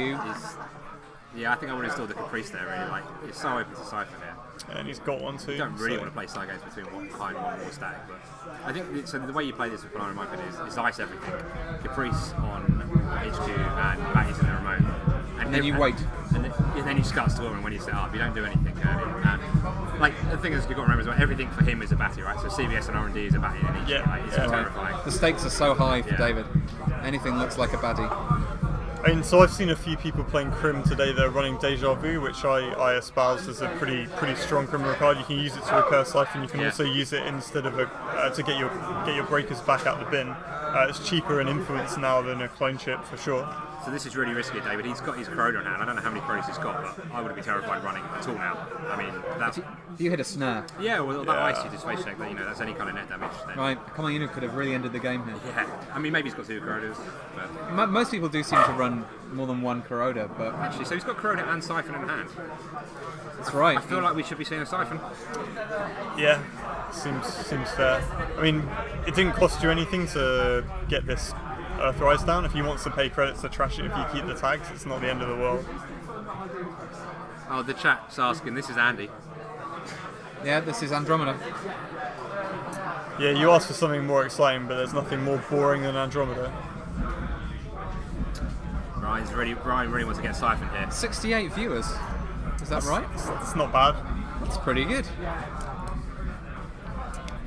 Yeah, I think I would install the Caprice there, really. Like, it's so open to siphon here. And he's got one too. You don't really so- want to play side games between one high and one more static, but I think so. The way you play this with Polana, in my opinion, is ice everything. Caprice on HQ and Batty's in the remote, And then you wait. and then you start scoring when you set up. You don't do anything early. And like the thing is, you've got to remember as well, everything for him is a Batty, right? So CVS and R&D is a Batty, and Yeah, like, it's yeah. terrifying. The stakes are so high for Yeah. David. Anything looks like a baddie. I mean, so I've seen a few people playing Crim today. They're running Deja Vu, which I espouse as a pretty strong criminal card. You can use it to recur Siphon. You can Yeah. also use it instead of to get your breakers back out the bin. It's cheaper in influence now than a clone chip for sure. So this is really risky, David. He's got his Corroder in hand. I don't know how many Corroders he's got, but I would be terrified running at all now. I mean, that's If you hit a snare, yeah. Well, that Yeah. ice you just face check. That that's any kind of net damage. Then. right, Kamayunu could have really ended the game here. Yeah. I mean, maybe he's got two Corroders, but Most people do seem to run more than one Kuroda, but actually, so he's got Corroder and Siphon in hand. that's right. I feel like we should be seeing a Siphon. Yeah, seems fair. I mean, it didn't cost you anything to get this Earthrise down. If he wants to pay credits to trash it, if you keep the tags, it's not the end of the world. Oh, the chat's asking. This is Andy. Yeah, this is Andromeda. Yeah, you asked for something more exciting, but there's nothing more boring than Andromeda. Brian really wants to get Siphon here. 68 viewers. Is that right? It's not bad. That's pretty good.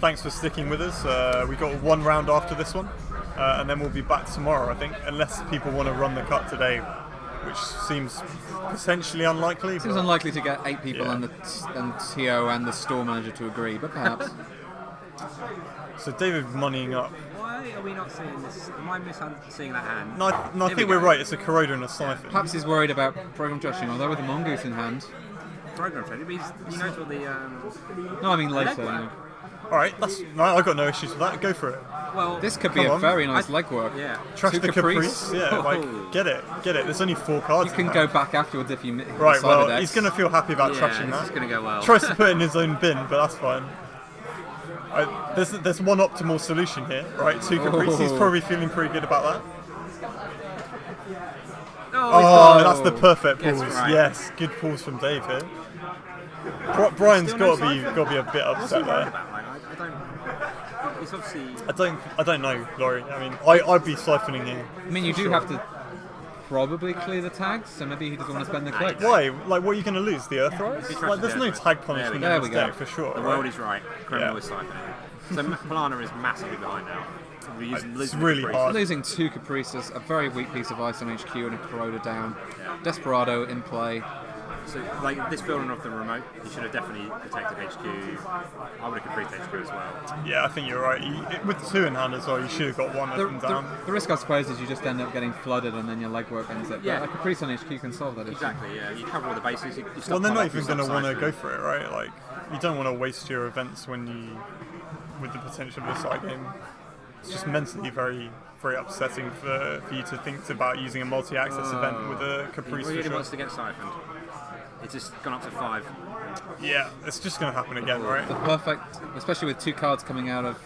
Thanks for sticking with us. We got one round after this one, and then we'll be back tomorrow, I think, unless people want to run the cut today, which seems potentially unlikely. Seems but- unlikely to get 8 people Yeah. and TO and the store manager to agree, but perhaps. So David moneying up. Why are we not seeing this? Am I seeing that hand? No, I Here we think go. we're right. It's a Corroder and a Siphon. Perhaps he's worried about program trashing, although with the Mongoose in hand. Program trade. He knows what the. No, I mean later. Leg work. You know. All right, I've got no issues with that. Go for it. Well, This could be Come a on. very nice legwork. yeah. Trash Two the Caprice. Yeah, Oh. like get it. There's only 4 cards. You can in go that. back afterwards if you Right. decided Well, X. he's going to feel happy about Yeah, trashing this that. is going to go well. Tries to put it in his own bin, but that's fine. There's one optimal solution here, right? 2 Caprice. He's Oh. probably feeling pretty good about that. Oh, Oh, that's the perfect Gets pause. right. Yes, good pause from Dave here. Brian's Still no got to Siphon? be a bit what's he upset worried there. about? Like, I don't. It's obviously. I don't know, Laurie. I mean, I'd be siphoning here. I mean, you do have to probably clear the tags, so maybe he doesn't want to spend the clicks. Why? Like, what are you going to lose? The He Earthrise? trashes Like, there's the no Earthrise. tag punishment There in we this go. deck for sure. The right? world is right. Criminal Yeah. is siphoning. So Polana is massively behind now. We're It's losing really Caprice. hard. Losing 2 Caprices, a very weak piece of ice on HQ, and a Kuroda down. Yeah. Desperado in play. So, like this building off the remote, you should have definitely protected HQ. I would have Caprice HQ as well. Yeah, I think you're right. With 2 in hand as well, you should have got one of The, them the, down. the risk, I suppose, is you just end up getting flooded and then your legwork ends it. Yeah. But a Caprice on HQ can solve that issue. Exactly. Yeah. You cover all the bases. You stop Well, they're not pop-up, you even going to stop want to siphon. go for it, right? Like, you don't want to waste your events with the potential of a side game. It's just mentally very upsetting for you to think about using a multi-access event with a He Caprice really for sure. wants to get siphoned. It's just gone up to 5. Yeah, it's just going to happen again, right? The perfect, especially with 2 cards coming out of.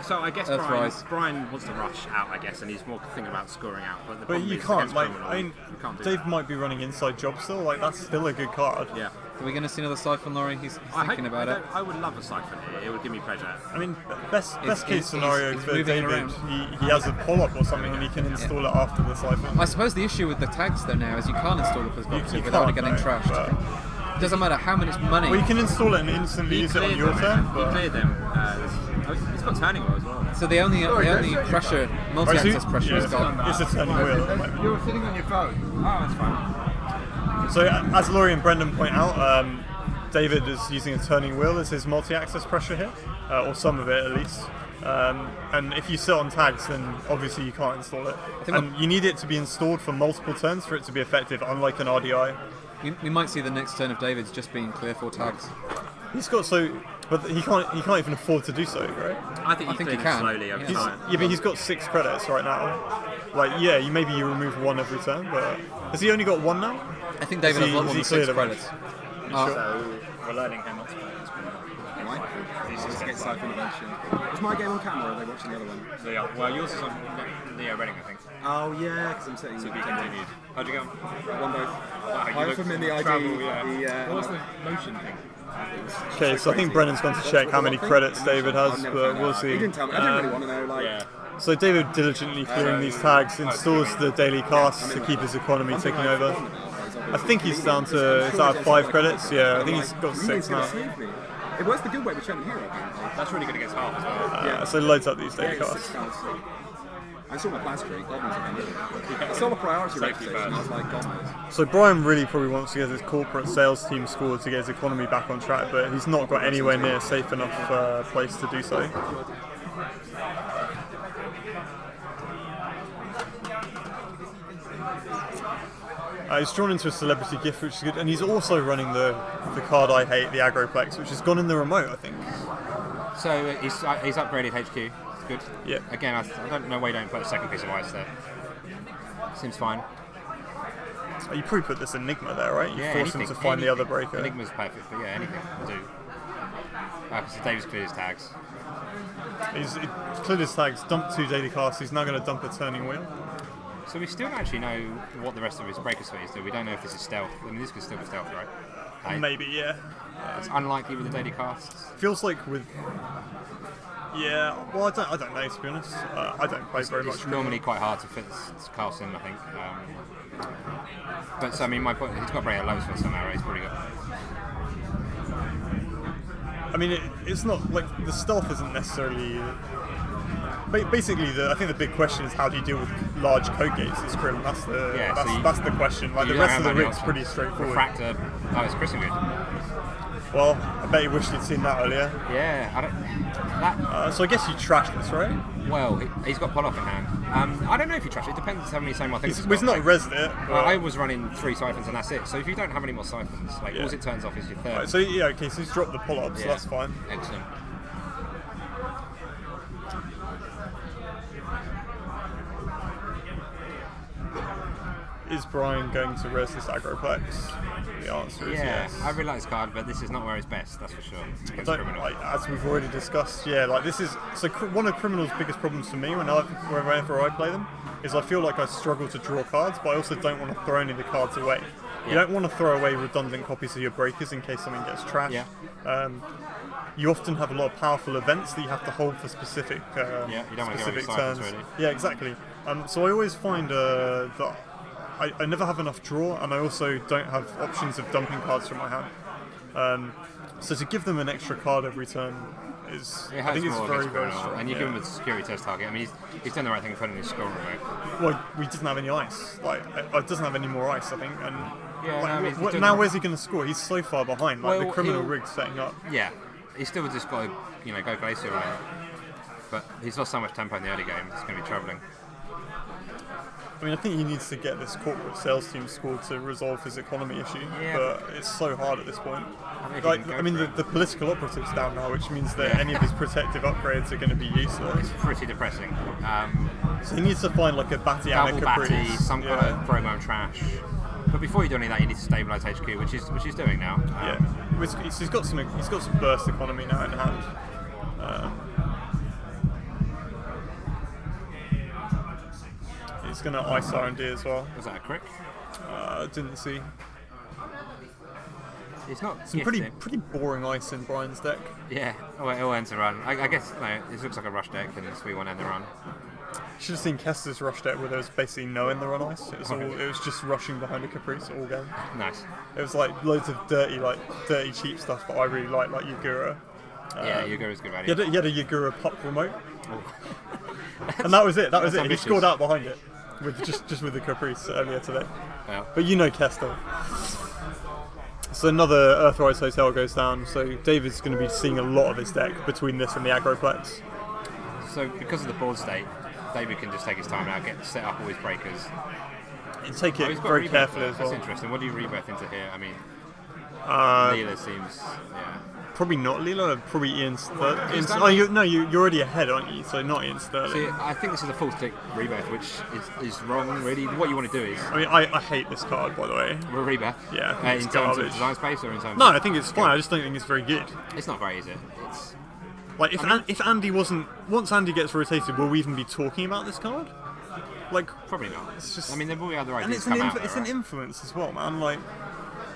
So I guess Earthrise. Brian wants to rush out, I guess, and he's more thinking about scoring out. But the But problem you is can't, against like, Criminal, I mean, you can't do Dave that. might be running Inside Job still, like, that's still a good card. Yeah. Are we going to see another Siphon, Laurie? He's I thinking hope- about I it. don't- I would love a siphon here. It would give me pleasure. I mean, best It's- case scenario it's for moving David, around. he has a pull-up or something and he can install it after the siphon. I suppose the issue with the tags, though, now is you can't install a perspective You without it can't, getting no, trashed. but- Doesn't matter how much money. Well, you can install it and instantly use it on your turn, He but cleared them. He's got turning roll as well. So the only pressure, multi-axis pressure is gone. It's a turning wheel at the moment. You're sitting on your phone. Oh, that's fine. So as Laurie and Brendan point out, David is using a turning wheel as his multi-axis pressure here, or some of it at least. And if you sit on tags, then obviously you can't install it. And you need it to be installed for multiple turns for it to be effective, unlike an RDI. We might see the next turn of David's just being clear 4 tags. He's got but he can't even afford to do so, right? I think he he can. slowly over time. Yeah, but he's got 6 credits right now. Like, yeah, maybe you remove 1 every turn, but has he only got 1 now? I think David has a lot more than 6 credits. So we're learning how not to play this. Just get siphoned eventually. Was my game on camera or are they watching the other one? Well, yours is on Leo Redding, I think. Oh yeah, because I'm sitting So with we continued. How'd you go? one both. Wow, I offered him in the ID. travel, yeah. What was the motion thing? Okay, so I think Brennan's gone to check how many credits David has, but we'll see. He didn't tell me. I didn't really want to know. Like, Yeah. So David diligently clearing these tags, installs the daily casts to keep his economy ticking over. I think he's down to, it's out of 5 credits, yeah, I think he's got 6 now. It was the good way with Trent Hero. That's really good against half as well. So loads up these Yeah, daily it's casts. 6 cards. I saw my plan screen, God knows if I knew. I saw the priority rate Safety station, first. I was like, God knows. So Brian really probably wants to get his corporate sales team scored to get his economy back on track, but he's not got anywhere near a safe enough place to do so. He's drawn into a celebrity gift, which is good, and he's also running the card I hate, the Agroplex, which has gone in the remote, I think. So he's upgraded HQ. It's good. Yeah. Again, I don't know why you don't put a second piece of ice there. Seems fine. You probably put this Enigma there, right? You Yeah, force him anything, to find the other breaker. Enigma's perfect, but yeah, anything will do. Because David's cleared his tags. He's cleared his tags, dumped 2 daily casts, he's now going to dump a turning wheel. So we still don't actually know what the rest of his breaker suite do. We don't know if this is stealth. I mean, this could still be stealth, right? Maybe, yeah. It's unlikely with the daily casts. Feels like with... Yeah, well, I don't know, to be honest. I don't play very much. It's normally quite hard to fit this cast in, I think. But so, I mean, my point, he's got very low for somehow, right? He's probably got... I mean, it's not like the stealth isn't necessarily. Basically, I think the big question is how do you deal with large code gates in Scrim? That's the that's the question. Like the rest of the rig's pretty straightforward. Refractor. Oh, it's Christian good. Well, I bet you wish you'd seen that earlier. Yeah, I don't. So I guess you trashed this, right? Well, he's got pull off in hand. I don't know if you trash it. It depends how many same things. He's not rezzed it. I was running 3 siphons and that's it. So if you don't have any more siphons, like all it turns off is your third. Right, so yeah, okay, so he's dropped the pull-up, so that's fine. Excellent. Is Brian going to res this Agroplex? The answer is yes. I really like this card, but this is not where it's best. That's for sure. Against Criminal. Like, as we've already discussed, like this is one of Criminal's biggest problems for me whenever I play them is I feel like I struggle to draw cards, but I also don't want to throw any of the cards away. You don't want to throw away redundant copies of your breakers in case something gets trashed. Yeah. You often have a lot of powerful events that you have to hold for specific you don't want to specific go turns. really. Yeah, exactly. So I always find that I never have enough draw, and I also don't have options of dumping cards from my hand. So to give them an extra card every turn is, I think it's very, very strong. And you give him a security test target. I mean, he's done the right thing putting his score remote. Well, we doesn't have any ice. Like, it doesn't have any more ice, I think. And now where's he going to score? He's so far behind. Like, the Criminal rig's setting up. Yeah, he's still just got to, go Glacier right. But he's lost so much tempo in the early game. It's going to be troubling. I mean, I think he needs to get this corporate sales team scored to resolve his economy issue, but it's so hard at this point. The political operative's down now, which means that any of his protective upgrades are going to be useless. It's pretty depressing. So he needs to find like a Batiana Caprice, some kind of promo trash. But before you do any of that, you need to stabilise HQ, which he's doing now. He's got some burst economy now in hand. He's going to ice R&D as well. Was that a crick? Didn't see. It's not some pretty boring ice in Brian's deck. Yeah, it all ends a run. I guess this looks like a rush deck, and so we want to end the run. Should have seen Kester's rush deck where there was basically no in the run ice. It was just rushing behind a Caprice all game. Nice. It was like loads of dirty cheap stuff that I really like Yagura. Yagura's good value. He had a Yagura pup remote, And that was it. That was That's it. ambitious. He scored out behind it with just with the Caprice earlier today. Yeah. But you know Kester. So another Earthrise Hotel goes down. So David's going to be seeing a lot of his deck between this and the Agroplex. So because of the board state, David can just take his time now, get set up all his breakers. You take Oh, it he's got very rebirth carefully there. as well. That's interesting. What do you rebirth into here? I mean, Uh, Leela seems, yeah. Probably not Leela, probably Ian Sterling. Ian Oh, you're already ahead, aren't you? So not Ian Sterling. See, I think this is a full stick rebirth, which is wrong, really. What you want to do is I mean, I hate this card, by the way. rebirth. Yeah, I think In it's terms garbage. of design space or in terms No, of... I think it's fine. I just don't think it's very good. It's not great, is it? It's... Like, if Andy wasn't... Once Andy gets rotated, will we even be talking about this card? Like, Probably not. it's just... I mean, there will be other and ideas it's come out it's there, an right? influence as well, man. Like,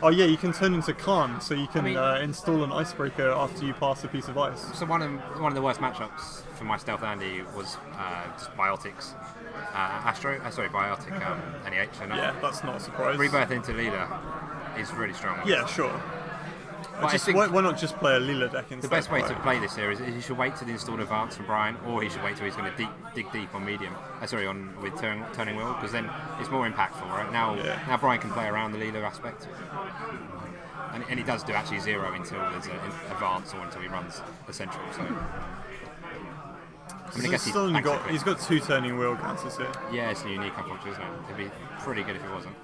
oh yeah, you can turn into Khan, so you can install an icebreaker after you pass a piece of ice. So one of the worst matchups for my Stealth Andy was just Biotics. Biotic NEH. And Yeah, that's not a surprise. Rebirth into Leela is really strong. Yeah, sure. But I Just, think why not just play a Leela deck instead? the best way to right? play this here is he should wait till the installed advance from Brian, or he should wait till he's going to dig deep on medium. With turning wheel, because then it's more impactful. Right now, Yeah. now Brian can play around the Leela aspect, and he does do actually 0 until there's an advance or until he runs Essential. So. I mean, I guess He's still only banks got, it. he's got 2 turning wheel counters here. Yeah, it's unique, unfortunately, isn't it? It'd be pretty good if it wasn't.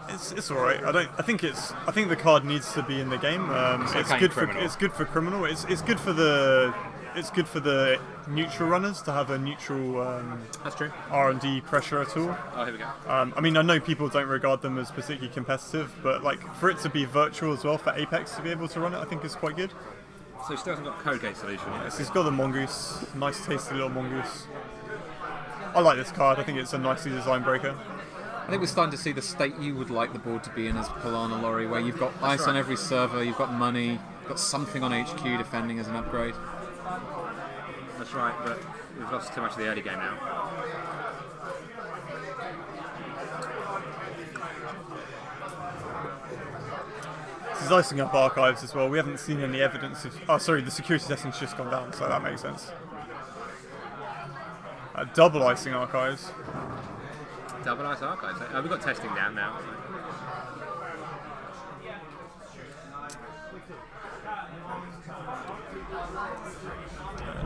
It's all right. I think the card needs to be in the game. It's okay in good for Criminal. it's good for criminal. It's good for the neutral runners to have a neutral That's true. R&D pressure tool. Oh, here we go. I mean, I know people don't regard them as particularly competitive, but like for it to be virtual as well, for Apex to be able to run it, I think is quite good. So he still hasn't got a code gate solution yet. So he's got the Mongoose, nice tasty little Mongoose. I like this card. I think it's a nicely designed breaker. I think we're starting to see the state you would like the board to be in as Polana Lorry, where you've got ice on every server, you've got money, you've got something on HQ defending as an upgrade. That's right, but we've lost too much of the early game now. This is icing up archives as well. We haven't seen any evidence of... Oh, sorry, the security testing's just gone down, so that makes sense. Double icing archives. Double Ice Archives. We've got testing down now.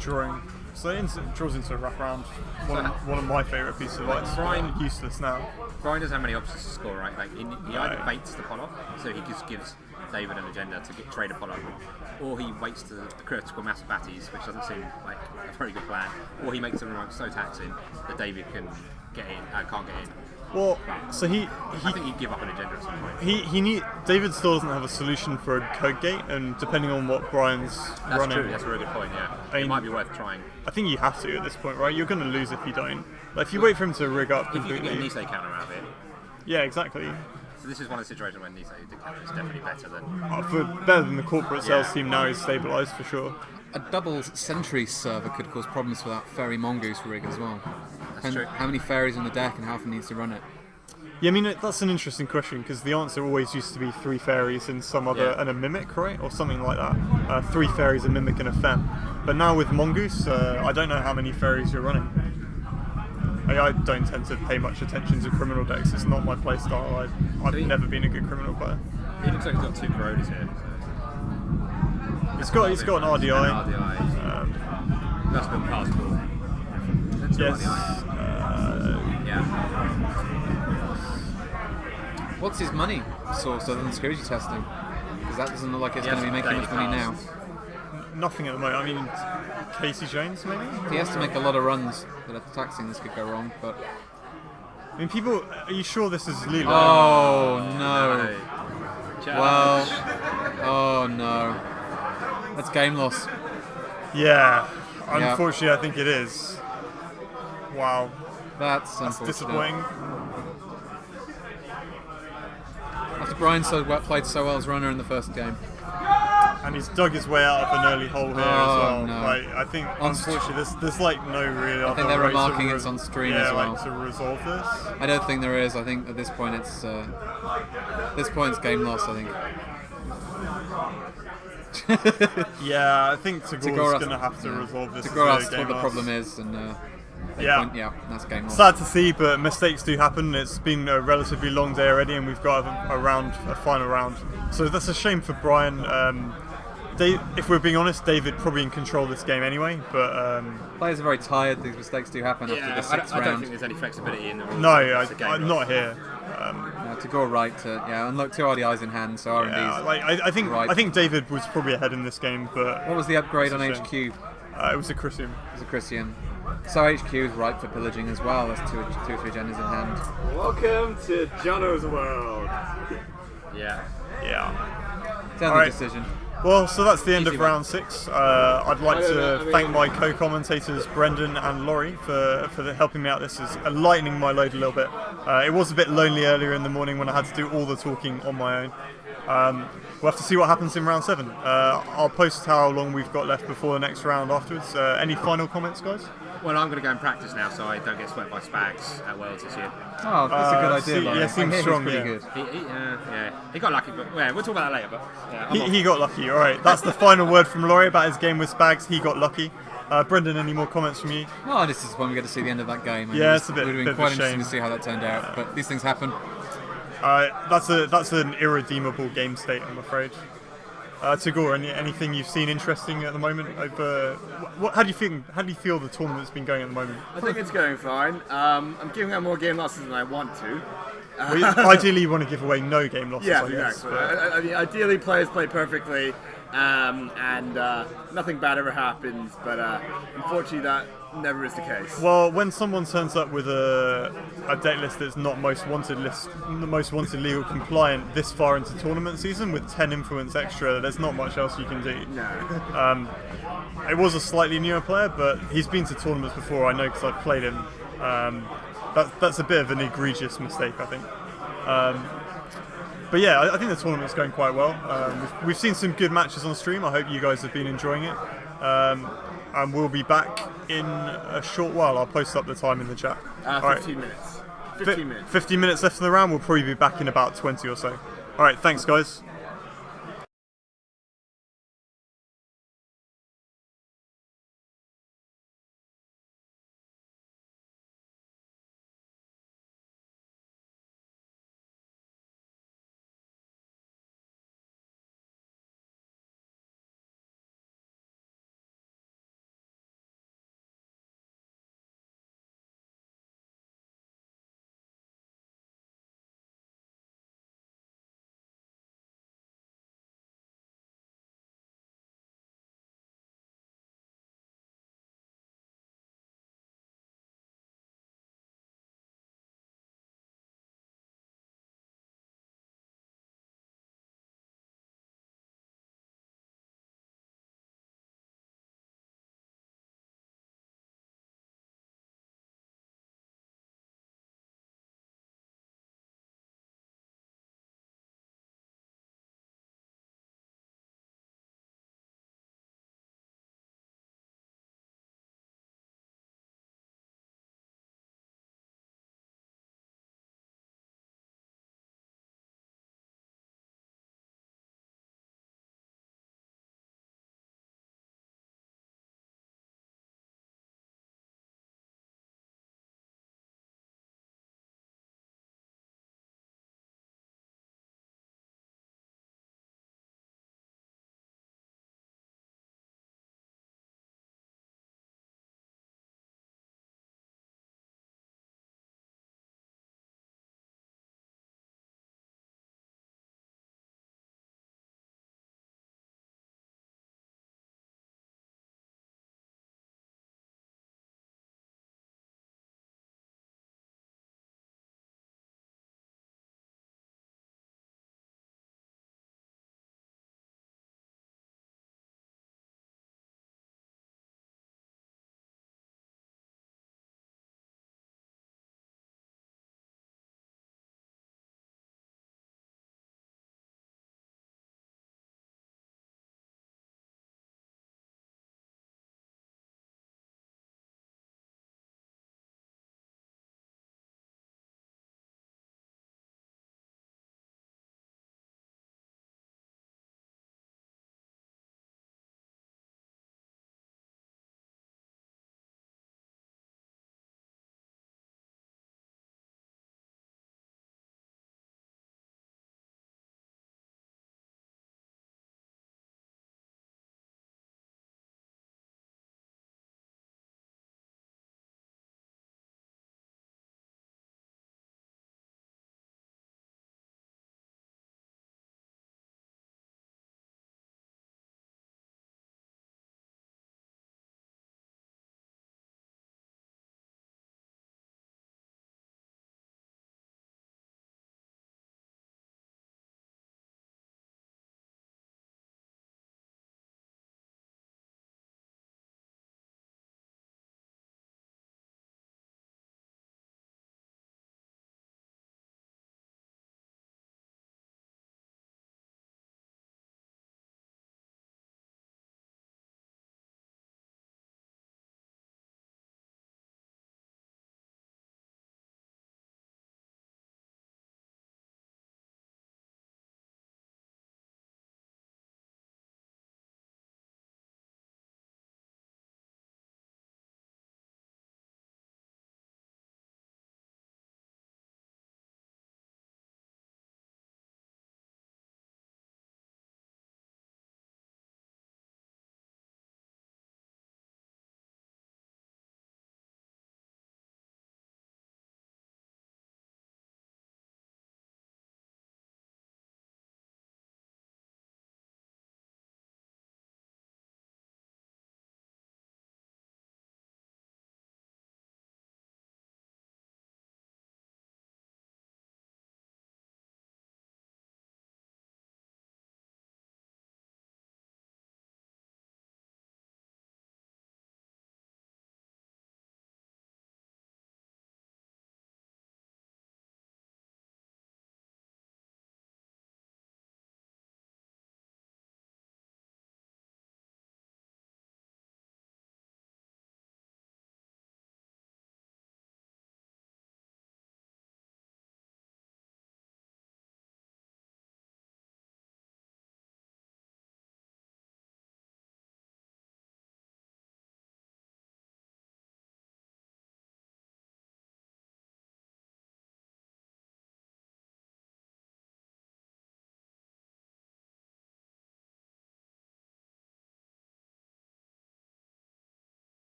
Drawing. So it draws into a wraparound. One of my favourite pieces of ice. Brian- Useless now. Brian doesn't have many options to score, right? Like he either Right. baits the pot-off, so he just gives David an agenda to trade a pot-off, or he waits to the critical mass of batties, which doesn't seem like a very good plan, or he makes the remote so taxing that David can't get in. Well, so I think he'd give up an agenda at some point. David still doesn't have a solution for a code gate, and depending on what Brian's That's running, true. That's a very good point. Yeah, I mean- it might be worth trying. I think you have to at this point, right? You're going to lose if you don't. Like, if you wait for him to rig up If you can get a completely. Nisei counter out of it, Yeah, exactly. so this is one of the situations when Nisei did counter is definitely better than. Better than the corporate sales Yeah. team now. He's stabilised for sure. A double sentry server could cause problems for that Fairy Mongoose rig as well. That's true. How many fairies in the deck and how often needs to run it? Yeah, I mean that's an interesting question because the answer always used to be 3 fairies and some other Yeah. and a mimic, right, or something like that. 3 fairies, a mimic, and a fem. But now with Mongoose, I don't know how many fairies you're running. I don't tend to pay much attention to criminal decks. It's not my play style. I've never been a good criminal player. He looks like he's got 2 Coronas here. He's got an RDI. That's been passport. Yes. Yeah. What's his money source other than security testing? Because that doesn't look like it's Yes, going to be making much money now. Nothing at the moment. I mean, Casey Jones maybe. If he has to make a lot of runs that are taxing, this could go wrong. But I mean, people. Are you sure this is legal? oh no! Challenge. Well, oh no! That's game loss. Yeah. Unfortunately, I think it is. Wow. That's That's unfortunate. disappointing. After Brian played so well as runner in the first game. And he's dug his way out of an early hole here as well. no. Like, I think, unfortunately, there's like no real other think they're way remarking to it's on stream yeah, as well. like to resolve this. I don't think there is. I think at this point it's game loss. I think. Yeah, I think Tagore's Tagore going to have to resolve this. Tagore as asks a what game the loss. problem is, and Yeah. that's game loss. Sad to see, but mistakes do happen. It's been a relatively long day already, and we've got a final round. So that's a shame for Brian. If we're being honest, David probably in control of this game anyway. But Players are very tired. These mistakes do happen after the sixth I don't round. think there's any flexibility in the rules. no, It's a game I'm loss. not here. Tagore right to and look, 2 RDIs in hand, so R&D's. Yeah, I think David was probably ahead in this game, but What was the upgrade on It's a HQ? shame. It was a Christian. It was a Christian. So HQ is ripe for pillaging as well. There's two or three genders in hand. Welcome to Jono's world. Yeah. Yeah. It's only Alright. decision. Well, so that's the end Easy of one. round 6. I'd like to thank my co-commentators Brendan and Laurie for helping me out. This is lightening my load a little bit. It was a bit lonely earlier in the morning when I had to do all the talking on my own. We'll have to see what happens in round 7. I'll post how long we've got left before the next round afterwards. Any final comments, guys? Well, I'm going to go and practice now, so I don't get swept by Spags at Worlds this year. Oh, that's a good idea. see- Laurie. yeah, seems I hear strong, he's pretty yeah. good. He got lucky, but yeah, we'll talk about that later. But yeah, I'm off. He got lucky. All right, that's the final word from Laurie about his game with Spags. He got lucky. Brendan, any more comments from you? Well, this is when we get to see the end of that game. and Yeah, it's a it would have bit been of a quite interesting shame. to see how that turned out. But these things happen. That's an irredeemable game state, I'm afraid. Tagore, anything you've seen interesting at the moment? How do you feel the tournament's been going at the moment? I think it's going fine. I'm giving out more game losses than I want to. Ideally, you want to give away no game losses. Yeah, I guess, exactly. but- I mean, ideally, players play perfectly, and nothing bad ever happens. But unfortunately, that never is the case. Well, when someone turns up with a deck list that's not most wanted legal compliant this far into tournament season with 10 influence extra, there's not much else you can do. No. It was a slightly newer player, but he's been to tournaments before. I know because I've played him. That's a bit of an egregious mistake, I think. But yeah, I think the tournament's going quite well. We've seen some good matches on stream. I hope you guys have been enjoying it. And we'll be back in a short while. I'll post up the time in the chat. 15 minutes. 15 minutes. 15 minutes left in the round. We'll probably be back in about 20 or so. All right, thanks, guys.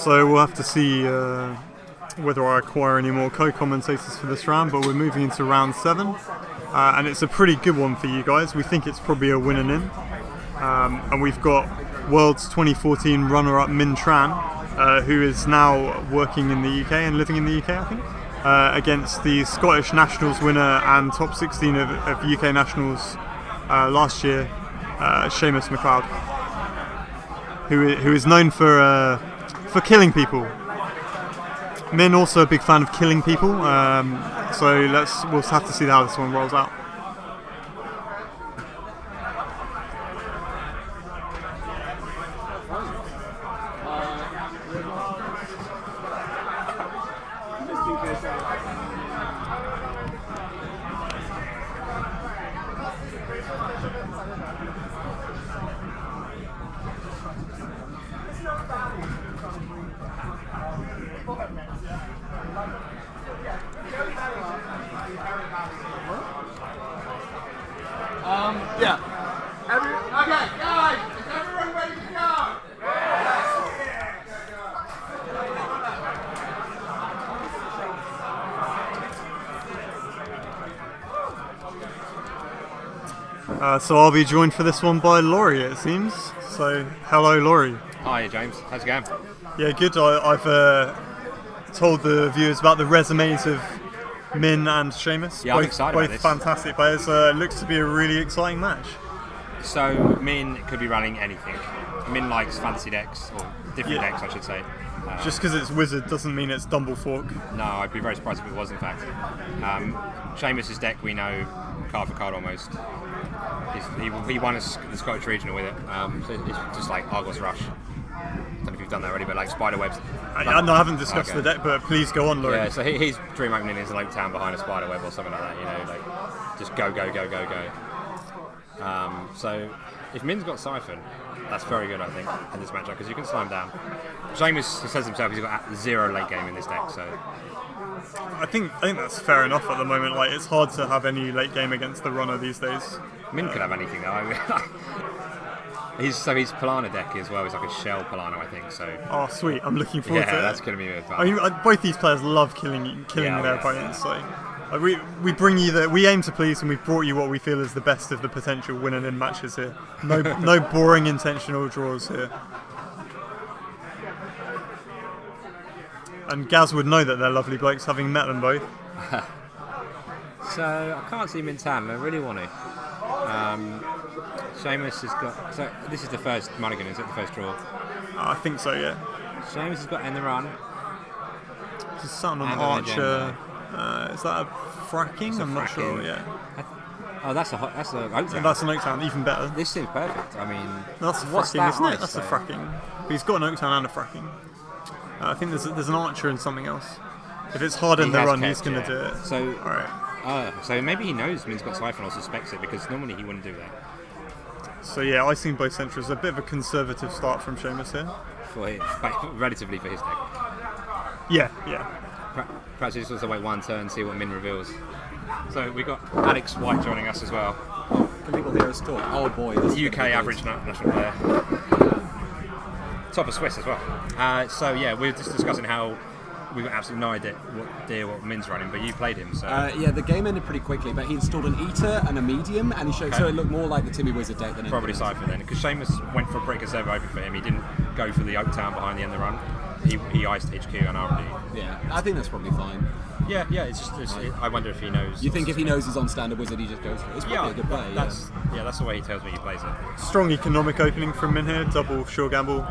So we'll have to see whether I acquire any more co-commentators for this round, but we're moving into round 7. And it's a pretty good one for you guys. We think it's probably a winner in. And we've got Worlds 2014 runner-up Min Tran, who is now working in the UK and living in the UK, I think, against the Scottish Nationals winner and top 16 of UK Nationals last year, Seamus McLeod, who is known for killing people. Min also a big fan of killing people, so we'll have to see how this one rolls out. Yeah. Okay, guys, is everyone ready to go? So I'll be joined for this one by Laurie, it seems. So hello, Laurie. Hi, James. How's it going? Yeah, good. I've told the viewers about the resumes of Min and Seamus. Yeah, I'm excited both about this. fantastic players. Looks to be a really exciting match. So Min could be running anything. Min likes fantasy decks, or different decks, I should say. Just because it's Wizard doesn't mean it's Dumblefork. No, I'd be very surprised if it was, in fact. Seamus's deck, we know card for card almost. He won the Scottish Regional with it. So it's just like Argos Rush. I don't know if you've done that already, but like Spiderwebs. I haven't discussed the deck, but please go on, Laurie. Yeah, so he's dream opening his like town behind a spiderweb or something like that, you know, like just go. So if Min's got Siphon, that's very good, I think, in this matchup, because you can slow him down. Seamus says himself he's got 0 late game in this deck, so I think that's fair enough at the moment. Like, it's hard to have any late game against the runner these days. Min could have anything though. I mean, his Polana deck as well is like a shell Polana, I think. So Oh, sweet! I'm looking forward to it. yeah, that's going to be fun. I mean, both these players love killing their opponents. So we bring you we aim to please, and we've brought you what we feel is the best of the potential winning in matches here. No boring intentional draws here. And Gaz would know that they're lovely blokes, having met them both. So I can't see Min's hand, I really want to. Seamus has got. So this is the first mulligan, is it? The first draw? I think so, yeah. Seamus has got End the Run. Just something on And an Archer. Is that a fracking? I'm not fracking. sure, yeah. Oh, that's a Oaktown. And that's an Oaktown, even better. This seems perfect. I mean, That's a what's fracking, that isn't it? nice, That's a though? fracking. But he's got an Oaktown and a fracking. I think there's an Archer and something else. If it's hard in He the has run, kept, he's going to yeah. do it. So, Alright. so maybe he knows Min's got Siphon or suspects it, because normally he wouldn't do that. So yeah, I seen both centrals. A bit of a conservative start from Seamus here. Relatively for his deck. Yeah. Perhaps he just wants to wait one turn, see what Min reveals. So we got Alex White joining us as well. Can people hear us talk? Oh boy. This is UK gonna be average national player. Top of Swiss as well. So yeah, we're just discussing how we've got absolutely no idea what Min's running, but you played him, so... Yeah, the game ended pretty quickly, but he installed an Eater and a Medium, and he showed so it looked more like the Timmy Wizard deck than anything Probably else. Siphon then, because Seamus went for a pretty conservative open for him. He didn't go for the Oaktown behind the end of the run. He iced HQ and RD. Yeah, I think that's probably fine. Yeah, it's just I wonder if he knows. You think if he knows he's on standard Wizard, he just goes for it? It's probably a good play. That's the way he tells me he plays it. Strong economic opening from Min here. Double sure gamble.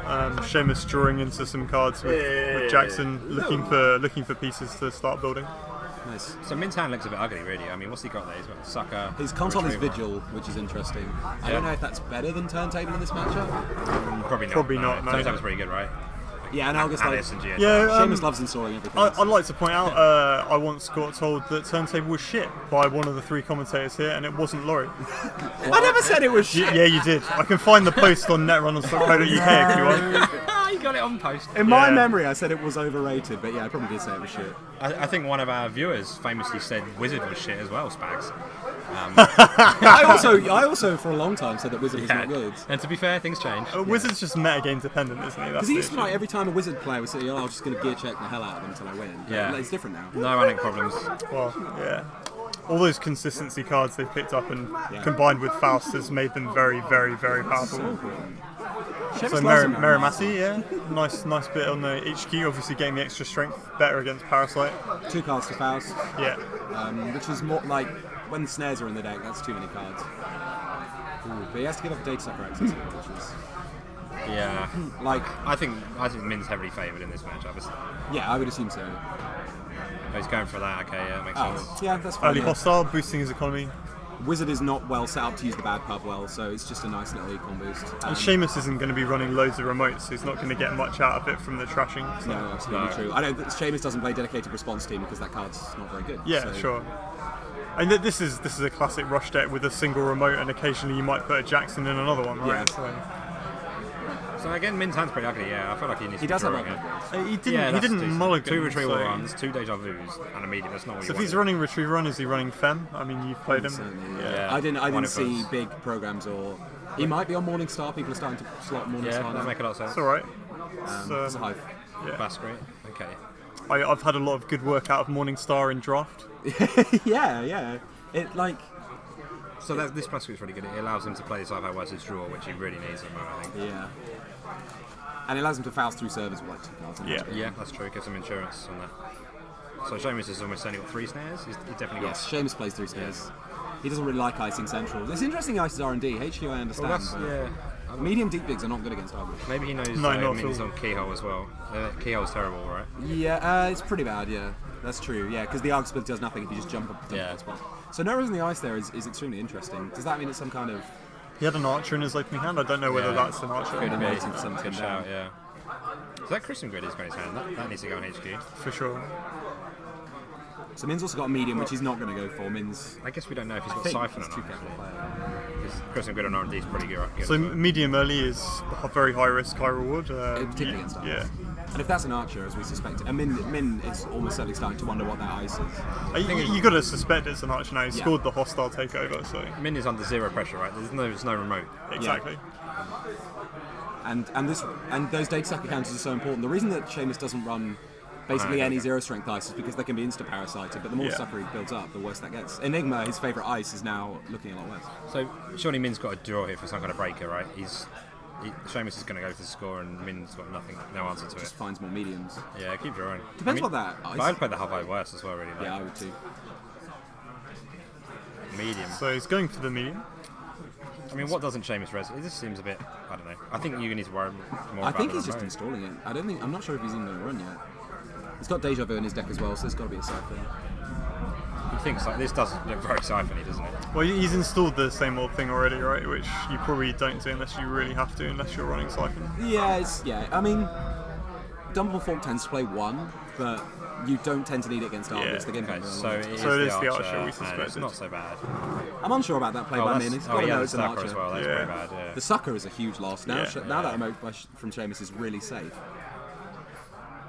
Seamus drawing into some cards with Jackson looking for pieces to start building. Nice. So Min's hand looks a bit ugly, really. I mean, what's he got there? He's got Sucker. His console is Retriever. Vigil, which is interesting. I don't know if that's better than Turntable in this matchup. Probably not. No. Turntable pretty good, right? Yeah, and August like, Alice and GSR. Yeah, Seamus loves installing everything. I'd like to point out, I once got told that Turntable was shit by one of the 3 commentators here, and it wasn't Laurie. I never said it was shit. Yeah, you did. I can find the post on netrunners.co.uk if you want. You got it on post. In my Yeah. memory, I said it was overrated, but yeah, I probably did say it was shit. I think one of our viewers famously said Wizard was shit as well, Spags. I also for a long time said that Wizard was not good. And to be fair, things change. Wizard's just metagame dependent, isn't he? That's Because he the used to be issue. like every time a Wizard player would say, "Oh, I'm just going to gear check the hell out of them until I win." Yeah. It's different now. No running problems. Well, yeah. All those consistency cards they've picked up and combined with Faust has made them very, very, very powerful. So Merimati, yeah, nice bit on the HQ. Obviously, getting the extra strength better against Parasite. 2 cards to Faust, Yeah, which is more like when the snares are in the deck. That's too many cards. Ooh, but he has to give up Data Sucker access, which is Yeah. like, I think Min's heavily favoured in this matchup. yeah, I would assume so. He's going for that. Okay, yeah, makes sense. Oh, yeah, that's fine. early Yeah. hostile, boosting his economy. Wizard is not well set up to use the bad pub well, so it's just a nice little econ boost. And Seamus isn't going to be running loads of remotes, so he's not going to get much out of it from the trashing. So. No, absolutely true. I don't. Seamus doesn't play dedicated response team because that card's not very good. Yeah, so. sure. And this is a classic rush deck with a single remote, and occasionally you might put a Jackson in another one, right? Yeah. So again, Min's hand's pretty ugly. Yeah, I feel like he needs. He to does have draw again. He didn't. Yeah, he that's didn't decent. mulligan. 2 retrieval so, runs, 2 deja vus, and a medium. That's not what So you if want. he's running retrieval run, is he running Fem? I mean, you've played him. Certainly, Yeah. I didn't One of see us. big programs or. He might be on Morningstar. People are starting to slot Yeah, Morningstar does now. make a lot of sense. It's all right. It's a Hive. That's great. Okay. I've had a lot of good work out of Morningstar in draft. yeah. It like. So this plus is really good. It allows him to play this I've versus draw, which he really needs at the moment, I think. Yeah. And it allows him to Faust through servers with like 2 cards. Yeah. Yeah, that's true. It gives him insurance on that. So Seamus has almost only got 3 snares. He's definitely got. Yes, Seamus plays through snares. He doesn't really like icing central. It's interesting ices R&D. HQ I understand. Well, that's but yeah. medium deep bigs are not good against Argus. Maybe he knows No, not at Min's all. on Keyhole as well. Keyhole's terrible, right? Yeah, it's pretty bad, yeah. That's true, yeah, because the Argus ability does nothing if you just jump up. Yeah. So no in the ice there is extremely interesting. Does that mean it's some kind of... He had an archer in his opening hand. I don't know whether Yeah. that's an archer. Good. Yeah, Waiting for something good down. shout, yeah. So that Christian Grid is going to his hand. That needs to go on HQ. For sure. So Min's also got a medium, which he's not going to go for. Min's... I guess we don't know if he's got think Siphon or he's too not. careful Actually. player. Because Christian Grid on R&D is pretty good. So medium early is a very high risk, high reward. Particularly against Argus. Yeah. And if that's an archer, as we suspect, and Min is almost certainly starting to wonder what that ice is. You got to suspect it's an archer now. He Yeah. scored the hostile takeover, so Min is under 0 pressure, right? There's no remote. exactly. And those data sucker counters are so important. The reason that Seamus doesn't run basically any 0 strength ice is because they can be insta parasited, but the more Yeah. sucker he builds up, the worse that gets. Enigma, his favourite ice, is now looking a lot worse. So surely Min's got a draw here for some kind of breaker, right? Seamus is going to go for the score, and Min's got no answer to Just it. finds more mediums. Yeah, keep drawing. Depends what that But ice. I'd play the Havai worse as well, really. Like, Yeah, I would too. medium. So he's going for the medium. I mean, what doesn't Seamus res? It just seems a bit. I don't know. I think you need to worry more I about think the he's just remote. installing it. I'm not sure if he's even going to run yet. He's got Deja Vu in his deck as well, so there's got to be a siphon. He thinks like this does look very siphony, doesn't it? Well, he's installed the same old thing already, right? Which you probably don't do unless you really have to, unless you're running Siphon. Yeah. I mean, Dumble Fork tends to play 1, but you don't tend to need it against Argus. Yeah. The game Okay, plan so it is So it is the the Archer, archer we and it's suspected. not so bad. I'm unsure about that play by Min. He's got to yeah, know the it's an Sucker archer. as well. That's Yeah. pretty bad. Yeah. The sucker is a huge loss. Now, Yeah. now that remote from Seamus is really safe.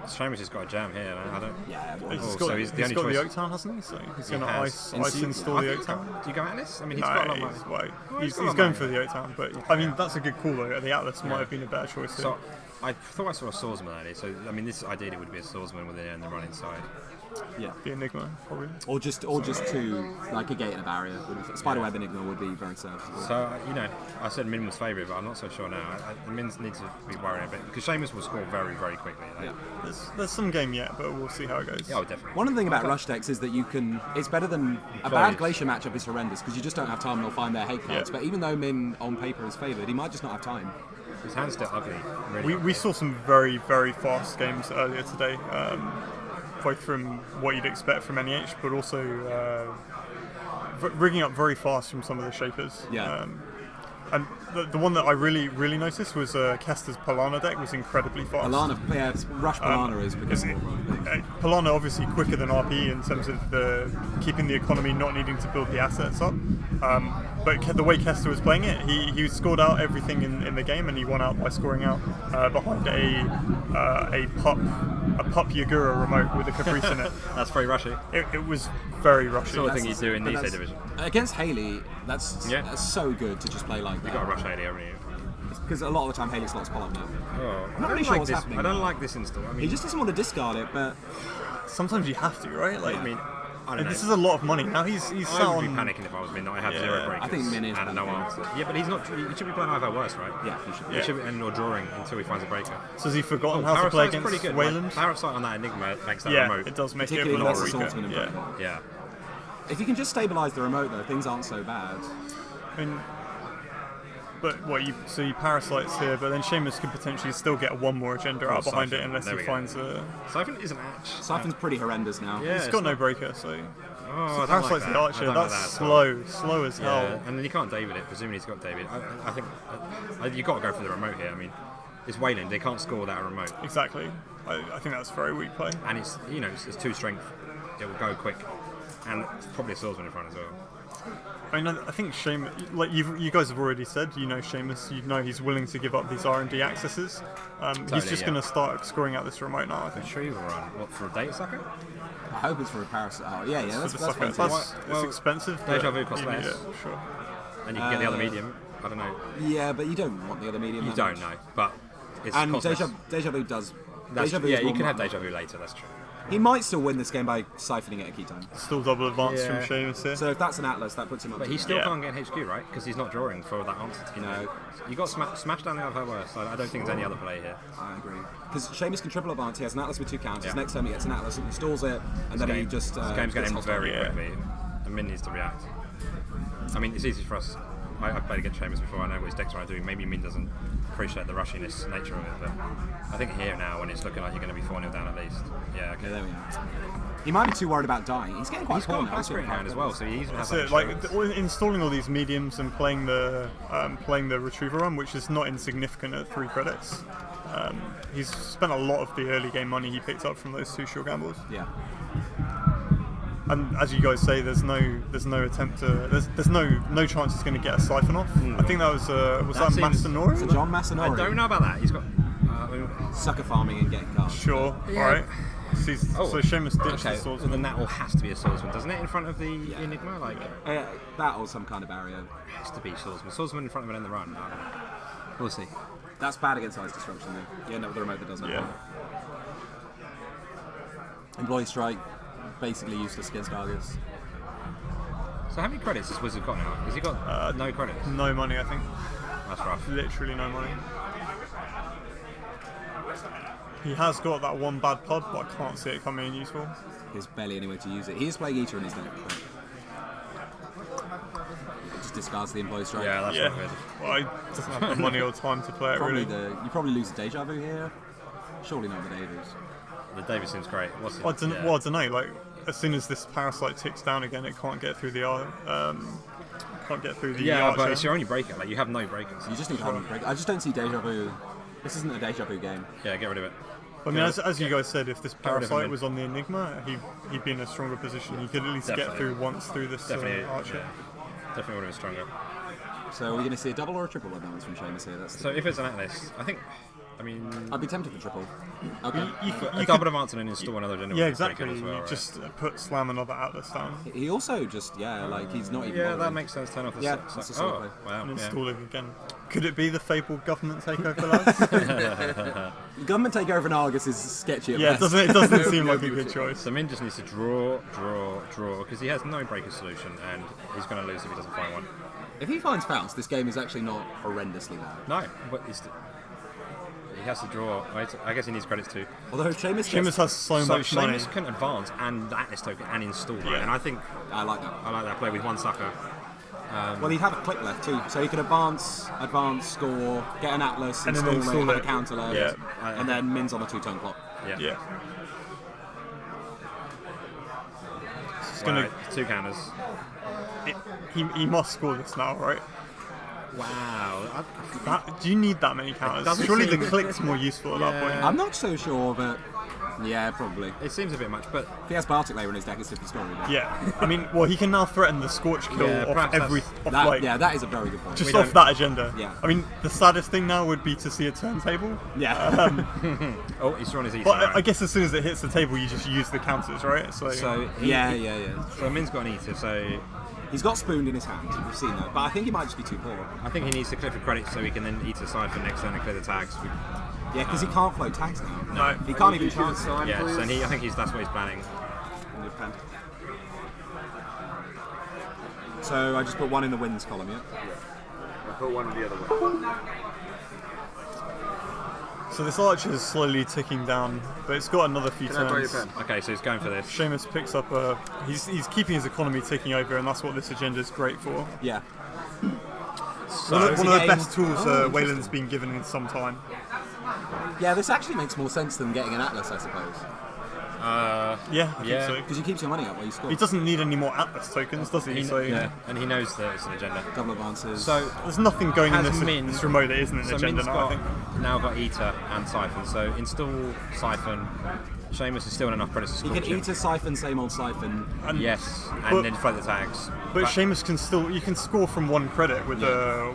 Seamus has got a jam here. I don't. Yeah, well, He's Oh, got, so he's the he's only got the choice. Oak Town, hasn't he? So he's He going to has. ice install the Oak Town. Do you go Atlas? I mean, he's No, got a lot he's, of money. he's got a lot going of for money. the Oak Town, but I mean that's a good call though. The Atlas might have been a better choice. So I thought I saw a swordsman earlier. So I mean, this ideally would be a swordsman with it and the run inside. yeah. the Enigma probably. Or just two, like a gate and a barrier. Spiderweb Enigma would be very serviceable. So I said Min was favourite, but I'm not so sure now. Min needs to be worrying a bit because Seamus will score very, very quickly. Like, Yeah. There's some game yet, but we'll see how it goes. Oh, definitely. One thing about rush decks is that it's better than a bad Glacier matchup is horrendous because you just don't have time and they'll find their hate cards. Yeah. But even though Min on paper is favoured, he might just not have time. His hand's still ugly. Really. We saw some very, very fast games earlier today, both from what you'd expect from NEH, but also rigging up very fast from some of the shapers. Yeah. And the one that I really, really noticed was Kester's Polana deck was incredibly fast. Rush Polana is because Polana obviously quicker than RP in terms of keeping the economy, not needing to build the assets up. But but the way Kester was playing it, he scored out everything in the game, and he won out by scoring out behind a pup Yagura remote with a Caprice in it. That's very rushy. It was very rushy. Sort of thing you do in the But UK division. Against Haley, that's Yeah. so good to just play like You that. got to rush Haley, haven't you? Because a lot of the time Haley slots Pollock now. Oh, I'm not really sure what's this. happening. I don't like this install. I mean, He just doesn't want to discard it, but Sometimes you have to, right? Like, I mean, I don't and know. this is a lot of money. Now he's sat I would be on. panicking if I was Min. I have Yeah. 0 breakers. I think Min is and no panicking. answer. Yeah, but he's not. He should be playing either worse, right? yeah, he should. He should be, and or drawing until he finds a breaker. So has he forgotten Oh, how to play Parasite's against pretty good. Wayland? Like, Parasite on that Enigma makes that Yeah, remote. it does make it a Particularly lot if there's a weaker. swordsman in Yeah. front of him. Yeah. If you can just stabilise the remote though, things aren't so bad. I mean, but what you parasites here, but then Seamus could potentially still get one more agenda out behind it Siphon. unless There he we go. finds a. Siphon is an arch. Siphon's pretty horrendous now. Yeah, He's it's got no not- breaker, so. Oh, I So don't like parasites that. the I archer. don't like That's that at all. slow as Yeah, hell. and then you can't David it. Presumably he's got David. I think you've got to go for the remote here. I mean, it's Wayland. They can't score without a remote, Exactly. I think that's very weak play. and it's it's 2 strength. It will go quick, and it's probably a swordsman in front as well. I mean, I think Seamus, like you guys have already said, Seamus, he's willing to give up these R&D accesses. He's just yeah. going to start scoring out this remote now, I think. Retrieval run. What, for a data sucker? I hope it's for a parasite. Oh yeah, that's For the sucker. fantastic. It's Well, expensive. Deja but Vu costs you need less. it, sure. And you can get the other medium. I don't know. Yeah, but you don't want the other medium. You that don't much. know, but it's And cost less. Deja Vu does. That's Deja true. Vu Yeah, is you more can have mo- Deja Vu later. That's true. He might still win this game by siphoning it a key time. Still double advance Yeah. from Seamus here. So if that's an Atlas, that puts him up. But to he the- still Yeah. can't get an HQ, right? Because he's not drawing for that answer. You got smashed down the other worse. I don't think there's any other play here. I agree. Because Seamus can triple advance. He has an Atlas with 2 counters. Yeah. Next time he gets an Atlas, he installs it, and then he just. This game's going to gets end very Yeah. quickly, and Min needs to react. I mean, it's easy for us. I've played against Seamus before. I know what his decks are doing. Maybe Min doesn't appreciate the rushiness nature of it, but I think here now, when it's looking like you're going to be 4-0 down at least. Yeah, okay. Yeah, there we go. He might be too worried about dying. He's getting quite He's got poor a now. pass screen hand as well, so he even has that. So, like installing all these mediums and playing the retriever run, which is not insignificant at 3 credits. He's spent a lot of the early game money he picked up from those 2 sure gambles. Yeah. And as you guys say, there's no attempt to there's no chance he's going to get a siphon off. I think that was that seems- Masanori? So John Masanori. I don't know about that. He's got. Sucker farming and getting cards. Sure. Yeah. All right. So Seamus ditched Okay, the well, swordsman. then that all has to be a swordsman, doesn't it? In front of the Enigma, like That or some kind of barrier. has to be swordsman. Swordsman in front of it in the run. We'll see. That's bad against ice destruction though. You end up with a remote that doesn't Yeah. have Employee strike, basically useless against Argus. So how many credits has Wizard got now? Has he got no credits? No money, I think. That's rough. Literally no money. He has got that one bad pod, but I can't see it coming in useful. There's barely any way to use it. He is playing Eater in his deck. But it just discards the employee strike. Yeah, that's Yeah. not good. Well, he doesn't have the money or time to play it Probably really. you probably lose the Deja Vu here. Surely not the Davies. The Davis seems great. What's it? I don't know. Like as soon as this parasite ticks down again, it can't get through the can't get through the Yeah, archer. but it's your only breaker. Like you have no breakers. You just need to have a break. I just don't see Deja Vu. This isn't a Deja Vu game. Yeah, get rid of it. I mean, as you guys said, if this rid of him parasite then. was on the Enigma, he'd be in a stronger position. He could at least get Definitely. through once through this Definitely, archer. yeah. Definitely would have been stronger. So are we going to see a double or a triple red balance from Seamus here? That's So if it's an Atlas, I mean, I'd be tempted for triple. Okay. a double advance and then install another general. Yeah, is pretty exactly. good as well, You right? just slam another Atlas down He also just he's not even. Yeah, bothering. that makes sense. Turn off the Yeah, suck- that's a suck- solid Oh, wow. and Yeah. install it again. Could it be the fabled government takeover, lads? Government takeover in Argus is sketchy at Yeah, best. it doesn't seem like a good choice. So Min just needs to draw, because he has no breaker solution, and he's going to lose if he doesn't find one. If he finds Faust, this game is actually not horrendously bad. No, but he has to draw. I guess he needs credits too. Although Seamus Seamus has so much money. Seamus can advance and Atlas token and install, right? Yeah. And I think I like that. I like that play with one sucker. Well, he'd have a click left too, so he could advance, score, get an Atlas, And then install, install have a it. counter left, Yeah. and then Min's on a 2-turn clock. Yeah. It's Well, gonna. 2 counters. He must score this now, right? Wow. Do you need that many counters? doesn't Surely the seem- click's more useful at that point. I'm not so sure, but Yeah, probably. It seems a bit much, but If he has Bartic Layer in his deck, it's a different story. But Yeah, I mean, well, he can now threaten the Scorch Kill Yeah, off perhaps every that's- off that, like yeah, that is a very good point. just we off don't- that agenda. Yeah. I mean, the saddest thing now would be to see a turntable. yeah. oh, he's drawn his Eater. But right? I guess as soon as it hits the table, you just use the counters, right? So, So yeah. So Min's got an Eater, so He's got Spooned in his hand. We've seen that, but I think he might just be too poor. I think he needs to clear for credits so he can then Eater Siphon next turn and clear the tags. Yeah, because he can't float tags now. no. He can't even chance it. Yeah, so I think that's what he's planning. So I just put one in the wins column, yeah? I put one of the other way. So this arch is slowly ticking down, but it's got another few Can I borrow your turns. pen? Okay, so he's going for this. Seamus picks up a. He's keeping his economy ticking over, and that's what this agenda is great for. Yeah. One of is he the getting- best tools Oh, Wayland's been given in some time. Yeah, this actually makes more sense than getting an Atlas, I suppose. Yeah, I Yeah. think so. Because he keeps your money up while you score. He doesn't need any more Atlas tokens, does he? So Yeah, and he knows that it's an agenda. Double advances. So there's nothing going in Has this remote that isn't an So agenda Min's now, I think. now got Eater and Siphon. So install Siphon. Seamus is still in enough credits to he score. can eat a Siphon, same old Siphon. Yes, and But- then float the tags. But Seamus can still, you can score from one credit with a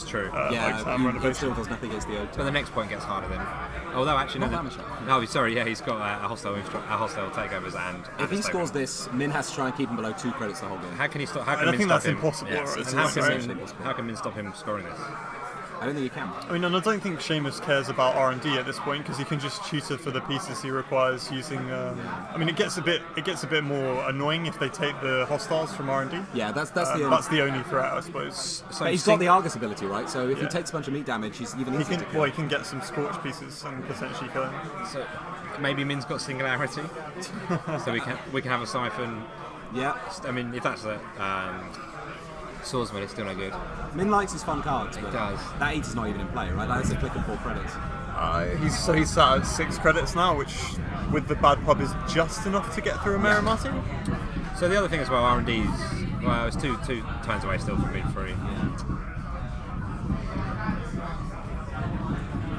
true. Yeah, like, he renovation. still does nothing against the But O2. the next point gets harder then. Although actually, Not no, that much harder. no, sorry, yeah, he's got a hostile takeovers and. If he a scores takeover. this, Min has to try and keep him below 2 credits the whole game. How can he stop? How I can don't Min think stop that's him? impossible, Yes, it's and how can essentially Min? impossible. How can Min stop him scoring this? I don't think he can. I mean, and I don't think Seamus cares about R&D at this point because he can just tutor for the pieces he requires using. I mean, it gets a bit more annoying if they take the hostiles from R&D. Yeah, that's the only. That's the only threat, I suppose. So But he's got the Argus ability, right? So if he Yeah. takes a bunch of meat damage, he's even He easier can, to kill. well, he can get some scorch pieces and potentially kill him. So maybe Min's got singularity, so we can have a Siphon. Yeah. I mean, if that's a swordsman, it's still no good. Min likes his fun cards, but does. that Eater's not even in play, right? That's a click and 4 credits. He's sat at 6 credits now, which with the bad pub is just enough to get through a Marimati. So the other thing as well, R&D's it's two turns away still from mid 3.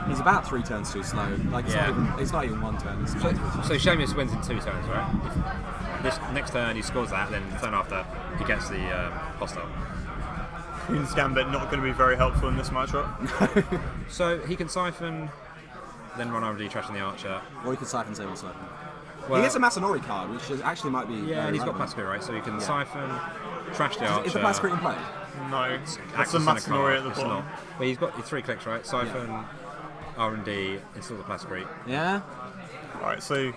He's about 3 turns too slow. Like Yeah. it's not even 1 turn. It's So, about 3 turns. so Seamus wins in 2 turns, right? If this next turn he scores that, then the turn after he gets the hostile. Queen's Gambit not going to be very helpful in this matchup. So he can Siphon, then run R&D trashing the Archer. Or he could Siphon, same old Siphon. Well, He gets a Masanori card, which actually might be. yeah, very and he's got relevant. Plascrete, right? So he can Siphon, trash the Archer. Is the Plascrete in play? No, it's a Axis and a Masanori card. at the It's bottom. not. But he's got 3 clicks, right? Siphon, R&D, install the Plascrete. Yeah. Right, so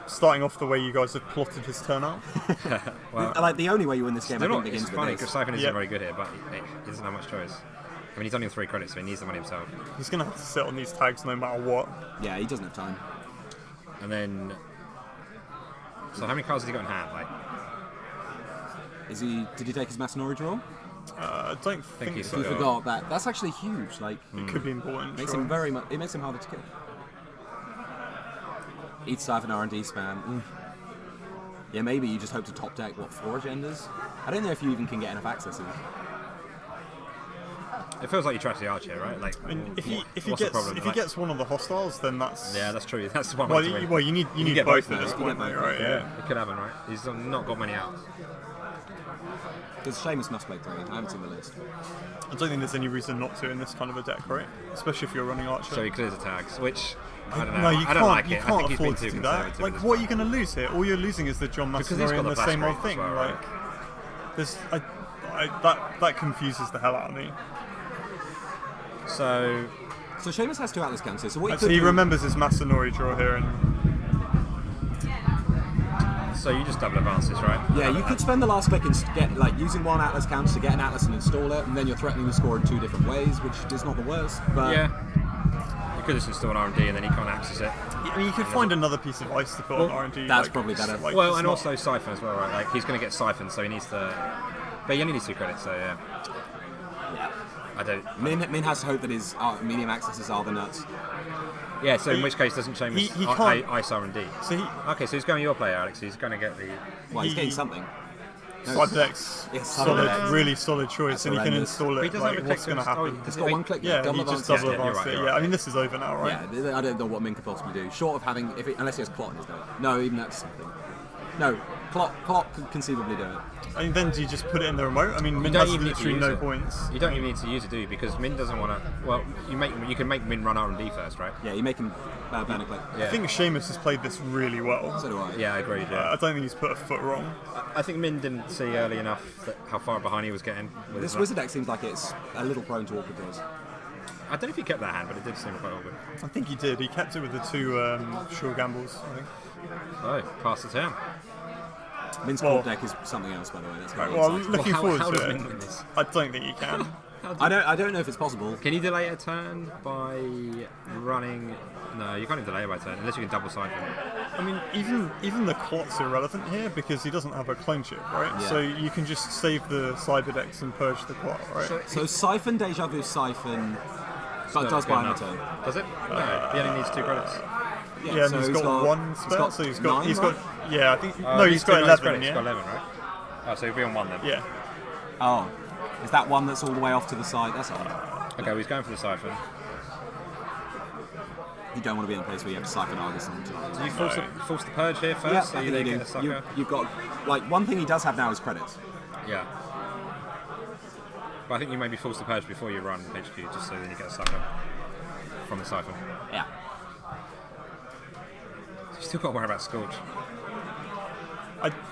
starting off the way you guys have plotted his turn out. Well, Like the only way you win this game, I they're think, not, begins it's with funny this. because Siphon isn't Yeah. very good here, but he doesn't have much choice. I mean, he's only on 3 credits, so he needs the money himself. He's going to have to sit on these tags no matter what. Yeah, he doesn't have time. And then, so how many cards has he got in hand? Like, Did he take his Masanori draw? I don't think he's so. He Yeah. forgot that. That's actually huge. Like, It could be important. makes sure. him very much. It makes him harder to kill. Each Siphon R&D spam. Yeah, maybe you just hope to top deck 4 agendas. I don't know if you even can get enough accesses. it feels like you trash the Archer, right? Like, I mean, if he what's the problem? if he Like- gets one of the hostiles, then that's yeah, that's true. That's one well, way to win. you need get both both at this now. You point, get though, both, right? Yeah. It could happen, right? He's not got many outs. Because Seamus must play 3. I haven't seen the list. I don't think there's any reason not to in this kind of a deck, right? Especially if you're running Archer. So he clears the tags, which I don't know. No, you I can't. don't like You it. I can't think he's been afford too to do conservative. that. Like, with what are you going to lose here? All you're losing is the John Because he's Masanori got and the the same old Plascrete thing. as well, right? Like, this, that confuses the hell out of me. this. So So Seamus has 2 Atlas counters. So what So could he do- remembers his Masanori draw here, and you just double advance this, right? Yeah, you could spend the last click and get using 1 Atlas counter to get an Atlas and install it, and then you're threatening to score in 2 different ways, which is not the worst. But Yeah. You could just install an R&D and then he can't access it. I mean, you could find another piece of ice to put on R&D. that's probably better. Well, it's and not- also Siphon as well, right? Like, he's going to get Siphon, so he needs to... But he only needs 2 credits, so yeah. I don't... Min has to hope that his medium accesses are the nuts. Yeah, so in which case doesn't Seamus he can't- ice R&D? So he Okay, so he's going your play, Alex. He's going to get the... Well, he's He- getting something. Cyberdeck's Yes, solid, Cyberdeck. really solid choice, That's and you can horrendous. install He it. doesn't Like, have a what's click going to to install. happen? It's got one click. Yeah, double he just advanced. double Yeah, you're advanced right, it. you're Yeah, right. I mean this is over now, right? Yeah, I don't know what Min could possibly do, short of having, unless he has Clot in his deck. No, even that's something. No, Clot could conceivably do it. I mean, then do you just put it in the remote? I mean, Min don't has even need to literally use no it. points. You don't even need to use it, do you? Because Min doesn't want to. Well, you can make Min run R&D first, right? Yeah, you make him ban a click. Yeah. I think Seamus has played this really well. So do I. Yeah, I agree. I Yeah. don't think he's put a foot wrong. I think Min didn't see early enough how far behind he was getting. With This his Wizard deck seems like it's a little prone to awkward draws. I don't know if he kept that hand, but it did seem quite awkward. I think he did. He kept it with the two sure gambles, I think. Oh, pass the turn. Min's Well- core deck is something else, by the way. That's Right, very well, exciting. looking how forward does to Min it. win this? I don't think he can. I don't know if it's possible. Can you delay a turn by running? No, you can't even delay it by turn unless you can double siphon. I mean, even the clot's irrelevant here because he doesn't have a clone chip, right? Yeah. So you can just save the Cyberdex and purge the clot, right? So Siphon, Deja Vu, Siphon, but Still does good buy him a enough. turn. Does it? No, he only needs 2 credits. Yeah, so and he's got one spell, so he's got 9, he's right? got yeah, I think Oh, no, he's got 2 11. credits. Yeah, He's got 11, right? Oh, so he'll be on 1 then. yeah. Oh, is that one that's all the way off to the side? That's odd. Okay, well, he's going for the siphon. You don't want to be in a place where you have to Siphon Argus and. Do you force the purge here first? Yeah, so I you think then you get a do. sucker? You've got like one thing he does have now is credits. Yeah. But I think you maybe force the purge before you run HQ, just so then you get a sucker from the siphon. Yeah. You still got to worry about Scourge.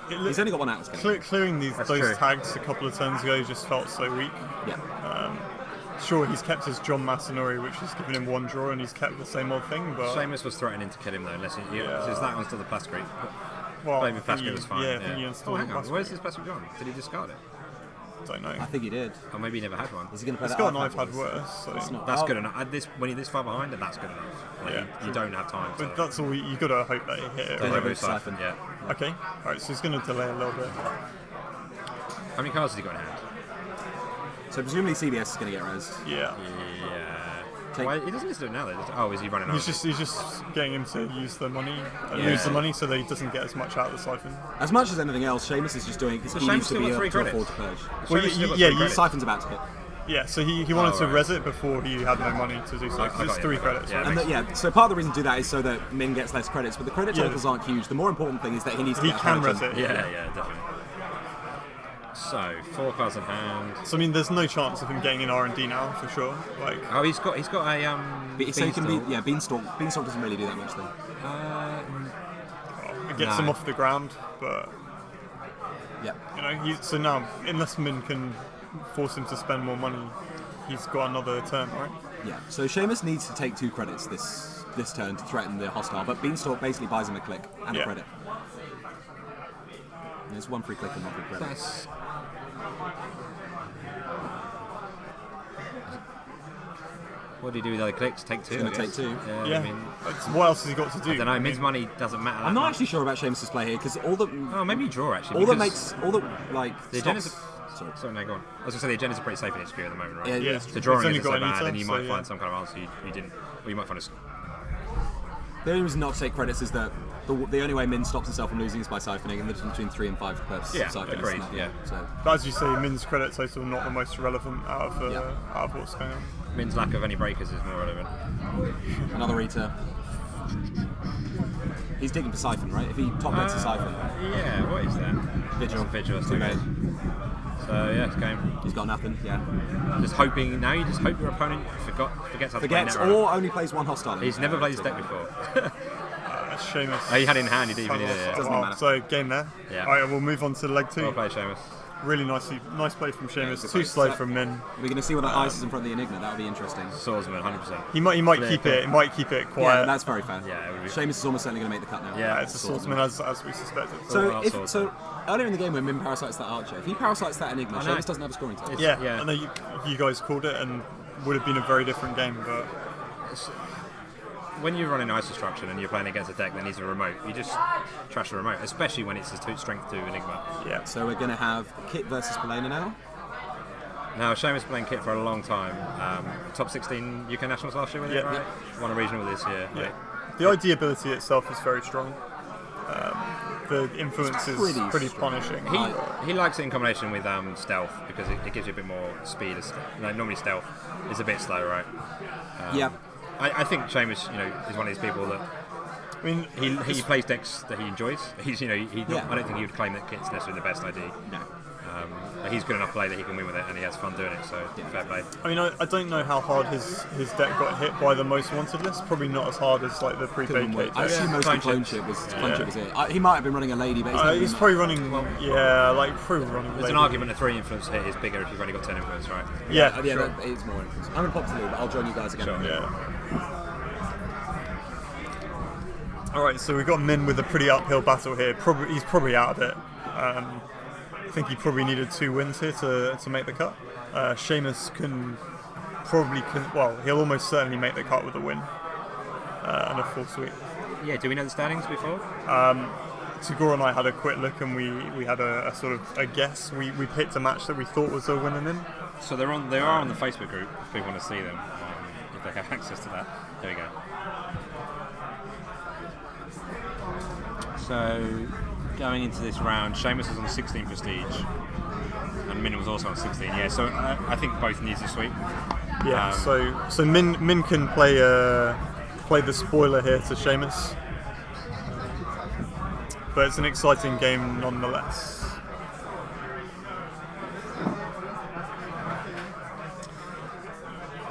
He's only got one out. Clearing those true. tags a couple of turns ago just felt so weak. Yeah. Sure, he's kept his John Masanori, which has given him 1 draw, and he's kept the same old thing. But Seamus was threatening to kill him though, unless he. Yeah. Is that one's still the Plascrete? well, Maybe I think Plascrete was fine. Yeah, I think he Oh, installed hang on. Plascrete. Where's his Plascrete gone? Did he discard it? Don't know. I think he did. Or maybe he never had one. Is he going to play It's that? got an Artifact iPad with us? worse. So. It's not. That's Oh, good enough. When you're this far behind, then that's good enough. Like, Yeah, you don't have time. But To that's all you got to hope that he hit it. Deja Right? vu Siphon. Yeah. Okay, alright, so he's going to delay a little bit. How many cards has he got in hand? So presumably CBS is going to get raised. Yeah. Yeah. Take- Why, he doesn't need to do it now though. does he? Oh, is he running out? He's just getting him to use the money, Yeah. lose the money, so that he doesn't get as much out of the siphon. As much as anything else, Seamus is just doing because So he Seamus needs to still be got able 3 to credits. afford to purge. Well, Seamus still got yeah, 3 you credits. Siphon's about to hit. Yeah, so he wanted to right. res it before he had no money to do so. I 'cause got it's you, 3 I got you. credits. Yeah. right? And so part of the reason to do that is so that Min gets less credits, but the credit Yeah. totals aren't huge. The more important thing is that he needs to He get a can purge res in. it. Yeah, definitely. So 4 cards in hand. So I mean, there's no chance of him getting an R&D now for sure. Like, Oh, he's got a But so he can be, Beanstalk. yeah, Beanstalk. Beanstalk doesn't really do that much though. it gets No. him off the ground, but Yeah. you know, so now unless Min can force him to spend more money, he's got another turn, right? Yeah. So Seamus needs to take 2 credits this turn to threaten the hostile, but Beanstalk basically buys him a click and a Yeah. credit. And it's 1 free click and 1 free credit. That's... What do you do with other clicks? Take 2. He's gonna I guess. take 2. Yeah. Yeah. I mean, What else has he got to do? I don't know. I Min's mean, money doesn't matter. I'm not actually sure about Seamus' play here because all that Oh, maybe you draw actually. all that because makes all that like the stops. agendas. Sorry. Sorry, no, go on. I was gonna say the agendas are pretty safe in HQ at the moment, right? Yeah, Yeah. yes. The drawing It's only isn't so got an bad, eater, and you so might yeah. find some kind of answer you didn't, or you might find a. The only reason not to take credits is that the only way Min stops himself from losing is by siphoning, and the difference between 3 and 5 purposes Yeah, of siphoning. is agreed, nothing. yeah. So But as you say, Min's credit total not the most relevant out of what's going on. Min's lack of any breakers is more relevant. another eater. He's digging for siphon, right? If he top bets a siphon, Yeah, what is that? Vigil. Vigil, that's Too okay. late. So yeah, it's game. He's got nothing. Yeah. Just hoping now. You just hope your opponent forgets how to Forgets play Netrunner. or only plays 1 hostile. He's never played this deck before. Seamus. Oh, he had it in hand. He didn't even need it. Doesn't Well, matter. so game there. Yeah. All right, we'll move on to leg 2. Well played, Seamus. Really nice play from Seamus. good Too play. slow So- from Min. We're going to see what that ice is in front of the Enigma. That'll be interesting. Swordsman, 100%. He might Clear keep cut. it. He might keep it Yeah, quiet. that's very fair. Yeah, it would be- Seamus is almost certainly going to make the cut now. Yeah, It's a swordsman as we suspected. So, Well, if, swordsman. so earlier in the game when Min parasites that archer, if he parasites that Enigma, I know. Seamus doesn't have a scoring table. It's- yeah, yeah. I know you guys called it, and would have been a very different game. But When you're running Ice Destruction and you're playing against a deck that needs a remote, you just trash the remote, especially when it's a strength 2 Enigma. yeah, So we're going to have Kit versus Polena now. Now, Seamus playing Kit for a long time. Top 16 UK Nationals last year with it, Yeah. right? Won a regional this year. yeah. The ID ability itself is very strong. the influence is pretty pretty strong. punishing. He likes it in combination with stealth because it gives you a bit more speed. Like normally stealth is a bit slow, right? Yeah. I think Seamus, is one of these people that I mean, he plays decks that he enjoys. He's Yeah. I don't think he would claim that Kit's necessarily the best ID. No. But he's good enough play that he can win with it, and he has fun doing it. So fair play. I mean, I don't know how hard his deck got hit by the most wanted list. Probably not as hard as like the prepaid Kate I deck. assume most of Clone Clone Ship was it. He might have been running a lady, but He's probably running, probably running. There's late. an argument a 3 influence hit is bigger if you've only got 10 influence, right? Yeah, yeah, sure. that is more influence. I'm in pop to Lou, but I'll join you guys again. Sure. Yeah. All right, so we've got Min with a pretty uphill battle here. He's probably out of it. I think he probably needed 2 wins here to make the cut. Seamus he'll almost certainly make the cut with a win and a full sweep. Yeah. Do we know the standings before? Tagore and I had a quick look and we had a sort of a guess. We picked a match that we thought was a winner in. So they are on the Facebook group if people want to see them, if they have access to that. There we go. So going into this round, Seamus was on 16 prestige, and Min was also on 16. Yeah, so I think both needs a sweep. Yeah. So Min can play the spoiler here to Seamus, but it's an exciting game nonetheless.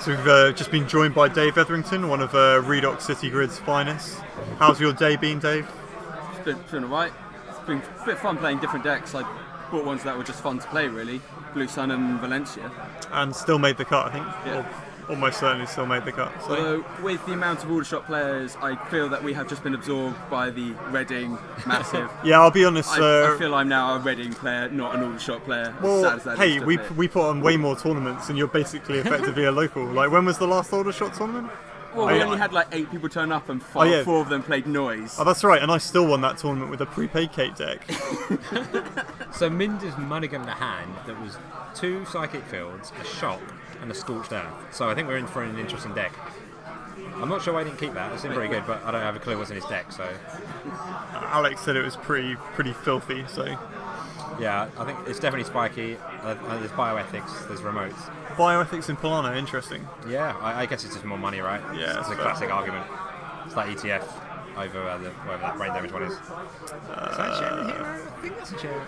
So we've just been joined by Dave Etherington, one of Redox City Grid's finest. How's your day been, Dave? It's been alright. It's been a bit fun playing different decks. I bought ones that were just fun to play, really. Blue Sun and Valencia. And still made the cut, I think. Yeah. Or almost certainly still made the cut. So. Although, with the amount of Aldershot players, I feel that we have just been absorbed by the Reading massive. Yeah, I'll be honest. I feel I'm now a Reading player, not an Aldershot player. Well, sad as that hey, is to we admit. put on way more tournaments, and you're basically effectively a local. Like, when was the last Aldershot tournament? Well, we only had like 8 people turn up and 4 of them played Noise. Oh, that's right, and I still won that tournament with a prepaid Kate deck. So Minder's mulligan in a hand that was 2 Psychic Fields, a Shop, and a Scorched Earth. So I think we're in for an interesting deck. I'm not sure why he didn't keep that. It seemed very good, but I don't have a clue what's in his deck. So Alex said it was pretty filthy. So yeah, I think it's definitely spiky. There's bioethics, there's remotes. bioethics in Polana, interesting. Yeah, I guess it's just more money, right? Yeah, it's a fair. classic argument. It's like ETF over whatever that brain damage one is. Is that a Sharon Hero? I think that's a Sharon.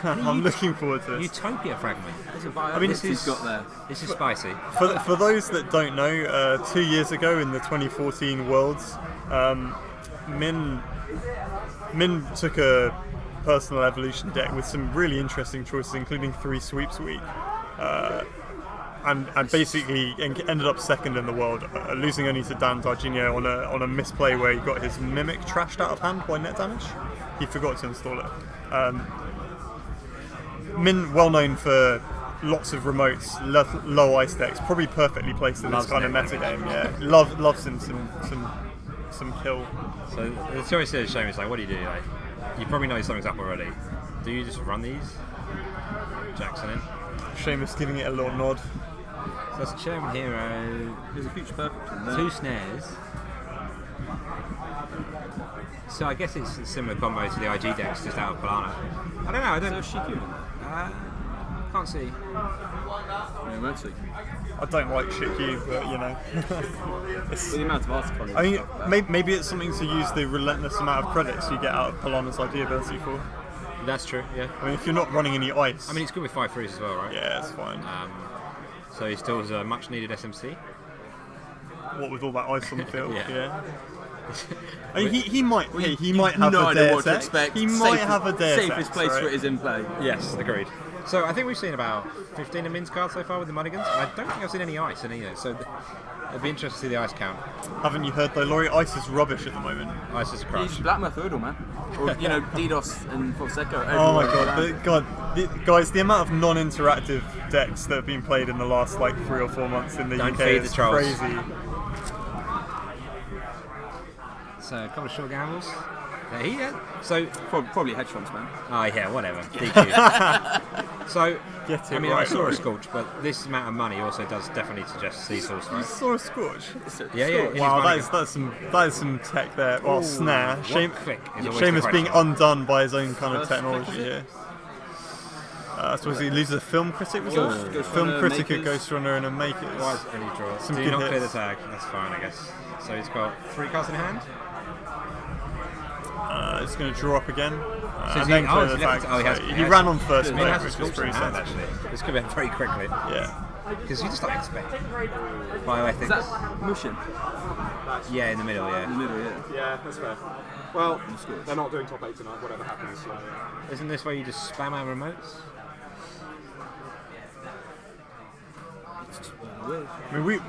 I'm looking forward to this. Utopia fragment. I mean, He's got there. This is spicy. For those that don't know, 2 years ago in the 2014 Worlds, Min took a personal evolution deck with some really interesting choices, including 3 sweeps a week, and basically ended up second in the world, losing only to Dan Darginio on a misplay where he got his Mimic trashed out of hand by net damage. He forgot to install it. Min, well known for lots of remotes, low ice decks, probably perfectly placed in Loves this kind of net meta game. Yeah, loves him some kill. So the choice is, Seamus, like, what do you do? Like, you probably know something's up already. Do you just run these? Jackson in. Seamus giving it a little nod. So that's a Sharon Hero. There's a future perfect in there. 2 snares. So I guess it's a similar combo to the IG decks, just out of Polana. I don't know. I don't. Is there a Shiku in there? Can't see. Yeah, let's see. I don't like Shikyu, but you know. With the amount of articles. I mean, maybe it's something to use the relentless amount of credits you get out of Polana's ID ability for. That's true. Yeah. I mean, if you're not running any ice. I mean, it's good with 5/3s as well, right? yeah, it's fine. So he still has a much needed SMC. What with all that ice on the field? Yeah. Yeah. I mean, he might. He might have no a idea dare what to set. expect. He might have a dare Safest set, place right? for it is in play. Yes, agreed. So I think we've seen about 15 of Min's cards so far with the Mulligans. And I don't think I've seen any ice in either. So it'd be interesting to see the ice count. Haven't you heard though, Laurie? Ice is rubbish at the moment. Ice is a crush. He's Black Mythodal, man. Or, DDoS and Fonseca. Oh my everywhere god, around. guys! The amount of non-interactive decks that have been played in the last like 3 or 4 months in the Don't UK feed is the trolls. crazy. So a couple of short gambles. So, Probably hedge funds, man. oh yeah, whatever. DQ. So, Get it I mean, right, I saw a Laurie. Scorch, but this amount of money also does definitely suggest sea sauce, You right? saw a Scorch. Yeah, yeah. it Wow, money. that is some tech there. Well, snare. What click is always the Seamus being question. undone by his own kind of First technology click, is it? here. I suppose he loses a film critic, was Ghost it? Runner, Film critic, a Makers. Ghost Runner, and a Makers. Why is any draw? Some Do good not clear the hits. tag. That's fine, I guess. So he's got 3 cards in hand. It's going to draw up again. So And then clear the he left tag. it- he has- So he he has- ran on first I mean, he play, has a which is Scorch in pretty hand, sensible. actually. This could have been very quickly. Yeah. Because you just don't expect bioethics. Is that Mushin? Yeah, in the middle, In the yeah. middle, yeah. Yeah, that's fair. Well, they're not doing top 8 tonight, whatever happens. So. Isn't this where you just spam out remotes? I mean,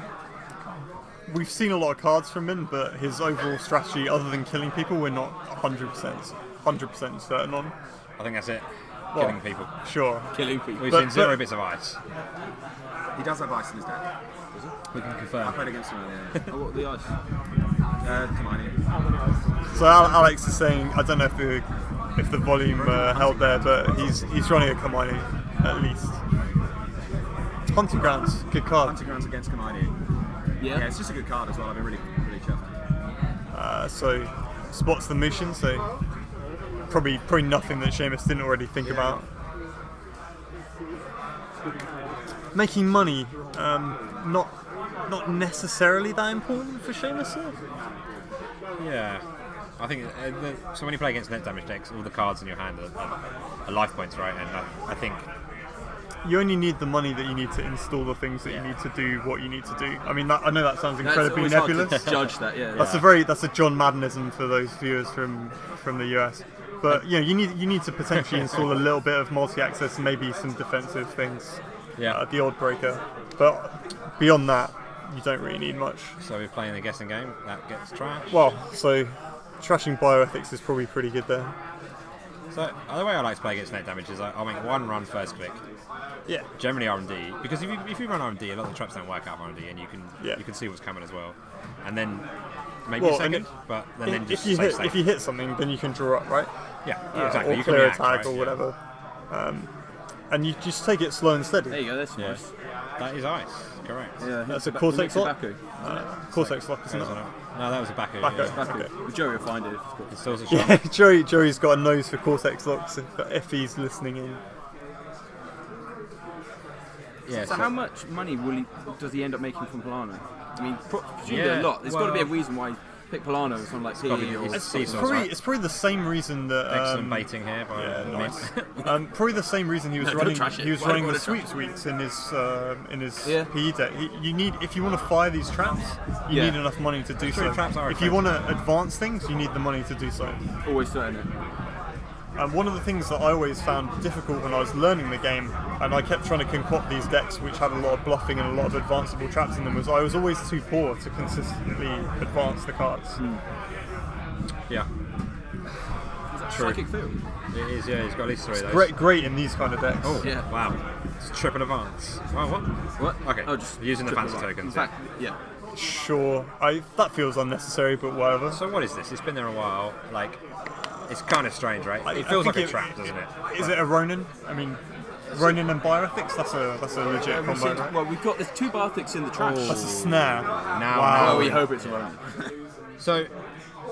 we've seen a lot of cards from him, but his overall strategy, other than killing people, we're not 100% certain on. I think that's it. Well, Killing people. Sure. Killing people. We've But- seen 0 but- bits of ice. He does have ice in his deck. We can confirm. I played against him earlier. Oh, what, the ice? Hermione. So Alex is saying, I don't know if the volume held there, but he's running a Kamini at least. Hunting Grounds, good card. Hunting Grounds against Hermione. Yeah. Yeah, it's just a good card as well. I've been really chuffed. So spots the mission, so probably nothing that Seamus didn't already think about. Making money, not necessarily that important for Seamus here. Yeah. I think so when you play against net damage decks, all the cards in your hand are life points, right? And I think You only need the money that you need to install the things that you need to do what you need to do. I mean, I know that sounds That's incredibly always nebulous. hard to judge that, yeah. That's a John Maddenism for those viewers from the US. But you need to potentially install a little bit of multi-access, maybe some defensive things. Yeah. The odd breaker. But beyond that, you don't really need much. so we're playing the guessing game. That gets trashed. Well, so trashing bioethics is probably pretty good there. So the way I like to play against net damage is I'll make 1 run first click. Yeah. Generally R&D, because if you run R&D, a lot of the traps don't work out of R&D, and you Yeah. can see what's coming as well. And then maybe Well, a second, and but then If just you stay hit safe. if you hit something, then you can draw up, right? Yeah, exactly. Or You can clear a react, tag right? or Yeah. whatever. And you just take it slow and steady. There you go, that's Yeah. nice. That is ice, correct. Yeah, That's a Ba- Cortex the lock? Baku. Cortex lock, isn't it? No, that was a Baku. Baku. Yeah. Baku. Okay. Well, Joey will find it. Of course. It stills a shot. Yeah, Joey's got a nose for Cortex locks if he's listening in. Yeah, So how much money does he end up making from Polano? I mean, presumably Yeah, a lot. There's got to be a well- reason why he picked Polano from like PE probably or his It's Seasons, probably, right? it's probably the same reason that. Excellent baiting here by Yeah, Nice. nice. Probably the same reason he was don't running. trash it. He was Why running would the I trash sweeps weeks in his Yeah. PE deck. You need, if you want to fire these traps, you Yeah. need enough money to do True, so. traps are If you want to advance things, you need the money to do so. always threaten it. And one of the things that I always found difficult when I was learning the game, and I kept trying to concoct these decks which had a lot of bluffing and a lot of advanceable traps in them, was I was always too poor to consistently advance the cards. Yeah, Is that True. psychic field? it is. Yeah, he's got at least 3 of those. Great in these kind of decks. Oh, Yeah. wow. It's triple advance. Wow, what? What? Okay. Oh, just Using the triple fancy right. tokens. In fact, yeah. Sure, that feels unnecessary, but whatever. So what is this? It's been there a while. Like, it's kind of strange, right? I It feels think like a trap, doesn't it? Is it a Ronin? I mean, Ronin and Bioethics, that's a legit We've combo, seen- right? well, we've got there's 2 Barthics in the trash. That's a snare. Now, Wow. Oh, we hope it's a Ronin. So,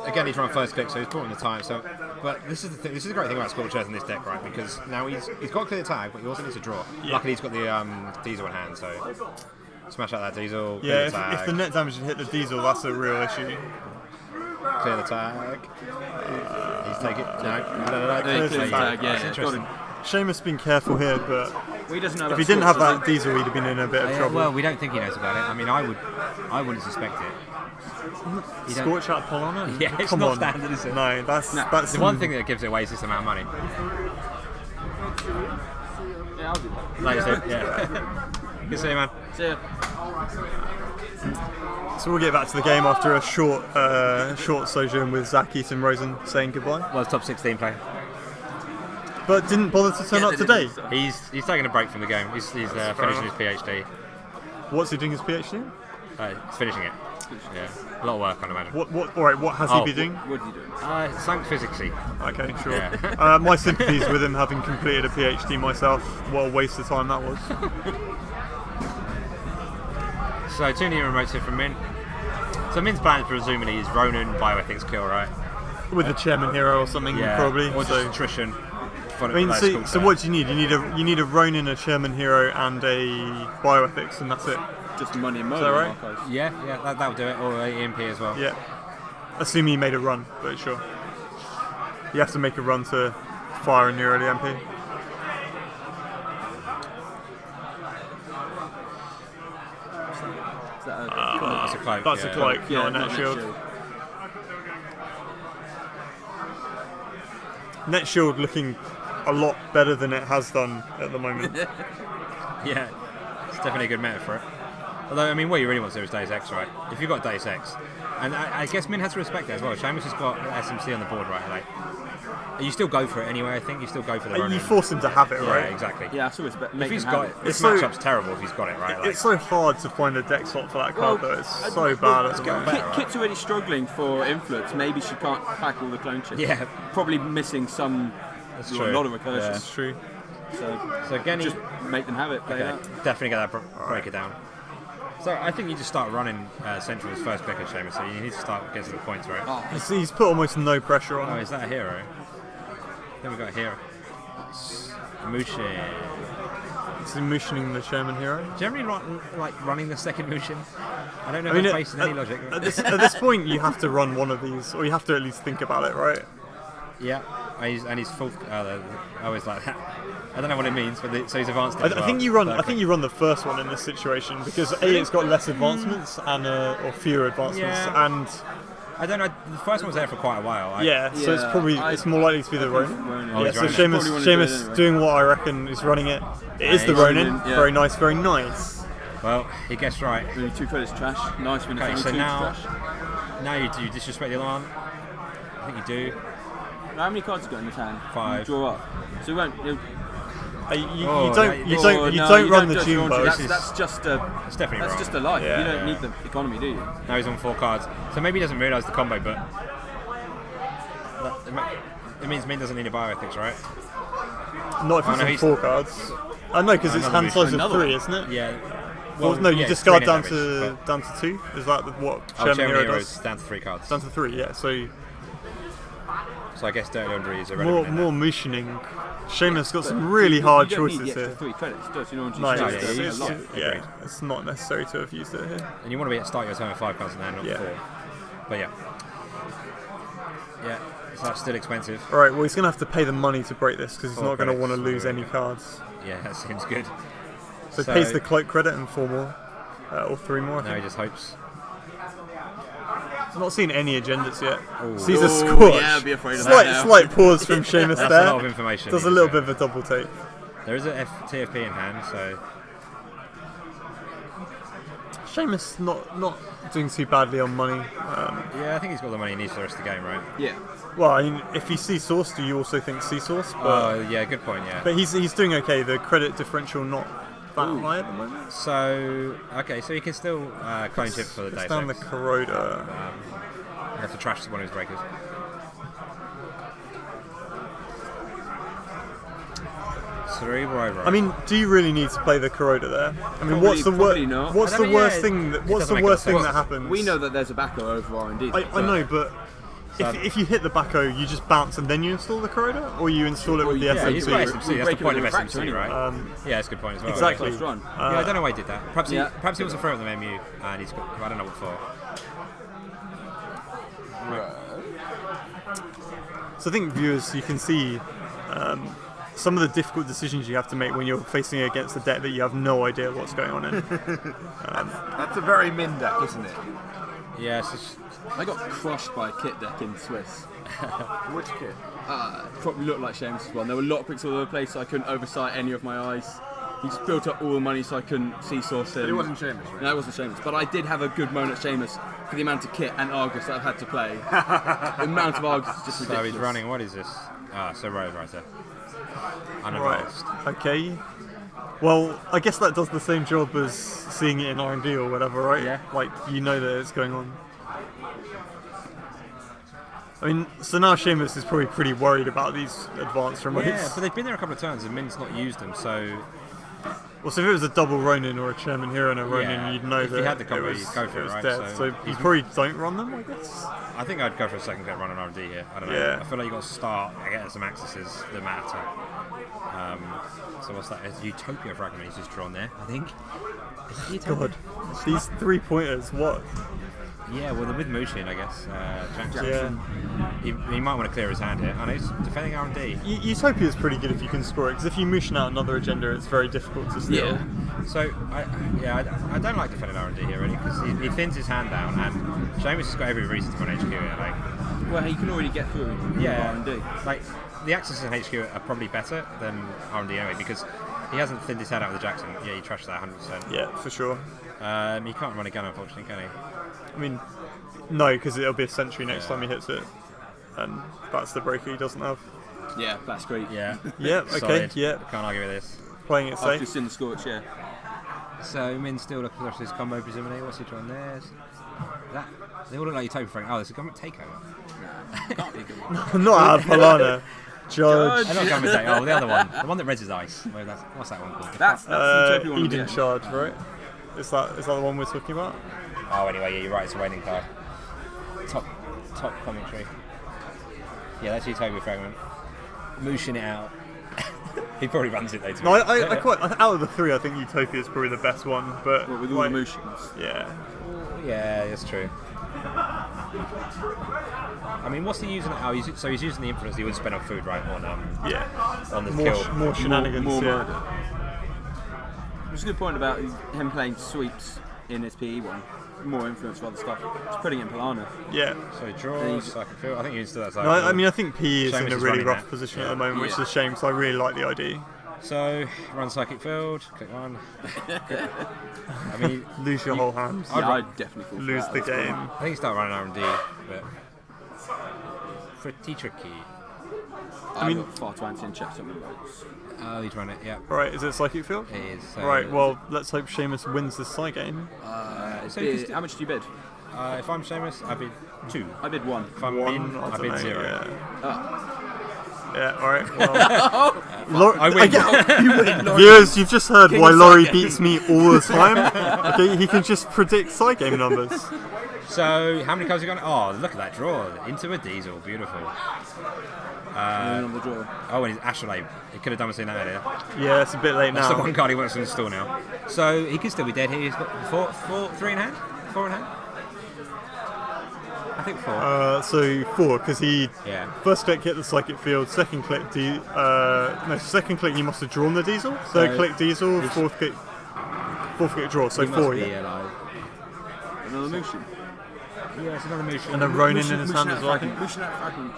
again, he's run first click, so he's brought in the time. So, but this is the thing. This is the great thing about Scorchers in this deck, right? Because now he's got to clear the tag, but he also needs to draw. Luckily, he's got the Diesel in hand, so smash out that Diesel. Clear Yeah, the tag. if the net damage had hit the Diesel, that's a real issue. Clear the tag. He's taking. No, Clears Clear the tag, yeah. That's interesting. Got Seamus been careful here, but Well, he doesn't know if about he didn't have Scorch, that Diesel, he'd have been in a bit of trouble. Well, we don't think he knows about it. I mean, I wouldn't suspect it. You don't- Scorch out Polana? Yeah, it's Come not on. standard, is it? No, that's The one thing that gives it away is this amount of money. Yeah, I'll do that. Like you said, yeah. Good to see you, man. See ya. So we'll get back to the game after a short sojourn with Zach Eaton Rosen saying goodbye. Well, it's top 16 player. But didn't bother to turn up today. He's taking a break from the game. He's finishing his PhD. What's he doing his PhD in? He's finishing it. Yeah, a lot of work, I imagine. What has he been doing? What are you doing? Something physicsy. Okay, sure. Yeah. My sympathies with him, having completed a PhD myself. What a waste of time that was. So 2 new remotes here from Min. So Min's plan presumably is Ronan, bioethics kill, right? With the chairman hero or something, probably. Or just attrition. I mean, so what do you need? You need a Ronin, a Sherman hero, and a bioethics, and that's it. Just money and Is money. that right? Yeah, that would do it. Or EMP as well. Yeah. Assuming you made a run, but sure. You have to make a run to fire a new early MP. Is that That's a cloak. That's a cloak, yeah, not a not net a net shield. shield. Net shield looking a lot better than it has done at the moment. Yeah, it's definitely a good meta for it. Although, I mean, what you really want to do is Deus Ex, right? If you've got Deus Ex, and I guess Min has to respect that as well. Seamus has got SMC on the board, right? Like, you still go for it anyway. I think you still go for the Ronin. You force him to have it, Yeah, right? exactly. Yeah, it's always If he's got it, this It's so- matchup's terrible if he's got it, right? Like, It's so hard to find a deck slot for that card, though. It's so bad at the moment. Kit's already struggling for influence. Maybe she can't pack all the clone chips. Yeah. Probably missing some. That's A true. lot of recursions. Yeah. It's true. So Genny, Just make them have it. Play okay, that. definitely get that break it down. So I think you just start running Central as first pick at Seamus, so you need to start getting some points, right? Oh, He's put almost no pressure on Oh, him. is that a hero? Then we got a hero. Mushin. Is he motioning the chairman hero? Generally, running the second Mushin. I don't know I mean, if I'm facing any logic. at this point, you have to run one of these, or you have to at least think about it, right? Yeah, and he's full. I always like that. I don't know what it means, but so he's advanced. I think you run. I think you run the first one in this situation because it's got less advancements and or fewer advancements, Yeah. and I don't know. The first one was there for quite a while. so it's probably it's more likely to be the Ronin. Oh, Yeah, he's so running it. Seamus, Probably wanna do it anyway. Doing what I reckon is running it. It is the he's Ronin. running, yeah. Very nice, very nice. Well, he guessed right. Only 2 credits trash. Nice when it's Okay, only so 2 now trash. you disrespect the other one. I think you do. How many cards you got in this hand? 5. You draw up. So you won't. You Oh, don't yeah, don't run the judge your own Jumbo. choice. That's just a. It's definitely That's wrong. just a life. Yeah. You don't need the economy, do you? Now he's on 4 cards, so maybe he doesn't realise the combo, but it means Min doesn't need a bioethics, right? Not if Oh, it's no, on he's- 4 cards. I know because it's Another hand size of Another 3, one. isn't it? Yeah. Well, no, you yeah, discard it's down 3 damage, to 2. Is that what but- Chairman Chairman Hero Hero does? is down to 3 cards. Down to 3, yeah. So So I guess Dirty Laundry is irrelevant. more in that. motioning. Seamus got some really hard you don't choices need the here. extra 3 credits, does you know? No, yeah, it's, yeah, it's, yeah. yeah, Agreed. it's not necessary to have used it here. And you want to be at start your turn with 5 cards and then not Yeah. 4. But yeah. Yeah, so that's still expensive. Alright, well he's going to have to pay the money to break this because he's 4 not going to want to credits. lose any cards. Yeah, that seems good. So he pays the cloak credit and 4 more. Or 3 more, I Now think. he just hopes. I've not seen any agendas yet. Ooh. Sees a Oh, squash. yeah, I'd be afraid of that now. Slight pause from Seamus That's there. a lot of information. Does a he little just bit of a double take. There is a TFP in hand, so Seamus not doing too badly on money. yeah, I think he's got the money he needs for the rest of the game, right? Yeah. Well, I mean, if you see source, do you also think see source? But, Oh, yeah, good point. Yeah. but he's doing okay. The credit differential not that high at the moment. So okay, so he can still clone chip for the It's day. down the Kuroda. You have to trash one of his breakers. Cerebral Override. I mean, do you really need to play the Kuroda there? I mean, Probably not. what's I the don't- worst yeah, thing? it What's doesn't the make worst a lot thing of that sense. happens? We know that there's a backer over R&D. I know, but if you hit the Backo, you just bounce and then you install the Kuroda, or you install it with the yeah, he's got SMC. SMC. That's break the it point of with a fracture SMC, anyway. right? Yeah, that's a good point as well. Exactly. Close run. Yeah, I don't know why he did that. Perhaps Yeah. he wants to throw it at the MU, and he's got. I don't know what for. So I think viewers, you can see some of the difficult decisions you have to make when you're facing against a deck that you have no idea what's going on in. That's a very min deck, isn't it? Yeah, it's just, I got crushed by a kit deck in Swiss. Which kit? Probably looked like Seamus' one. There were lockpicks all over the place, so I couldn't oversight any of my eyes. He just built up all the money, so I couldn't see source him. But it wasn't Seamus, right? No, it wasn't Seamus. But I did have a good moment at Seamus for the amount of kit and Argus that I've had to play. The amount of Argus is just so ridiculous. he's running. What is this? So Road Writer. Right. Unadvanced. Okay. Well, I guess that does the same job as seeing it in R&D or whatever, right? Yeah. Like, you know that it's going on. I mean, so now Seamus is probably pretty worried about these advanced remotes. Yeah, but they've been there a couple of turns and Min's not used them, so Well, so if it was a double Ronin or a Chairman Hero and a Ronin, Yeah, you'd know if that you had the combo, it was, you'd go for it, right? dead. So So you he's- probably don't run them, I guess. I think I'd go for a second clip run on R&D here. I don't know. Yeah. I feel like you've got to start getting some accesses that matter. So what's that? It's Utopia fragment he's just drawn there, I think. Is that Utopia? God, these 3-pointers, what? Yeah, well, they're with Mushin, I guess. Jackson. Yeah. He might want to clear his hand here. I know he's defending R&D. Utopia is pretty good if you can score it, because if you motion out another agenda, it's very difficult to steal. Yeah. So, I don't like defending R&D here, really, because he thins his hand down, and Seamus has got every reason to go on HQ here. Like, Well, you can already get through. yeah, R&D. like, the access in HQ are probably better than R&D anyway, because he hasn't thinned his head out with the Jackson. Yeah, he trashed that 100%. Yeah, for sure. He can't run a gun, unfortunately, can he? I mean, no, because it'll be a sentry next Yeah. time he hits it. And that's the breaker he doesn't have. Yeah, that's great. Yeah. Yeah, okay, Solid. yeah. Can't argue with this. Playing it I've safe. just seen the Scorch, yeah. So Min's still looking for the rest of his combo, presumably. What's he trying there? That they all look like Utopia fragment. Oh, there's a government takeover. Can't be a good one. Not out of Polana. Judge. Not government takeover. Oh, the other one. The one that reds his ice. What's that one called? That's the Utopia one. Eden yeah. Shard, right? Is that the one we're talking about? Oh, anyway, yeah, you're right. It's a waiting card. Top commentary. Yeah, that's Utopia fragment. Mooshing it out. He probably runs it later. No, I quite out of the three, I think Utopia is probably the best one. But Well, with all like, the motions. yeah, Yeah, that's true. I mean, what's he using? Oh, he's using the influence he would spend on food, right? yeah. On the More, kill. more shenanigans. more yeah. murder. There's a good point about him playing sweeps in his PE one. More influence for other stuff. Just putting it in Polana. Yeah. So he draws. I can feel. I think he's still that side. No, I mean, I think PE is Seamus in a is really running rough that. position Yeah. at the moment, which is Yeah. a shame because I really like the ID. So run psychic field. Click one. I mean, Lose your whole hand. Yeah, I'd definitely fall for Lose that the as well. game. I think he started running R&D, but pretty tricky. I mean, far too anti and check some of those. Oh, he's run it. Yeah, Right, is it Psychic Field? he is. So, Right, well, let's hope Seamus wins this side game. So you can How much do you bid? if I'm Seamus, I bid 2. I bid 1. If I'm One, in, I I don't bid know, 0. Yeah, alright. Well, I win. viewers, you've just heard why Laurie beats me all the time. Okay, he can just predict side game numbers. So how many cards have you got? Oh, look at that draw into a diesel. Beautiful. On the draw. Oh, and his Astrolabe. He could have done with seeing that earlier. Yeah, it's a bit late That's the now. one card he wants to install now. So he could still be dead here. He's got 3 in hand? 4 in hand? I think 4. So 4, because he Yeah. first click hit the Psychic Field, second click second click he must have drawn the diesel, third So click diesel, fourth click draw, so He must 4. be Yeah. alive. Another motion. Yeah, it's another motion. And a Ronin in his hand as well. I think. Motion out fragment.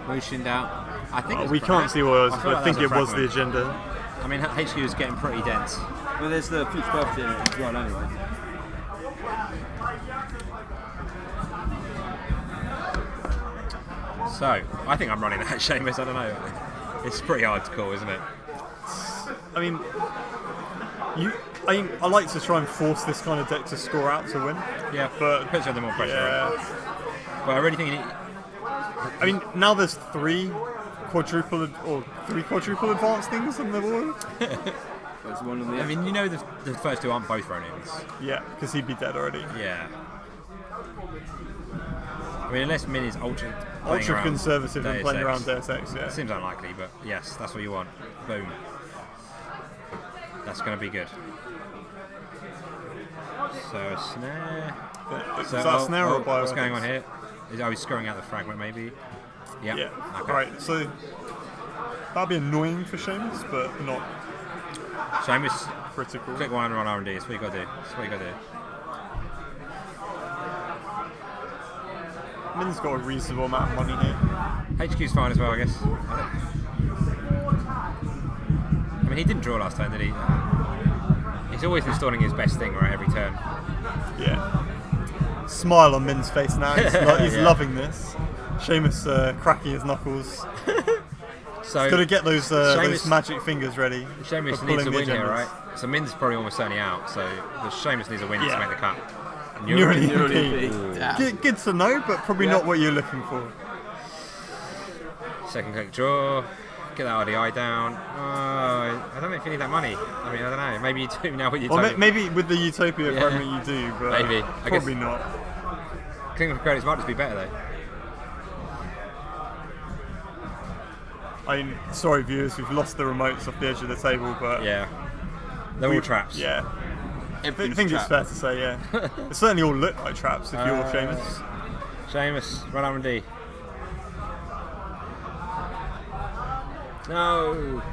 Motioned out. I think it's We can't see what it was, I feel but I like think that's it a was the fragment. agenda. I mean, HQ is getting pretty dense. Well, there's the future purpose in it as well, anyway. So, I think I'm running that, Seamus. I don't know. It's pretty hard to call, isn't it? I mean, I like to try and force this kind of deck to score out to win. Yeah, But it puts you under more pressure. yeah, Right? But I really think you need, I mean now there's 3 quadruple advanced things on the board. There's one on the I mean, you know the first 2 aren't both Ronins. Yeah, because he'd be dead already. Yeah. I mean, unless Min is ultra playing Ultra around conservative and Deus playing Ex. around Deus Ex, yeah. It seems unlikely, but yes, that's what you want. Boom. That's going to be good. So, snare. Is So, that snare or bio? what's going on here? He's screwing out the fragment, maybe? Yep. Yeah. Okay. Right, so that'd be annoying for Seamus, but not Seamus, critical. click 1 on R&D. That's what you got to do. That's what you got to do. Min's got a reasonable amount of money here. HQ's fine as well, I guess. I mean, he didn't draw last turn, did he? He's always installing his best thing right every turn. Yeah. Smile on Min's face now. He's Yeah. loving this. Seamus cracking his knuckles. So Got to get those Sheamus- magic fingers ready. Sheamus for needs pulling a the win here, agendas. right? So Min's probably almost certainly out. So the Sheamus needs a win Yeah. to make the cut. Neurally Neurally MP. Damn. Good to know, but probably not what you're looking for. Second click draw. Get that RDI down. I don't know if you need that money. I mean, I don't know. Maybe you do now with your Or maybe with the Utopia Yeah. fragment you do, but Maybe. I probably guess- not. King of Credits might just be better though. I mean, sorry viewers, we've lost the remotes off the edge of the table, but Yeah. They're all traps. yeah. I Everything's think a it's trap. fair to say, yeah. They certainly all look like traps if you're Sheamus. Sheamus, run R&D. No.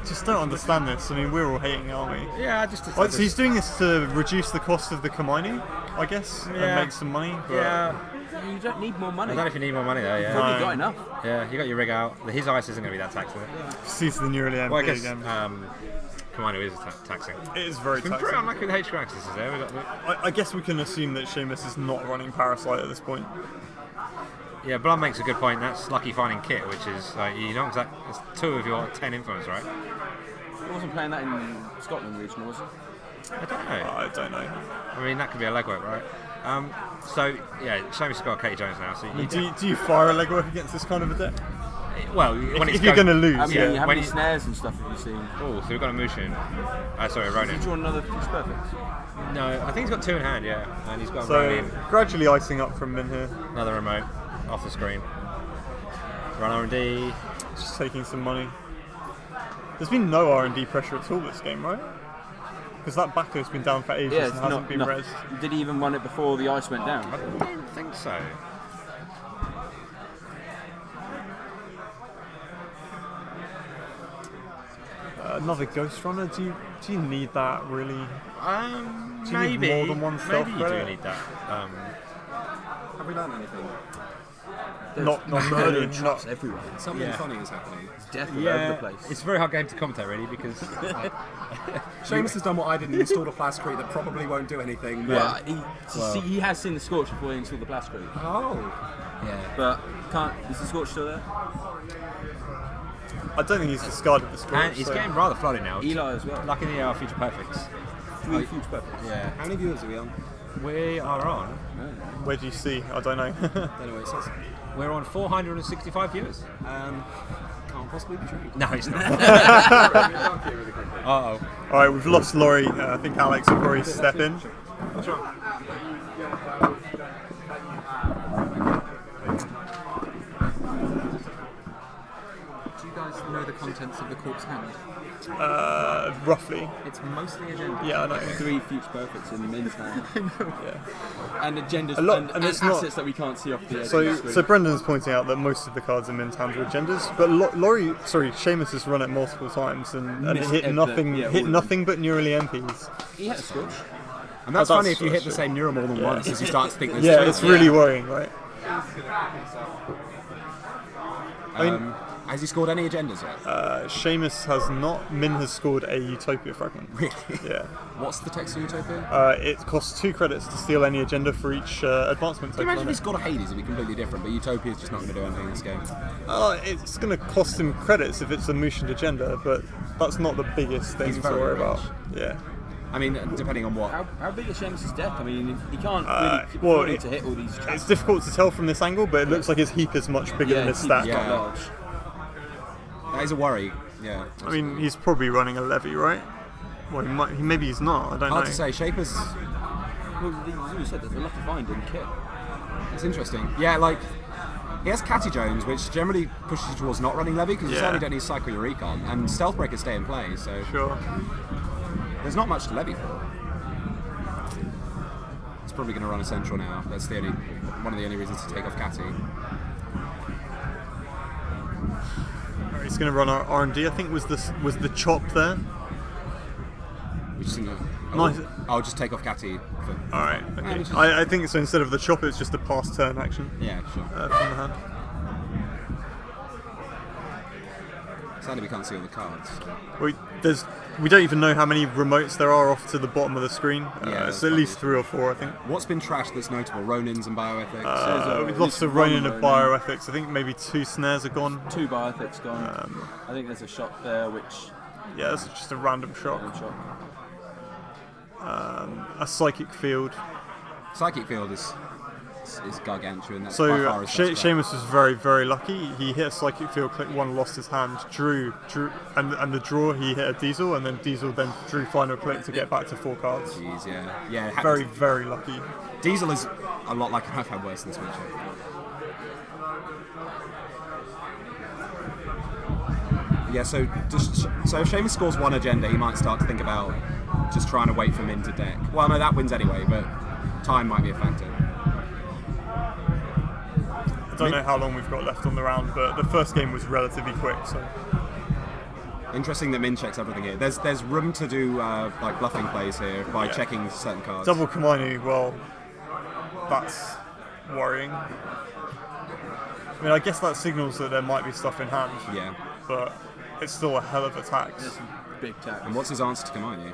Just don't understand this. I mean, we're all hating, aren't we? Yeah, just. Right, so he's doing this to reduce the cost of the Kamini, I guess, Yeah. and make some money. But Yeah. You don't need more I money. don't know if you need more money though. You've Yeah. already No. got enough. Yeah. You got your rig out. His ice isn't going to be that taxing. sees the neurally MP Well, I guess again. Kamino is taxing. It is very It's been taxing. pretty unlucky with HQ accesses there. I guess we can assume that Sheamus is not running Parasite at this point. Yeah, Blood makes a good point. That's lucky finding kit, which is like you don't exact. It's 2 of your 10 influence, right? He wasn't playing that in Scotland regional, was he? I don't know. I don't know. I mean, that could be a legwork, right? So yeah, Sheamus has got Katie Jones now. So you Do you fire a legwork against this kind of a deck? well, when If it's you're going to lose, I mean, yeah. how when many you- snares and stuff have you seen? Oh, so we've got a Mushin. Sorry, Did Ronin. you draw another Fuse Perfect? No, I think he's got 2 in hand, yeah, and he's got a So Ronin, gradually icing up from Min here, another remote off the screen. Run R&D. just taking some money. There's been no R&D pressure at all this game, right? Because that backer's been down for ages Yeah, and it's hasn't not. been not rezzed. did he even run it before the ice went down? I don't think so. Another Ghost Runner, do you need that really? Do you need Maybe. more than one stealth Maybe you credit? do need that. Have we learned anything? Not Murder really. and traps Not, everywhere. Something funny is happening. Death all over the place. It's a very hard game to commentate, really, because Sheamus has done what I did and installed a Plascrete that probably won't do anything. Well, he has seen the Scorch before he installed the Blastcrete. Oh. yeah. But is the Scorch still there? I don't think he's discarded the score. And he's getting rather flooded now. Eli as well. Like in the Future Perfects. 3 Fuse Perfects. Yeah. How many viewers are we on? We are on. Where do you see? I don't know. Don't know what it says. We're on 465 viewers. Can't possibly be true. No, it's not. Uh-oh. Alright, we've lost Laurie. I think Alex will probably step in. Do you guys know the contents of the Corpse Hand? Roughly. It's mostly agenda. Yeah, I know. 3 Fuse Perfects in the men's hand. And agendas lot- and, and and it's not- assets that we can't see off the edge of the So, screen. so Brendan's pointing out that most of the cards in Min's hands are agendas, but Sheamus has run it multiple times and Missed hit everything. nothing, Yeah, all hit of nothing but neurally MPs. he had a Scorch. And that's Oh, funny that's- if you hit that's the same neural more than once as you start to think there's Yeah, two. it's really worrying, right? Has he scored any agendas yet? Sheamus has not. Min has scored a Utopia fragment. Really? Yeah. What's the text of Utopia? It costs 2 credits to steal any agenda for each advancement Can you token. imagine on if he's it. got a Hades, it'd be completely different, but Utopia's just not going to do anything in this game. It's going to cost him credits if it's a Mushin agenda, but that's not the biggest thing He's to very worry rich. about. Yeah. I mean, depending on what. How big is Sheamus' deck? I mean, he can't well, really afford to hit all these traps. It's difficult to tell from this angle, but it looks like his heap is much bigger than his he's stack. quite Yeah. large. That is a worry, yeah. I mean, he's probably running a levy, right? Well, maybe he's not. I don't Hard know. to say. Shapers, Well, as you said, there's a lot to find in kit. it's interesting. Yeah, like, he has Catty Jones, which generally pushes you towards not running Levy, because you Yeah. certainly don't need to cycle your recon, and Stealth Breakers stay in play, so Sure. there's not much to Levy for. He's probably going to run a Central now. That's one of the only reasons to take off Catty. He's going to run our R&D. I think was the chop there. We just gonna, Nice. I'll just take off Catty. All right. Yeah, Okay. which is- I think so. Instead of the chop, it's just a pass turn action Yeah, sure. from the hand. Sadly, we can't see all the cards. So. We don't even know how many remotes there are off to the bottom of the screen. Yeah, it's that's at least probably- 3 or 4, I think. What's been trashed that's notable? Ronins and bioethics. We've lost a Ronin of bioethics. I think maybe 2 snares are gone. 2 bioethics gone. I think there's a shot there which. Yeah, that's just a random shock. A psychic field. Psychic field is gargantuan. That's by So far his best Seamus was very, very lucky. He hit a psychic field, click 1, lost his hand, drew, and the draw he hit a Diesel, and then Diesel then drew final click to get back to 4 cards. Jeez, yeah. Very, very lucky. Diesel is a lot like I've had worse than this matchup. Yeah, so if Seamus scores 1 agenda, he might start to think about just trying to wait for Min to deck. Well, no, that wins anyway, but time might be a factor. I don't know how long we've got left on the round, but the first game was relatively quick. So interesting that Min checks everything here. There's room to do like bluffing plays here by checking certain cards. Double Kamainu, well, that's worrying. I mean, I guess that signals that there might be stuff in hand. Yeah. But it's still a hell of a tax. Big tax. And what's his answer to Kamainu?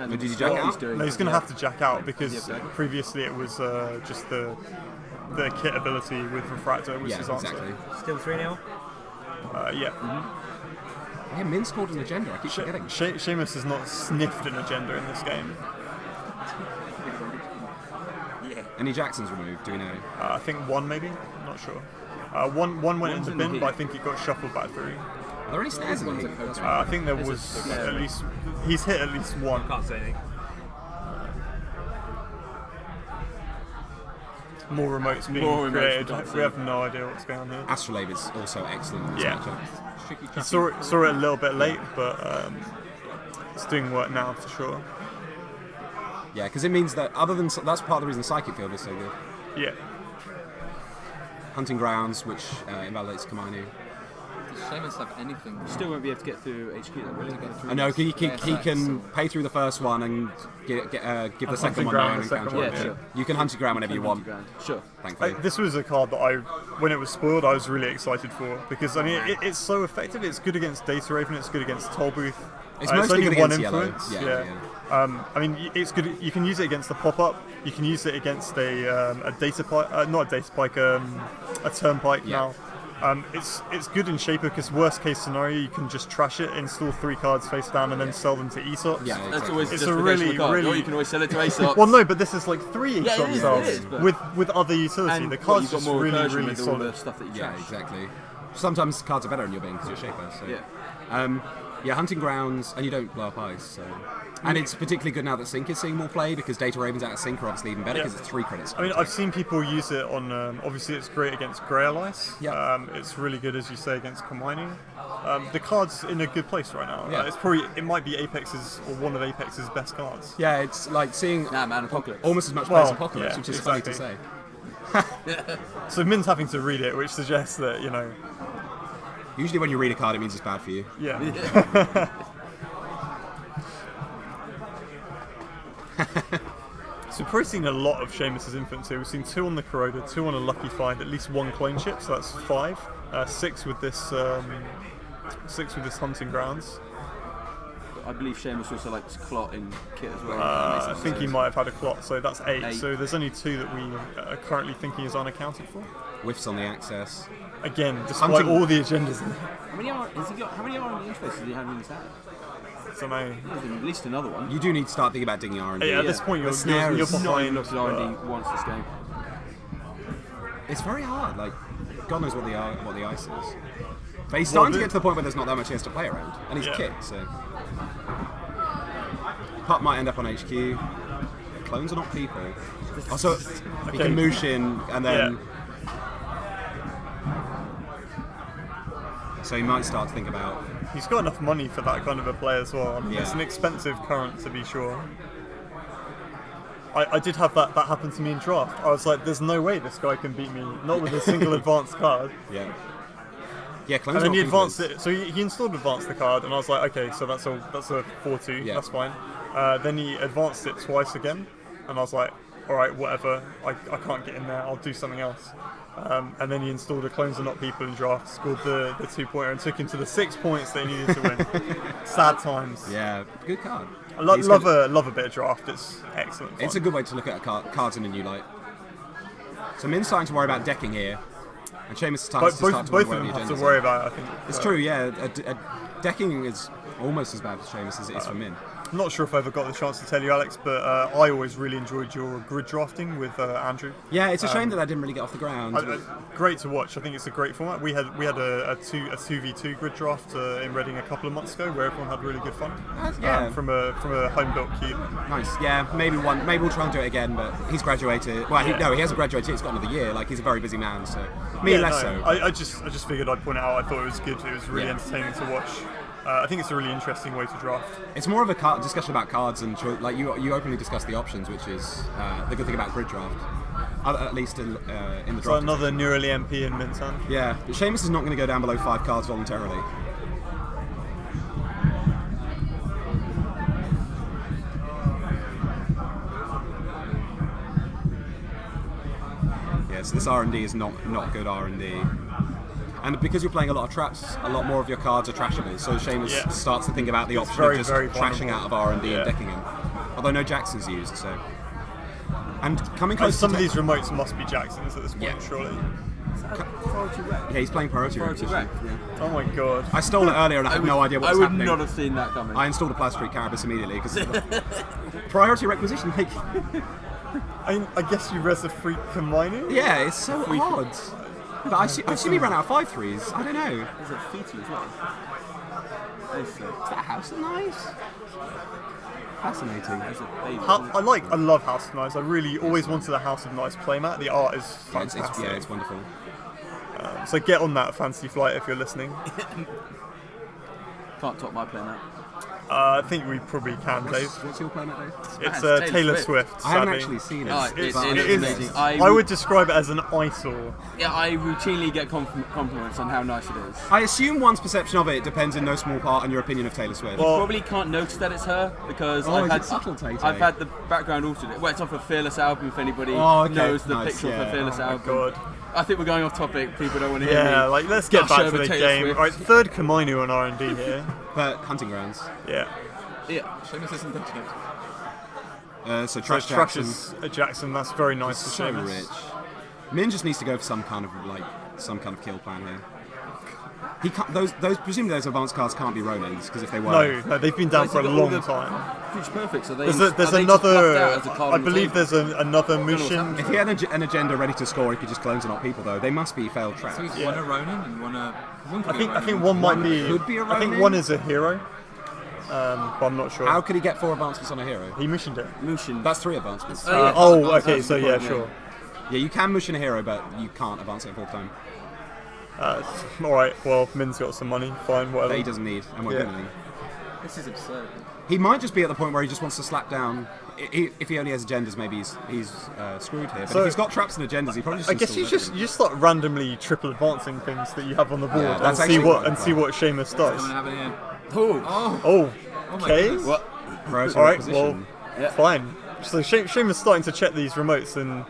Did he Depends jack what out? he's doing. No, he's going to have to jack out because previously it was just the kit ability with Refractor was his answer. Exactly. Still 3-0? Yeah. Yeah, Min scored an agenda. I keep forgetting. Seamus has not sniffed an agenda in this game. Any Jacksons removed? Do we know? I think 1 maybe. Not sure. One went in the bin, but I think it got shuffled back through. Are there any snares in the heat? I think there was at least. He's hit at least 1. Can't say anything. More remotes being created. We have no idea what's going on here. Astrolabe is also excellent in this matchup. He saw it a little bit late, but it's doing work now for sure. Yeah, because it means that that's part of the reason Psychic Field is so good. Yeah. Hunting Grounds, which invalidates Kamainu. Does Seamus have anything? Still won't be able to get through HQ though, will he? I know he can pay through the first one and give the second one now and counter it. Yeah, sure. You can Hunting Ground whenever you want. Sure. Thankfully. This was a card that when it was spoiled, I was really excited for because I mean it's so effective. It's good against Data Raven. It's good against Tollbooth. It's mostly only good one against yellow. influence. Yeah. I mean, it's good. You can use it against the pop-up. You can use it against a data pike, not a data pike, a turnpike now. It's good in Shaper because worst case scenario, you can just trash it, install 3 cards face down, and then sell them to Aesops. Yeah, That's always it's just a for really, card. really. Or you can always sell it to Aesops. Well, no, but this is like 3 Yeah, Aesop it is, cells but- with other utility. And The card's you've got just more really, recursion really with all solid. the stuff that you Yeah, trash. exactly. Sometimes cards are better in your bin because you're Shaper. So. Yeah. Yeah, Hunting Grounds, and you don't blow up ice. So. And it's particularly good now that Sync is seeing more play because Data Ravens out of Sync are obviously even better because it's 3 credits. I mean, I've seen people use it on. Obviously, it's great against Grail Ice. Yeah. It's really good, as you say, against Kamainu. The card's in a good place right now. Yeah. It might be Apex's or one of Apex's best cards. Yeah, it's like seeing Apocalypse. almost as much play as Well, Apocalypse, yeah, which is exactly. funny to say. So Min's having to read it, which suggests that Usually when you read a card, it means it's bad for you. yeah. So we've probably seen a lot of Seamus's influence here. We've seen 2 on the Corroder, 2 on a Lucky Find, at least 1 clone chip, so that's 5. 6 with this 6 with this Hunting Grounds. I believe Seamus also likes Clot in kit as well. I think he might have had a clot, so that's 8. 8. So there's only 2 that we are currently thinking is unaccounted for. Whiffs on the access. Again, despite Hunting- all the agendas in there. How many R&D interfaces does he have in his hand? So no. There's at least another one. You do need to start thinking about digging R&D. At this point, The snare you're is Not behind. even looked at R&D once this game. It's very hard. Like, God knows what the ice is. But he's starting to get to the point where there's not that much he has to play around, and he's kit. So Pup might end up on HQ. Clones are not people. Also, he can moosh in, and then so he might start to think about. He's got enough money for that kind of a play as well. I mean, Yeah. it's an expensive current to be sure. I did have that happen to me in draft. I was like, there's no way this guy can beat me, not with a single advanced card. Yeah. Yeah, clones And then are he not people. advanced it, so he installed advanced the card, and I was like, okay, so that's a 4-2, Yeah. that's fine. Then he advanced it twice again, and I was like, all right, whatever, I can't get in there, I'll do something else. and then he installed a Clones Are Not People in draft, scored the 2-pointer, and took him to the 6 points they needed to win. Sad times. Yeah, good card. I love a bit of draft. It's excellent fun. It's a good way to look at cards in a new light. So Min's starting to worry about decking here, and Seamus is starting to start to both worry of them about have the to agendas. worry about it, I think. It's true, yeah. Decking is almost as bad for Seamus as it is for Min. I'm not sure if I ever got the chance to tell you, Alex, but I always really enjoyed your grid drafting with Andrew. Yeah, it's a shame that didn't really get off the ground. Great to watch. I think it's a great format. We had a 2v2 grid draft in Reading a couple of months ago, where everyone had really good fun. Yeah. From a home built cube. Nice. Yeah, maybe we'll try and do it again. But he's graduated. Well, he hasn't graduated. He's got another year. Like, he's a very busy man. So less so. I just figured I'd point it out. I thought it was good. It was really entertaining to watch. I think it's a really interesting way to draft. It's more of a discussion about cards and like you openly discuss the options, which is the good thing about grid draft. At least in the draft. So another Neurally MP in Minton. Yeah, but Seamus is not going to go down below 5 cards voluntarily. Yeah, so this R&D is not good R&D. And because you're playing a lot of traps, a lot more of your cards are trashable. So Seamus starts to think about the option of just trashing out of R&D and decking him. Although no Jackson's used, so. And coming close. Some of these remotes must be Jackson's at this point, surely. Yeah, he's playing priority requisition. Oh my god! I stole it earlier and I had no idea what was happening. I would not have seen that coming. I installed a Plastic Street Carabas immediately because priority requisition. Like, I guess you res a freak Hermione? Yeah, it's so odd. But I assume he ran out of 5/3s. I don't know. There's a Feety as well. Is that House of Knives? Fascinating. I love House of Knives. I really always wanted a House of Knives playmat. The art is fantastic. It's wonderful. So get on that, Fantasy Flight, if you're listening. Can't top my playmat. I think we probably can, Dave. What's your playmat, Dave? It's Taylor Swift. I haven't actually seen it. It is. I would describe it as an eyesore. Yeah, I routinely get compliments on how nice it is. I assume one's perception of it depends in no small part on your opinion of Taylor Swift. You probably can't notice that it's her because I've had the background altered. Well, it's off a Fearless album. If anybody knows the picture of a Fearless album. God. I think we're going off topic. People don't want to hear me. Yeah, like let's get back to the game. All right, third Kamainu on R&D here. But Hunting Grounds. Yeah. Yeah. Seamus isn't that yet. So Trash is a Jackson. That's very nice. So rich. Min just needs to go for some kind of kill plan here. He can't. Presumably those advanced cards can't be Ronins because if they were, no, they've been down for a long time. Future Perfect. So there's another. I believe there's another mission. If he had an agenda ready to score, he could just Clones Are Not People though. They must be failed traps. So he's one a Ronin and one a. I think one might be. Could be a Ronin. I think one is a hero. But I'm not sure. How could he get 4 advancements on a hero? He missioned it. That's 3 advancements. Okay, so yeah, sure. Yeah, you can mission a hero, but you can't advance it a 4th time. Alright, well, Min's got some money, fine, whatever. That he doesn't need, and won't get anything. This is absurd. He might just be at the point where he just wants to slap down. If he only has agendas, maybe he's screwed here. But if he's got traps and agendas, he probably just. I guess you just start randomly triple advancing things that you have on the board and see what Seamus does. Okay. What? Alright, well, fine. So Seamus starting to check these remotes and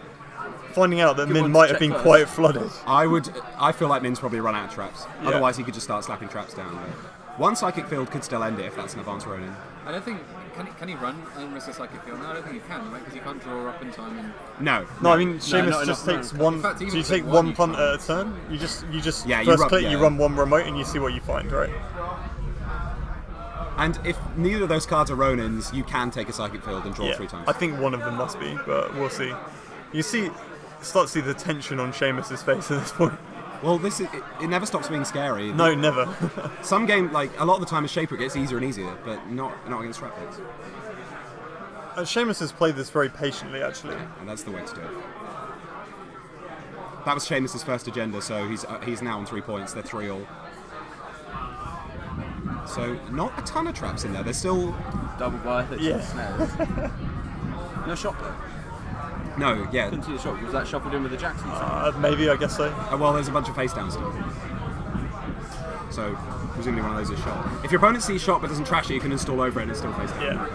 finding out that Min might have been quite flooded. I feel like Min's probably run out of traps. Yeah. Otherwise, he could just start slapping traps down. But one Psychic Field could still end it if that's an advanced Ronin. I don't think. Can he run and risk a Psychic Field? No, I don't think he can, right? Because he can't draw up in time. And No, I mean Seamus just takes one. Fact, do you take one punt at a turn? You just you run one remote and you see what you find, right? And if neither of those cards are Ronins, you can take a Psychic Field and draw 3 times. I think one of them must be, but we'll see. You start to see the tension on Seamus's face at this point. Well, it never stops being scary. No, never. Some game, like a lot of the time, as Shaper, it gets easier and easier, but not against trap picks. Seamus has played this very patiently, actually. And that's the way to do it. That was Seamus's first agenda, so he's now on 3 points. They're 3 all. So not a ton of traps in there. There's still double buy. Snares. No shop though. No, yeah. Couldn't see the shop. Was that shuffled in with the Jacksons? Maybe, I guess so. Well, there's a bunch of face down still. So presumably one of those is shot. If your opponent sees shot but doesn't trash it, you can install over it and it's still face down. Yeah.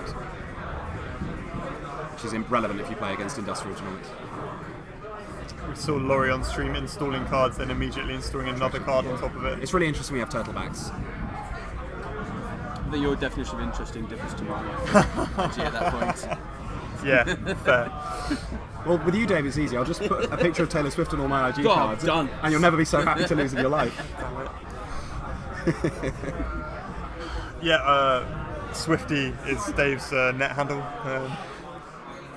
Which is irrelevant if you play against Industrial Genomics. we saw Laurie on stream installing cards, then immediately installing another card on top of it. It's really interesting we have turtlebacks. I think your definition of interesting differs to mine. Actually, at that point. Yeah, fair. Well, with you, Dave, it's easy. I'll just put a picture of Taylor Swift on all my IG God, cards, done. and you'll never be so happy to lose in your life. Yeah, Swifty is Dave's net handle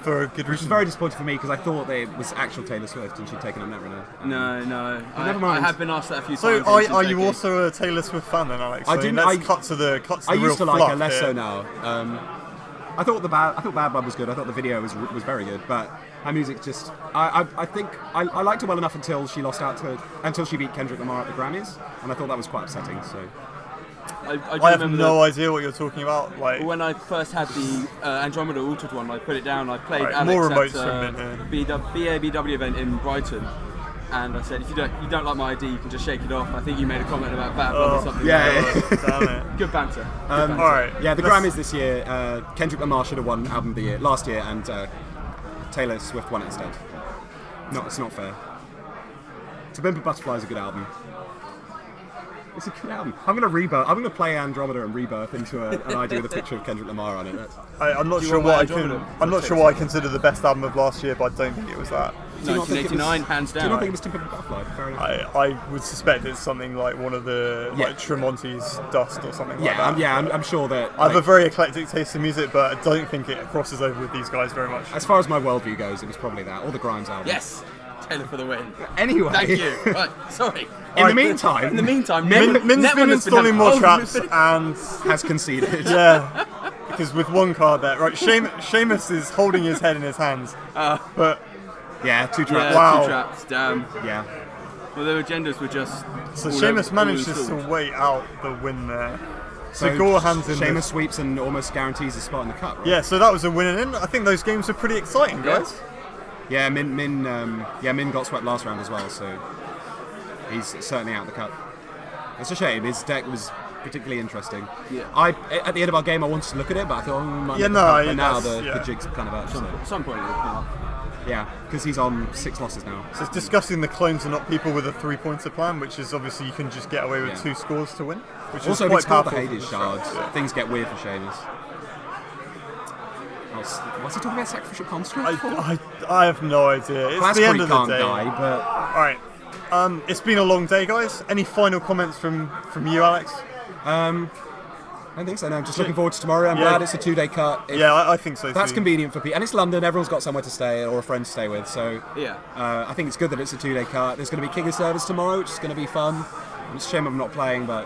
for a good Which is reason. very disappointing for me because I thought that it was actual Taylor Swift and she'd taken a net runner. No. Never mind. I have been asked that a few So times. are you also a Taylor Swift fan then, Alex? I mean, didn't- Let's I- cut to the I real used to like fluff her less here. so now. I thought Bad Blood was good. I thought the video was very good, but her music just I think I liked her well enough until she beat Kendrick Lamar at the Grammys, and I thought that was quite upsetting. So I do I have remember no idea what you're talking about. Like, when I first had the Andromeda Altered one, I put it down. I played Right, Alex more at remotes from in BABW event in Brighton, and I said, if you don't like my ID, you can just shake it off. I think you made a comment about Bad Blood or something. yeah. damn it. Good banter. All right. yeah, the let's- Grammys this year, Kendrick Lamar should have won Album of the Year last year, and Taylor Swift won it instead. No, it's not fair. To Pimp a Butterfly is a good album. It's a good album. I'm gonna play Andromeda and Rebirth into an ID with a picture of Kendrick Lamar on it. I'm not Do you sure want what my I can. Andromeda? I'm not sure what I consider the best album of last year, but I don't think it was that. Do you not think it was- 1989, hands Do you down. not think it was To Pimp a Butterfly? Fair enough. I would suspect it's something like one of the Yeah. like Tremonti's Dust or something like that. I'm sure that. I have a like, very eclectic taste in music, but I don't think it crosses over with these guys very much. as far as my worldview goes, it was probably that, or the Grimes album. Yes, Taylor for the win. Anyway, Thank you. Right, sorry. In the meantime, In the meantime, Min's Netman been has installing more having- traps, and has conceded. yeah, because with one card there, right? Seamus is holding his head in his hands, but Yeah, 2 Yeah, traps. Wow. 2 traps. Damn. Yeah. Well, their agendas were just. so all Seamus over- manages all to installed. wait out the win there. So So Gore hands in. Seamus the- sweeps and almost guarantees a spot in the cup. Right? Yeah, so that was a win and in. I think those games were pretty exciting, guys. Yeah, Min got swept last round as well, so he's certainly out of the cup. It's a shame. His deck was particularly interesting. Yeah. At the end of our game, I wanted to look at it, but I thought, might Yeah, make the no, cup, but now that's- the yeah. jig's kind of up. So. At some point, it'll come up. Yeah, because he's on 6 losses now. So it's discussing the clones are not people with a 3-pointer plan, which is obviously you can just get away with Yeah. 2 scores to win, which Also, is if quite it's called the powerful. Hades for Shard, this round. Yeah. things get weird for Seamus. What's he talking about? Sacrificial Construct? for? I have no idea. It's Class the end Creek of the can't day. die, but All right. It's been a long day, guys. Any final comments from you, Alex? I don't think so. No, I'm just looking forward to tomorrow. I'm Yeah. glad it's a 2-day cut. Yeah, I think so. That's too. convenient for people, and it's London. Everyone's got somewhere to stay or a friend to stay with. So Yeah. I think it's good that it's a 2-day cut. There's going to be King of Service tomorrow, which is going to be fun. It's a shame I'm not playing, but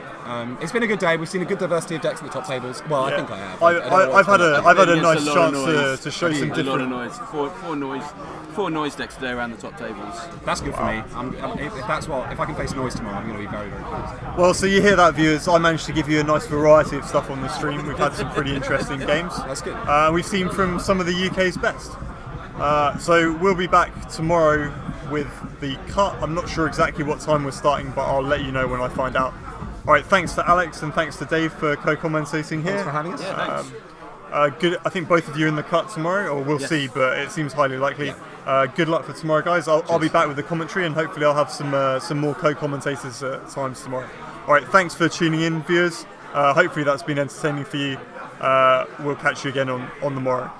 it's been a good day. We've seen a good diversity of decks in the top tables. Well, I think I have. I don't know I've what's had going on. I've had a Against nice lot of chance noise. to show some A lot of different. noise. Four noise decks today around the top tables. That's good for me. If I can face noise tomorrow, I'm going to be very, very pleased. Well, so you hear that, viewers. I managed to give you a nice variety of stuff on the stream. We've had some pretty interesting games. That's good. We've seen from some of the UK's best. So we'll be back tomorrow with the cut. I'm not sure exactly what time we're starting, but I'll let you know when I find out. All right, thanks to Alex and thanks to Dave for co-commentating here. Thanks for having us. Yeah, thanks. Good. I think both of you are in the cut tomorrow, or we'll see, but it seems highly likely. Good luck for tomorrow, guys. I'll be back with the commentary, and hopefully I'll have some more co-commentators at times tomorrow. All right, thanks for tuning in, viewers. Hopefully that's been entertaining for you. We'll catch you again on the morrow.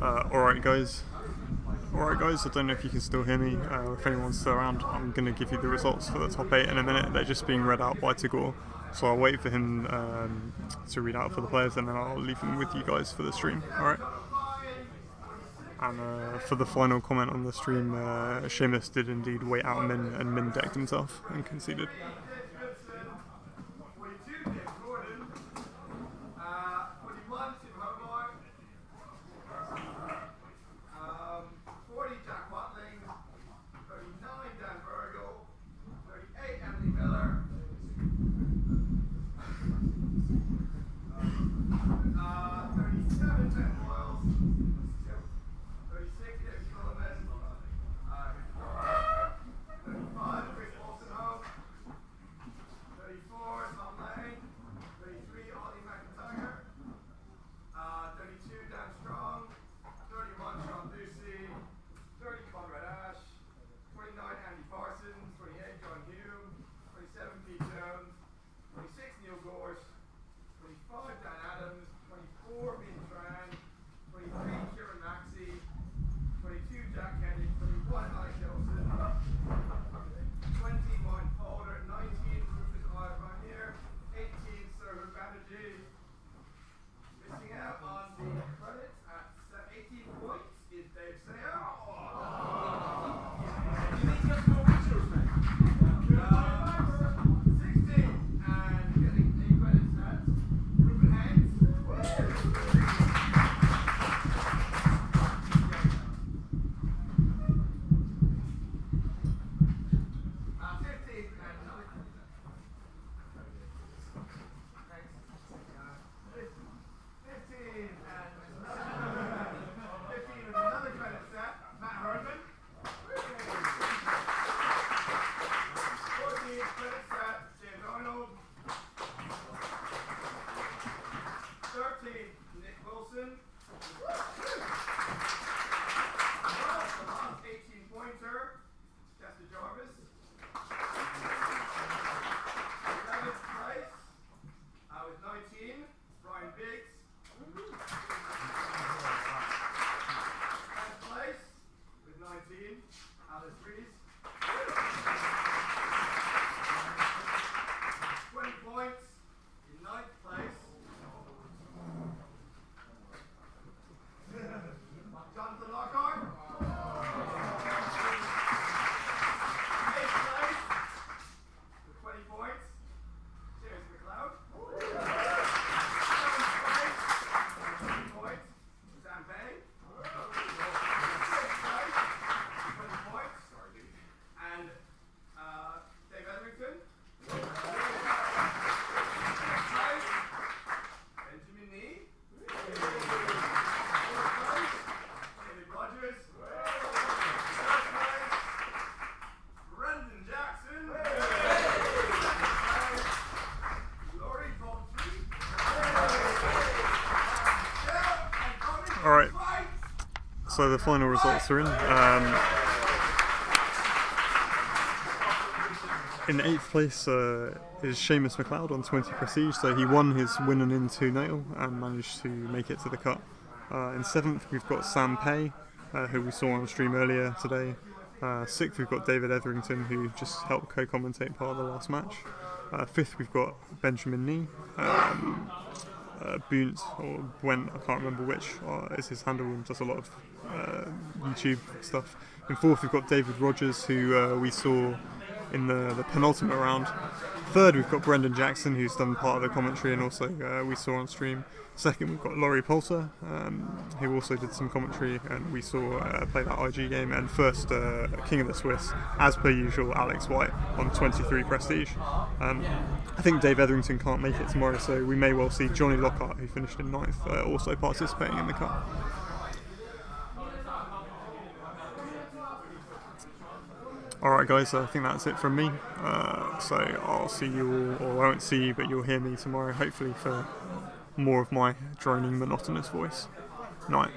Alright guys, I don't know if you can still hear me, or if anyone's still around. I'm going to give you the results for the top 8 in a minute. They're just being read out by Tagore, so I'll wait for him to read out for the players, and then I'll leave him with you guys for the stream, alright? And for the final comment on the stream, Seamus did indeed wait out Min, and Min decked himself and conceded. Alright, so the final results are in. In 8th place is Seamus McLeod on 20 prestige, so he won his win and into nail and managed to make it to the cut. In 7th we've got Sam Pay, who we saw on stream earlier today. 6th we've got David Etherington, who just helped co-commentate part of the last match. 5th we've got Benjamin Nee. Bunt or Bwent, I can't remember which, is his handle, and does a lot of YouTube stuff. In 4th we've got David Rogers, who we saw in the penultimate round. 3rd we've got Brendan Jackson, who's done part of the commentary and also we saw on stream. 2nd we've got Laurie Poulter, who also did some commentary and we saw play that IG game. And 1st King of the Swiss, as per usual, Alex White on 23 prestige. I think Dave Etherington can't make it tomorrow, so we may well see Johnny Lockhart, who finished in 9th, also participating in the cup. Alright guys, I think that's it from me. So I'll see you all, or I won't see you, but you'll hear me tomorrow, hopefully for more of my droning, monotonous voice. Night.